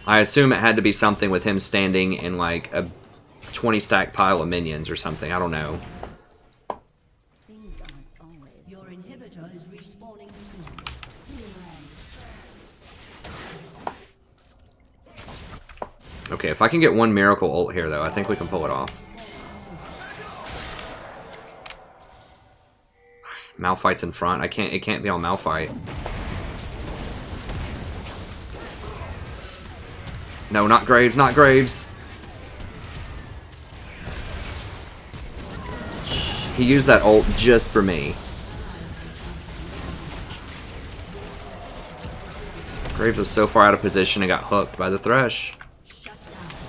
I assume it had to be something with him standing in like a 20 stack pile of minions or something. I don't know. Your inhibitor is respawning soon. Okay, if I can get one miracle ult here though, I think we can pull it off. Malphite's in front. It can't be on Malphite. No, not Graves, not Graves. He used that ult just for me. Graves was so far out of position and got hooked by the Thresh.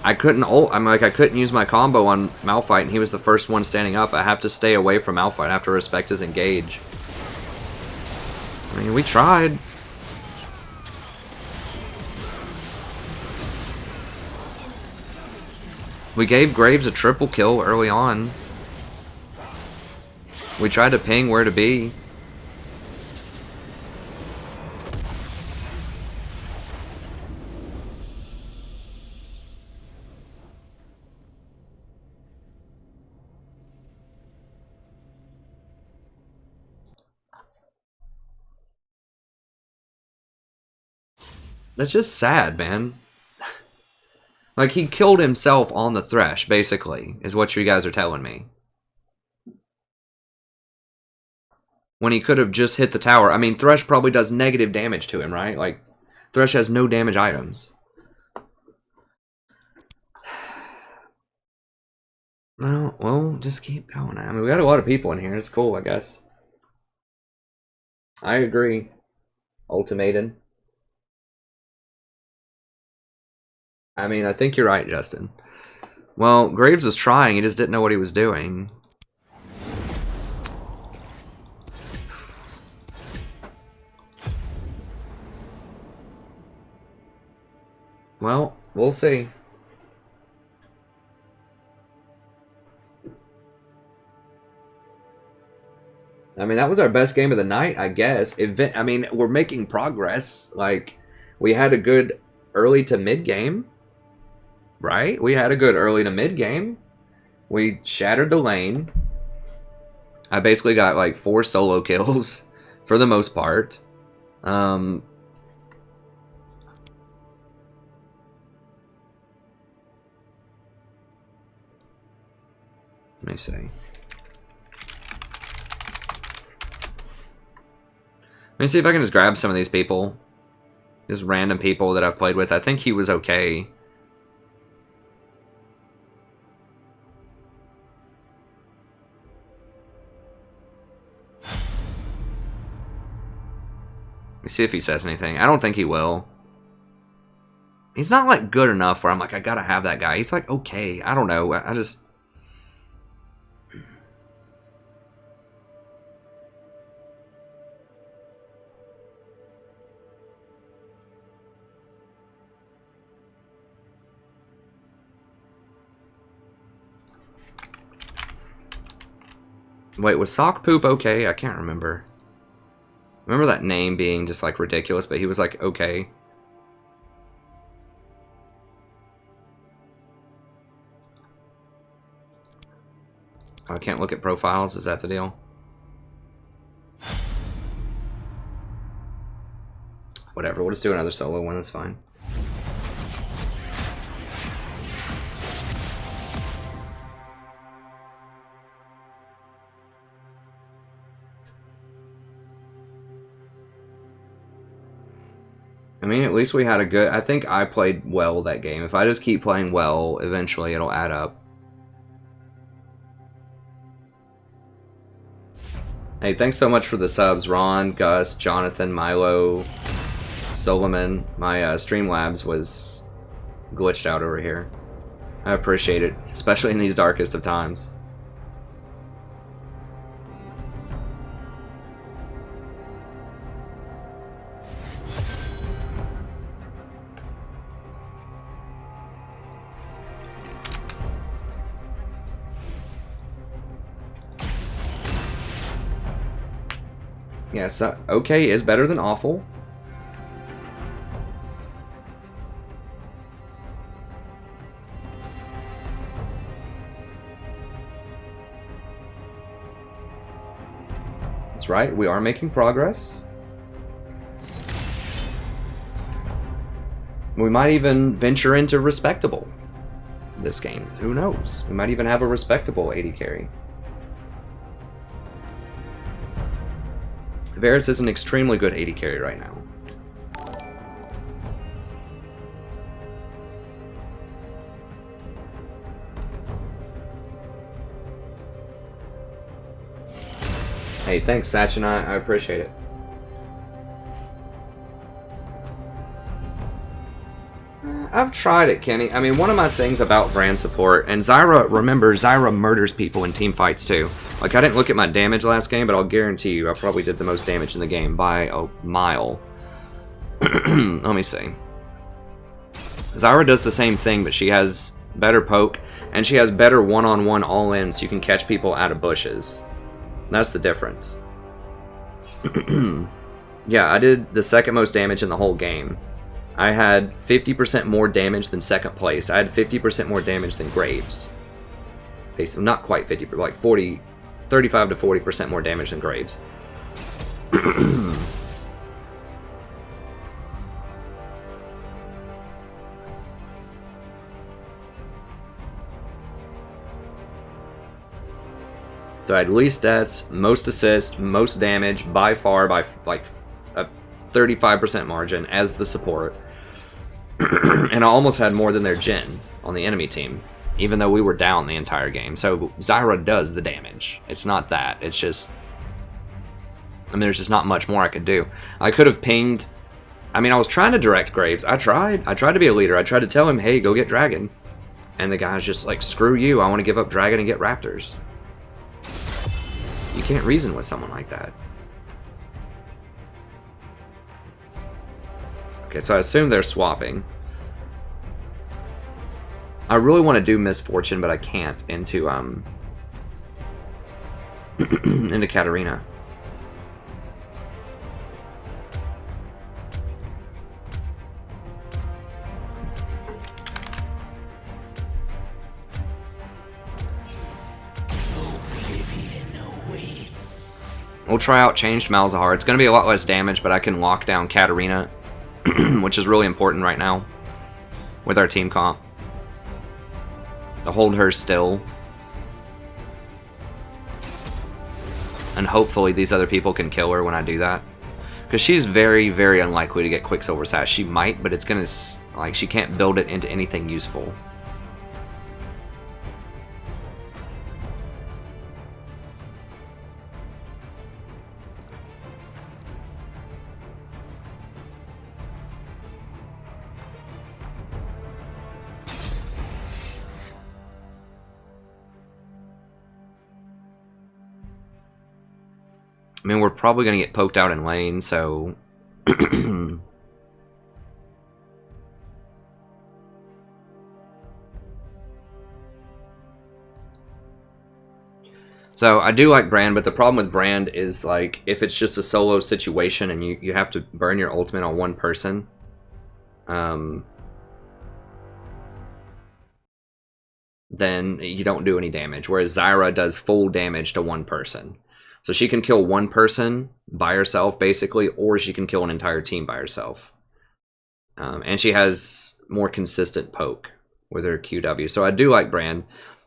I couldn't ult. I couldn't use my combo on Malphite, and he was the first one standing up. I have to stay away from Malphite. I have to respect his engage. I mean, we tried. We gave Graves a triple kill early on. We tried to ping where to be. That's just sad, man. Like, he killed himself on the Thresh, basically, is what you guys are telling me. When he could have just hit the tower. I mean, Thresh probably does negative damage to him, right? Like, Thresh has no damage items. No, well, just keep going. I mean, we got a lot of people in here. It's cool, I guess. I agree. Ultimatum. I mean, I think you're right, Justin. Well, Graves was trying, he just didn't know what he was doing. Well, we'll see. I mean, that was our best game of the night, I guess. I mean, we're making progress. Like, we had a good early to mid game, right? We had a good early to mid game. We shattered the lane. I basically got like 4 solo kills for the most part. Let me see. Let me see if I can just grab some of these people. Just random people that I've played with. I think he was okay. Let me see if he says anything. I don't think he will. He's not like good enough where I'm like, I gotta have that guy. He's like, okay. I don't know. I just... Wait, was Sock Poop okay? I can't remember. I remember that name being just like ridiculous, but he was like okay. Oh, I can't look at profiles, is that the deal? Whatever, we'll just do another solo one, that's fine. I mean, at least we had a good... I think I played well that game. If I just keep playing well, eventually it'll add up. Hey, thanks so much for the subs, Ron, Gus, Jonathan, Milo, Solomon. My Streamlabs was glitched out over here. I appreciate it, especially in these darkest of times. Yeah, so okay is better than awful. That's right, we are making progress. We might even venture into respectable this game. Who knows? We might even have a respectable 80 carry. Varus is an extremely good 80 carry right now. Hey, thanks, Sachin. I appreciate it. I've tried it, Kenny. I mean, one of my things about brand support, and Zyra, remember, Zyra murders people in team fights too. Like, I didn't look at my damage last game, but I'll guarantee you I probably did the most damage in the game by a mile. Let me see. Zyra does the same thing, but she has better poke, and she has better one-on-one all-in, so you can catch people out of bushes. That's the difference. Yeah, I did the second most damage in the whole game. I had 50% more damage than second place. I had 50% more damage than Graves. Basically, not quite 50, but like 40, 35 to 40% more damage than Graves. So I had least deaths, most assists, most damage by far by like a 35% margin as the support. And I almost had more than their Jhin on the enemy team, even though we were down the entire game. So Zyra does the damage. It's not that. It's just... I mean, there's just not much more I could do. I could have pinged... I mean, I was trying to direct Graves. I tried to be a leader. I tried to tell him, hey, go get Dragon. And the guy's just like, screw you, I want to give up dragon and get raptors. You can't reason with someone like that. Okay, so I assume they're swapping. I really want to do Misfortune, but I can't into into Katarina. We'll try out Changed Malzahar. It's going to be a lot less damage, but I can lock down Katarina, which is really important right now with our team comp. To hold her still. And hopefully these other people can kill her when I do that. Because she's very, very unlikely to get Quicksilver Sash. She might, but it's going to, like, she can't build it into anything useful. I mean, we're probably going to get poked out in lane, so... So, I do like Brand, but the problem with Brand is, like, if it's just a solo situation and you have to burn your ultimate on one person, then you don't do any damage, whereas Zyra does full damage to one person. So she can kill one person by herself, basically, or she can kill an entire team by herself. And she has more consistent poke with her QW. So I do like Brand.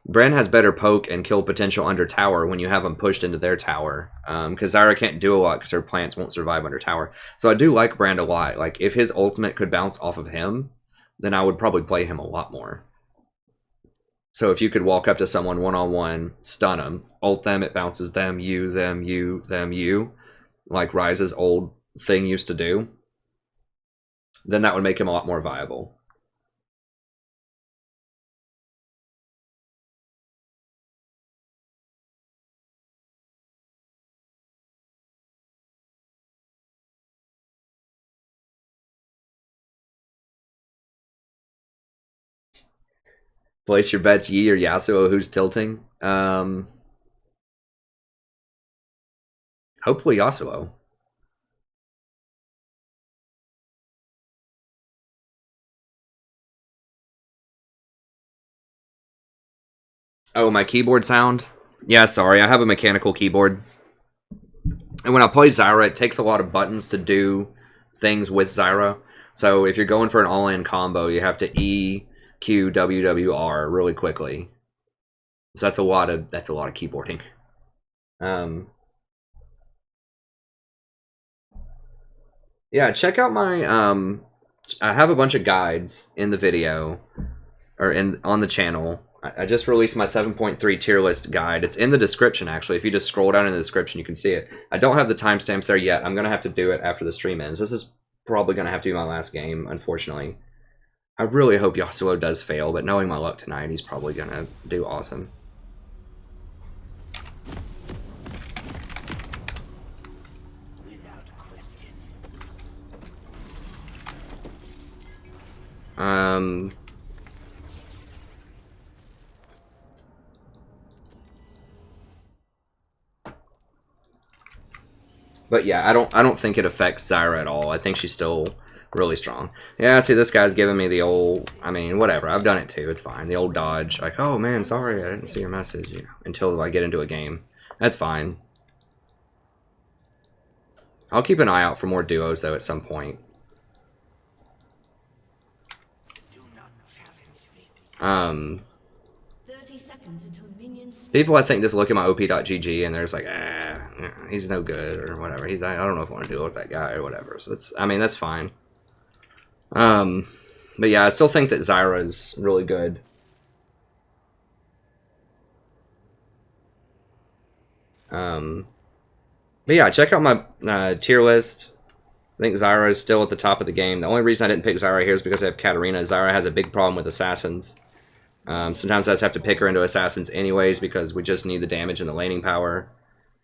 Brand has better poke and kill potential under tower when you have them pushed into their tower. Because Zyra can't do a lot because her plants won't survive under tower. So I do like Brand a lot. Like, if his ultimate could bounce off of him, then I would probably play him a lot more. So if you could walk up to someone one-on-one, stun them, ult them, it bounces them, you, them, you, them, you, like Ryze's old thing used to do, then that would make him a lot more viable. Place your bets, Yi or Yasuo, who's tilting? Hopefully Yasuo. Oh, my keyboard sound? Yeah, sorry, I have a mechanical keyboard. And when I play Zyra, it takes a lot of buttons to do things with Zyra. So if you're going for an all-in combo, you have to E, Q, W, W, R really quickly. So that's a lot of keyboarding. Yeah, check out my I have a bunch of guides in the video or on the channel. I just released my 7.3 tier list guide. It's in the description, actually. If you just scroll down in the description, you can see it. I don't have the timestamps there yet. I'm going to have to do it after the stream ends. This is probably going to have to be my last game, unfortunately. I really hope Yasuo does fail, but knowing my luck tonight, he's probably going to do awesome. But yeah, I don't think it affects Zyra at all. I think she's still really strong. Yeah, see, this guy's giving me the old, I mean, whatever. I've done it too. It's fine. The old dodge. Like, oh man, sorry, I didn't see your message. You know, until I get into a game. That's fine. I'll keep an eye out for more duos, though, at some point. People, I think, just look at my op.gg and they're just like, he's no good or whatever. I don't know if I want to deal with that guy or whatever. So that's, I mean, that's fine. But yeah, I still think that Zyra is really good. But yeah, check out my tier list. I think Zyra is still at the top of the game. The only reason I didn't pick Zyra here is because I have Katarina. Zyra has a big problem with assassins. Sometimes I just have to pick her into assassins anyways because we just need the damage and the laning power.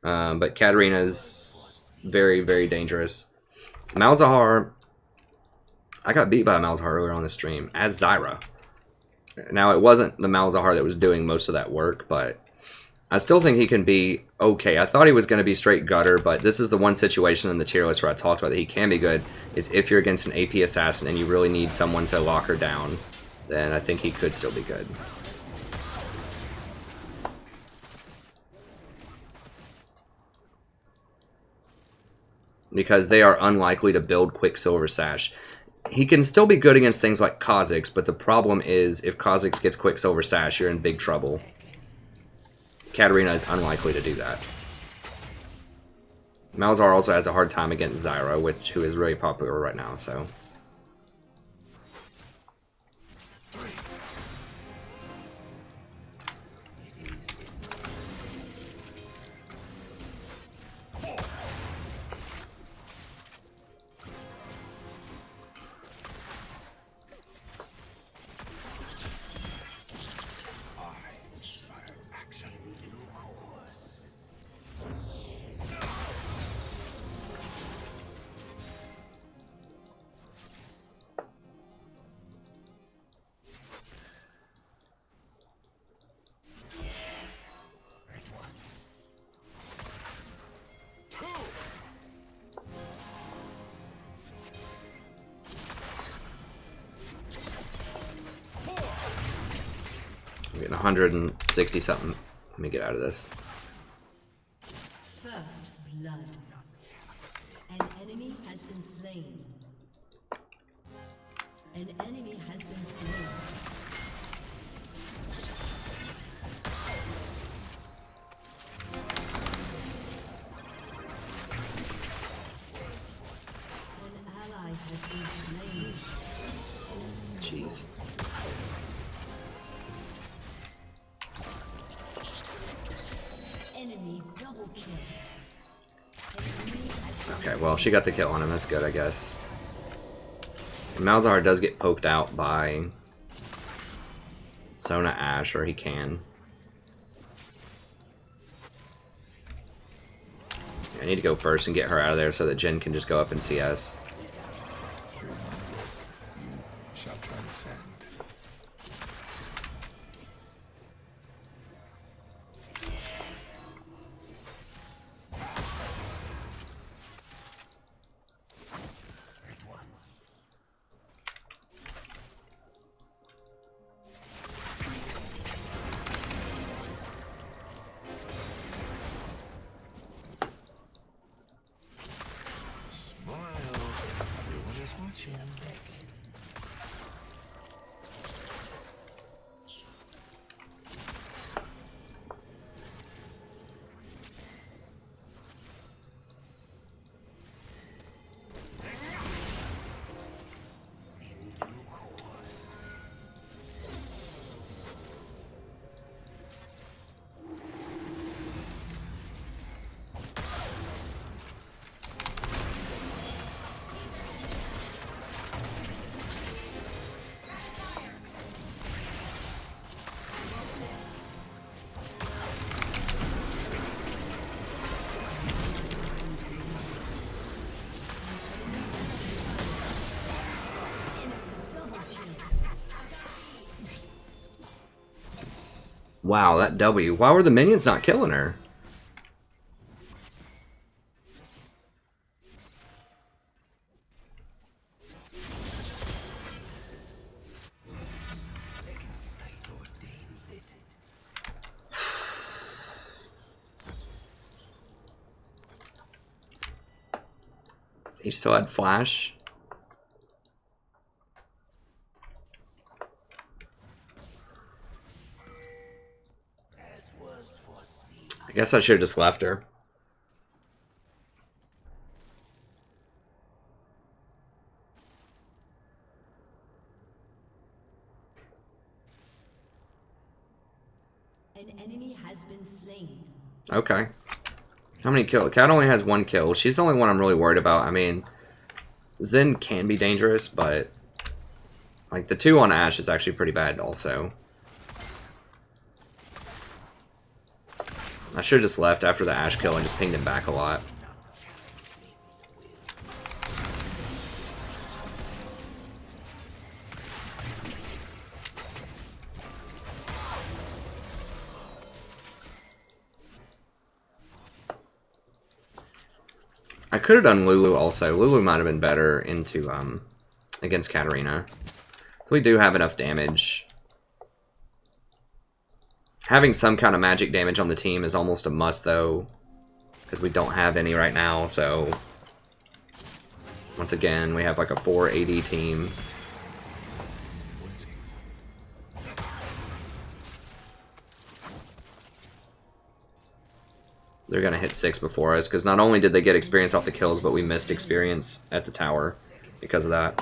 But Katarina's very, very dangerous. Malzahar, I got beat by a Malzahar earlier on the stream as Zyra. Now, it wasn't the Malzahar that was doing most of that work, but I still think he can be okay. I thought he was going to be straight gutter, but this is the one situation in the tier list where I talked about that he can be good, is if you're against an AP assassin and you really need someone to lock her down, then I think he could still be good. Because they are unlikely to build Quicksilver Sash. He can still be good against things like Kha'Zix, but the problem is if Kha'Zix gets Quicksilver Sash, you're in big trouble. Katarina is unlikely to do that. Malzahar also has a hard time against Zyra, who is really popular right now, so... I'm getting 160 something. Let me get out of this. First blood. An enemy has been slain. An enemy has been slain. An ally has been slain. Jeez. Enemy double kill. Okay, well, she got the kill on him. That's good, I guess. And Malzahar does get poked out by Sona Ash, or he can. I need to go first and get her out of there so that Jhin can just go up and CS. Wow, that W. Why were the minions not killing her? He still had flash. I guess I should have just left her. An enemy has been slain. Okay. How many kills? Cat only has 1 kill. She's the only one I'm really worried about. I mean, Zen can be dangerous, but like the 2 on Ashe is actually pretty bad also. I should have just left after the Ashe kill and just pinged him back a lot. I could have done Lulu also. Lulu might have been better into against Katarina. So we do have enough damage. Having some kind of magic damage on the team is almost a must, though, because we don't have any right now. So once again, we have like a 4 AD team. They're going to hit 6 before us, because not only did they get experience off the kills, but we missed experience at the tower because of that.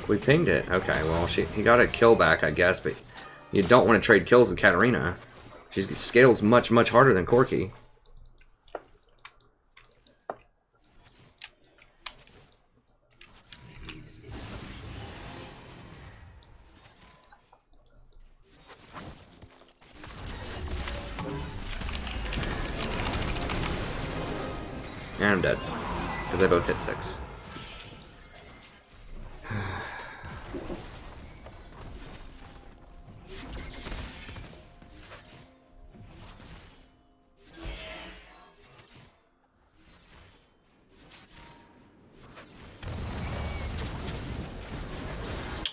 We pinged it. Okay, well, he got a kill back, I guess, but you don't want to trade kills with Katarina. She scales much, much harder than Corki. And I'm dead, because they both hit 6.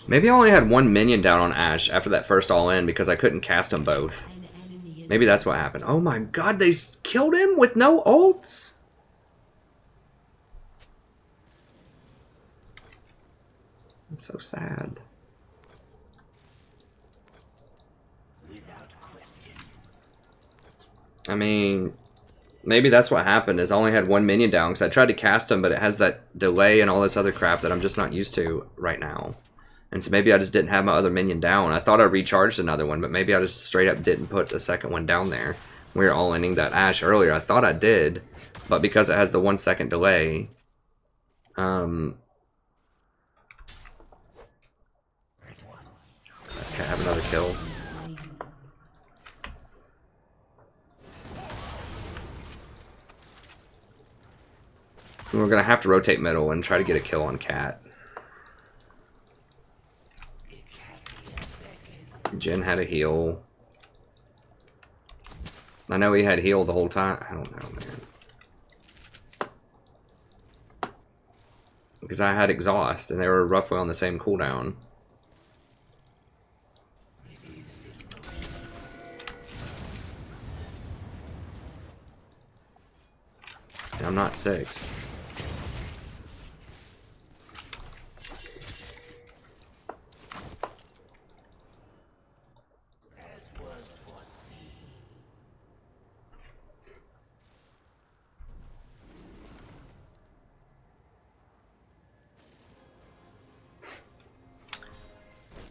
Maybe I only had 1 minion down on Ashe after that first all-in because I couldn't cast them both. Maybe that's what happened. Oh my god, they killed him with no ults? I'm so sad. I mean, maybe that's what happened, is I only had 1 minion down because I tried to cast him, but it has that delay and all this other crap that I'm just not used to right now. And so maybe I just didn't have my other minion down. I thought I recharged another one, but maybe I just straight up didn't put the second one down there. We were all ending that Ashe earlier. I thought I did, but because it has the 1 second delay, let's have another kill. And we're gonna have to rotate middle and try to get a kill on Cat. Jhin had a heal. I know he had heal the whole time. I don't know, man. Because I had exhaust and they were roughly on the same cooldown. And I'm not 6.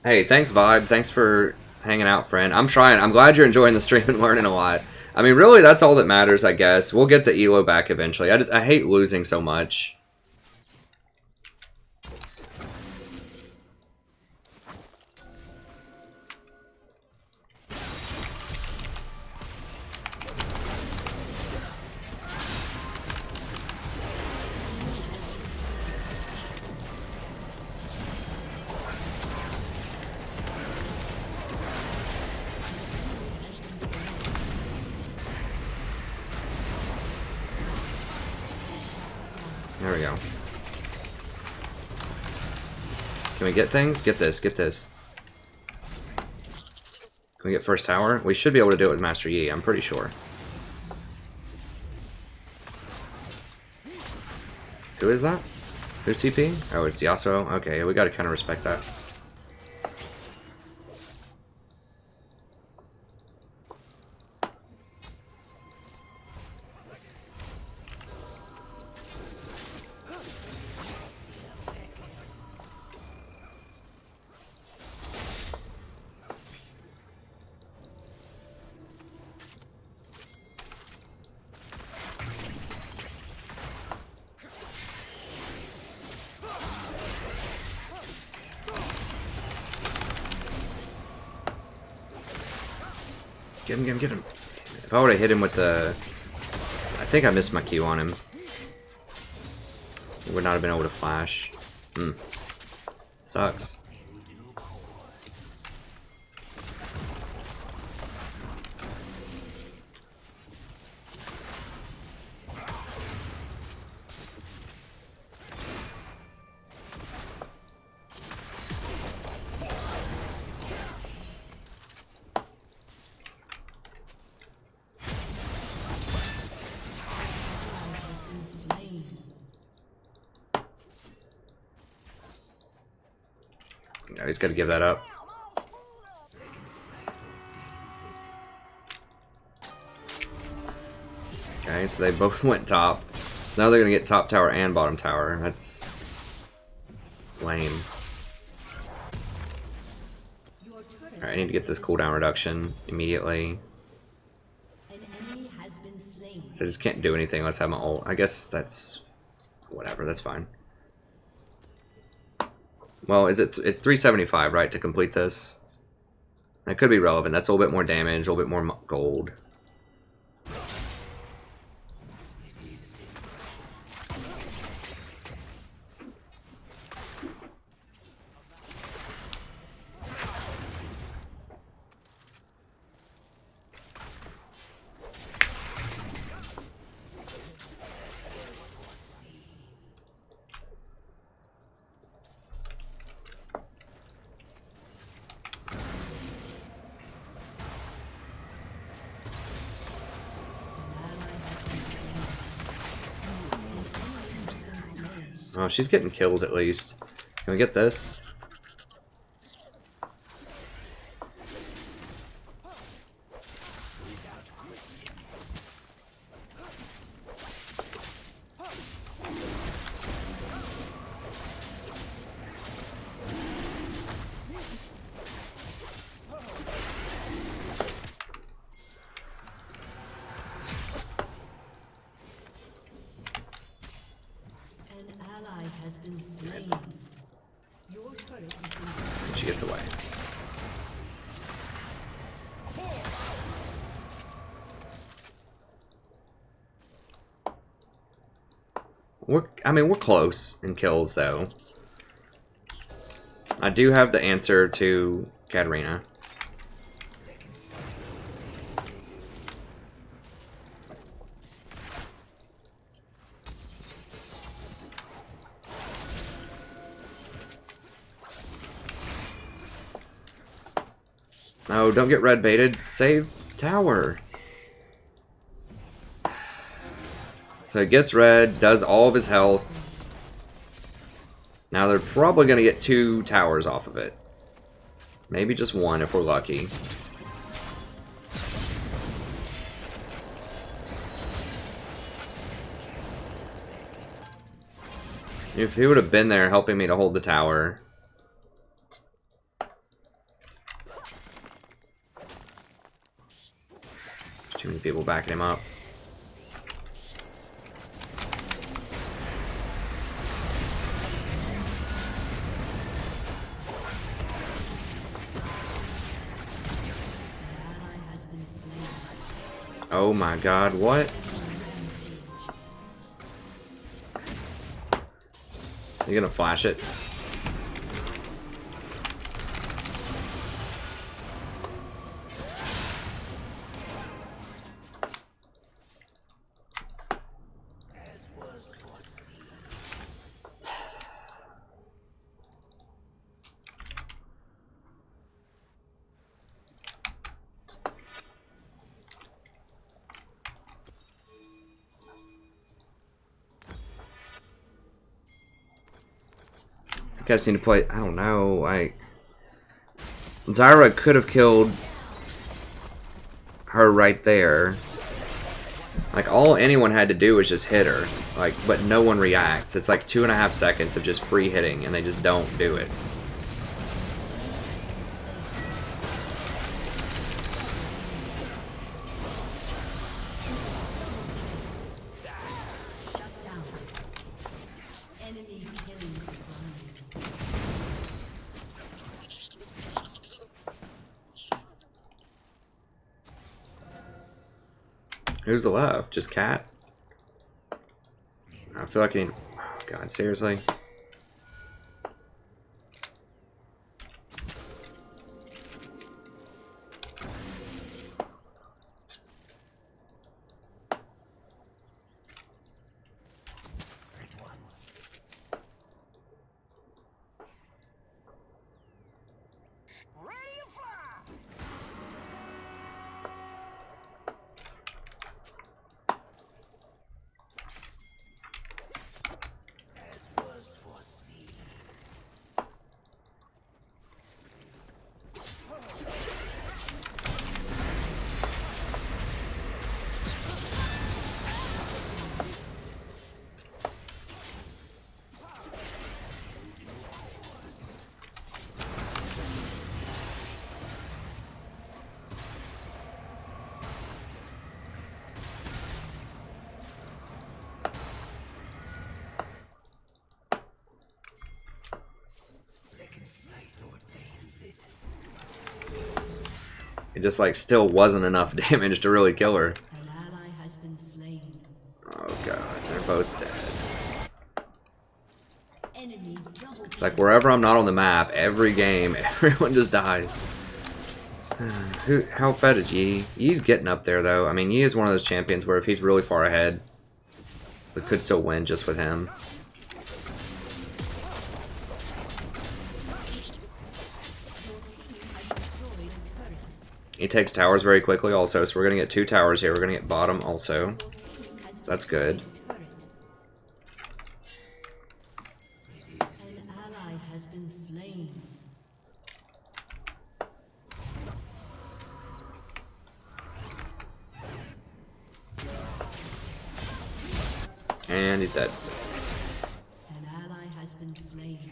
Hey, thanks, Vibe. Thanks for hanging out, friend. I'm trying. I'm glad you're enjoying the stream and learning a lot. I mean, really, that's all that matters, I guess. We'll get the Elo back eventually. I hate losing so much. There we go. Can we get things? Get this, get this. Can we get first tower? We should be able to do it with Master Yi, I'm pretty sure. Who is that? Who's TP? Oh, it's Yasuo? Okay, we gotta kind of respect that. Get him, get him, get him. If I would have hit him with the... I think I missed my Q on him. Would not have been able to flash. Sucks. No, he's got to give that up. Okay, so they both went top. Now they're going to get top tower and bottom tower. That's lame. Alright, I need to get this cooldown reduction immediately. I just can't do anything unless I have my ult. I guess that's... whatever, that's fine. Well, it's 375, right, to complete this? That could be relevant. That's a little bit more damage, a little bit more gold. Oh, she's getting kills at least. Can we get this? She gets away. We're close in kills though. I do have the answer to Katarina. No, don't get red baited. Save tower. So it gets red, does all of his health. Now they're probably going to get 2 towers off of it. Maybe just 1 if we're lucky. If he would have been there helping me to hold the tower. Too many people backing him up. Oh my god, what? You gonna flash it? You guys need to play. I don't know. Like, Zyra could have killed her right there. Like, all anyone had to do was just hit her. Like, but no one reacts. It's like 2.5 seconds of just free hitting, and they just don't do it. Who's left? Just Cat? I feel like I need... Oh, God, seriously? It just like still wasn't enough damage to really kill her. An ally has been slain. Oh god, they're both dead. Enemy double It's like wherever I'm not on the map, every game, everyone just dies. How fed is Yi? Yi's getting up there though. I mean, Yi is one of those champions where if he's really far ahead, we could still win just with him. He takes towers very quickly also, so we're going to get 2 towers here. We're going to get bottom also. So that's good. An ally has been slain. And he's dead. An ally has been slain.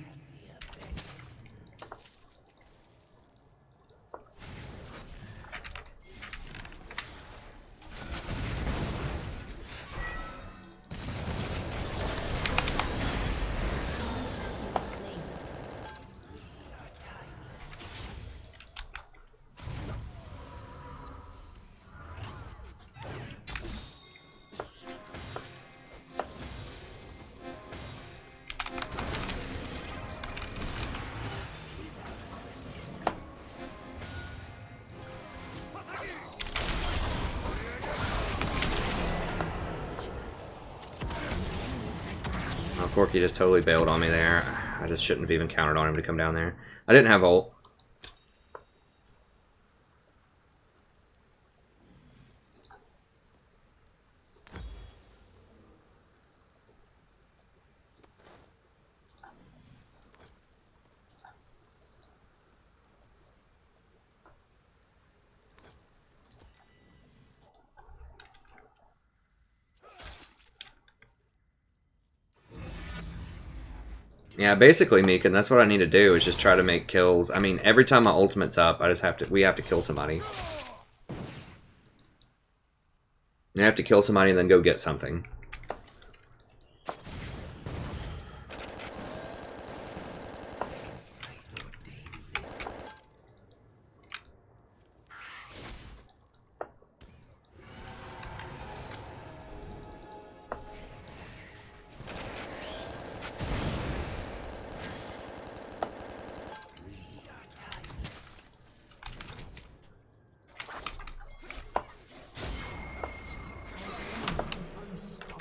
Corky just totally bailed on me there. I just shouldn't have even counted on him to come down there. I didn't have ult. Yeah, basically, Meek, and that's what I need to do is just try to make kills. I mean, every time my ultimate's up, we have to kill somebody. I have to kill somebody and then go get something.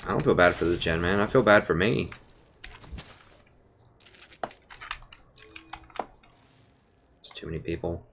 I don't feel bad for this gen, man. I feel bad for me. There's too many people.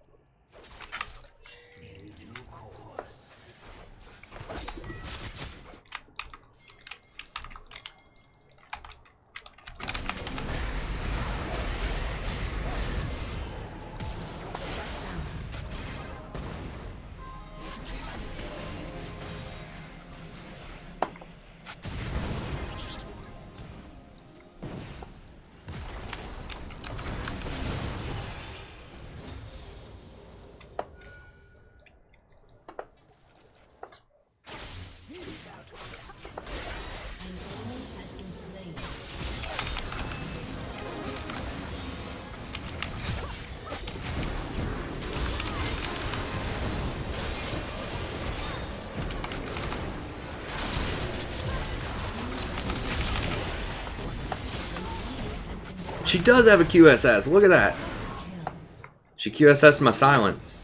She does have a QSS. Look at that. She QSS'd my silence.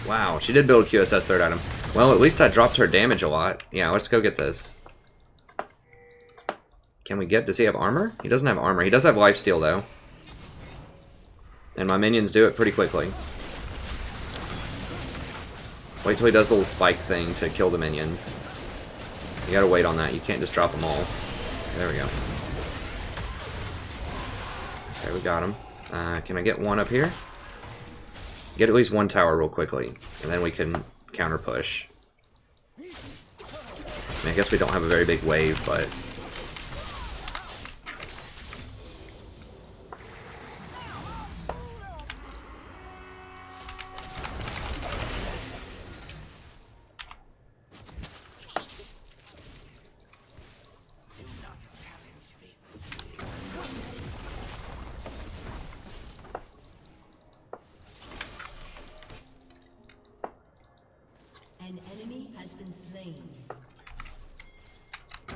Wow, she did build a QSS third item. Well, at least I dropped her damage a lot. Yeah, let's go get this. Can we get... Does he have armor? He doesn't have armor. He does have lifesteal, though. And my minions do it pretty quickly. Wait till he does a little spike thing to kill the minions. You gotta wait on that. You can't just drop them all. There we go. Okay, we got him. Can I get one up here? Get at least one tower real quickly, and then we can counter push. I mean, I guess we don't have a very big wave, but... An enemy has been slain. You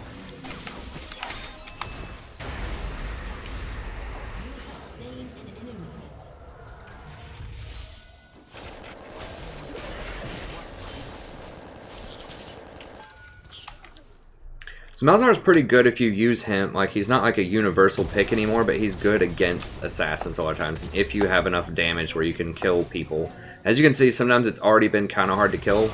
have slain an enemy. So Malzahar is pretty good if you use him. Like, he's not like a universal pick anymore, but he's good against assassins a lot of times if you have enough damage where you can kill people. As you can see, sometimes it's already been kind of hard to kill.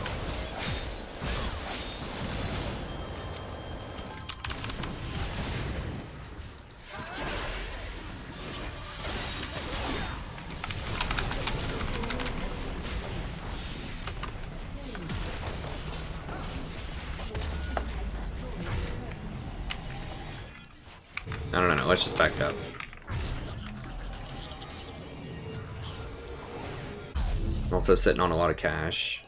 No, let's just back up. Also sitting on a lot of cash.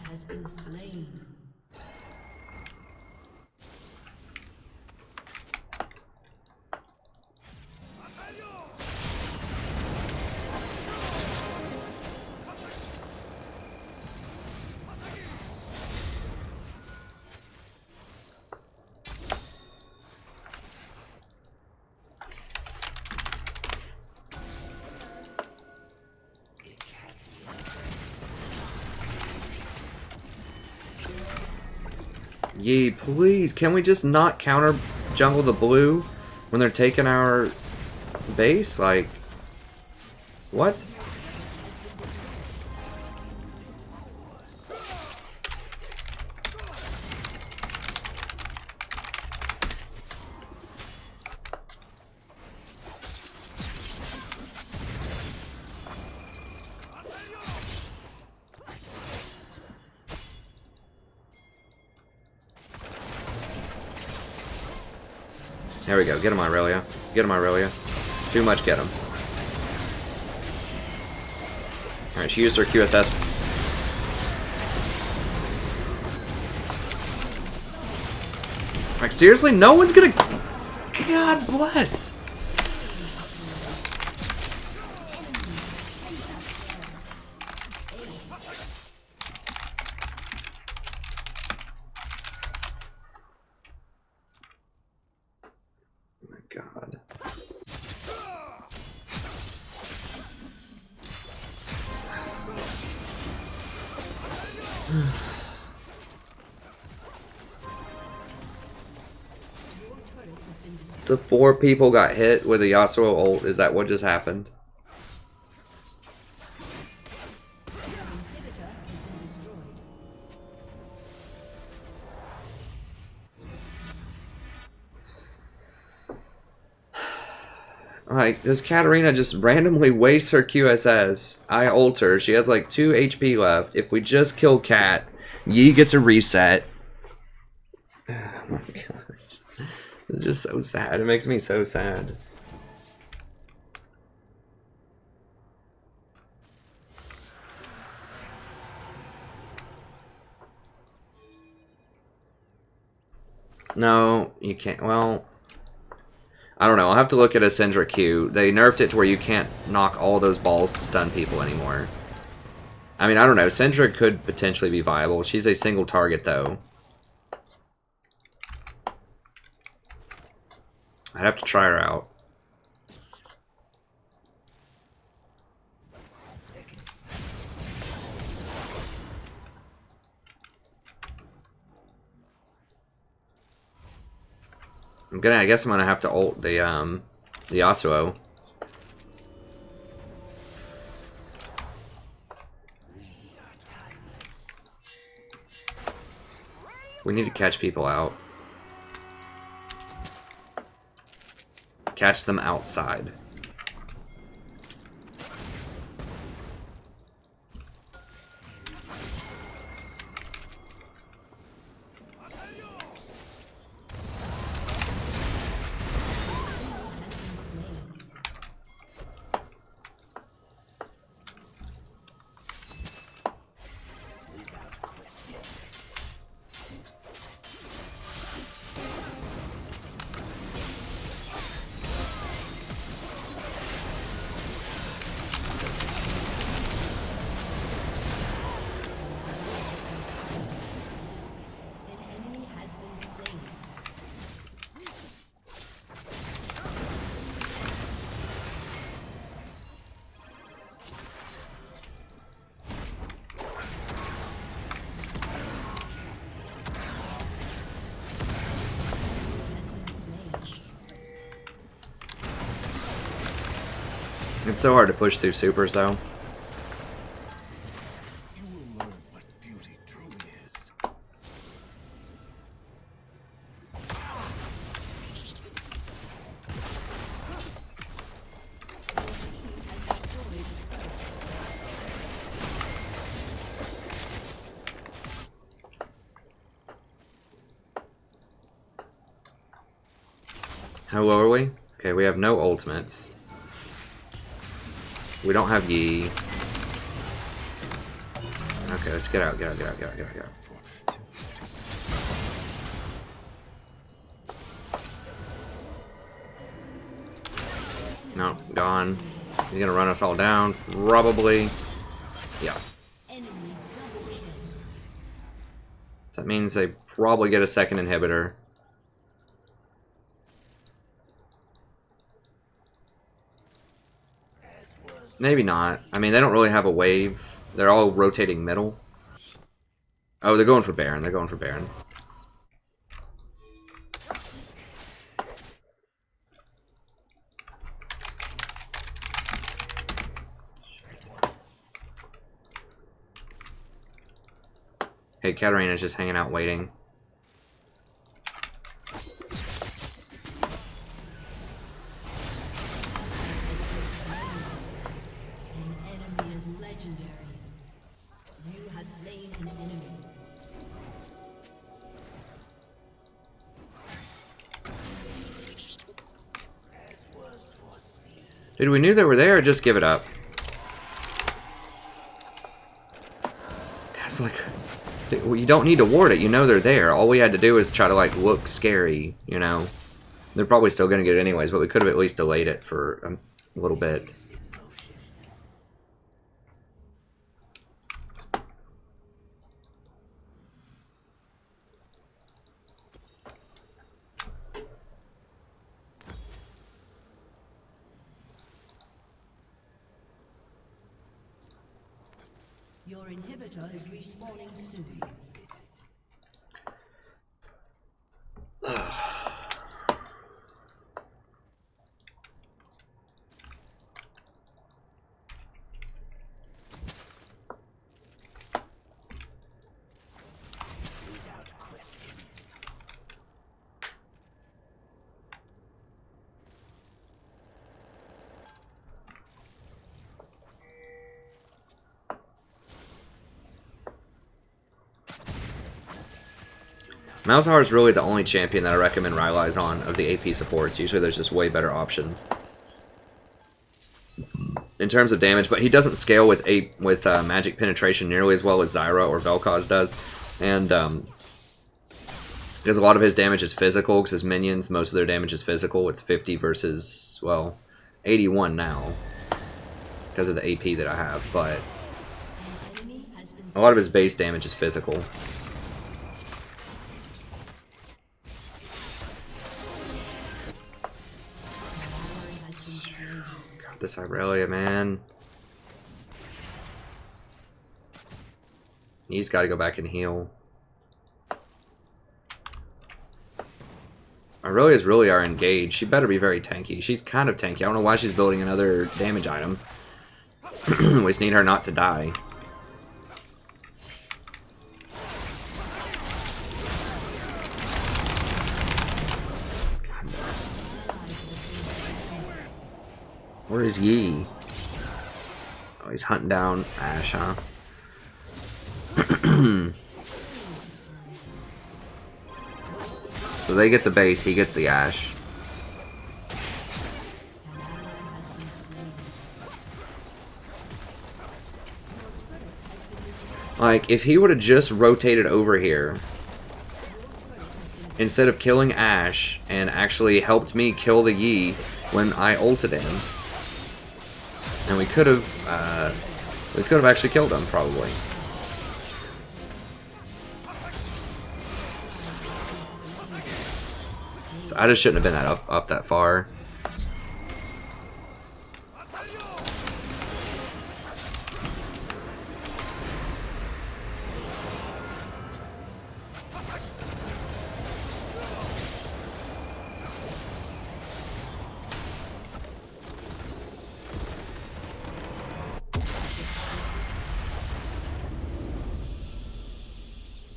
Has been slain. Yee, please, can we just not counter jungle the blue when they're taking our base? Like, what? There we go. Get him, Irelia. Get him, Irelia. Too much, get him. Alright, she used her QSS. Like, seriously? No one's gonna... God bless! God. So 4 people got hit with a Yasuo ult. Is that what just happened? Like, this Katarina just randomly wastes her QSS. I ult her. She has like 2 HP left. If we just kill Kat, Yi gets a reset. Oh my gosh. It's just so sad. It makes me so sad. No, you can't. Well... I don't know. I'll have to look at a Syndra Q. They nerfed it to where you can't knock all those balls to stun people anymore. I mean, I don't know. Syndra could potentially be viable. She's a single target, though. I'd have to try her out. I guess I'm gonna have to ult the Yasuo. We need to catch people out. Catch them outside. It's so hard to push through supers, though. You will learn what beauty truly is. How low are we? Okay, we have no ultimates. We don't have Yi. Okay, let's get out, get out, get out, get out, get out, get out. No, gone. He's gonna run us all down, probably. Yeah. So that means they probably get a second inhibitor. Maybe not. I mean, they don't really have a wave. They're all rotating middle. Oh, they're going for Baron. They're going for Baron. Hey, Katarina's just hanging out waiting. Dude, we knew they were there, just give it up. It's like, you don't need to ward it, you know they're there. All we had to do is try to, like, look scary, you know. They're probably still going to get it anyways, but we could have at least delayed it for a little bit. Your inhibitor is respawning soon. Malzahar is really the only champion that I recommend Rylai's on of the AP supports. Usually there's just way better options in terms of damage, but he doesn't scale with magic penetration nearly as well as Zyra or Vel'Koz does. And Because a lot of his damage is physical, because his minions, most of their damage is physical. It's 50 versus, well, 81 now. Because of the AP that I have, but a lot of his base damage is physical. God, this Irelia, man. He's got to go back and heal. Irelia's really are engaged. She better be very tanky. She's kind of tanky. I don't know why she's building another damage item. We just need her not to die. Where is Yi? Oh, he's hunting down Ash, huh? So they get the base, he gets the Ash. Like, if he would have just rotated over here, instead of killing Ash, and actually helped me kill the Yi when I ulted him, and we could have actually killed him, probably. So I just shouldn't have been that up that far.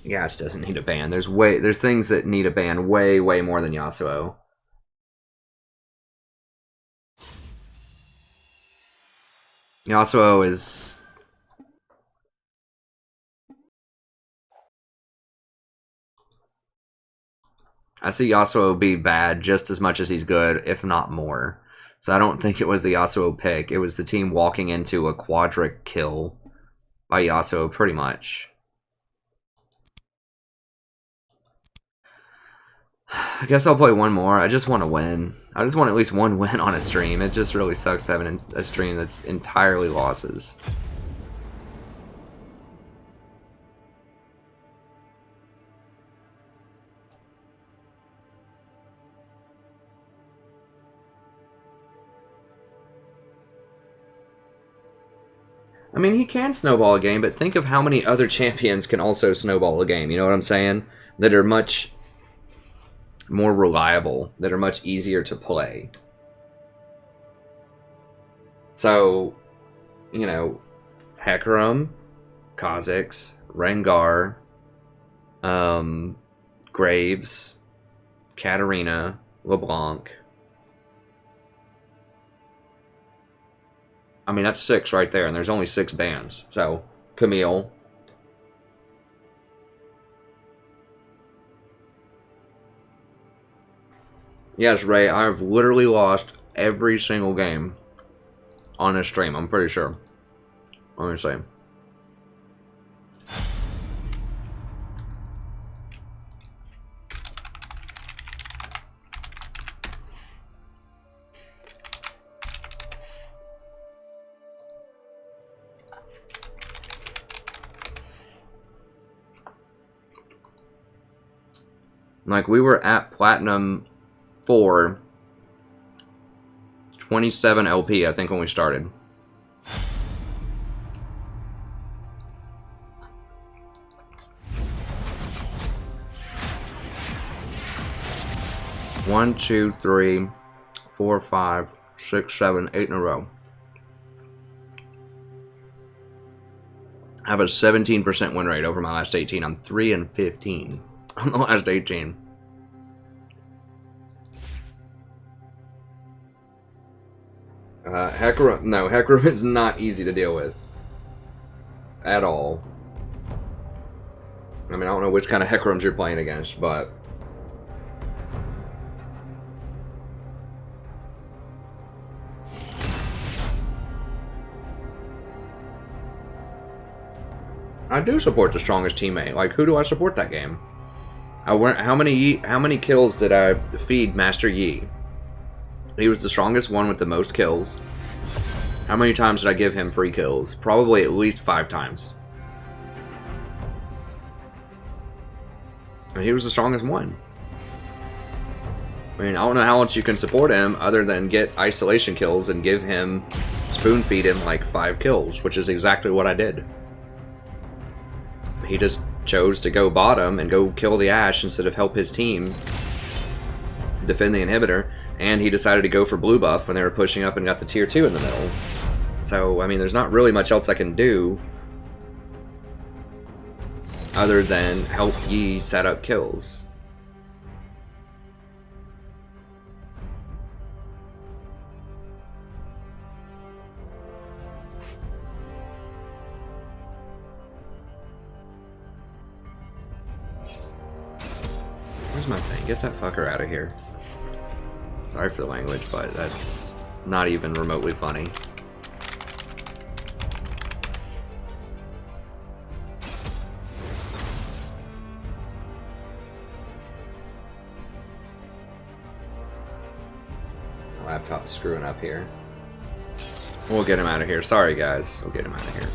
Yasuo doesn't need a ban. There's things that need a ban way more than Yasuo. Yasuo is... I see Yasuo be bad just as much as he's good, if not more. So I don't think it was the Yasuo pick. It was the team walking into a quadric kill by Yasuo, pretty much. I guess I'll play one more. I just want to win. I just want at least one win on a stream. It just really sucks having a stream that's entirely losses. I mean, he can snowball a game, but think of how many other champions can also snowball a game. You know what I'm saying? That are much more reliable, that are much easier to play. So, you know, Hecarim, Kha'Zix, Rengar, Graves, Katarina, LeBlanc. I mean, that's 6 right there, and there's only 6 bans. So, Camille. Yes, Ray, I've literally lost every single game on this stream, I'm pretty sure. Let me see. Like, we were at Platinum 4, 27 LP, I think, when we started. One, 2, 3, 4, 5, 6, 7, 8 in a row. I have a 17% win rate over my last 18. I'm 3-15 on the last 18. Hecarim is not easy to deal with. At all. I mean, I don't know which kind of Hecarims you're playing against, but... I do support the strongest teammate. Like, who do I support that game? How many kills did I feed Master Yi? He was the strongest one with the most kills. How many times did I give him free kills? Probably at least 5 times. And he was the strongest one. I mean, I don't know how much you can support him other than get isolation kills and give him, spoon feed him like 5 kills, which is exactly what I did. He just chose to go bottom and go kill the Ashe instead of help his team defend the inhibitor, and he decided to go for blue buff when they were pushing up and got the tier 2 in the middle. So, I mean, there's not really much else I can do other than help Yi set up kills. Where's my thing? Get that fucker out of here. Sorry for the language, but that's not even remotely funny. My laptop is screwing up here. We'll get him out of here. Sorry, guys. We'll get him out of here.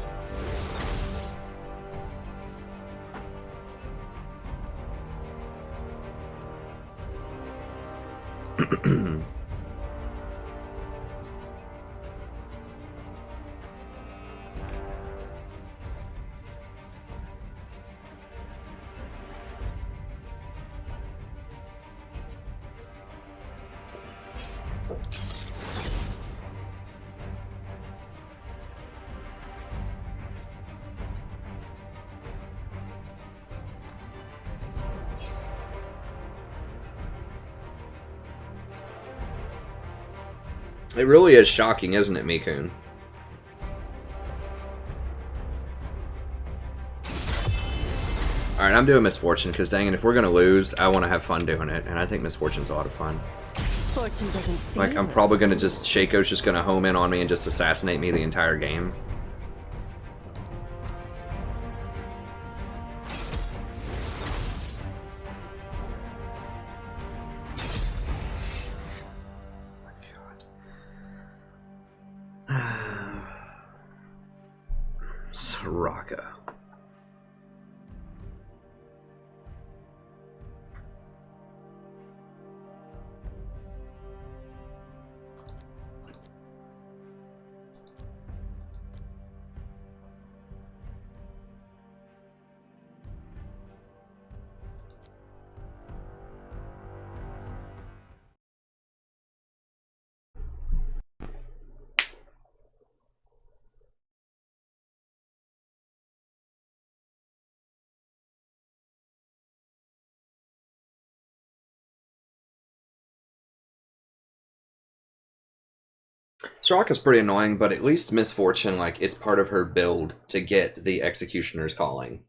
It really is shocking, isn't it, Mikun? Alright, I'm doing Misfortune, because dang it, if we're going to lose, I want to have fun doing it, and I think Misfortune's a lot of fun. Fortune doesn't Like, I'm probably going to just... Shaco's just going to home in on me and just assassinate me the entire game. Soraka. Soraka's pretty annoying, but at least Misfortune, like, it's part of her build to get the Executioner's Calling.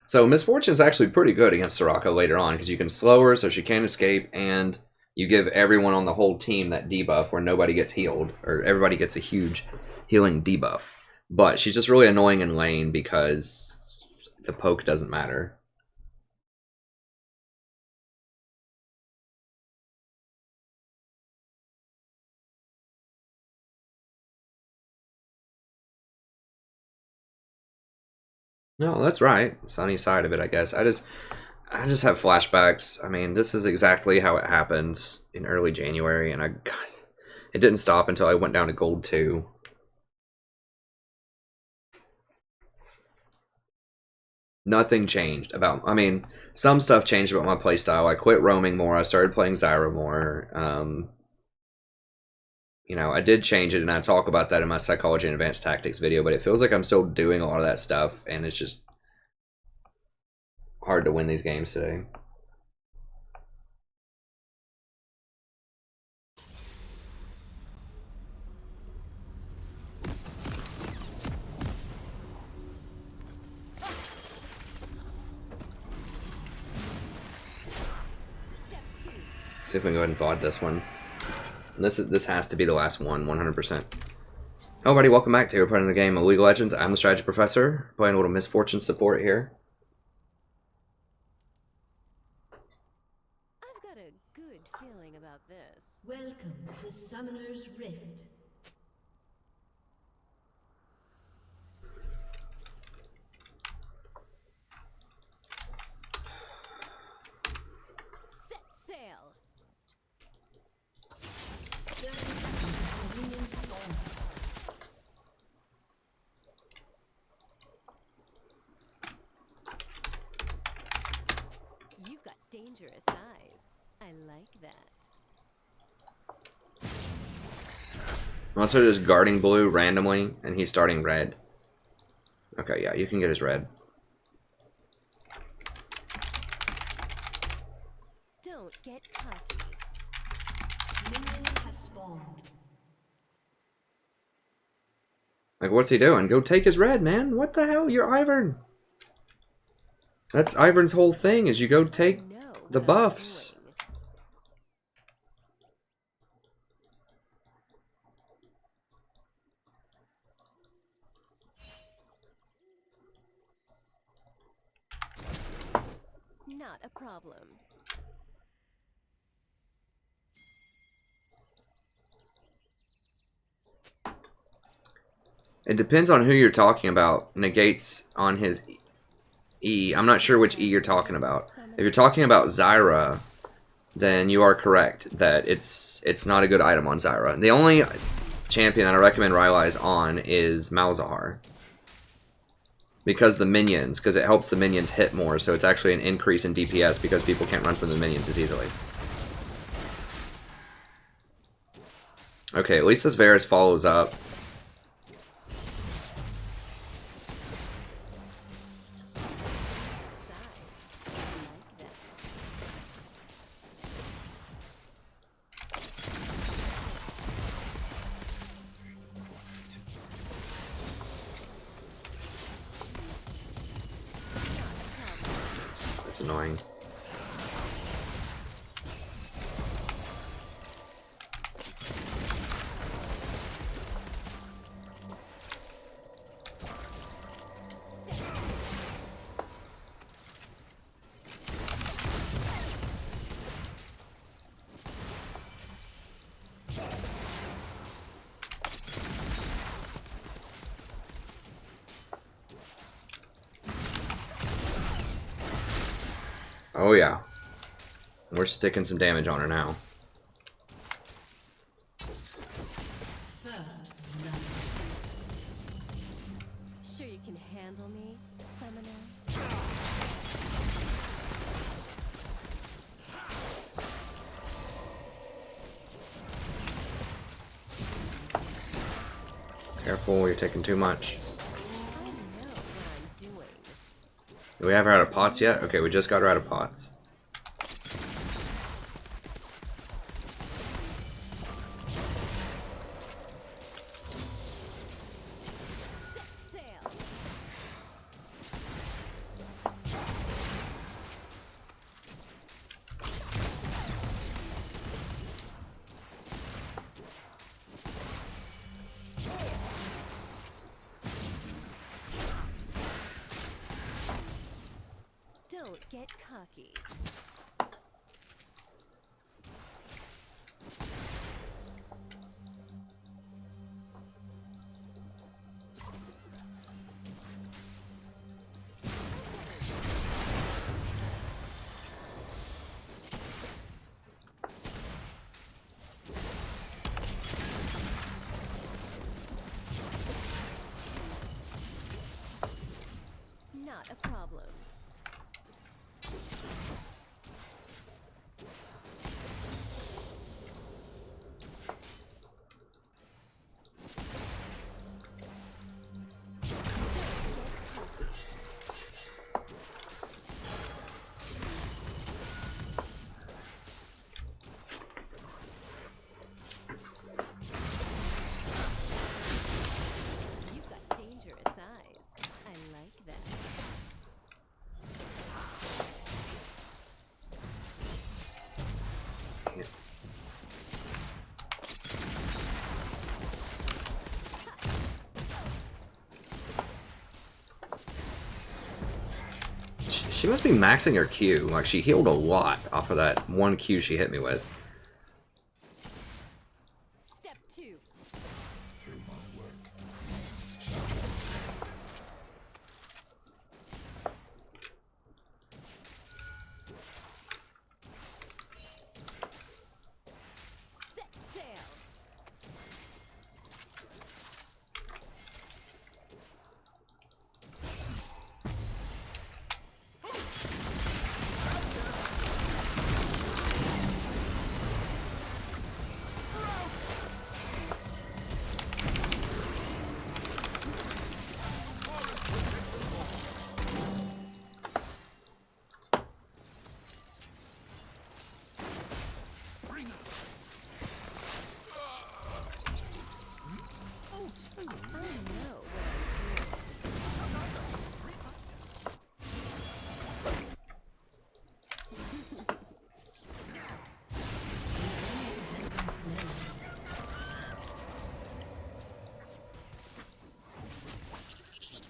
So Misfortune's actually pretty good against Soraka later on, because you can slow her so she can't escape, and you give everyone on the whole team that debuff where nobody gets healed, or everybody gets a huge healing debuff. But she's just really annoying in lane because the poke doesn't matter. No, that's right. Sunny side of it, I guess. I just have flashbacks. I mean, this is exactly how it happened in early January, and it didn't stop until I went down to Gold 2. Nothing changed about... I mean, some stuff changed about my playstyle. I quit roaming more. I started playing Zyra more. You know, I did change it, and I talk about that in my Psychology and Advanced Tactics video, but it feels like I'm still doing a lot of that stuff, and it's just hard to win these games today. See if we can go ahead and VOD this one. This has to be the last one, 100%. Oh, buddy, welcome back to playing the game of League of Legends. I'm the Strategy Professor, playing a little Misfortune support here. got a good feeling about this. Welcome to Summoner's Rift. Set sail! 30 seconds until minions spawn. You've got dangerous eyes. I like that. I'm also just guarding blue randomly, and he's starting red. Okay, yeah, you can get his red. Don't get cocky. Minions have spawned. Like, what's he doing? Go take his red, man. What the hell? You're Ivern. That's Ivern's whole thing, is you go take Know the what I'm buffs. doing. Not a problem. It depends on who you're talking about. Negates on his E. I'm not sure which E you're talking about. If you're talking about Zyra, then you are correct that it's not a good item on Zyra. The only champion that I recommend Rylai's on is Malzahar. Because it helps the minions hit more, so it's actually an increase in DPS because people can't run from the minions as easily. Okay, at least this Varus follows up. It's annoying. Oh yeah. We're sticking some damage on her now. First blood. Sure you can handle me, Summoner? Careful, you're taking too much. I know what I'm doing. Do we have her out of pots yet? Okay, we just got her out of pots. Set sail! Don't get cocky. Not a problem. You've got dangerous eyes. I like that. She must be maxing her Q. Like, she healed a lot off of that one Q she hit me with. Step 2. Through my work. Set sail.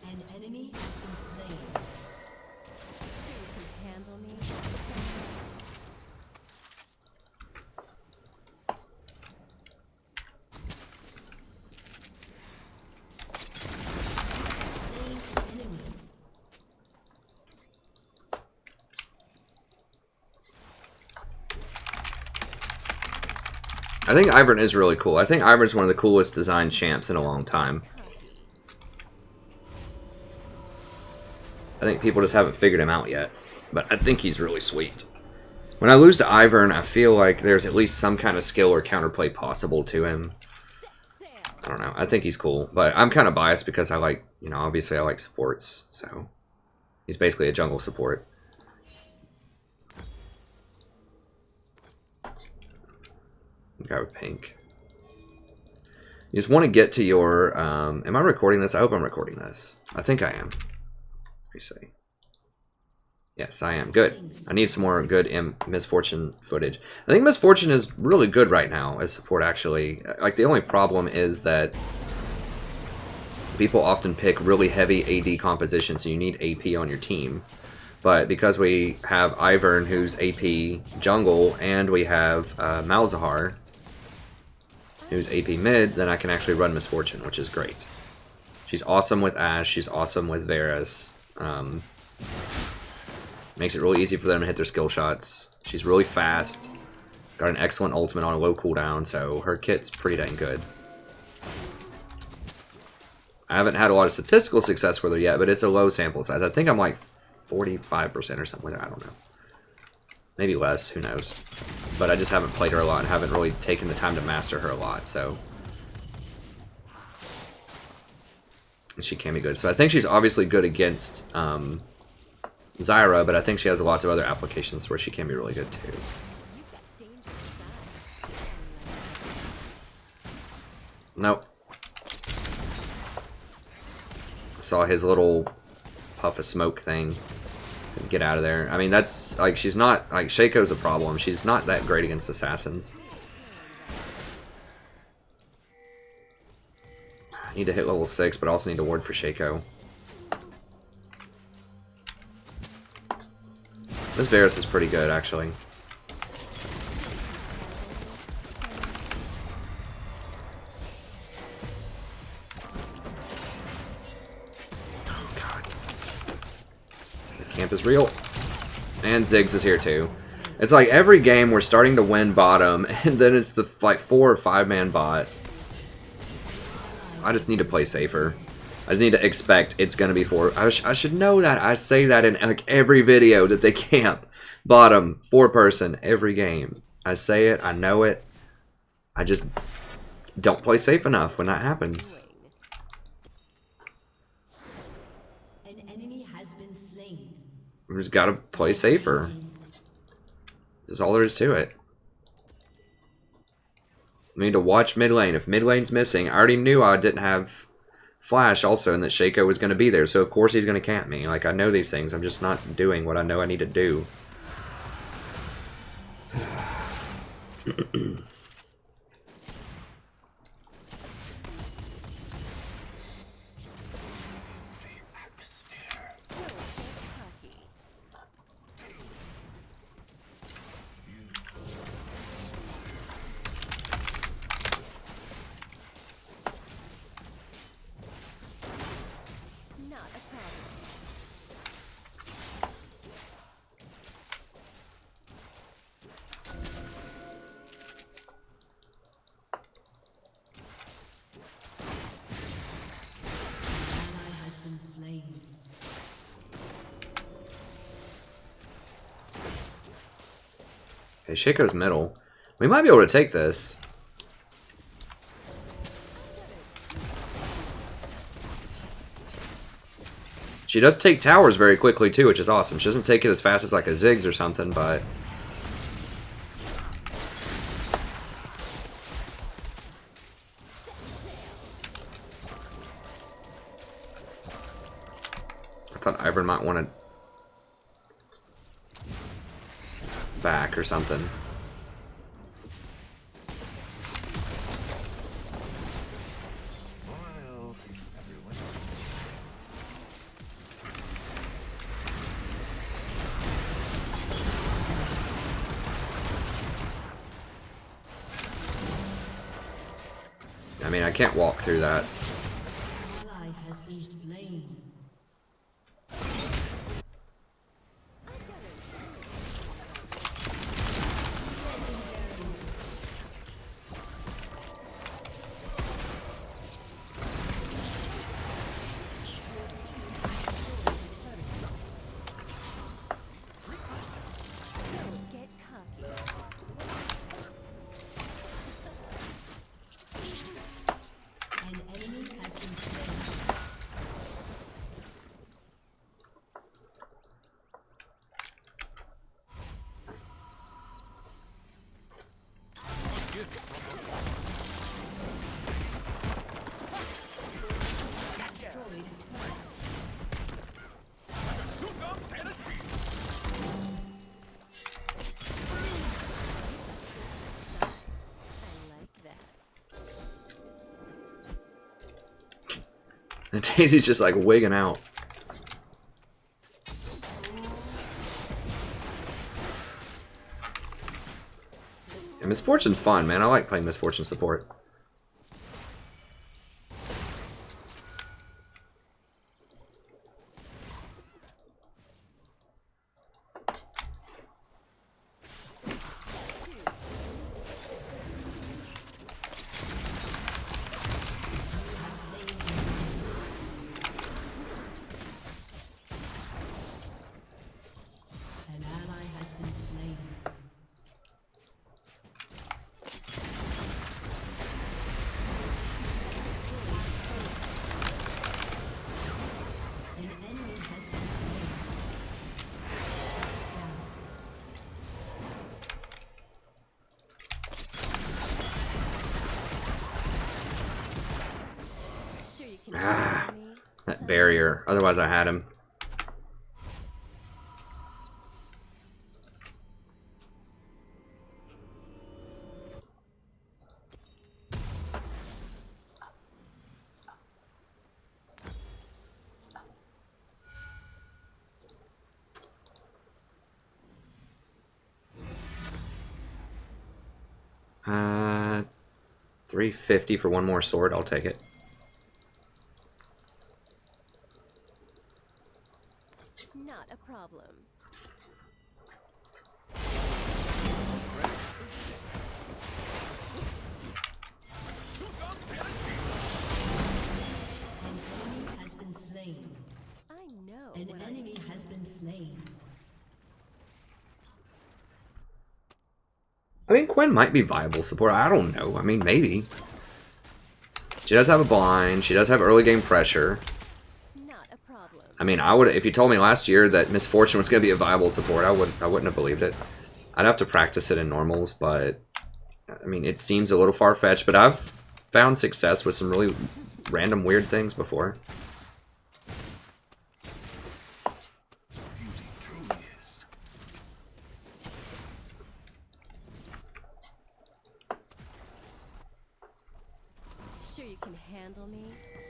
An enemy has been slain. Sure you can handle me. Slain an enemy. I think Ivern is really cool. I think Ivern's one of the coolest designed champs in a long time. I think people just haven't figured him out yet. But I think he's really sweet. When I lose to Ivern, I feel like there's at least some kind of skill or counterplay possible to him. I don't know. I think he's cool. But I'm kind of biased because I like, you know, obviously I like supports. So he's basically a jungle support. Guy with pink. You just want to get to your... am I recording this? I hope I'm recording this. I think I am. Let me see. Yes, I am. Good. I need some more good Misfortune footage. I think Misfortune is really good right now as support, actually. Like, the only problem is that people often pick really heavy AD compositions, so you need AP on your team. But because we have Ivern, who's AP jungle, and we have Malzahar, who's AP mid, then I can actually run Misfortune, which is great. She's awesome with Ashe. She's awesome with Varus. Makes it really easy for them to hit their skill shots. She's really fast. Got an excellent ultimate on a low cooldown, so her kit's pretty dang good. I haven't had a lot of statistical success with her yet, but it's a low sample size. I think I'm like 45% or something with her. I don't know. Maybe less, who knows. But I just haven't played her a lot and haven't really taken the time to master her a lot, so. She can be good. So I think she's obviously good against Zyra, but I think she has lots of other applications where she can be really good too. Nope. Saw his little puff of smoke thing. Get out of there. I mean, that's like, she's not like, Shaco's a problem. She's not that great against assassins. I need to hit level 6, but I also need to ward for Shaco. This Varus is pretty good, actually. Oh, God. The camp is real. And Ziggs is here, too. It's like every game we're starting to win bottom, and then it's the like 4 or 5 man bot. I just need to play safer. I just need to expect it's going to be 4. I should know that. I say that in like every video that they camp bottom 4-person every game. I say it. I know it. I just don't play safe enough when that happens. An enemy has been slain. We just got to play safer. That's all there is to it. I need to watch mid lane. If mid lane's missing, I already knew I didn't have Flash also, and that Shaco was going to be there, so of course he's going to camp me. Like, I know these things. I'm just not doing what I know I need to do. Okay, Shaco's middle. We might be able to take this. She does take towers very quickly too, which is awesome. She doesn't take it as fast as like a Ziggs or something, but... I thought Ivern might want to... back or something. I mean, I can't walk through that. Ally has been slain. Don't get cocky. An enemy has been slain. I like that. And Daisy's just like wigging out. And Misfortune's fun, man. I like playing Misfortune support. An ally has been slain. An enemy has been slain. Sure you can Ah, handle me, that barrier. Otherwise I had him. Uh, 350 for one more sword. I'll take it. Not a problem. An enemy has been slain. I know An what enemy has been slain. I mean, Quinn might be viable support. I don't know. I mean, maybe. She does have a blind. She does have early game pressure. Not a problem. I mean, I would if you told me last year that Misfortune was going to be a viable support, I wouldn't have believed it. I'd have to practice it in normals, but I mean, it seems a little far-fetched, but I've found success with some really random weird things before. Beauty truly is. Sure you can handle me,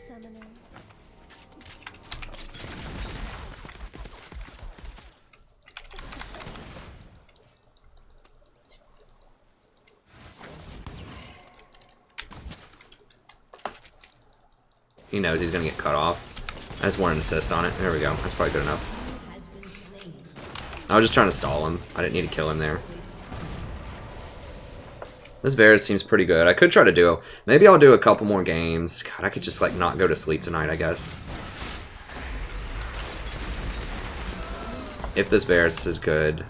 summoner? He knows he's going to get cut off. I just want an assist on it. There we go. That's probably good enough. Has been slain. I was just trying to stall him. I didn't need to kill him there. This Varus seems pretty good. I could try to duo. Maybe I'll do a couple more games. God, I could just like not go to sleep tonight, I guess. If this Varus is good.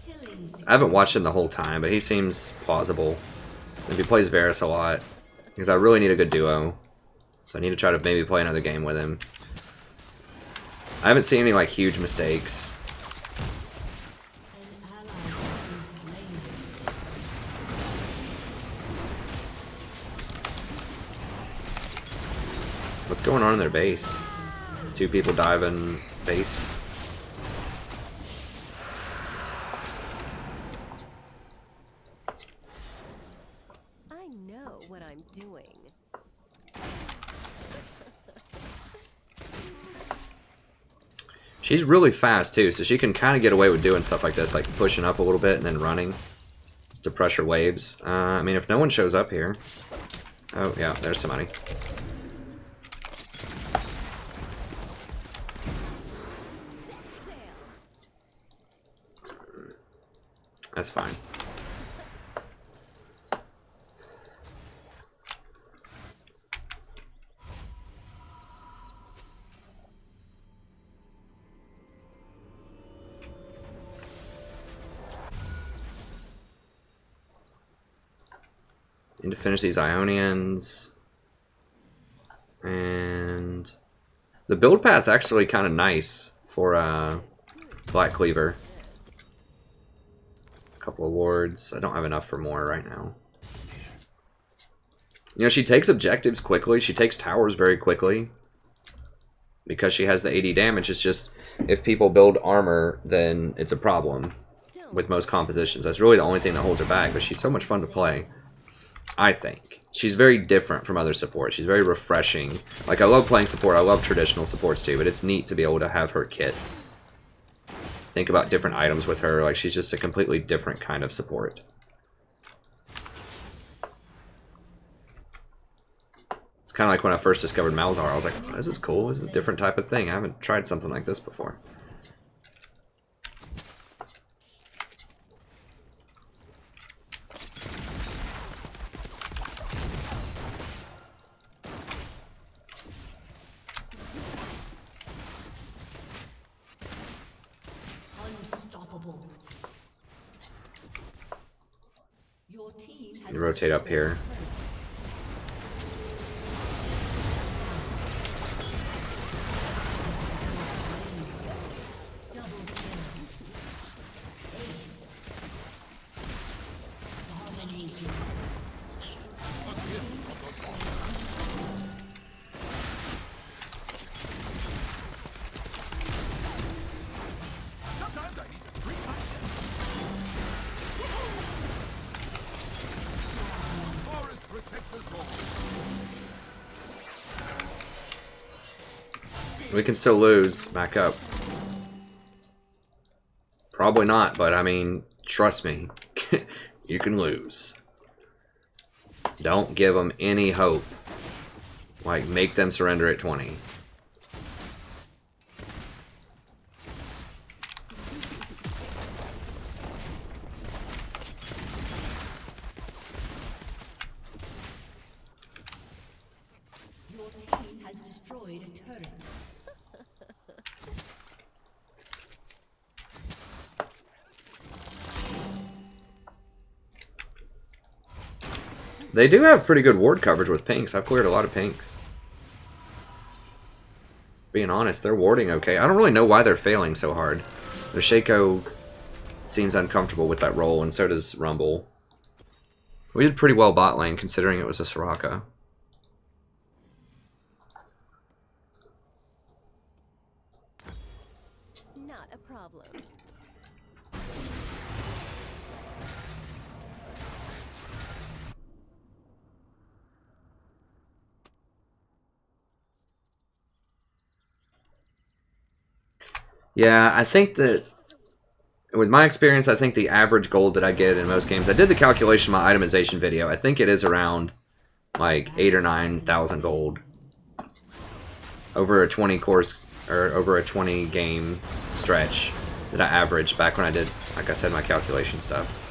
Killing I haven't watched him the whole time, but he seems plausible. If he plays Varus a lot, because I really need a good duo. So I need to try to maybe play another game with him. I haven't seen any like huge mistakes. An ally has been slain. What's going on in their base? 2 people diving base. I know what I'm doing. She's really fast too, so she can kind of get away with doing stuff like this, like pushing up a little bit and then running just to pressure waves. I mean, if no one shows up here... Oh, yeah, there's somebody. That's fine. Need to finish these Ionians. And the build path's actually kind of nice for Black Cleaver. A couple of wards. I don't have enough for more right now. You know, she takes objectives quickly. She takes towers very quickly. Because she has the 80 damage. It's just, if people build armor, then it's a problem with most compositions. That's really the only thing that holds her back. But she's so much fun to play. I think. She's very different from other supports. She's very refreshing. Like, I love playing support. I love traditional supports too, but it's neat to be able to have her kit. Think about different items with her. Like, she's just a completely different kind of support. It's kind of like when I first discovered Malzahar. I was like, oh, this is cool. This is a different type of thing. I haven't tried something like this before. You rotate up here. We can still lose. Back up. Probably not, but I mean, trust me. You can lose. Don't give them any hope. Like, make them surrender at 20. Your team has destroyed a turret. They do have pretty good ward coverage with pinks. I've cleared a lot of pinks. Being honest, they're warding okay. I don't really know why they're failing so hard. The Shaco seems uncomfortable with that role, and so does Rumble. We did pretty well bot lane, considering it was a Soraka. Not a problem. Yeah, I think that with my experience, I think the average gold that I get in most games, I did the calculation in my itemization video. I think it is around like 8,000 or 9,000 gold over a 20 course or over a 20 game stretch that I averaged back when I did, like I said, my calculation stuff.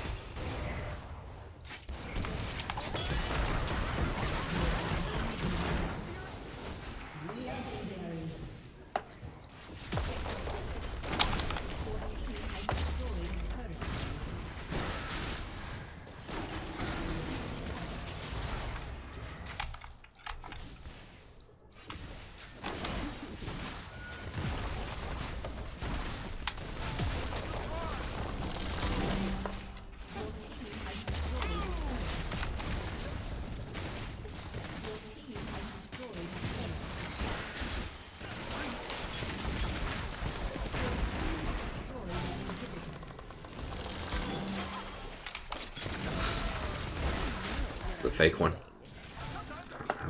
fake one.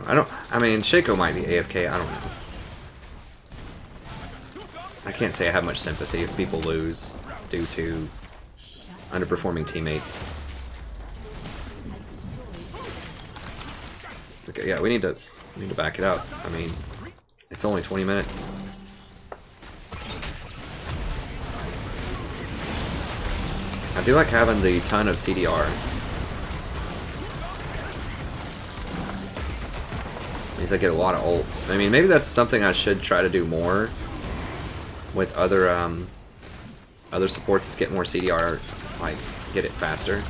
I mean, Shaco might be AFK, I don't know. I can't say I have much sympathy if people lose due to underperforming teammates. Okay, yeah, we need to back it up. I mean, it's only 20 minutes. I do like having the ton of CDR. Means I get a lot of ults. I mean, maybe that's something I should try to do more with other other supports. Is get more CDR, like get it faster.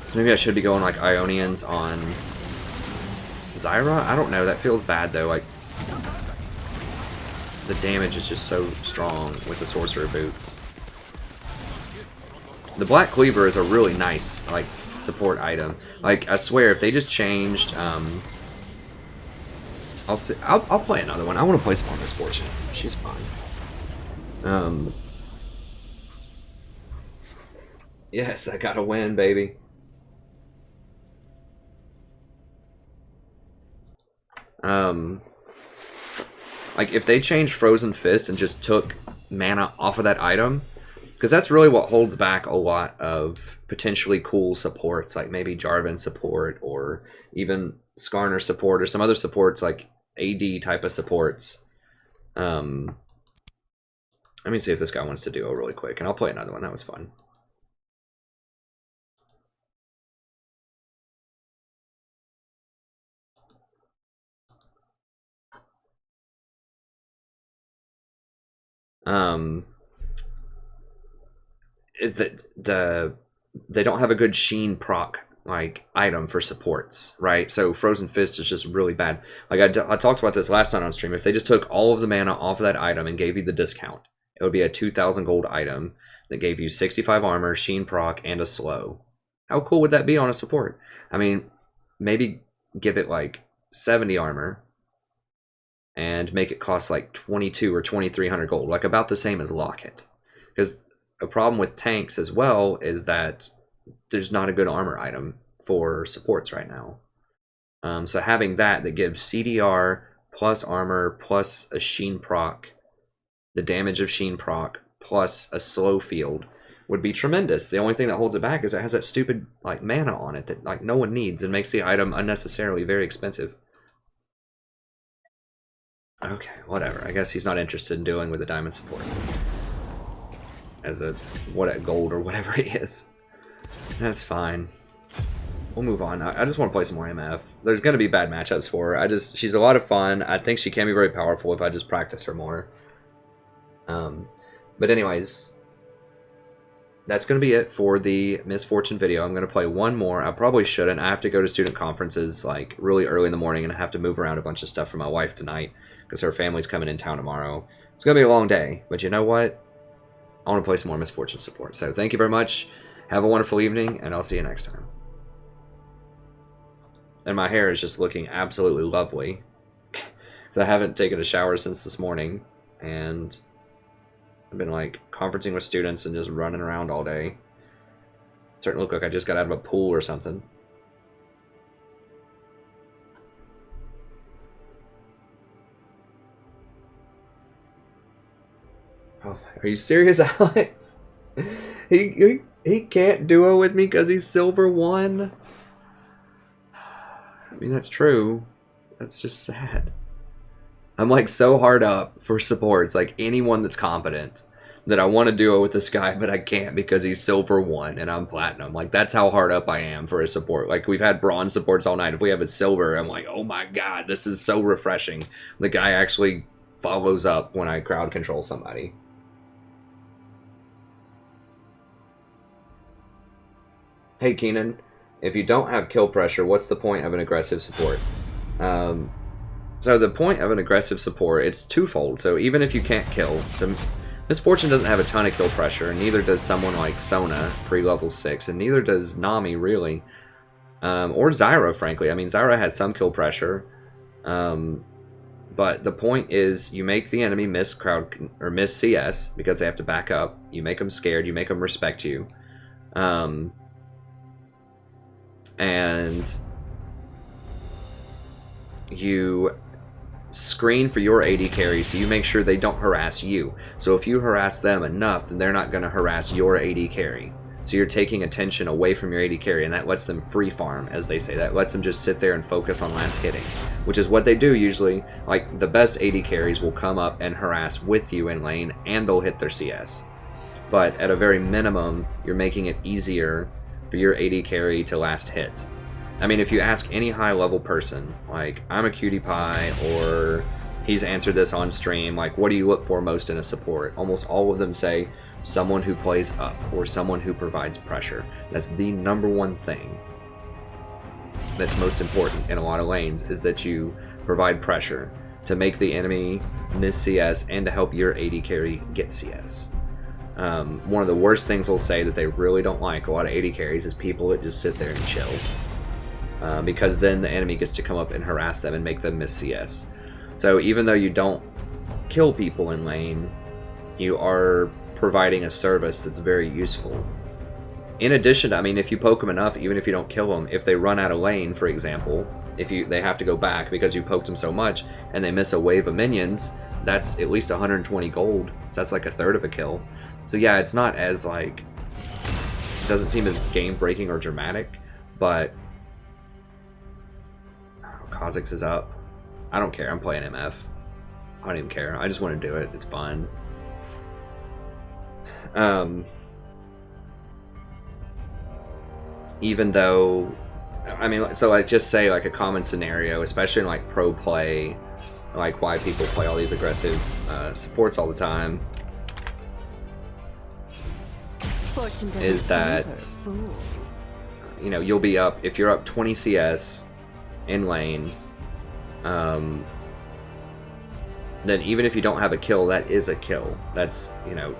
So maybe I should be going like Ionians on Zyra. I don't know. That feels bad though. Like the damage is just so strong with the sorcerer boots. The Black Cleaver is a really nice like support item. Like I swear, if they just changed, I'll play another one. I want to play some more Misfortune. She's fun. Yes, I gotta win, baby. Like if they changed Frozen Fist and just took mana off of that item, because that's really what holds back a lot of potentially cool supports, like maybe Jarvan support or even Skarner support or some other supports like AD type of supports. Let me see if this guy wants to duo really quick, and I'll play another one. That was fun. Is that they don't have a good Sheen proc like item for supports, right? So Frozen Fist is just really bad. Like I talked about this last night on stream. If they just took all of the mana off of that item and gave you the discount, it would be a 2,000 gold item that gave you 65 armor, Sheen proc, and a slow. How cool would that be on a support? I mean, maybe give it like 70 armor and make it cost like 22 or 2,300 gold, like about the same as Locket. Because a problem with tanks as well is that there's not a good armor item for supports right now. So having that gives CDR plus armor plus a Sheen proc, the damage of Sheen proc, plus a slow field would be tremendous. The only thing that holds it back is it has that stupid like mana on it that like no one needs and makes the item unnecessarily very expensive. Okay, whatever. I guess he's not interested in dealing with a diamond support. As a gold or whatever he is. That's fine. We'll move on. I just want to play some more MF. There's going to be bad matchups for her. She's a lot of fun. I think she can be very powerful if I just practice her more. But anyways, that's going to be it for the Misfortune video. I'm going to play one more. I probably shouldn't. I have to go to student conferences like really early in the morning, and I have to move around a bunch of stuff for my wife tonight because her family's coming in town tomorrow. It's going to be a long day, but you know what? I want to play some more Misfortune support. So thank you very much. Have a wonderful evening, and I'll see you next time. And my hair is just looking absolutely lovely. Because I haven't taken a shower since this morning. And I've been like conferencing with students and just running around all day. It's starting to look like I just got out of a pool or something. Oh, are you serious, Alex? He can't duo with me because he's silver 1. I mean, that's true. That's just sad. I'm like so hard up for supports, like anyone that's competent, that I want to duo with this guy, but I can't because he's silver 1 and I'm platinum. Like that's how hard up I am for a support. Like we've had bronze supports all night. If we have a silver, I'm like, oh my god, this is so refreshing. The guy actually follows up when I crowd control somebody. Hey Keenan, if you don't have kill pressure, what's the point of an aggressive support? So the point of an aggressive support, it's twofold. So even if you can't kill, so Misfortune doesn't have a ton of kill pressure, and neither does someone like Sona pre-level 6, and neither does Nami really, or Zyra frankly. I mean Zyra has some kill pressure, but the point is you make the enemy miss crowd or miss CS because they have to back up. You make them scared. You make them respect you. and you screen for your AD carry, so you make sure they don't harass you. So if you harass them enough, then they're not going to harass your AD carry. So you're taking attention away from your AD carry, and that lets them free farm, as they say. That lets them just sit there and focus on last hitting, which is what they do usually. Like, the best AD carries will come up and harass with you in lane, and they'll hit their CS. But at a very minimum, you're making it easier for your AD carry to last hit. I mean, if you ask any high-level person, like, I'm a cutie pie, or he's answered this on stream, like, what do you look for most in a support? Almost all of them say someone who plays up, or someone who provides pressure. That's the #1 thing that's most important in a lot of lanes, is that you provide pressure to make the enemy miss CS and to help your AD carry get CS. One of the worst things they'll say that they really don't like, a lot of AD carries, is people that just sit there and chill. Because then the enemy gets to come up and harass them and make them miss CS. So even though you don't kill people in lane, you are providing a service that's very useful. In addition, I mean, if you poke them enough, even if you don't kill them, if they run out of lane, for example, they have to go back because you poked them so much and they miss a wave of minions, that's at least 120 gold. So that's like a third of a kill. So yeah, it's not as like, it doesn't seem as game breaking or dramatic, but Kha'Zix is up. I don't care. I'm playing MF. I don't even care. I just want to do it. It's fun. Even though, I mean, so I just say like a common scenario, especially in like pro play, like why people play all these aggressive supports all the time, is that, you know, you'll be up, if you're up 20 CS in lane, then even if you don't have a kill, that is a kill. That's, you know,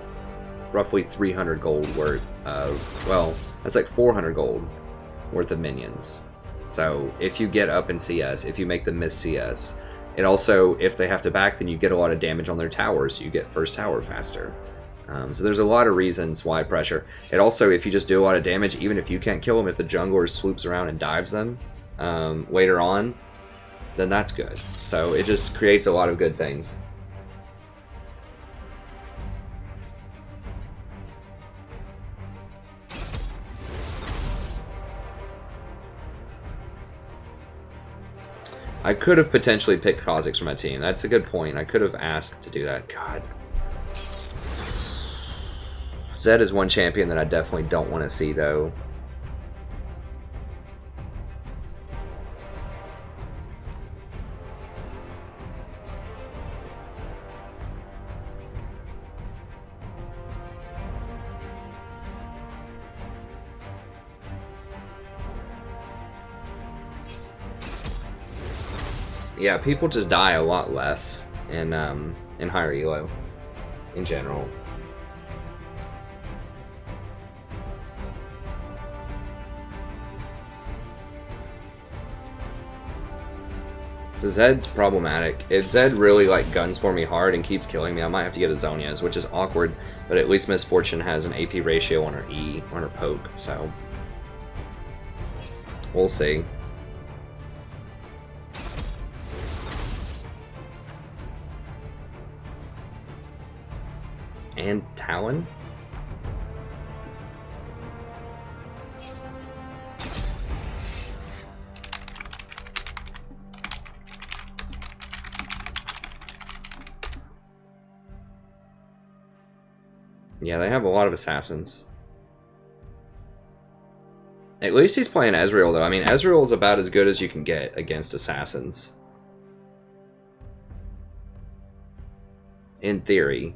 roughly 300 gold worth of, well, that's like 400 gold worth of minions. So if you get up in CS, if you make them miss CS, it also, if they have to back, then you get a lot of damage on their towers, so you get first tower faster. So there's a lot of reasons why pressure. It also, if you just do a lot of damage, even if you can't kill them, if the jungler swoops around and dives them later on, then that's good. So it just creates a lot of good things. I could have potentially picked Kha'Zix for my team. That's a good point. I could have asked to do that. God. Zed is one champion that I definitely don't want to see, though. Yeah, people just die a lot less in higher elo in general. So Zed's problematic. If Zed really like guns for me hard and keeps killing me, I might have to get a Zhonya's, which is awkward, but at least Miss Fortune has an AP ratio on her E, on her poke, so we'll see. And Talon? Yeah, they have a lot of assassins. At least he's playing Ezreal, though. I mean, Ezreal is about as good as you can get against assassins. In theory.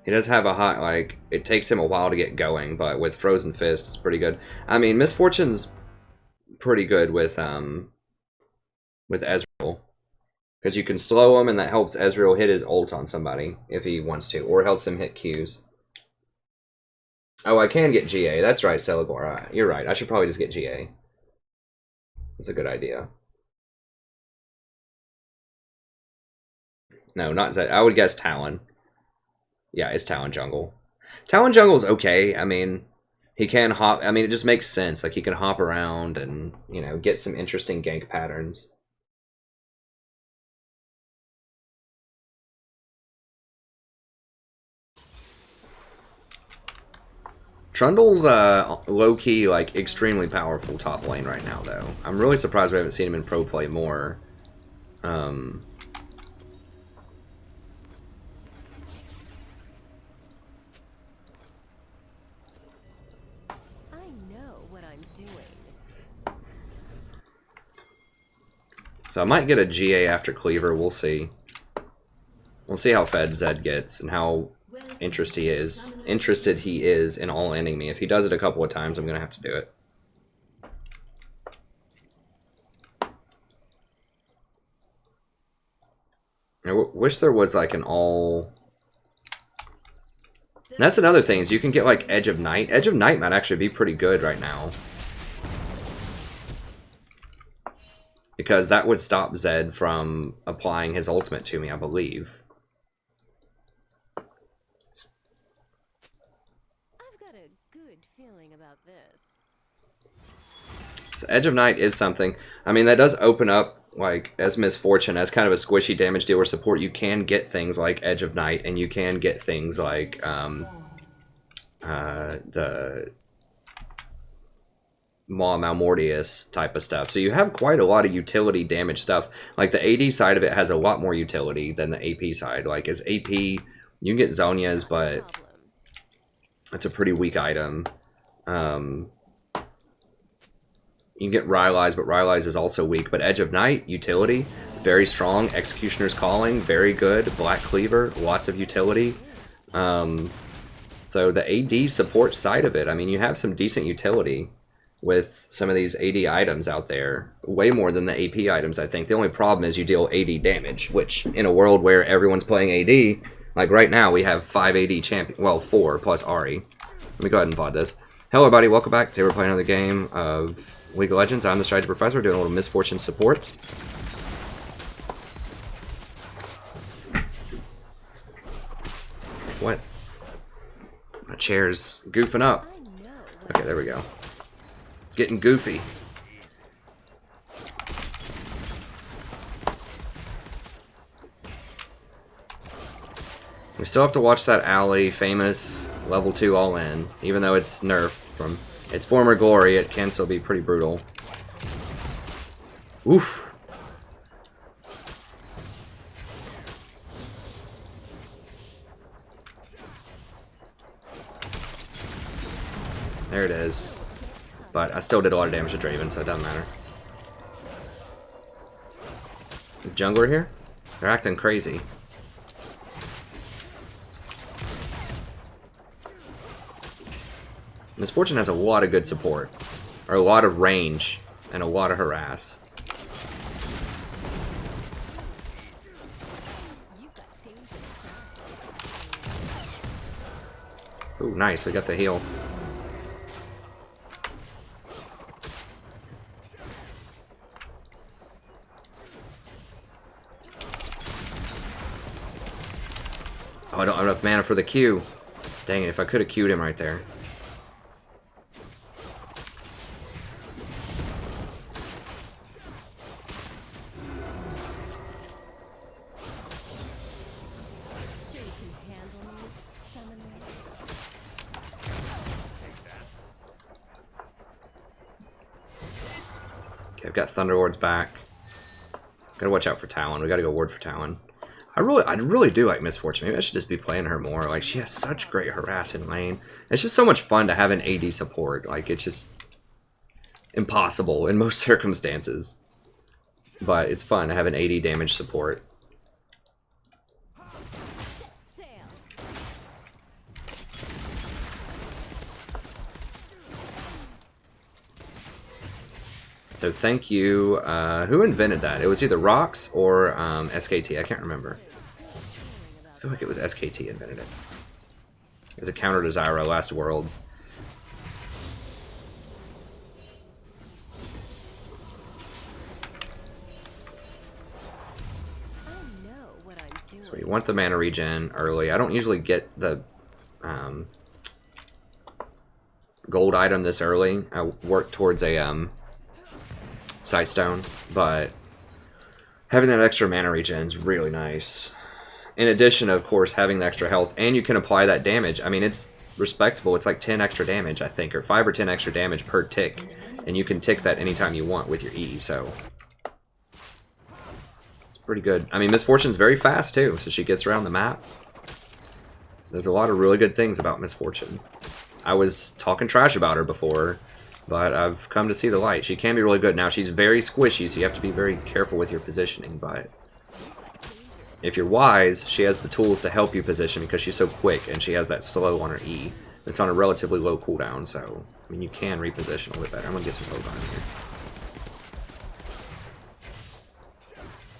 He does have a hot, like, it takes him a while to get going, but with Frozen Fist, it's pretty good. I mean, Miss Fortune's pretty good with Ezreal. Because you can slow him, and that helps Ezreal hit his ult on somebody, if he wants to, or helps him hit Qs. Oh, I can get GA. That's right, Celigor. You're right. I should probably just get GA. That's a good idea. No, not Zed. I would guess Talon. Yeah, it's Talon Jungle. Talon Jungle's okay. I mean, he can hop. I mean, it just makes sense. Like, he can hop around and, you know, get some interesting gank patterns. Trundle's low-key, like, extremely powerful top lane right now, though. I'm really surprised we haven't seen him in pro play more. I know what I'm doing. So I might get a GA after Cleaver. We'll see. We'll see how fed Zed gets and how interested he is in all ending me. If he does it a couple of times, I'm gonna have to do it. I wish there was like an all. And that's another thing, is you can get like Edge of Night. Edge of Night might actually be pretty good right now, because that would stop Zed from applying his ultimate to me, I believe. So Edge of Night is something. I mean, that does open up, like, as Misfortune, as kind of a squishy damage dealer support. You can get things like Edge of Night, and you can get things like the Maw Malmortius type of stuff. So you have quite a lot of utility damage stuff. Like, the AD side of it has a lot more utility than the AP side. Like, as AP, you can get Zhonya's, but it's a pretty weak item. You can get Rylai's, but Rylai's is also weak. But Edge of Night, utility, very strong. Executioner's Calling, very good. Black Cleaver, lots of utility. So the AD support side of it, I mean, you have some decent utility with some of these AD items out there. Way more than the AP items, I think. The only problem is you deal AD damage, which in a world where everyone's playing AD, like right now, we have 5 AD champions. Well, 4 plus Ahri. Let me go ahead and VOD this. Hello, everybody. Welcome back. Today we're playing another game of League of Legends. I'm the Strategy Professor, doing a little Misfortune support. What? My chair's goofing up. Okay, there we go. It's getting goofy. We still have to watch that alley famous level 2 all in, even though it's nerfed from its former glory. It can still be pretty brutal. Oof. There it is. But I still did a lot of damage to Draven, so it doesn't matter. Is jungler here? They're acting crazy. Misfortune has a lot of good support, or a lot of range, and a lot of harass. Ooh, nice, we got the heal. Oh, I don't have enough mana for the Q. Dang it, if I could have Q'd him right there. I've got Thunderlord's back. Gotta watch out for Talon. We gotta go ward for Talon. I really do like Misfortune. Maybe I should just be playing her more. Like, she has such great harass in lane. It's just so much fun to have an AD support. Like, it's just impossible in most circumstances. But it's fun to have an AD damage support. So thank you. Who invented that? It was either Rox or SKT. I can't remember. I feel like it was SKT invented it. As a counter to Zyra last Worlds. So we want the mana regen early. I don't usually get the gold item this early. I worked towards a sight stone, but having that extra mana regen is really nice. In addition, of course, having the extra health, and you can apply that damage. I mean, it's respectable. It's like 10 extra damage, I think, or 5 or 10 extra damage per tick, and you can tick that anytime you want with your E, so it's pretty good. I mean, Misfortune's very fast, too, so she gets around the map. There's a lot of really good things about Misfortune. I was talking trash about her before, but I've come to see the light. She can be really good. Now, she's very squishy, so you have to be very careful with your positioning, but if you're wise, she has the tools to help you position because she's so quick, and she has that slow on her E. It's on a relatively low cooldown, so, I mean, you can reposition a little bit better. I'm going to get some Ogon here.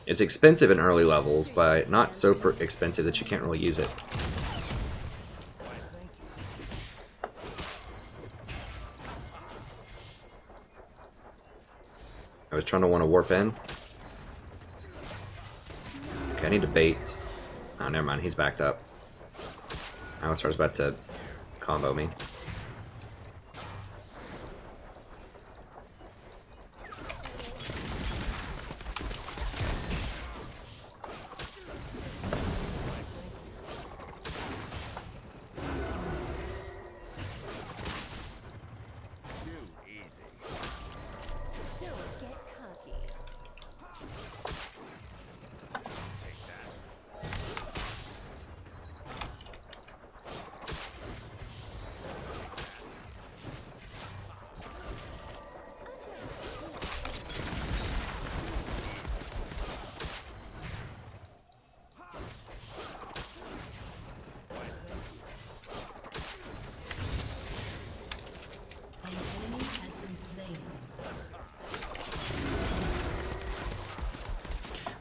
It's expensive in early levels, but not so expensive that you can't really use it. I was trying to want to warp in. Okay, I need to bait. Oh, never mind. He's backed up. Alistar's about to combo me.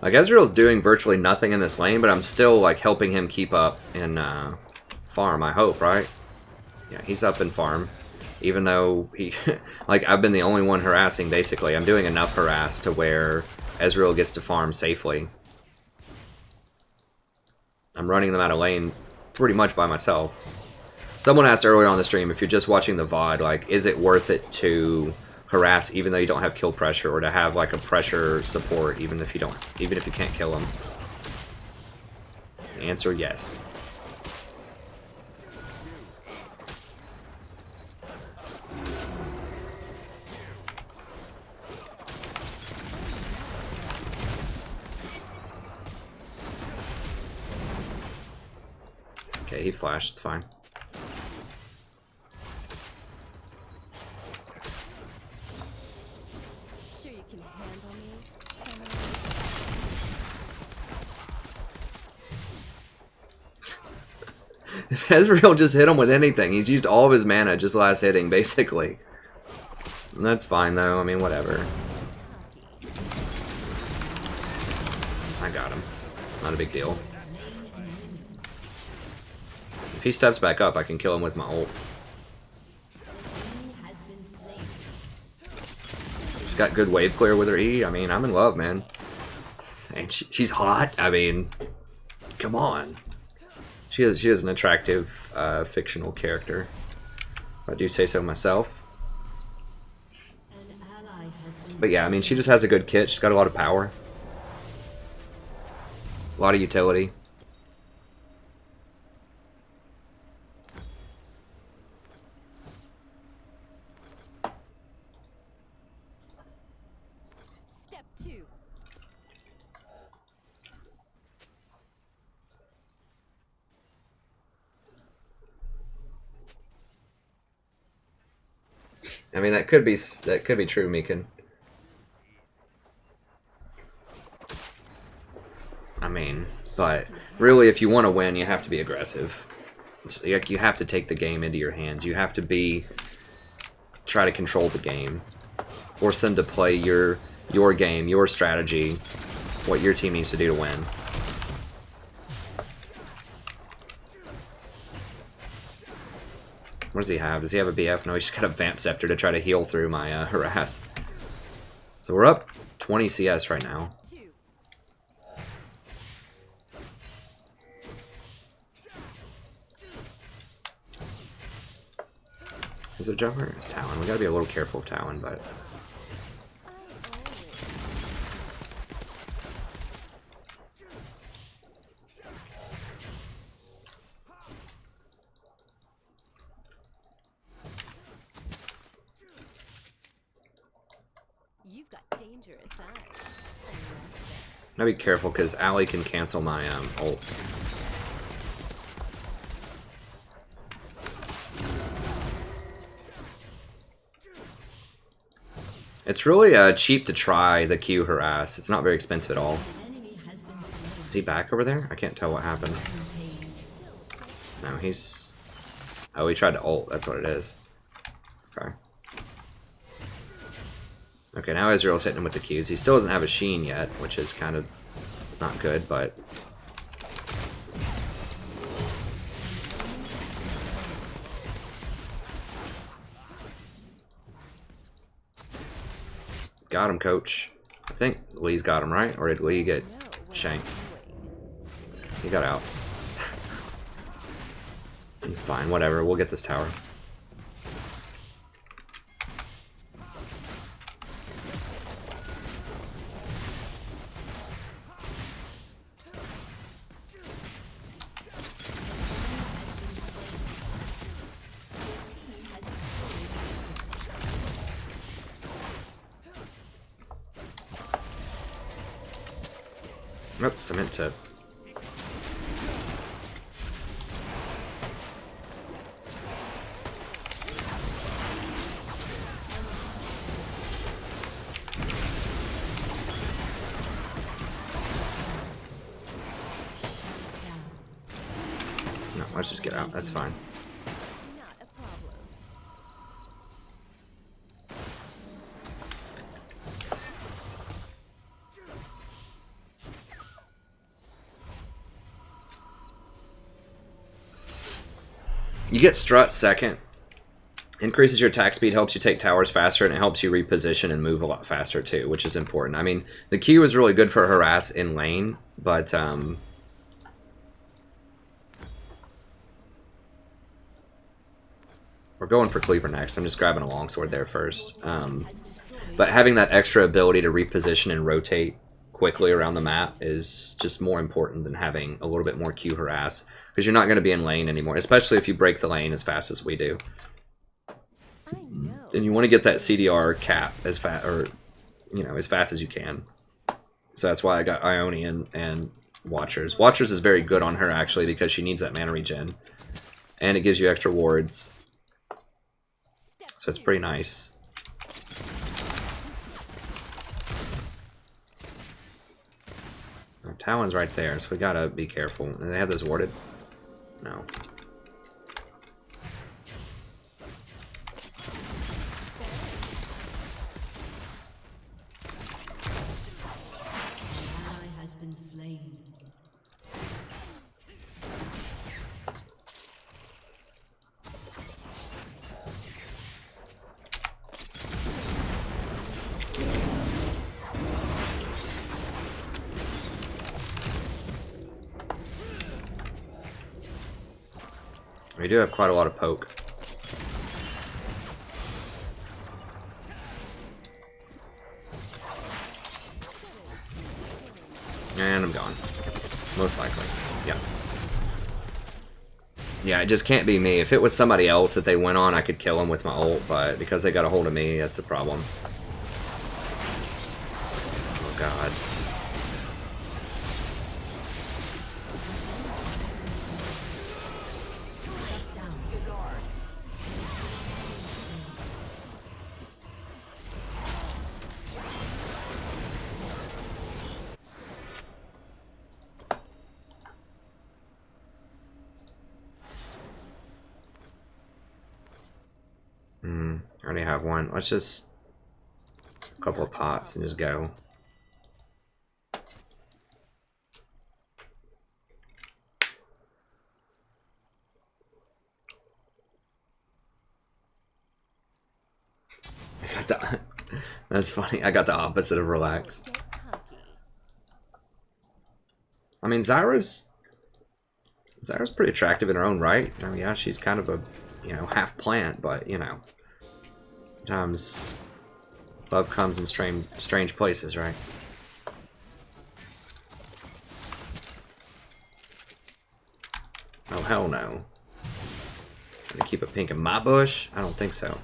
Like, Ezreal's doing virtually nothing in this lane, but I'm still, like, helping him keep up in farm, I hope, right? Yeah, he's up in farm. Even though he... like, I've been the only one harassing, basically. I'm doing enough harass to where Ezreal gets to farm safely. I'm running them out of lane pretty much by myself. Someone asked earlier on the stream, if you're just watching the VOD, like, is it worth it to harass even though you don't have kill pressure, or to have like a pressure support even if you can't kill them? The answer, yes. Okay, he flashed, it's fine. If Ezreal just hit him with anything, he's used all of his mana just last hitting, basically. And that's fine, though. I mean, whatever. I got him. Not a big deal. If he steps back up, I can kill him with my ult. She's got good wave clear with her E. I mean, I'm in love, man. And she's hot. I mean, come on. She is an attractive fictional character, if I do say so myself. But yeah, I mean, she just has a good kit. She's got a lot of power, a lot of utility. Step 2. I mean, that could be true, Meekin. I mean, but really, if you want to win, you have to be aggressive. It's like, you have to take the game into your hands. You have to try to control the game, force them to play your game, your strategy, what your team needs to do to win. What does he have? Does he have a BF? No, he's just got a Vamp Scepter to try to heal through my harass. So we're up 20 CS right now. Is it Joker? It's Talon. We gotta be a little careful of Talon, but... You've got dangerous eyes. Gotta be careful because Allie can cancel my ult. It's really cheap to try the Q harass. It's not very expensive at all. Is he back over there? I can't tell what happened. No, he's... Oh, he tried to ult. That's what it is. Okay. Okay, now Israel's hitting him with the Qs. He still doesn't have a Sheen yet, which is kind of not good, but... Got him, coach. I think Lee's got him, right? Or did Lee get shanked? He got out. It's fine, whatever. We'll get this tower. Oops, I meant to... No, let's just get out. That's fine. Not a problem. You get Strut second. Increases your attack speed, helps you take towers faster, and it helps you reposition and move a lot faster too, which is important. I mean, the Q is really good for harass in lane, but we're going for Cleaver next. I'm just grabbing a longsword there first. But having that extra ability to reposition and rotate quickly around the map is just more important than having a little bit more Q harass, because you're not going to be in lane anymore, especially if you break the lane as fast as we do. And you want to get that CDR cap as fast, or as fast as you can. So that's why I got Ionian and Watchers. Watchers is very good on her actually because she needs that mana regen, and it gives you extra wards. So it's pretty nice. Talon's right there, so we gotta be careful. Do they have this warded? No. Ally has been slain. We do have quite a lot of poke. And I'm gone. Most likely. Yeah. Yeah, it just can't be me. If it was somebody else that they went on, I could kill them with my ult, but because they got a hold of me, that's a problem. Oh god. I already have one. Let's just a couple of pots and just go. I got the that's funny. I got the opposite of relax. I mean, Zyra's pretty attractive in her own right. I mean, yeah, she's kind of a you know, half plant, but, you know, sometimes love comes in strange places, right? Oh, hell no. Gonna keep a pink in my bush? I don't think so.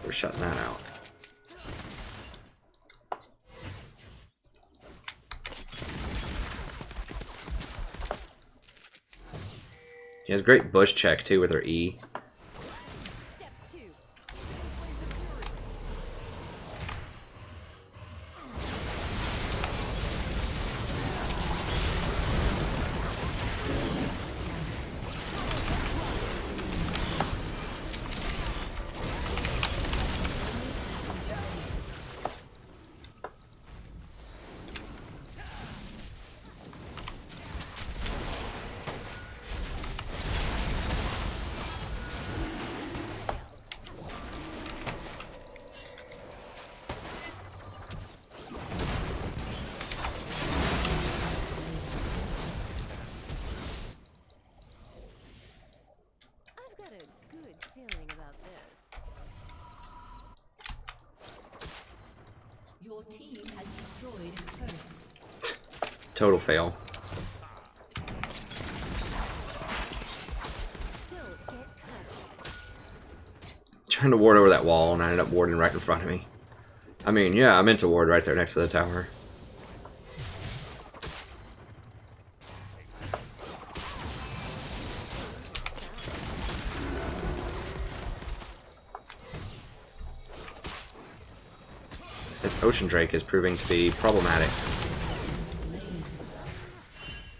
We're shutting that out. She has great bush check too with her E. Your team has destroyed a turret. Total fail. Trying to ward over that wall, and I ended up warding right in front of me. I mean, yeah, I meant to ward right there next to the tower. This Ocean Drake is proving to be problematic.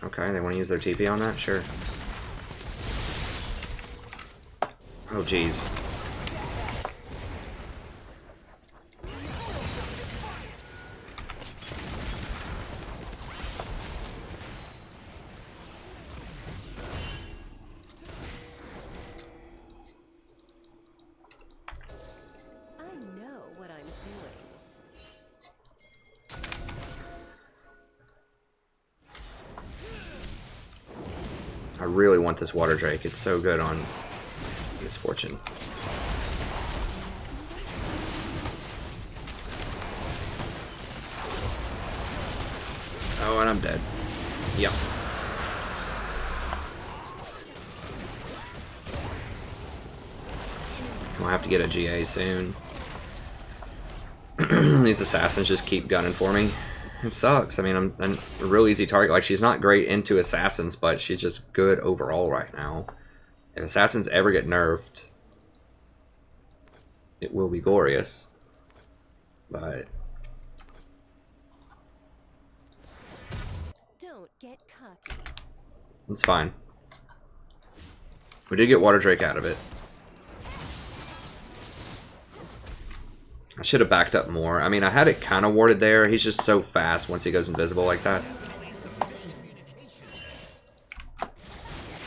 Okay, they want to use their TP on that? Sure. Oh, jeez. I really want this Water Drake. It's so good on Misfortune. Oh, and I'm dead. Yep. I'll have to get a GA soon. These assassins just keep gunning for me. It sucks. I mean, I'm a real easy target. Like, she's not great into assassins, but she's just good overall right now. If assassins ever get nerfed, it will be glorious. But don't get cocky. It's fine. We did get Water Drake out of it. I should have backed up more. I mean, I had it kind of warded there. He's just so fast once he goes invisible like that.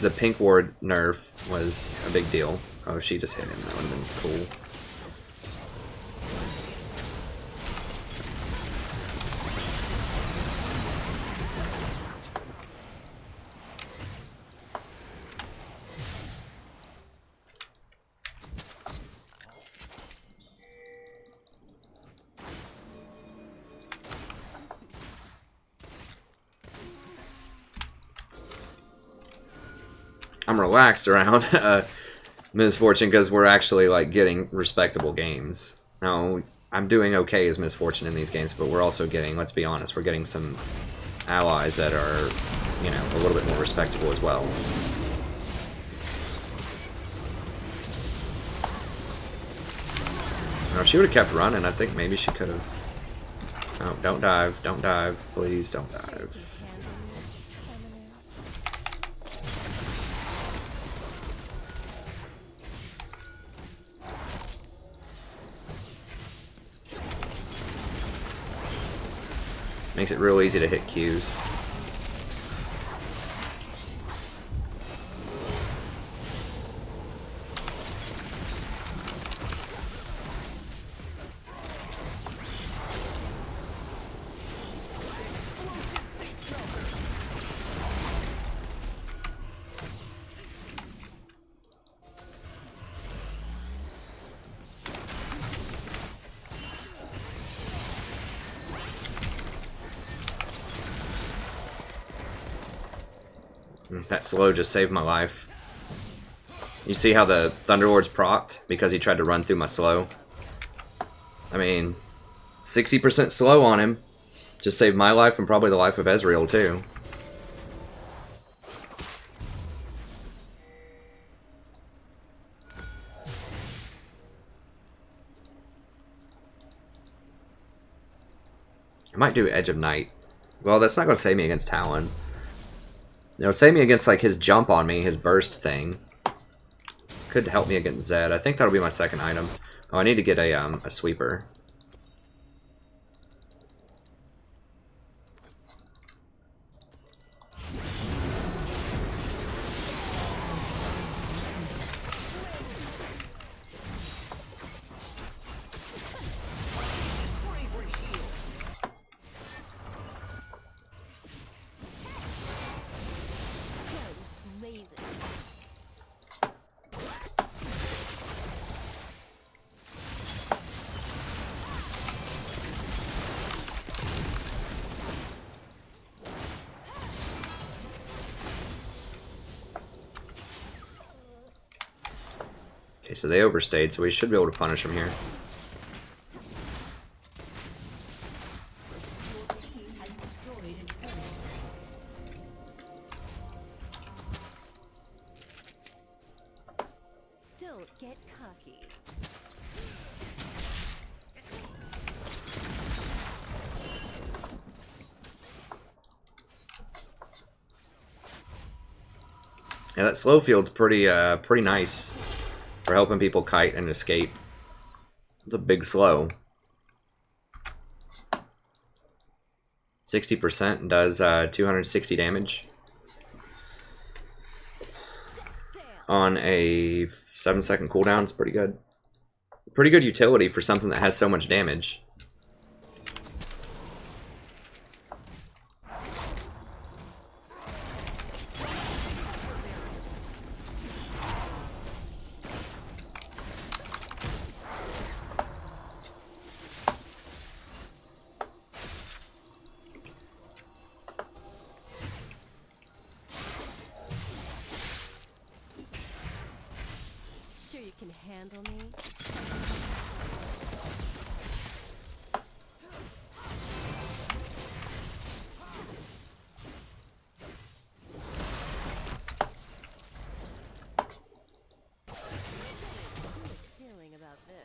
The pink ward nerf was a big deal. Oh, she just hit him. That would have been cool. I'm relaxed around Misfortune because we're actually like getting respectable games. Now, I'm doing okay as Misfortune in these games, but we're also getting, let's be honest, we're getting some allies that are, you know, a little bit more respectable as well. Now, if she would have kept running, I think maybe she could have. Oh, don't dive, please don't dive. Makes it real easy to hit Qs. That slow just saved my life. You see how the Thunderlord's procced because he tried to run through my slow? I mean, 60% slow on him. Just saved my life and probably the life of Ezreal too. I might do Edge of Night. Well, that's not going to save me against Talon. It'll save me against like his jump on me, his burst thing. Could help me against Zed. I think that'll be my second item. Oh, I need to get a sweeper. Okay, so they overstayed, so we should be able to punish them here. Don't get cocky. Yeah, that slow field's pretty nice for helping people kite and escape. It's a big slow. 60% does 260 damage on a 7-second cooldown. It's pretty good. Pretty good utility for something that has so much damage. Sure you can handle me? Feeling about this.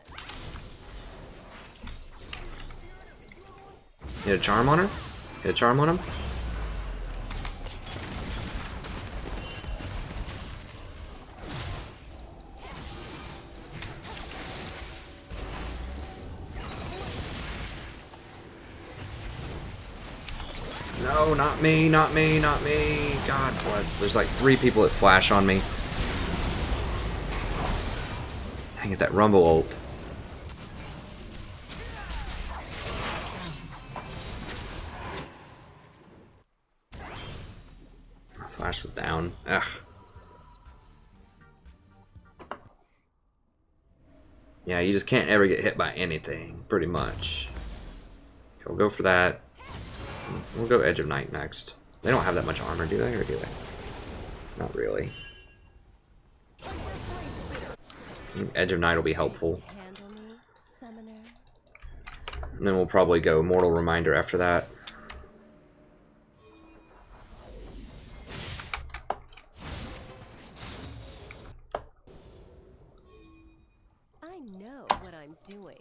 Get a charm on her? Get a charm on him? No, not me, not me, not me. God bless. There's like 3 people that flash on me. Dang it, that Rumble ult. My flash was down. Ugh. Yeah, you just can't ever get hit by anything, pretty much. Okay, we'll go for that. We'll go Edge of Night next. They don't have that much armor, do they? Or do they? Not really. I think Edge of Night will be helpful. Handle me, summoner. And then we'll probably go Mortal Reminder after that. I know what I'm doing.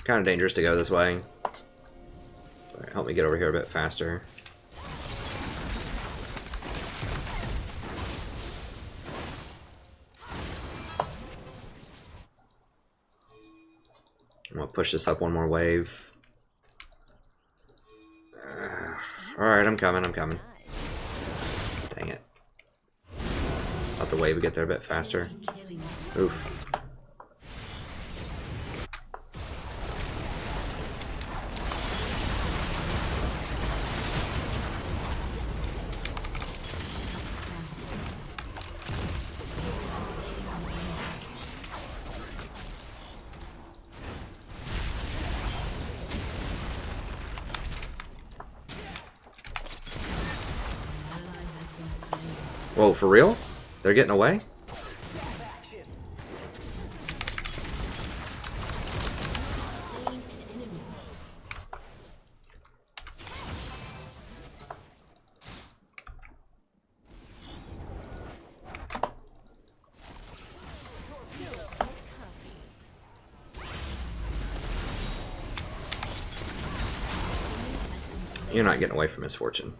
Kind of dangerous to go this way. Alright, help me get over here a bit faster. I'm gonna push this up one more wave. Alright, I'm coming, I'm coming. Dang it. Thought the wave would get there a bit faster. Oof. Whoa, for real? They're getting away? You're not getting away from misfortune.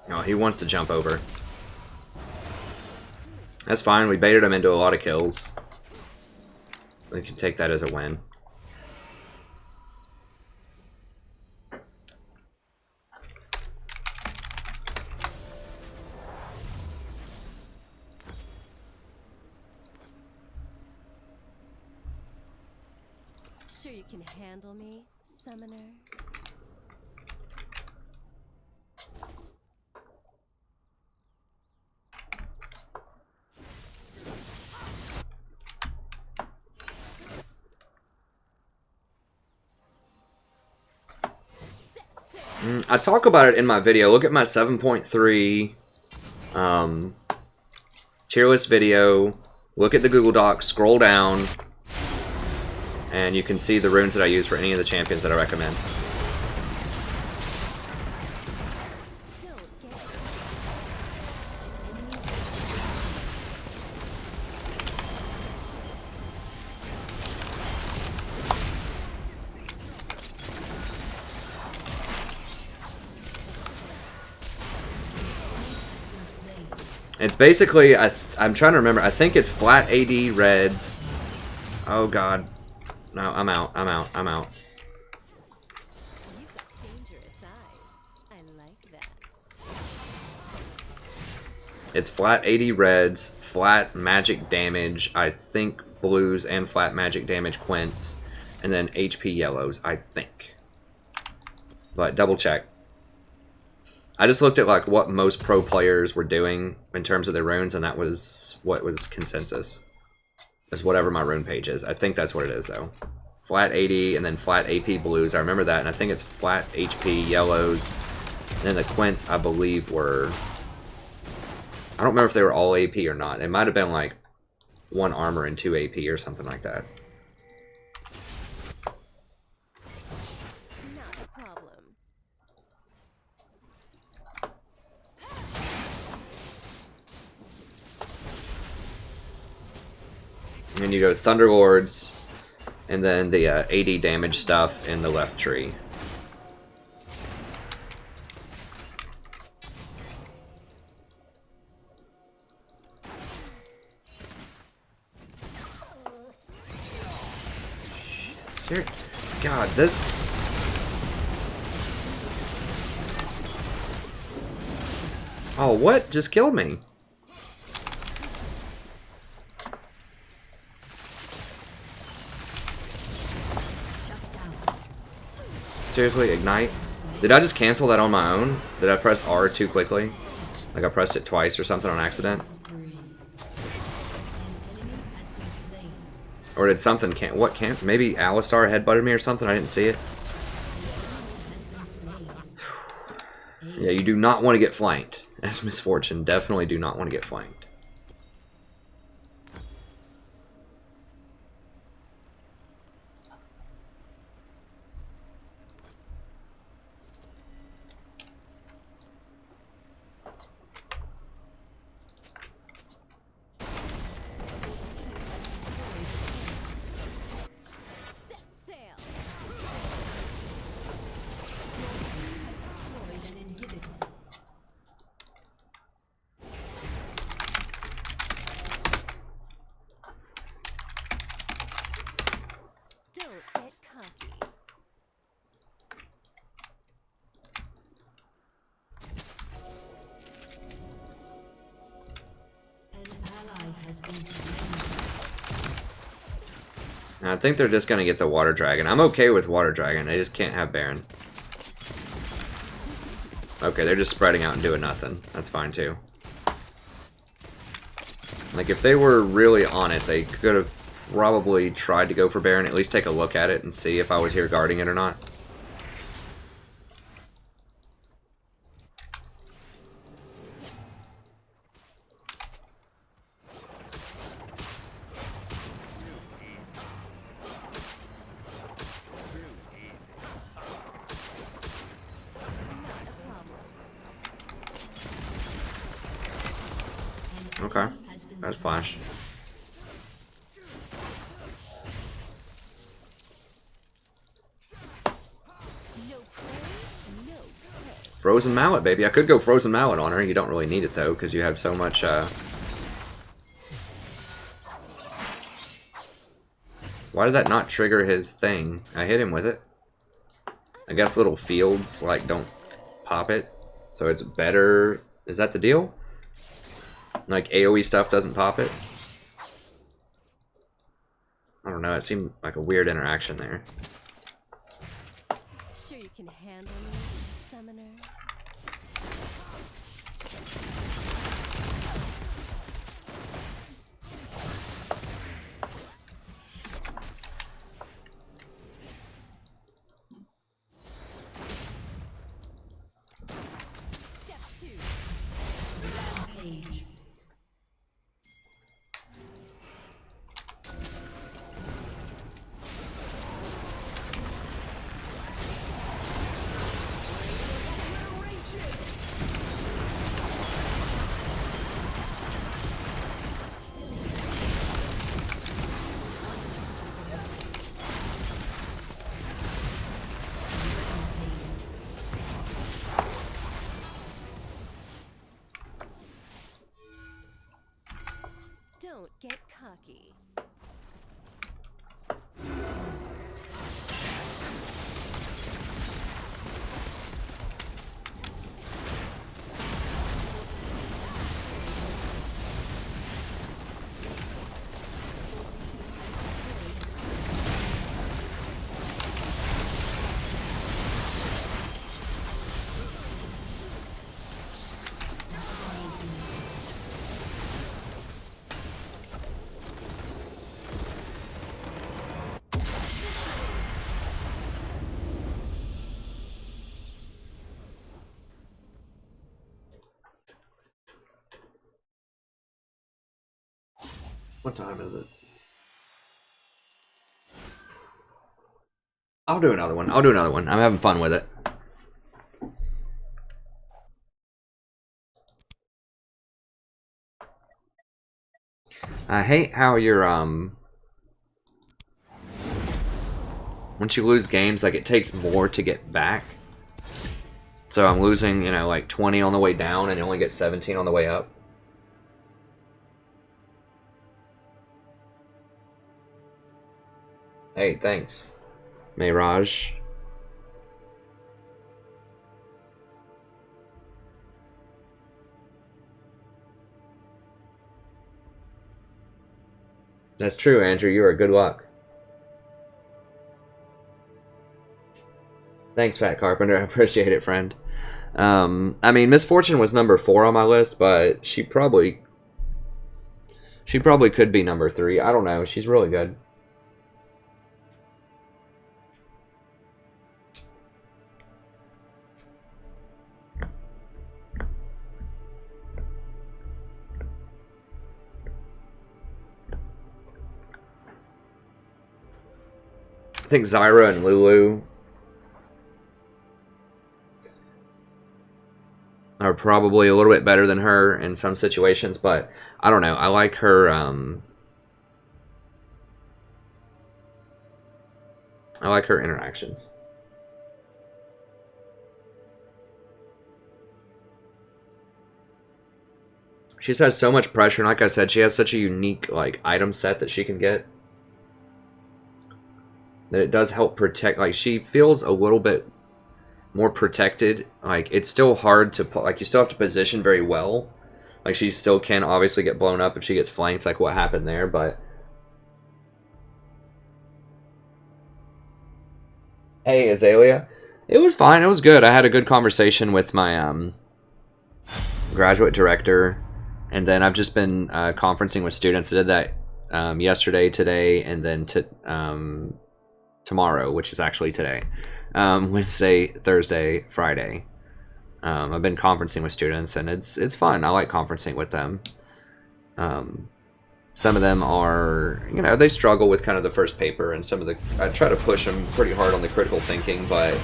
Oh, he wants to jump over. That's fine. We baited him into a lot of kills. We can take that as a win. Sure you can handle me, summoner? I talk about it in my video. Look at my 7.3 tier list video. Look at the Google Doc, scroll down, and you can see the runes that I use for any of the champions that I recommend. It's basically, I'm trying to remember, I think it's flat AD reds. Oh god. No, I'm out, I'm out, I'm out. You've got dangerous eyes. I like that. It's flat 80 reds, flat magic damage, I think blues, and flat magic damage quints, and then HP yellows, I think. But double check. I just looked at like what most pro players were doing in terms of their runes, and that was what was consensus. Is whatever my rune page is. I think that's what it is though. Flat 80 and then flat AP blues. I remember that, and I think it's flat HP yellows. And then the quints, I believe, were. I don't remember if they were all AP or not. They might have been like 1 armor and 2 AP or something like that. Not a problem. And you go Thunderlords, and then the 80 damage stuff in the left tree. Seriously? God, this... Oh, what? Just killed me. Seriously, Ignite? Did I just cancel that on my own? Did I press R too quickly? Like I pressed it twice or something on accident? Or did something maybe Alistar headbutted me or something? I didn't see it. Yeah, you do not want to get flanked. As Misfortune, definitely do not want to get flanked. cocky. An ally has been slain. I think they're just gonna get the Water Dragon. I'm okay with Water Dragon. They just can't have Baron. Okay, they're just spreading out and doing nothing. That's fine too. Like, if they were really on it, they could have probably tried to go for Baron, at least take a look at it and see if I was here guarding it or not. Okay, that's Flash. Frozen Mallet, baby. I could go Frozen Mallet on her. You don't really need it, though, because you have so much, Why did that not trigger his thing? I hit him with it. I guess little fields, like, don't pop it. So it's better... Is that the deal? Like, AoE stuff doesn't pop it? I don't know. It seemed like a weird interaction there. Sure you can handle me, summoner? Step 2. Rampage. Don't get cocky. What time is it? I'll do another one. I'll do another one. I'm having fun with it. I hate how you're, once you lose games, like, it takes more to get back. So I'm losing, you know, like 20 on the way down and only get 17 on the way up. Hey, thanks, Mayraj. That's true, Andrew. You are good luck. Thanks, Fat Carpenter. I appreciate it, friend. I mean, Misfortune was number 4 on my list, but she probably could be number 3. I don't know. She's really good. I think Zyra and Lulu are probably a little bit better than her in some situations, but I don't know. I like her. I like her interactions. She's had so much pressure, and like I said, she has such a unique like item set that she can get. that it does help protect. Like, she feels a little bit more protected. Like, it's still hard to, like, you still have to position very well. Like, she still can obviously get blown up if she gets flanked, like what happened there, but... Hey, Azalea. It was fine. It was good. I had a good conversation with my graduate director, and then I've just been conferencing with students. I did that yesterday, today, and then tomorrow, which is actually today. Wednesday, Thursday, Friday. I've been conferencing with students, and it's fun. I like conferencing with them. Some of them are, you know, they struggle with kind of the first paper, and some of the, I try to push them pretty hard on the critical thinking, but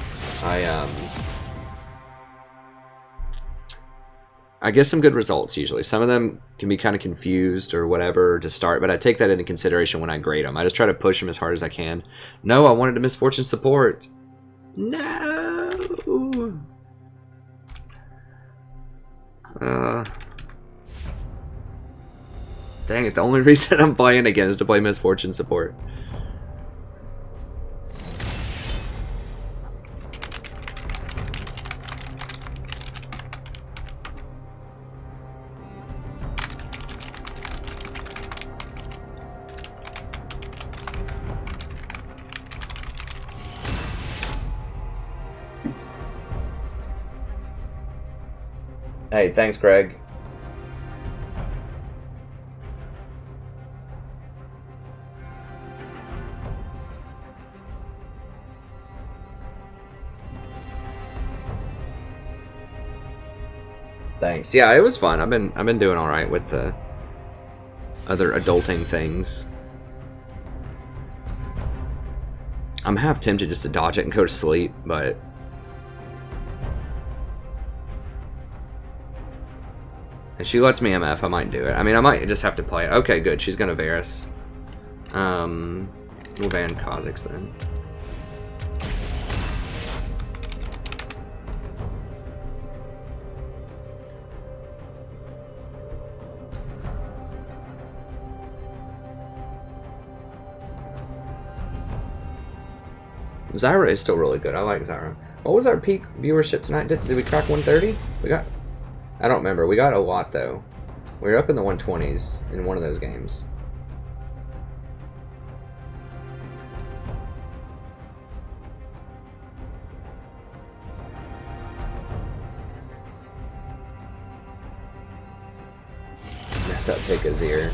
I get some good results usually. Some of them can be kind of confused or whatever to start, but I take that into consideration when I grade them. I just try to push them as hard as I can. No, I wanted a misfortune support. No. Dang it, the only reason I'm playing again is to play misfortune support. Hey, thanks, Greg. Thanks. Yeah, it was fun. I've been doing all right with the other adulting things. I'm half tempted just to dodge it and go to sleep, but if she lets me MF, I might do it. I mean, I might just have to play it. Okay, good. She's gonna Varus. We'll ban Kha'Zix then. Zyra is still really good. I like Zyra. What was our peak viewership tonight? Did we crack 130? We got... I don't remember. We got a lot, though. We were up in the 120s in one of those games. Mess up Pika's ear.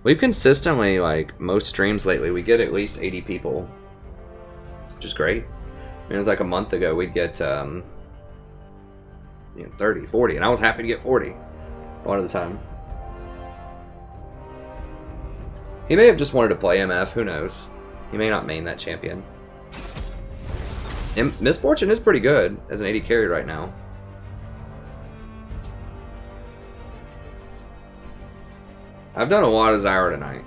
We've consistently, like, most streams lately, we get at least 80 people, which is great. I mean, it was like a month ago, we'd get, you know, 30, 40, and I was happy to get 40 a lot of the time. He may have just wanted to play MF, who knows? He may not main that champion. And Misfortune is pretty good as an 80 carry right now. I've done a lot of Zyra tonight.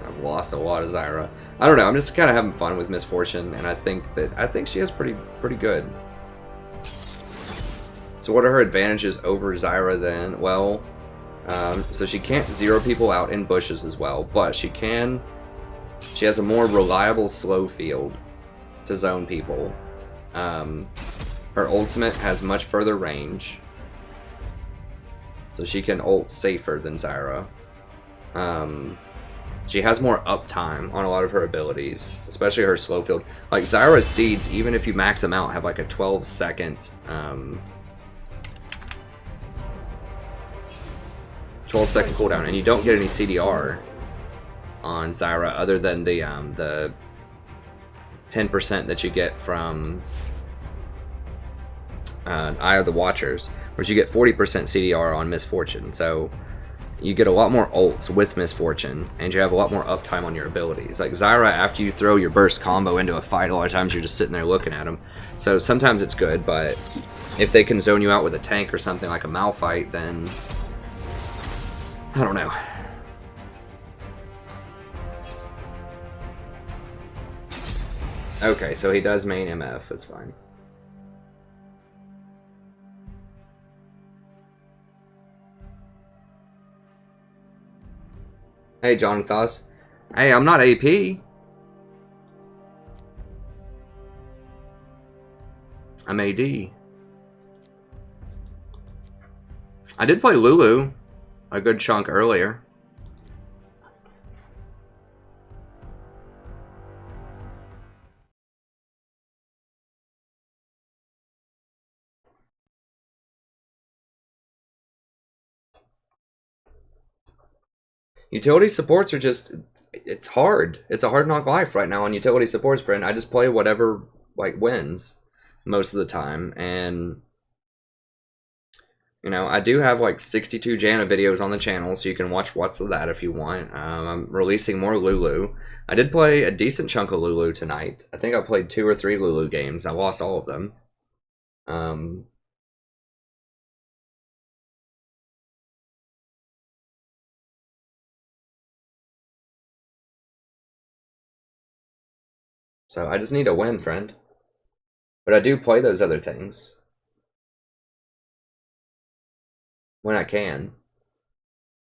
I've lost a lot of Zyra. I don't know. I'm just kind of having fun with Misfortune, and I think she is pretty good. So what are her advantages over Zyra then? Well, so she can't zero people out in bushes as well, but she has a more reliable slow field to zone people. Her ultimate has much further range, so she can ult safer than Zyra. She has more uptime on a lot of her abilities, especially her slow field. Like Zyra's seeds, even if you max them out, have like a 12-second 12-second cooldown, and you don't get any CDR on Zyra other than the 10% that you get from Eye of the Watchers, whereas you get 40% CDR on Misfortune. So you get a lot more ults with Misfortune, and you have a lot more uptime on your abilities. Like Zyra, after you throw your burst combo into a fight, a lot of times you're just sitting there looking at them. So sometimes it's good, but if they can zone you out with a tank or something like a Malphite, then I don't know. Okay, so he does main MF, that's fine. Hey Hey, Jonathas. Hey, I'm not AP. I'm AD. I did play Lulu a good chunk earlier. Utility supports are just, it's hard. It's a hard knock life right now on utility supports, friend. I just play whatever, like, wins most of the time. And, you know, I do have, like, 62 Janna videos on the channel, so you can watch what's of that if you want. I'm releasing more Lulu. I did play a decent chunk of Lulu tonight. I think I played 2 or 3 Lulu games. I lost all of them. So I just need a win, friend. But I do play those other things. When I can.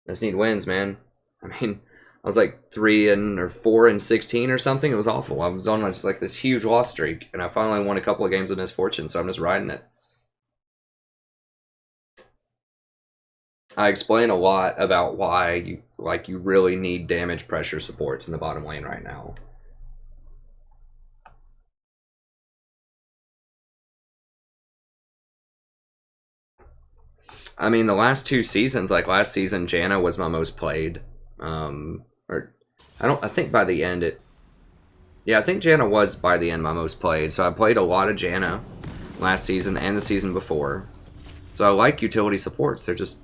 I just need wins, man. I mean, I was like 4 and 16 or something. It was awful. I was on just like this huge loss streak, and I finally won a couple of games of misfortune, so I'm just riding it. I explain a lot about why you really need damage pressure supports in the bottom lane right now. I mean, the last 2 seasons, like last season, Janna was my most played. I think by the end yeah, I think Janna was by the end my most played. So I played a lot of Janna last season and the season before. So I like utility supports. They're just,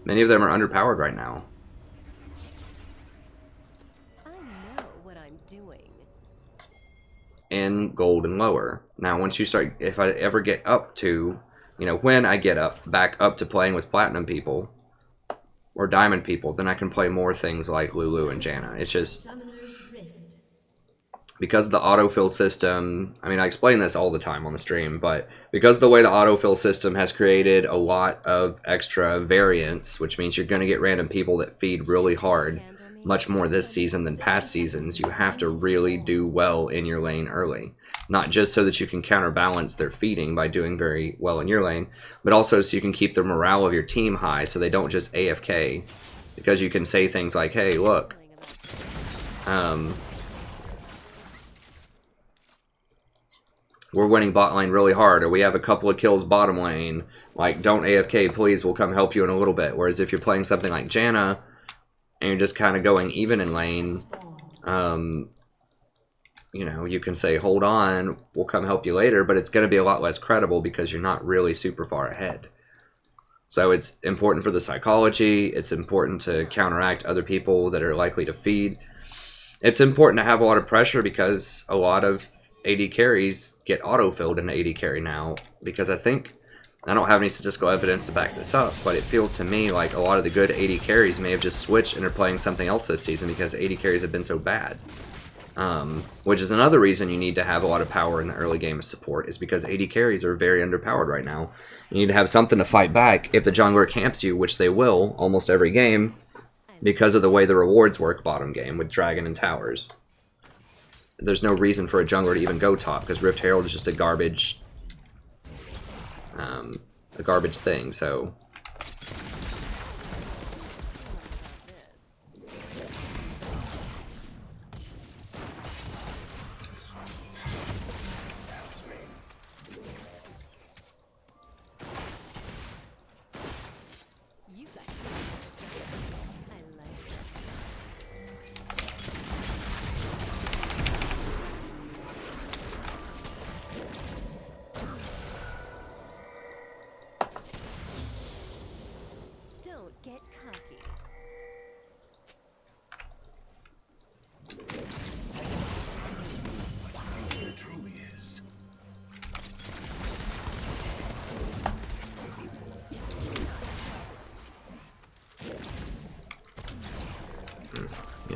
many of them are underpowered right now. I know what I'm doing. In gold and lower. Now, once you start, if I ever get up to, you know, when I get back up to playing with platinum people or diamond people, then I can play more things like Lulu and Janna. It's just because of the autofill system. I mean, I explain this all the time on the stream, but because of the way the autofill system has created a lot of extra variance, which means you're going to get random people that feed really hard, much more this season than past seasons, you have to really do well in your lane early. Not just so that you can counterbalance their feeding by doing very well in your lane, but also so you can keep the morale of your team high so they don't just AFK. Because you can say things like, hey, look, we're winning bot lane really hard, or we have a couple of kills bottom lane, like, don't AFK, please, we'll come help you in a little bit. Whereas if you're playing something like Janna, and you're just kind of going even in lane, you know, you can say, hold on, we'll come help you later, but it's going to be a lot less credible because you're not really super far ahead. So it's important for the psychology, it's important to counteract other people that are likely to feed. It's important to have a lot of pressure because a lot of AD carries get auto-filled into AD carry now, because I don't have any statistical evidence to back this up, but it feels to me like a lot of the good AD carries may have just switched and are playing something else this season because AD carries have been so bad. Which is another reason you need to have a lot of power in the early game of support, is because AD carries are very underpowered right now. You need to have something to fight back if the jungler camps you, which they will almost every game, because of the way the rewards work bottom game with Dragon and Towers. There's no reason for a jungler to even go top, because Rift Herald is just a garbage thing, so...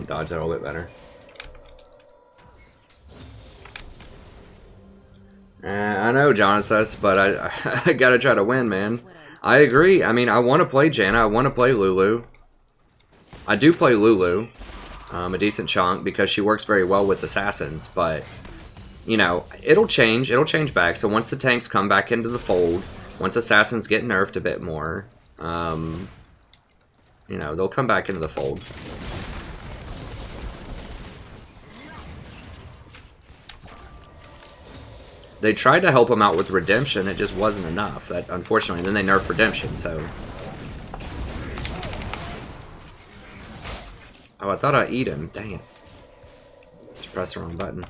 Dodge that a little bit better. I know, Jonathan, but I gotta try to win, man. I agree. I mean, I want to play Janna. I want to play Lulu. I do play Lulu a decent chunk because she works very well with assassins, but you know, it'll change back. So once the tanks come back into the fold, once assassins get nerfed a bit more, you know, they'll come back into the fold. They tried to help him out with Redemption, it just wasn't enough. That, unfortunately, then they nerfed Redemption, so... Oh, I thought I'd eat him. Dang it. Just pressed the wrong button.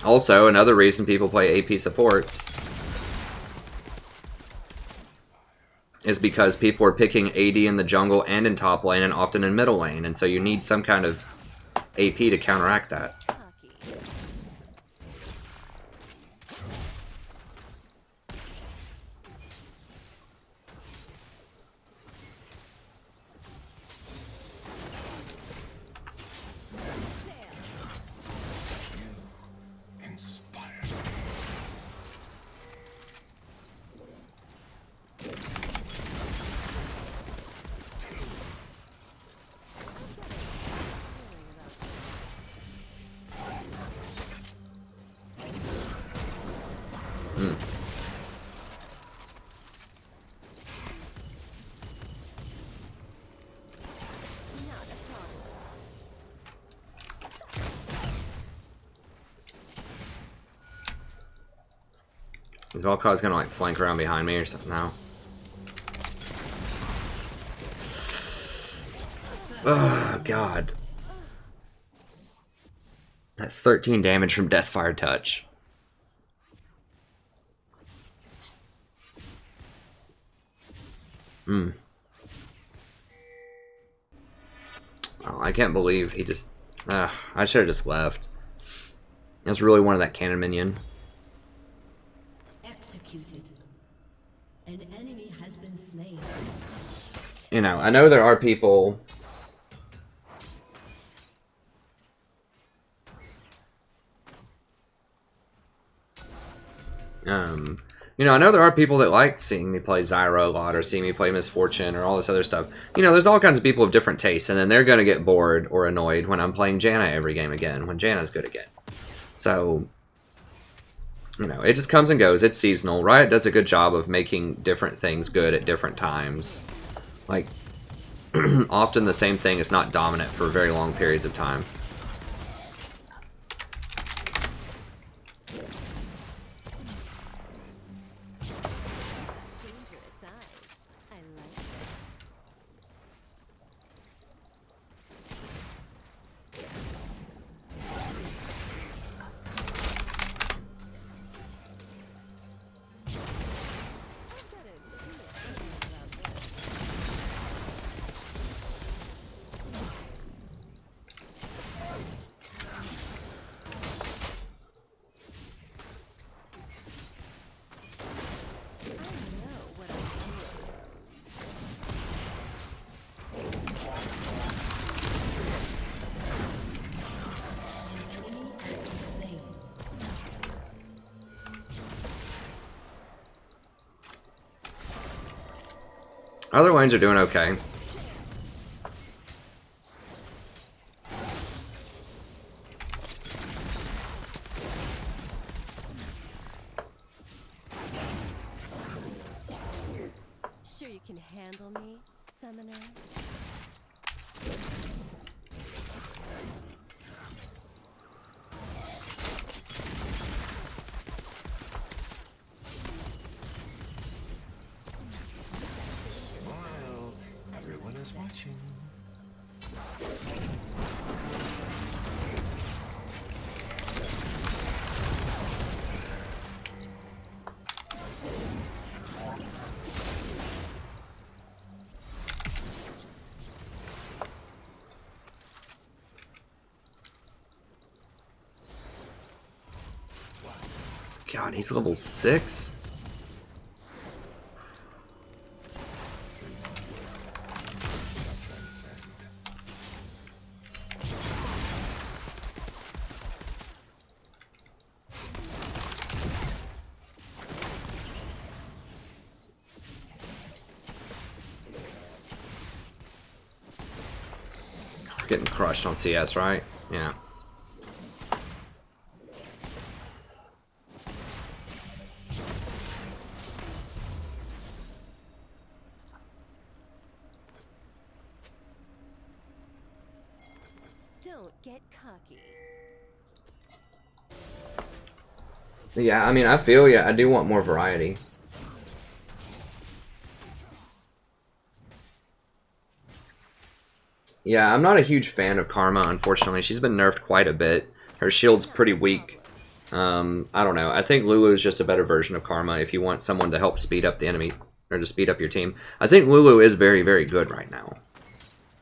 Also, another reason people play AP supports is because people are picking AD in the jungle and in top lane and often in middle lane, and so you need some kind of AP to counteract that. Is Vel'Koz gonna like flank around behind me or something now? Oh god. That 13 damage from Deathfire Touch. Oh, I can't believe he just... I should have just left. That's really one of that cannon minion. Executed. An enemy has been slain. You know, I know there are people... You know, I know there are people that like seeing me play Zyra a lot, or seeing me play Misfortune, or all this other stuff. You know, there's all kinds of people of different tastes, and then they're going to get bored or annoyed when I'm playing Janna every game again, when Janna's good again. So, you know, it just comes and goes. It's seasonal. Riot does a good job of making different things good at different times. Like, often the same thing is not dominant for very long periods of time. Other lanes are doing okay. Sure you can handle me, summoner? Everyone is watching. God, he's level 6? getting crushed on CS, right? Yeah. Don't get cocky. Yeah, I mean, I feel I do want more variety. Yeah, I'm not a huge fan of Karma, unfortunately. She's been nerfed quite a bit. Her shield's pretty weak. I don't know. I think Lulu is just a better version of Karma if you want someone to help speed up the enemy, or to speed up your team. I think Lulu is very, very good right now.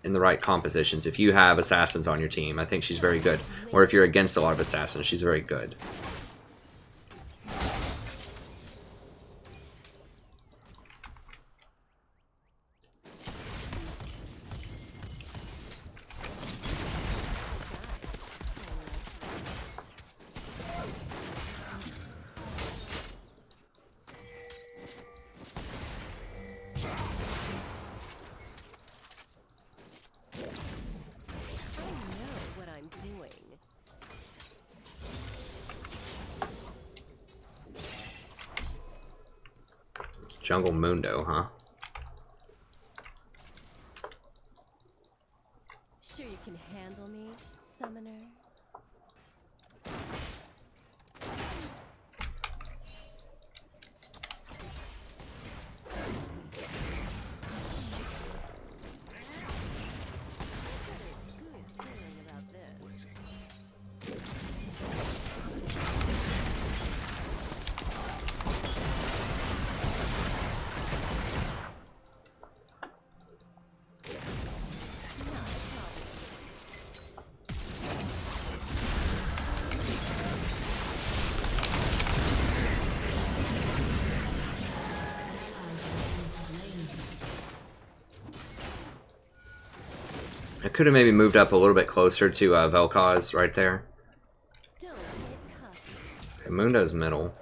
In the right compositions. If you have assassins on your team, I think she's very good. Or if you're against a lot of assassins, she's very good. Jungle Mundo, huh? Sure you can handle me, summoner? I could have maybe moved up a little bit closer to Vel'Koz right there. Okay, Mundo's middle.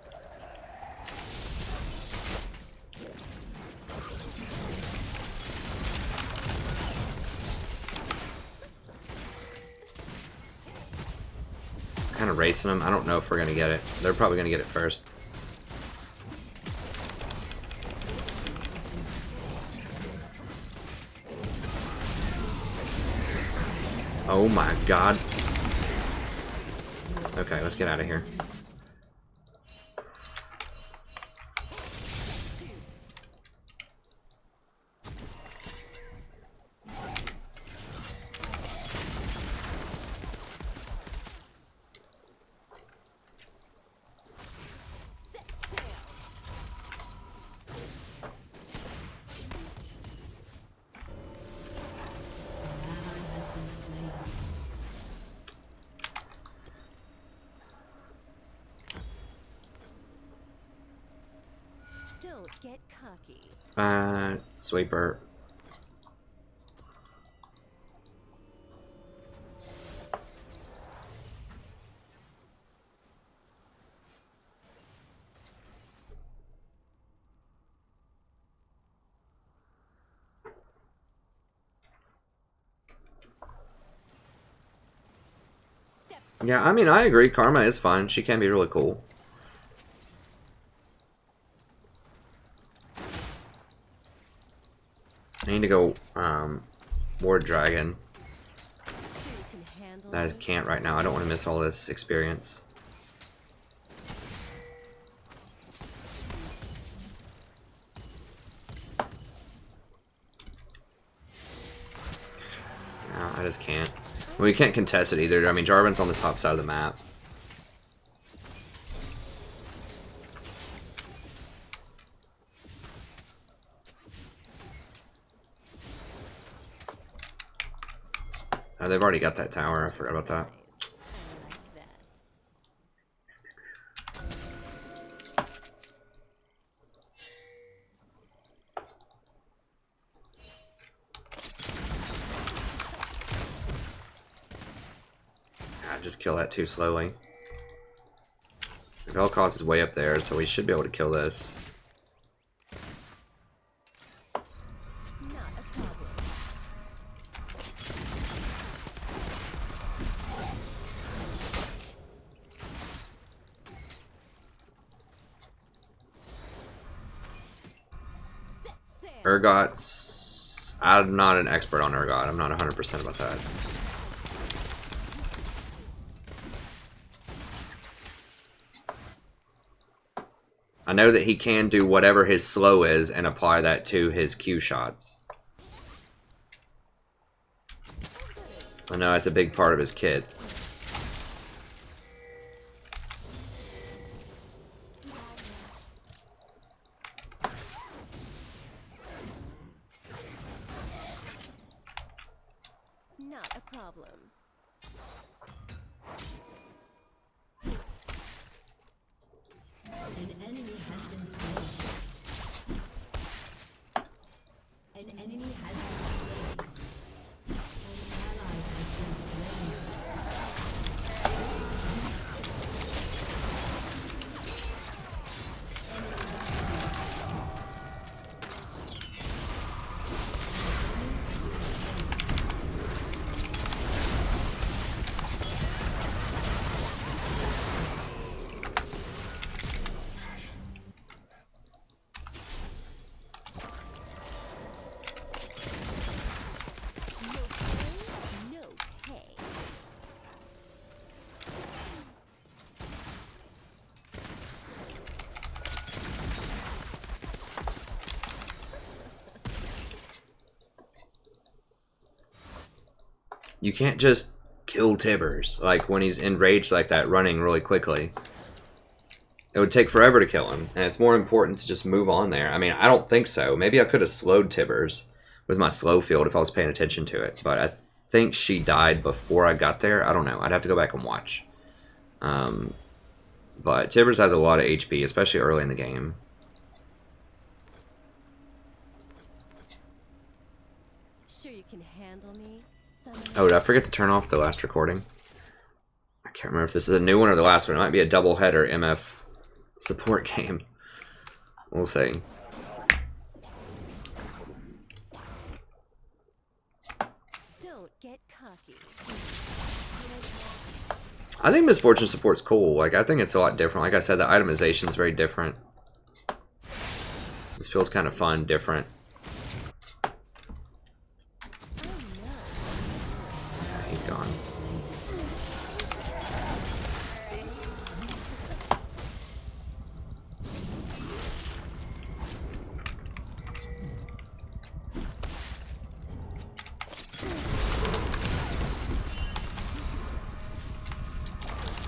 Kind of racing them. I don't know if we're going to get it. They're probably going to get it first. Oh my god. Okay, let's get out of here. Don't get cocky. Sweeper. Yeah, I mean, I agree. Karma is fun. She can be really cool. I need to go Ward Dragon. I just can't right now. I don't want to miss all this experience. No, I just can't. Well, we can't contest it either. I mean, Jarvan's on the top side of the map. Oh, they've already got that tower. I forgot about that. Just kill that too slowly. Vel'Koz is way up there, so we should be able to kill this. Urgot's... I'm not an expert on Urgot. I'm not 100% about that. I know that he can do whatever his slow is and apply that to his Q shots. I know it's a big part of his kit. Not a problem. An enemy has been slain. An enemy has been slain. An ally has been slain. No pay. You can't just kill Tibbers, like when he's enraged like that, running really quickly. It would take forever to kill him, and it's more important to just move on there. I mean, I don't think so. Maybe I could have slowed Tibbers with my slow field if I was paying attention to it, but I think she died before I got there. I don't know. I'd have to go back and watch. But Tibbers has a lot of HP, especially early in the game. Sure you can handle me, son. Oh, did I forget to turn off the last recording? I can't remember if this is a new one or the last one. It might be a double header MF support game. We'll see. Don't get cocky. I think Misfortune support's cool. Like, I think it's a lot different. Like I said, the itemization is very different. This feels kind of fun, different. Yeah, he's gone.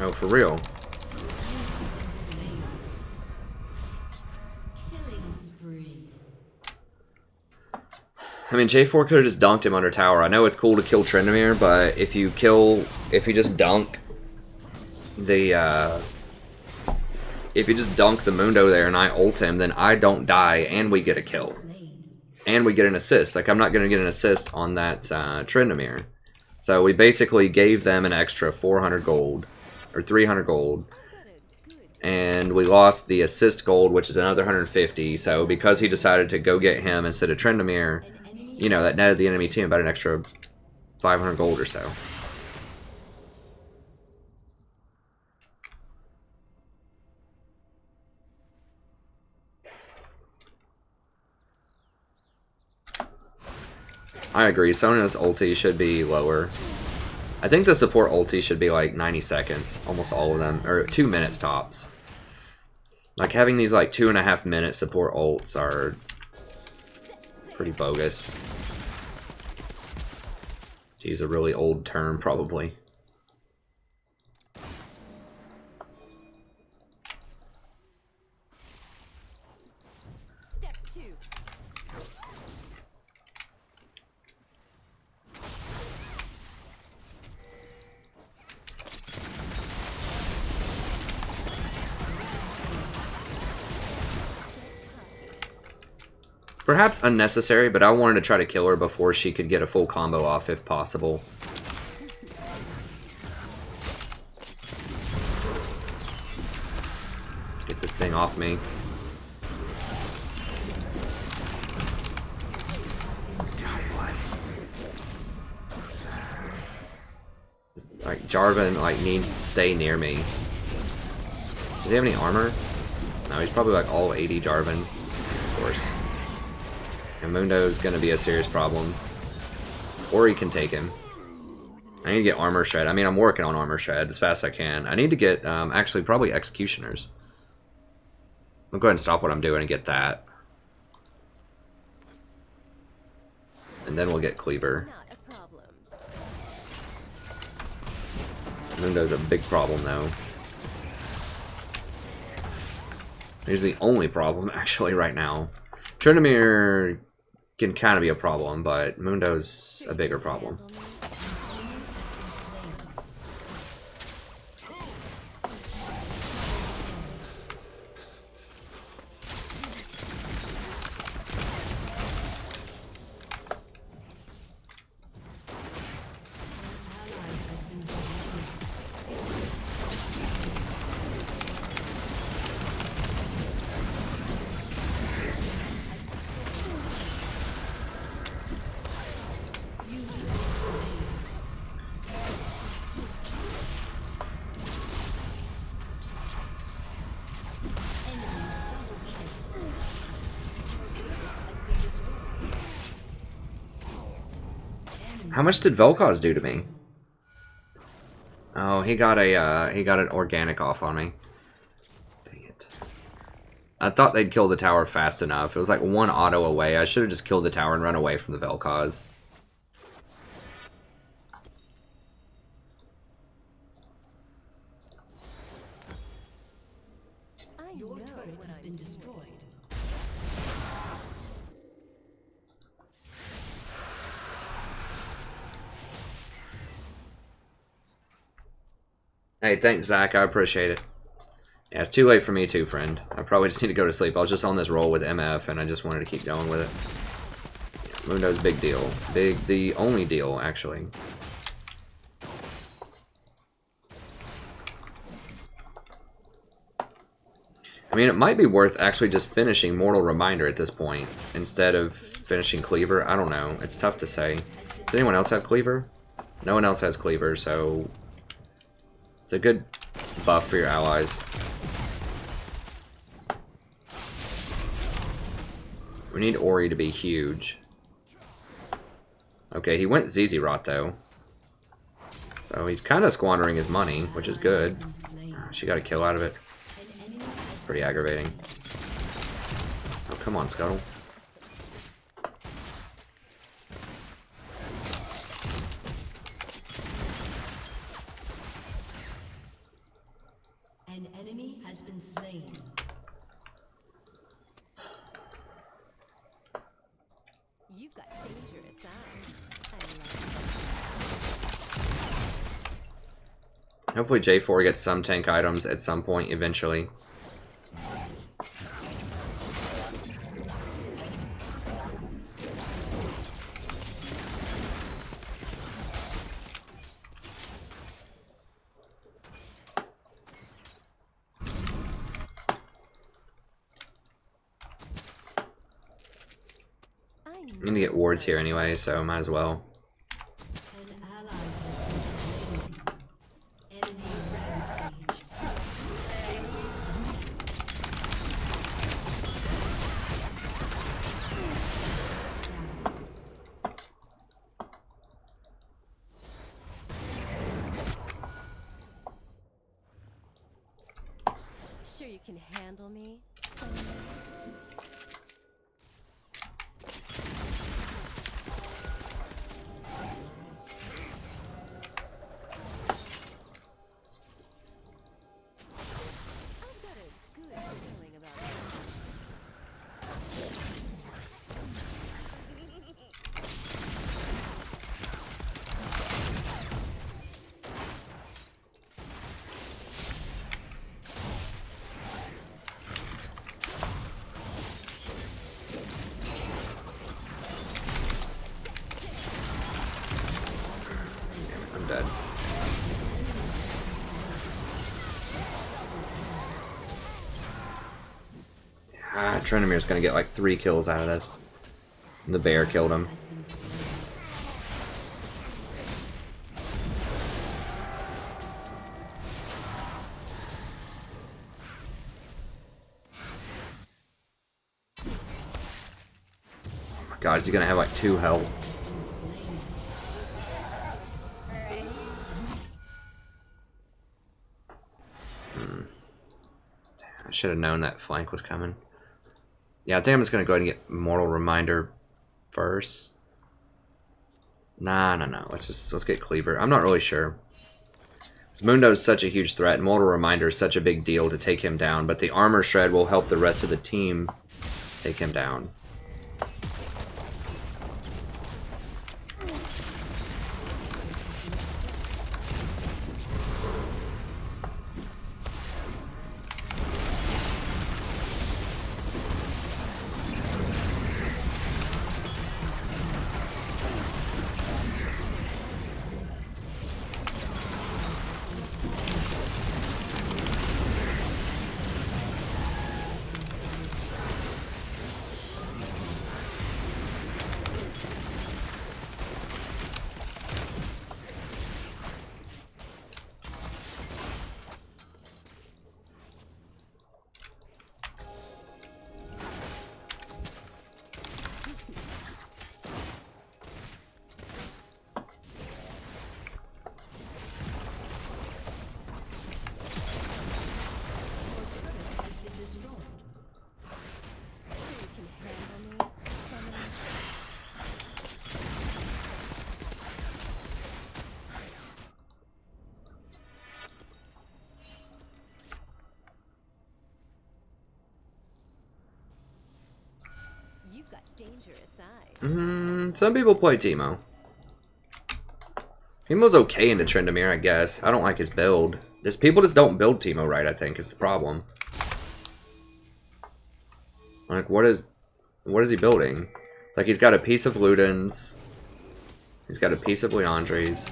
Oh, for real? Killing spree. I mean, J4 could have just dunked him under tower. I know it's cool to kill Tryndamere, but if you just dunk the, if you just dunk the Mundo there and I ult him, then I don't die and we get a kill. And we get an assist. Like, I'm not going to get an assist on that Tryndamere. So we basically gave them an extra 400 gold. Or 300 gold. And we lost the assist gold, which is another 150. So because he decided to go get him instead of Tryndamere, you know, that netted the enemy team about an extra 500 gold or so. I agree. Sona's ulti should be lower. I think the support ulti should be like 90 seconds, almost all of them, or 2 minutes tops. Like having these like 2.5 minute support ults are pretty bogus. To use a really old term, probably. Step 2. Perhaps unnecessary, but I wanted to try to kill her before she could get a full combo off if possible. Get this thing off me. God bless. Like, Jarvan like needs to stay near me. Does he have any armor? No, he's probably like all 80 Jarvan, of course. And Mundo's gonna be a serious problem. Or he can take him. I need to get Armor Shred. I mean, I'm working on Armor Shred as fast as I can. I need to get, actually, probably Executioners. I'll go ahead and stop what I'm doing and get that. And then we'll get Cleaver. Not a problem. Mundo's a big problem, though. He's the only problem, actually, right now. Tryndamere can kind of be a problem, but Mundo's a bigger problem. How much did Vel'Koz do to me? Oh, he got an organic off on me. Dang it. I thought they'd kill the tower fast enough. It was like one auto away. I should have just killed the tower and run away from the Vel'Koz. Your turret has been destroyed. Hey, thanks, Zach. I appreciate it. Yeah, it's too late for me too, friend. I probably just need to go to sleep. I was just on this roll with MF, and I just wanted to keep going with it. Yeah, Mundo's big deal. The only deal, actually. I mean, it might be worth actually just finishing Mortal Reminder at this point, instead of finishing Cleaver. I don't know. It's tough to say. Does anyone else have Cleaver? No one else has Cleaver, so... it's a good buff for your allies. We need Ori to be huge. Okay, he went ZZ Rot though. So he's kind of squandering his money, which is good. She got a kill out of it. It's pretty aggravating. Oh, come on, Scuttle. An enemy has been slain. You've got dangerous eyes. Hopefully J4 gets some tank items at some point eventually. I'm gonna get wards here anyway, so might as well. An ally has been slain. Enemy rampage. sure you can handle me. I'm dead. Tryndamere's gonna get like 3 kills out of this. The bear killed him. Has been slain. Oh my God, is he gonna have like 2 health? I should have known that flank was coming. Yeah, I think I'm just gonna go ahead and get Mortal Reminder first. Nah. Let's get Cleaver. I'm not really sure. Mundo is such a huge threat, and Mortal Reminder is such a big deal to take him down, but the Armor Shred will help the rest of the team take him down. You've got dangerous eyes. Some people play Teemo. Teemo's okay into Tryndamere, I guess. I don't like his build. People just don't build Teemo right, I think, is the problem. Like, what is he building? Like, he's got a piece of Ludens. He's got a piece of Leandri's.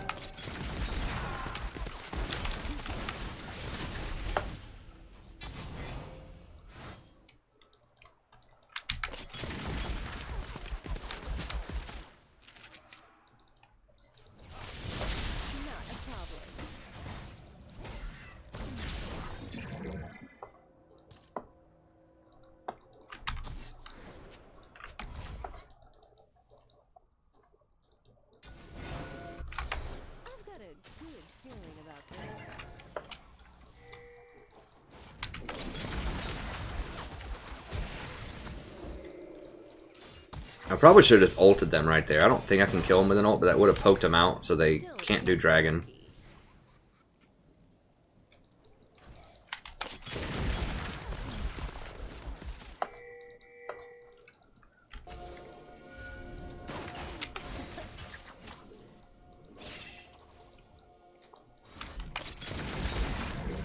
I probably should have just ulted them right there. I don't think I can kill them with an ult, but that would have poked them out so they can't do dragon.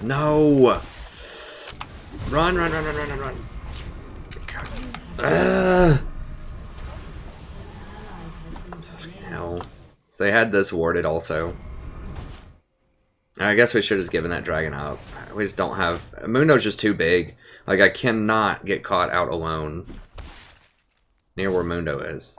No! Run, run, run, run, run, run, run. Hell. So they had this warded also. I guess we should have given that dragon up. We just don't have... Mundo's just too big. Like, I cannot get caught out alone near where Mundo is.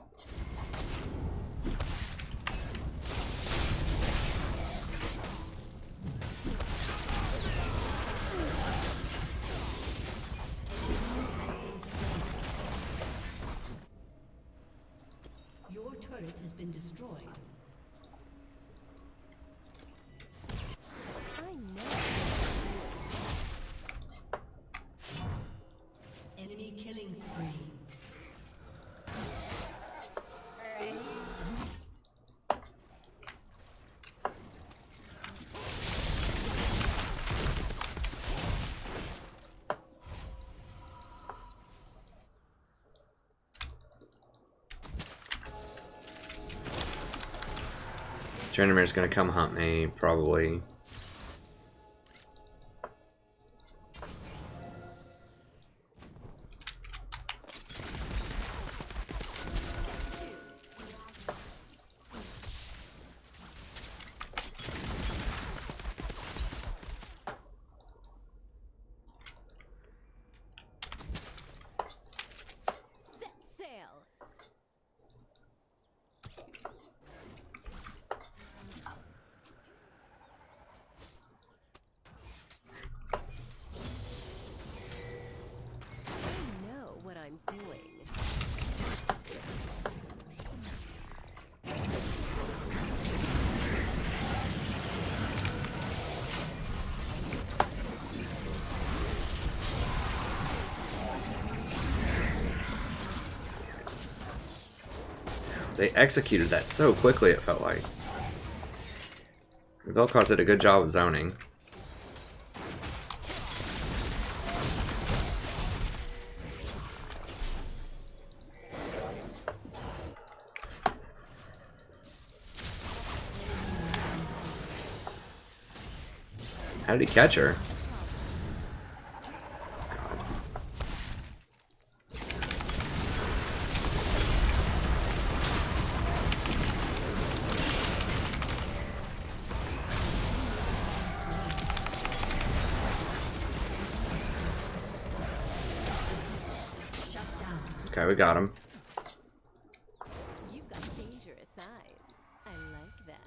Your turret has been destroyed. Enemy killing spree. Tryndamere's gonna come hunt me, probably. Set sail. They executed that so quickly, it felt like. Vel'Koz did a good job of zoning. How did he catch her? Okay, we got him. You've got dangerous eyes. I like that.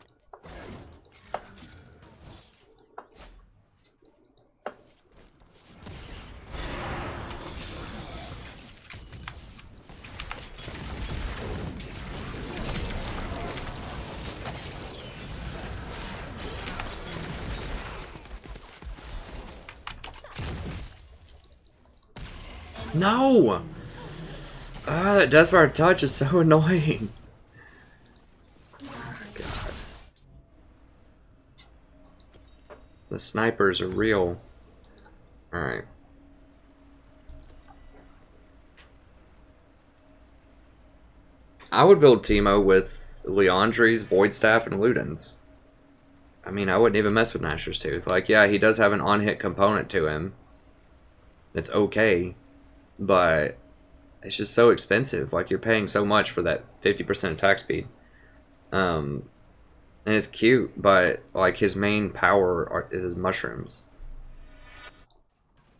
No! Ah, that Deathfire touch is so annoying. God. The snipers are real. Alright. I would build Teemo with Leandri's, Void Staff, and Ludens. I mean, I wouldn't even mess with Nashor's Tooth. Like, yeah, he does have an on-hit component to him. It's okay. But it's just so expensive. Like, you're paying so much for that 50% attack speed. And it's cute, but like his main power is his mushrooms.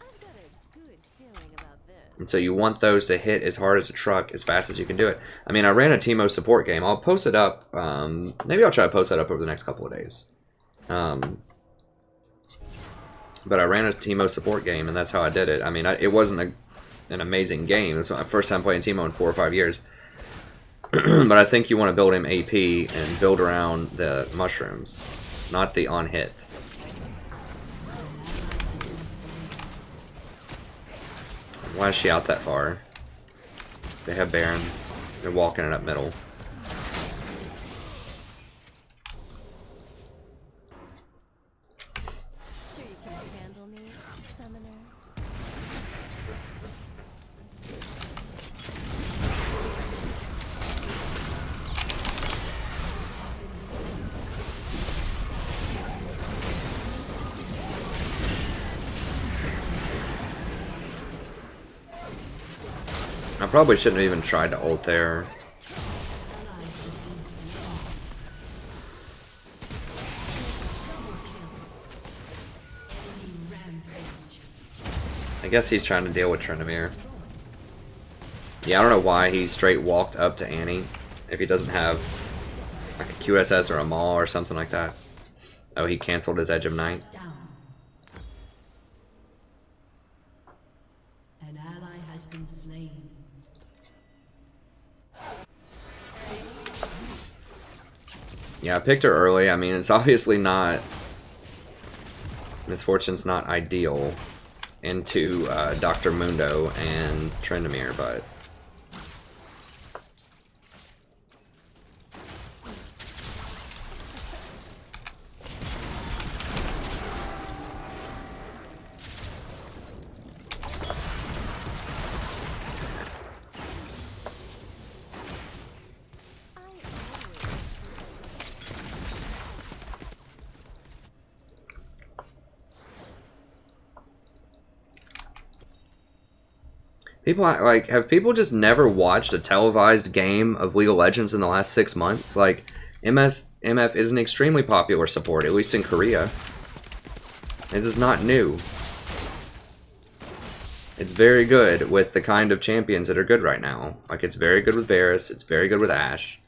I've got a good feeling about this. And so you want those to hit as hard as a truck as fast as you can do it. I mean, I ran a Teemo support game. I'll post it up. Maybe I'll try to post that up over the next couple of days. But I ran a Teemo support game, and that's how I did it. I mean, it wasn't an amazing game. It's my first time playing Teemo in 4 or 5 years. But I think you want to build him AP and build around the mushrooms, not the on-hit. Why is she out that far? They have Baron. They're walking it up middle. Sure you can handle me, summoner? I probably shouldn't have even tried to ult there. I guess he's trying to deal with Tryndamere. Yeah, I don't know why he straight walked up to Annie if he doesn't have like a QSS or a Maul or something like that. Oh, he canceled his Edge of Night. An ally has been slain. Yeah, I picked her early. I mean, it's obviously not... Misfortune's not ideal into Dr. Mundo and Tryndamere, but... People, like, have people just never watched a televised game of League of Legends in the last 6 months? Like, MF is an extremely popular support, at least in Korea. This is not new. It's very good with the kind of champions that are good right now. Like, it's very good with Varus, it's very good with Ashe.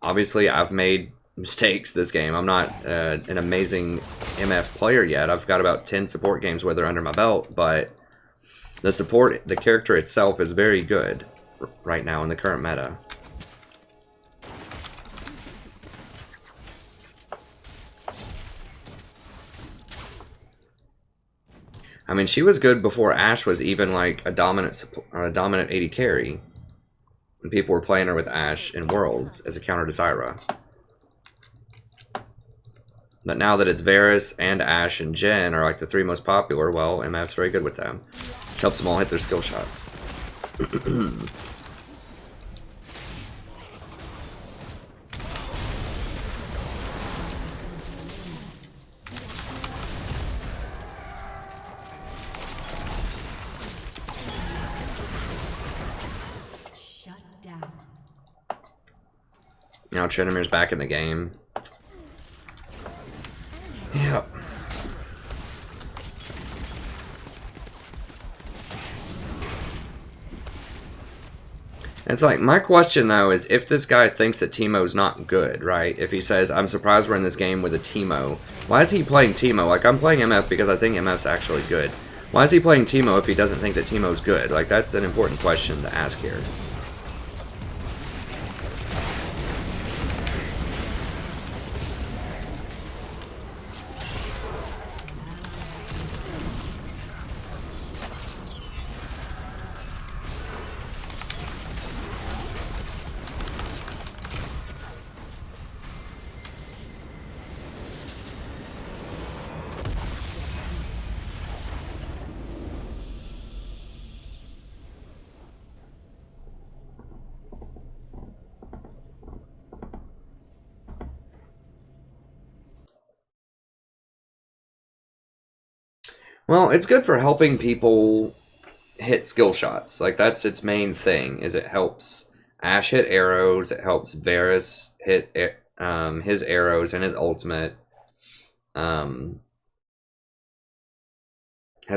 Obviously, I've made mistakes this game. I'm not an amazing MF player yet. I've got about 10 support games where they're under my belt, but... the character itself is very good right now in the current meta. I mean, she was good before Ashe was even like a dominant AD carry. And people were playing her with Ashe in Worlds as a counter to Zyra. But now that it's Varus and Ashe and Jhin are like the 3 most popular, well, MF's very good with them. Helps them all hit their skill shots. Now Trinimir's back in the game. Yep. It's like, my question though is if this guy thinks that Teemo's not good, right? If he says, I'm surprised we're in this game with a Teemo, why is he playing Teemo? Like, I'm playing MF because I think MF's actually good. Why is he playing Teemo if he doesn't think that Teemo's good? Like, that's an important question to ask here. Well, it's good for helping people hit skill shots. Like, that's its main thing, is it helps Ashe hit arrows, it helps Varus hit his arrows and his ultimate. Has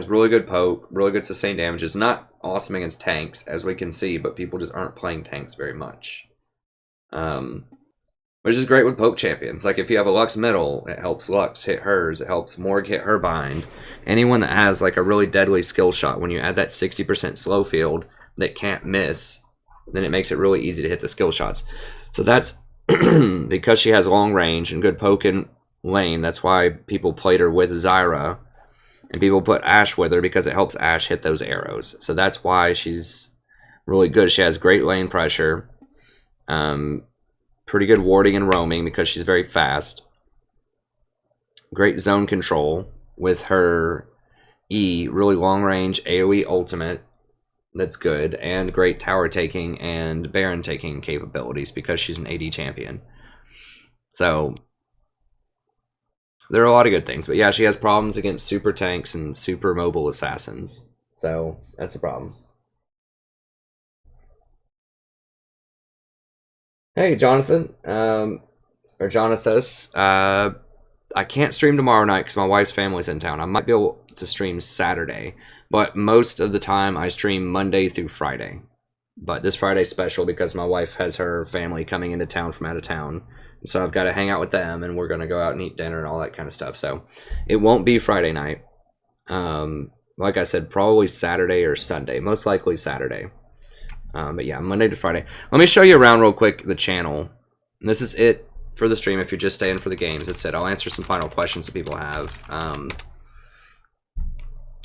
really good poke, really good sustained damage. It's not awesome against tanks, as we can see, but people just aren't playing tanks very much. Which is great with poke champions. Like, if you have a Lux middle, it helps Lux hit hers. It helps Morg hit her bind. Anyone that has, like, a really deadly skill shot, when you add that 60% slow field that can't miss, then it makes it really easy to hit the skill shots. So that's because she has long range and good poke in lane. That's why people played her with Zyra. And people put Ashe with her because it helps Ashe hit those arrows. So that's why she's really good. She has great lane pressure. Pretty good warding and roaming because she's very fast. Great zone control with her E, really long range AoE ultimate. That's good. And great tower taking and Baron taking capabilities because she's an AD champion. So there are a lot of good things. But yeah, she has problems against super tanks and super mobile assassins. So that's a problem. Hey, Jonathan, or Jonathus, I can't stream tomorrow night because my wife's family's in town. I might be able to stream Saturday, but most of the time I stream Monday through Friday. But this Friday's special because my wife has her family coming into town from out of town. So I've got to hang out with them, and we're going to go out and eat dinner and all that kind of stuff. So it won't be Friday night. Like I said, probably Saturday or Sunday, most likely Saturday. But yeah, Monday to Friday. Let me show you around real quick the channel. And this is it for the stream if you're just staying for the games. That's it. I'll answer some final questions that people have.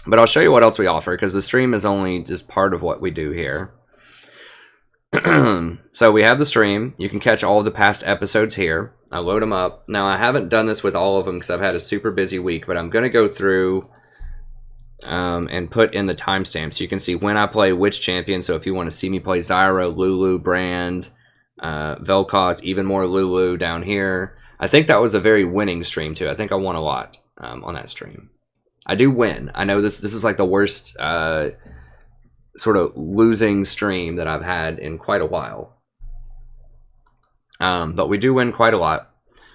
But I'll show you what else we offer because the stream is only just part of what we do here. So we have the stream. You can catch all of the past episodes here. I load them up. Now, I haven't done this with all of them because I've had a super busy week, but I'm going to go through and put in the timestamp so you can see when I play which champion. So if you want to see me play Zyra, Lulu, Brand, Vel'Koz, even more Lulu down here. I think that was a very winning stream too. I think I won a lot on that stream. I do win. I know this is like the worst sort of losing stream that I've had in quite a while. But we do win quite a lot.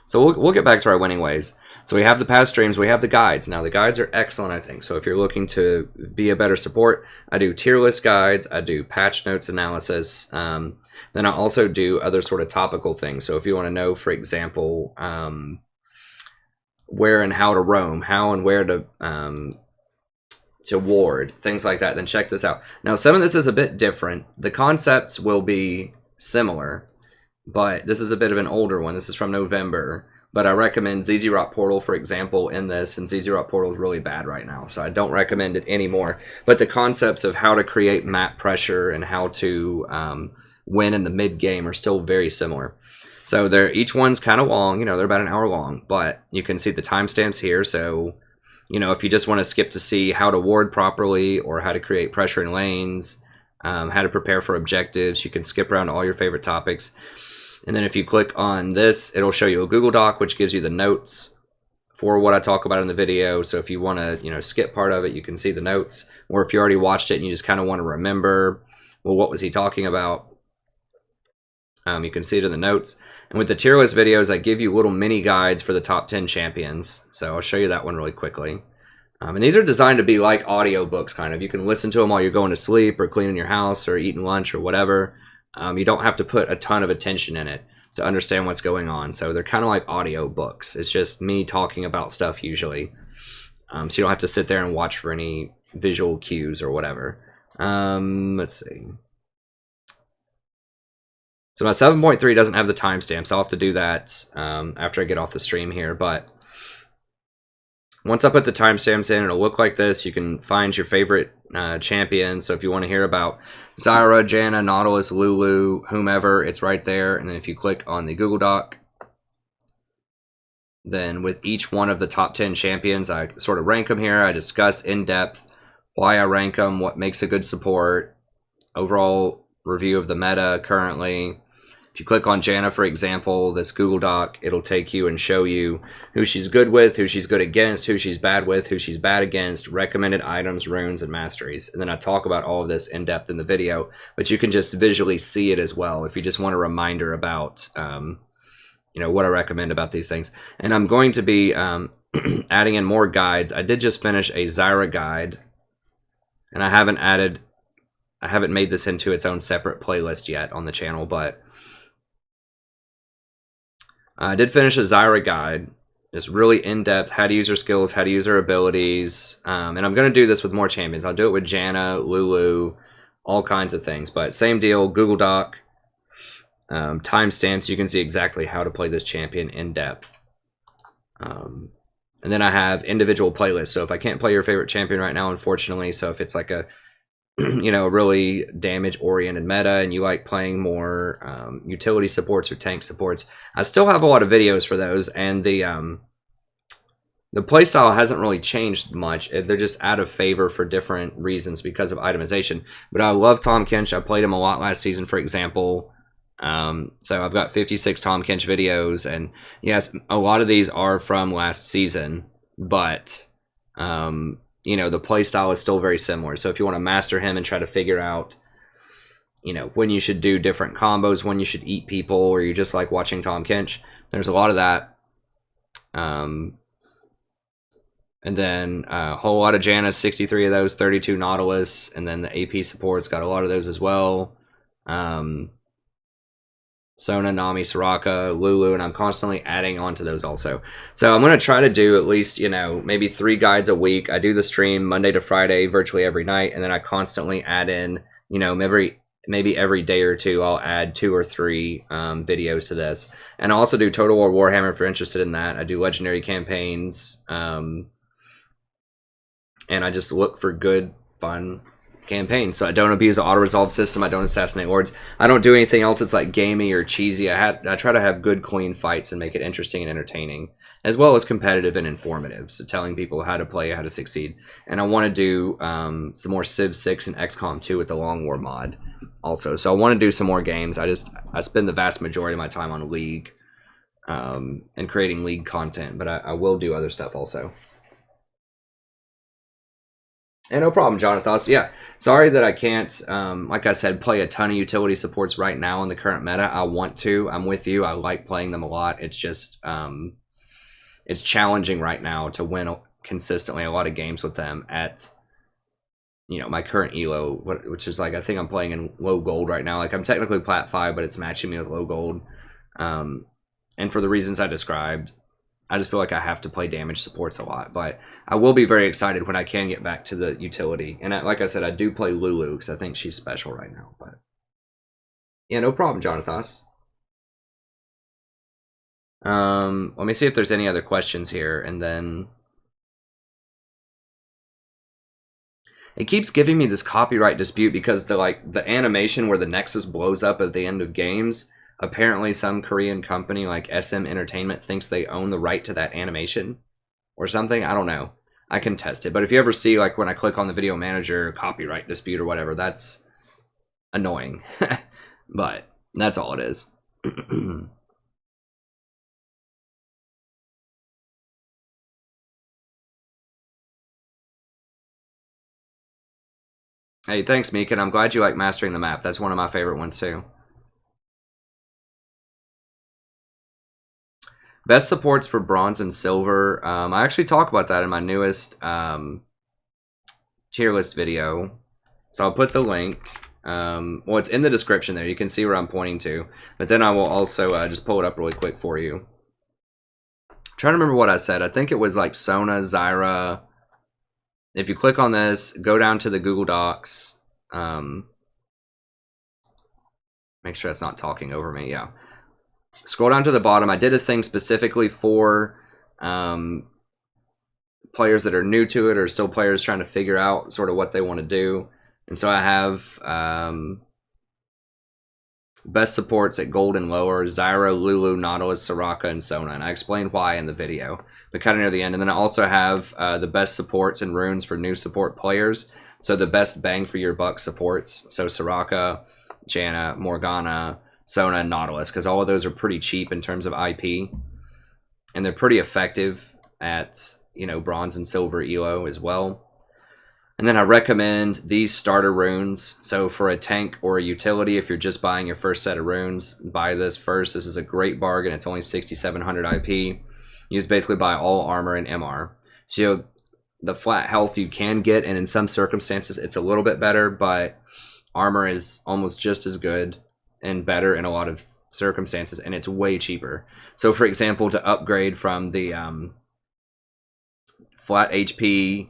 So we'll get back to our winning ways. So we have the past streams, we have the guides. Now the guides are excellent, I think. So if you're looking to be a better support, I do tier list guides, I do patch notes analysis. Then I also do other sort of topical things. So if you want to know, for example, where and how to roam, how and where to ward, things like that, then check this out. Now some of this is a bit different. The concepts will be similar, but this is a bit of an older one. This is from November. But I recommend ZZ Rock Portal, for example, in this, and ZZ Rock Portal is really bad right now, so I don't recommend it anymore. But the concepts of how to create map pressure and how to win in the mid game are still very similar. So they're each one's kind of long, you know, they're about an hour long, but you can see the timestamps here. So, you know, if you just want to skip to see how to ward properly or how to create pressure in lanes, how to prepare for objectives, you can skip around to all your favorite topics. And then if you click on this, it'll show you a Google Doc, which gives you the notes for what I talk about in the video. So if you want to, you know, skip part of it, you can see the notes. Or if you already watched it and you just kind of want to remember, well, what was he talking about? You can see it in the notes. And with the tier list videos, I give you little mini guides for the top 10 champions. So I'll show you that one really quickly. And these are designed to be like audiobooks, kind of. You can listen to them while you're going to sleep or cleaning your house or eating lunch or whatever. You don't have to put a ton of attention in it to understand what's going on. So they're kind of like audio books. It's just me talking about stuff usually. So you don't have to sit there and watch for any visual cues or whatever. Let's see. So my 7.3 doesn't have the timestamp, so I'll have to do that after I get off the stream here. But once I put the timestamps in, it'll look like this. You can find your favorite champion. So if you want to hear about Zyra, Janna, Nautilus, Lulu, whomever, it's right there. And then if you click on the Google Doc, then with each one of the top 10 champions, I sort of rank them here. I discuss in depth why I rank them, what makes a good support, overall review of the meta currently. If you click on Janna, for example, this Google Doc, it'll take you and show you who she's good with, who she's good against, who she's bad with, who she's bad against, recommended items, runes, and masteries. And then I talk about all of this in depth in the video, but you can just visually see it as well if you just want a reminder about, you know, what I recommend about these things. And I'm going to be adding in more guides. I did just finish a Zyra guide, and I haven't made this into its own separate playlist yet on the channel, but I did finish a Zyra guide. Just really in-depth, how to use her skills, how to use her abilities. And I'm going to do this with more champions. I'll do it with Janna, Lulu, all kinds of things. But same deal, Google Doc, timestamps. You can see exactly how to play this champion in-depth. And then I have individual playlists. So if I can't play your favorite champion right now, unfortunately, so if it's like a you know, really damage-oriented meta, and you like playing more utility supports or tank supports, I still have a lot of videos for those, and the playstyle hasn't really changed much. They're just out of favor for different reasons because of itemization. But I love Tahm Kench. I played him a lot last season, for example. So I've got 56 Tahm Kench videos, and yes, a lot of these are from last season, but you know, the playstyle is still very similar. So if you want to master him and try to figure out, you know, when you should do different combos, when you should eat people, or you just like watching Tahm Kench, there's a lot of that. And then a whole lot of Janna, 63 of those, 32 Nautilus, and then the AP support's got a lot of those as well. Sona, Nami, Soraka, Lulu, and I'm constantly adding on to those also. So I'm going to try to do at least, you know, maybe 3 guides a week. I do the stream Monday to Friday, virtually every night, and then I constantly add in, you know, maybe every day or two, I'll add 2 or 3 videos to this. And I also do Total War Warhammer if you're interested in that. I do legendary campaigns, and I just look for good, fun campaign. So I don't abuse the auto-resolve system. I don't assassinate lords. I don't do anything else that's like gamey or cheesy. I try to have good, clean fights and make it interesting and entertaining, as well as competitive and informative. So telling people how to play, how to succeed. And I want to do some more Civ 6 and XCOM 2 with the Long War mod also. So I want to do some more games. I spend the vast majority of my time on League and creating League content, but I will do other stuff also. And no problem, Jonathan. Yeah, sorry that I can't, like I said, play a ton of utility supports right now in the current meta. I want to. I'm with you. I like playing them a lot. It's just, it's challenging right now to win consistently a lot of games with them at, you know, my current elo, which is like, I think I'm playing in low gold right now. Like, I'm technically plat 5, but it's matching me as low gold. And for the reasons I described, I just feel like I have to play damage supports a lot, but I will be very excited when I can get back to the utility. And like I said, I do play Lulu because I think she's special right now. But yeah, no problem, Jonathan. Let me see if there's any other questions here, and then It keeps giving me this copyright dispute because the animation where the Nexus blows up at the end of games, apparently some Korean company like SM Entertainment thinks they own the right to that animation or something. I don't know. I can test it. But if you ever see, like, when I click on the video manager, copyright dispute or whatever, that's annoying. But that's all it is. Hey, thanks, Meek, and I'm glad you like mastering the map. That's one of my favorite ones, too. Best supports for bronze and silver. I actually talk about that in my newest tier list video. So I'll put the link. Well, it's in the description there. You can see where I'm pointing to. But then I will also just pull it up really quick for you. I'm trying to remember what I said. I think it was like Sona, Zyra. If you click on this, go down to the Google Docs. Make sure it's not talking over me. Yeah. Scroll down to the bottom. I did a thing specifically for players that are new to it or still players trying to figure out sort of what they want to do. And so I have best supports at gold and lower: Zyra, Lulu, Nautilus, Soraka, and Sona. And I explained why in the video, but kind of near the end. And then I also have the best supports and runes for new support players. So the best bang for your buck supports. So Soraka, Janna, Morgana, Sona, and Nautilus, because all of those are pretty cheap in terms of IP. And they're pretty effective at, you know, bronze and silver elo as well. And then I recommend these starter runes. So for a tank or a utility, if you're just buying your first set of runes, buy this first. This is a great bargain. It's only 6,700 IP. You just basically buy all armor and MR. So, you know, the flat health you can get, and in some circumstances it's a little bit better, but armor is almost just as good and better in a lot of circumstances, and it's way cheaper. So for example, to upgrade from the flat HP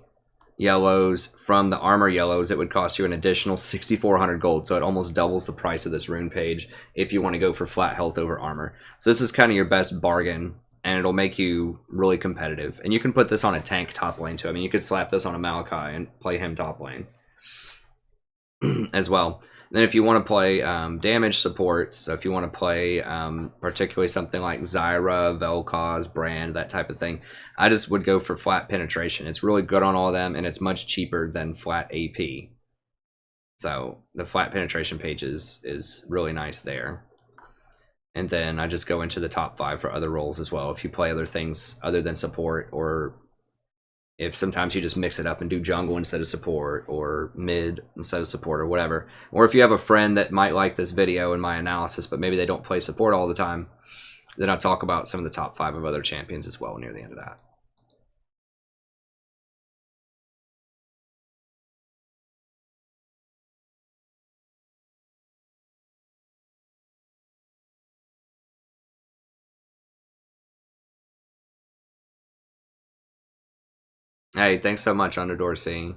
yellows from the armor yellows, it would cost you an additional 6,400 gold, so it almost doubles the price of this rune page if you want to go for flat health over armor. So this is kind of your best bargain, and it'll make you really competitive. And you can put this on a tank top lane too. I mean, you could slap this on a Maokai and play him top lane as well. Then if you want to play damage supports, so if you want to play particularly something like Zyra, Vel'Koz, Brand, that type of thing, I just would go for flat penetration. It's really good on all of them, and it's much cheaper than flat AP. So the flat penetration page is really nice there. And then I just go into the top 5 for other roles as well. If you play other things other than support, or if sometimes you just mix it up and do jungle instead of support, or mid instead of support, or whatever. Or if you have a friend that might like this video and my analysis, but maybe they don't play support all the time, then I'll talk about some of the top 5 of other champions as well near the end of that. Hey, thanks so much, Underdoor C.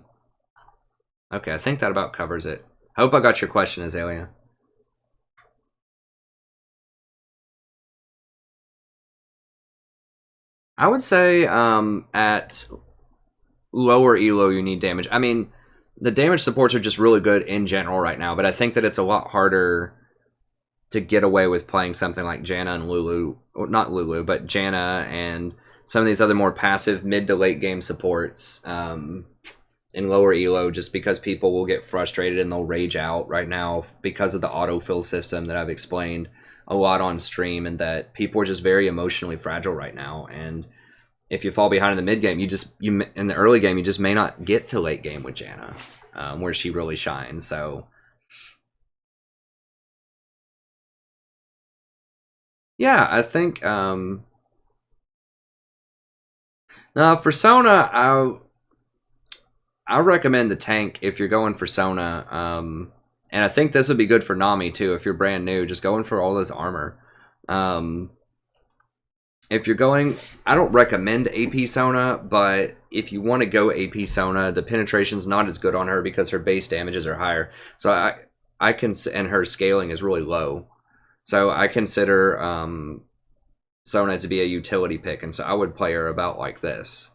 Okay, I think that about covers it. I hope I got your question, Azalea. I would say at lower elo you need damage. I mean, the damage supports are just really good in general right now, but I think that it's a lot harder to get away with playing something like Janna and Lulu, or not Lulu, but Janna and some of these other more passive mid to late game supports in lower elo, just because people will get frustrated and they'll rage out right now because of the autofill system that I've explained a lot on stream, and that people are just very emotionally fragile right now. And if you fall behind in the mid game, you in the early game, you just may not get to late game with Janna, where she really shines. So yeah, I think now for Sona, I recommend the tank if you're going for Sona. And I think this would be good for Nami too if you're brand new, just going for all this armor. If you're going, I don't recommend AP Sona, but if you want to go AP Sona, the penetration's not as good on her because her base damages are higher. So I can, and her scaling is really low. So I consider Sona to be a utility pick, and so I would play her about like this.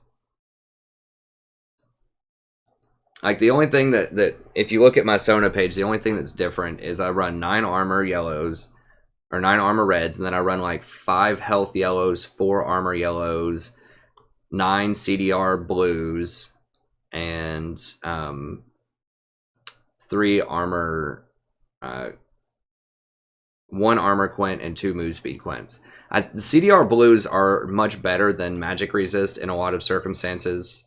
Like, the only thing that if you look at my Sona page, the only thing that's different is I run 9 armor yellows, or 9 armor reds, and then I run like 5 health yellows, 4 armor yellows, 9 CDR blues, and 3 armor, 1 armor Quint and 2 Movespeed Quints. The CDR blues are much better than magic resist in a lot of circumstances.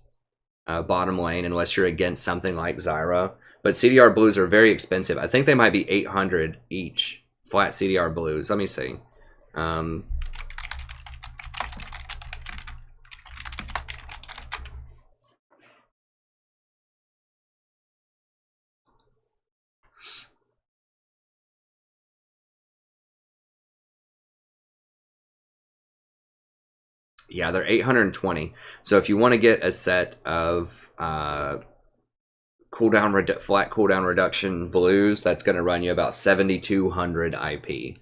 Bottom lane, unless you're against something like Zyra. But CDR blues are very expensive. I think they might be 800 each. Flat CDR blues. Let me see. Yeah, they're 820. So if you want to get a set of flat cooldown reduction blues, that's going to run you about 7,200 IP,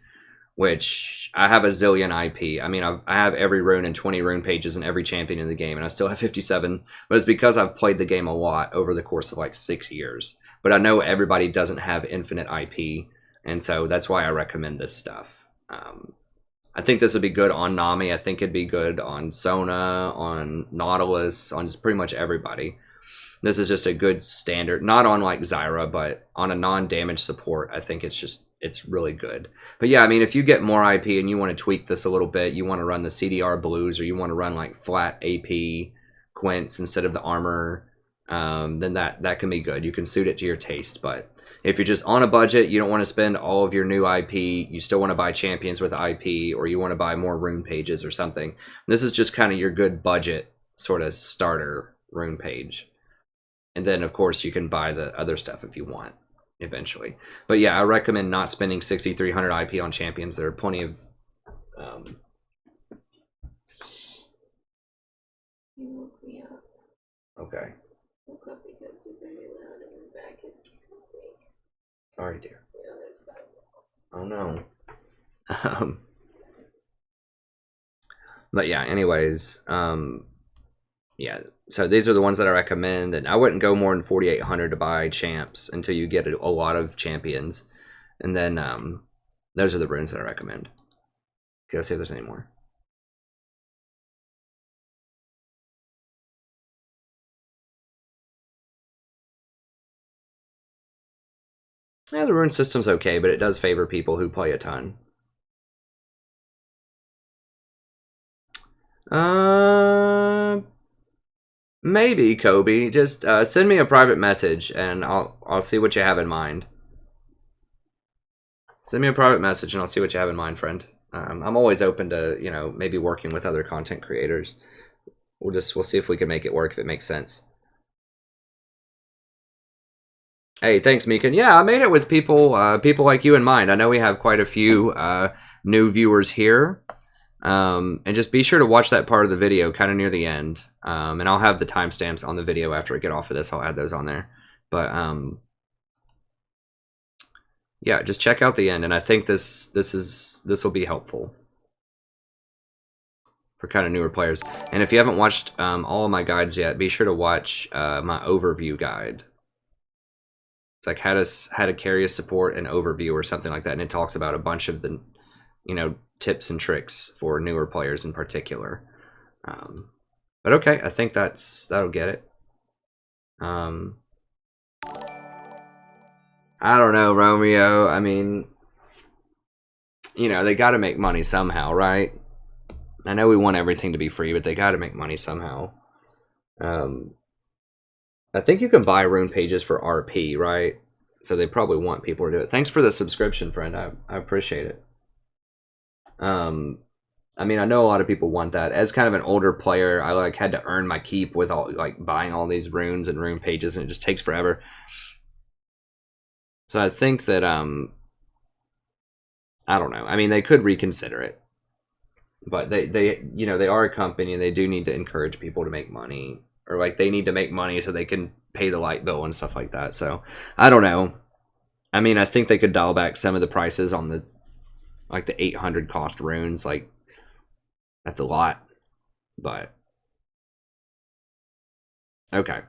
which I have a zillion IP. I mean, I have every rune and 20 rune pages in every champion in the game, and I still have 57, but it's because I've played the game a lot over the course of like 6 years. But I know everybody doesn't have infinite IP, and so that's why I recommend this stuff. I think this would be good on Nami. I think it'd be good on Sona, on Nautilus, on just pretty much everybody. This is just a good standard, not on like Zyra, but on a non-damage support. I think it's really good. But yeah, I mean, if you get more IP and you want to tweak this a little bit, you want to run the CDR blues, or you want to run like flat AP Quints instead of the armor, then that can be good. You can suit it to your taste. But if you're just on a budget, you don't want to spend all of your new IP, you still want to buy champions with IP, or you want to buy more rune pages or something, this is just kind of your good budget sort of starter rune page. And then, of course, you can buy the other stuff if you want eventually. But yeah, I recommend not spending 6,300 IP on champions. There are plenty of... You woke me up. Okay. Woke up because it's very loud and my back is killing me. Sorry, dear. Yeah, there's bad. Oh, no. But yeah, anyways, yeah, so these are the ones that I recommend, and I wouldn't go more than 4,800 to buy champs until you get a lot of champions, and then those are the runes that I recommend. Okay, let's see if there's any more. Yeah, the rune system's okay, but it does favor people who play a ton. Maybe, Kobe. Just send me a private message, and I'll see what you have in mind. Send me a private message, and I'll see what you have in mind, friend. I'm always open to, you know, maybe working with other content creators. We'll see if we can make it work, if it makes sense. Hey, thanks, Meekin. Yeah, I made it with people people like you in mind. I know we have quite a few new viewers here. And just be sure to watch that part of the video kind of near the end. And I'll have the timestamps on the video after I get off of this. I'll add those on there. But yeah, just check out the end, and I think this will be helpful for kind of newer players. And if you haven't watched all of my guides yet, be sure to watch my overview guide. It's like how to carry a support and overview or something like that, and it talks about a bunch of the, you know, tips and tricks for newer players in particular. But okay, I think that'll get it. I don't know, Romeo. I mean, you know, they got to make money somehow, right? I know we want everything to be free, but they got to make money somehow. I think you can buy rune pages for RP, right? So they probably want people to do it. Thanks for the subscription, friend. I appreciate it. I mean, I know a lot of people want that. As kind of an older player, I like had to earn my keep with all like buying all these runes and rune pages, and it just takes forever. So I think that I don't know. I mean, they could reconsider it, but they you know, they are a company, and they do need to encourage people to make money, or like they need to make money so they can pay the light bill and stuff like that. So I don't know. I mean, I think they could dial back some of the prices on the like the 800 cost runes. Like, that's a lot, but okay.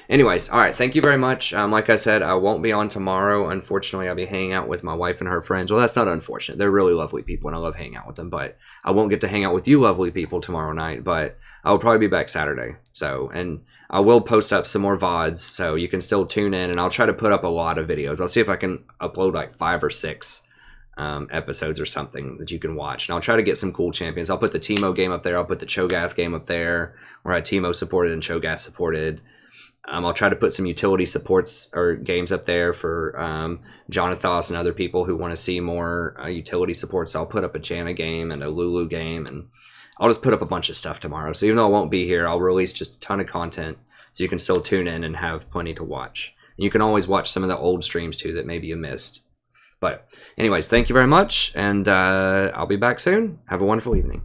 anyways, all right. Thank you very much. Like I said, I won't be on tomorrow. Unfortunately, I'll be hanging out with my wife and her friends. Well, that's not unfortunate. They're really lovely people, and I love hanging out with them. But I won't get to hang out with you lovely people tomorrow night. But I'll probably be back Saturday. So, and I will post up some more VODs, so you can still tune in. And I'll try to put up a lot of videos. I'll see if I can upload like 5 or 6 episodes or something that you can watch. And I'll try to get some cool champions. I'll put the Teemo game up there. I'll put the Cho'Gath game up there, where I Teemo supported and Cho'Gath supported. I'll try to put some utility supports or games up there for Jonathos and other people who want to see more utility supports. So I'll put up a Janna game and a Lulu game, and I'll just put up a bunch of stuff tomorrow. So even though I won't be here, I'll release just a ton of content so you can still tune in and have plenty to watch. And you can always watch some of the old streams too that maybe you missed. But anyways, thank you very much, and I'll be back soon. Have a wonderful evening.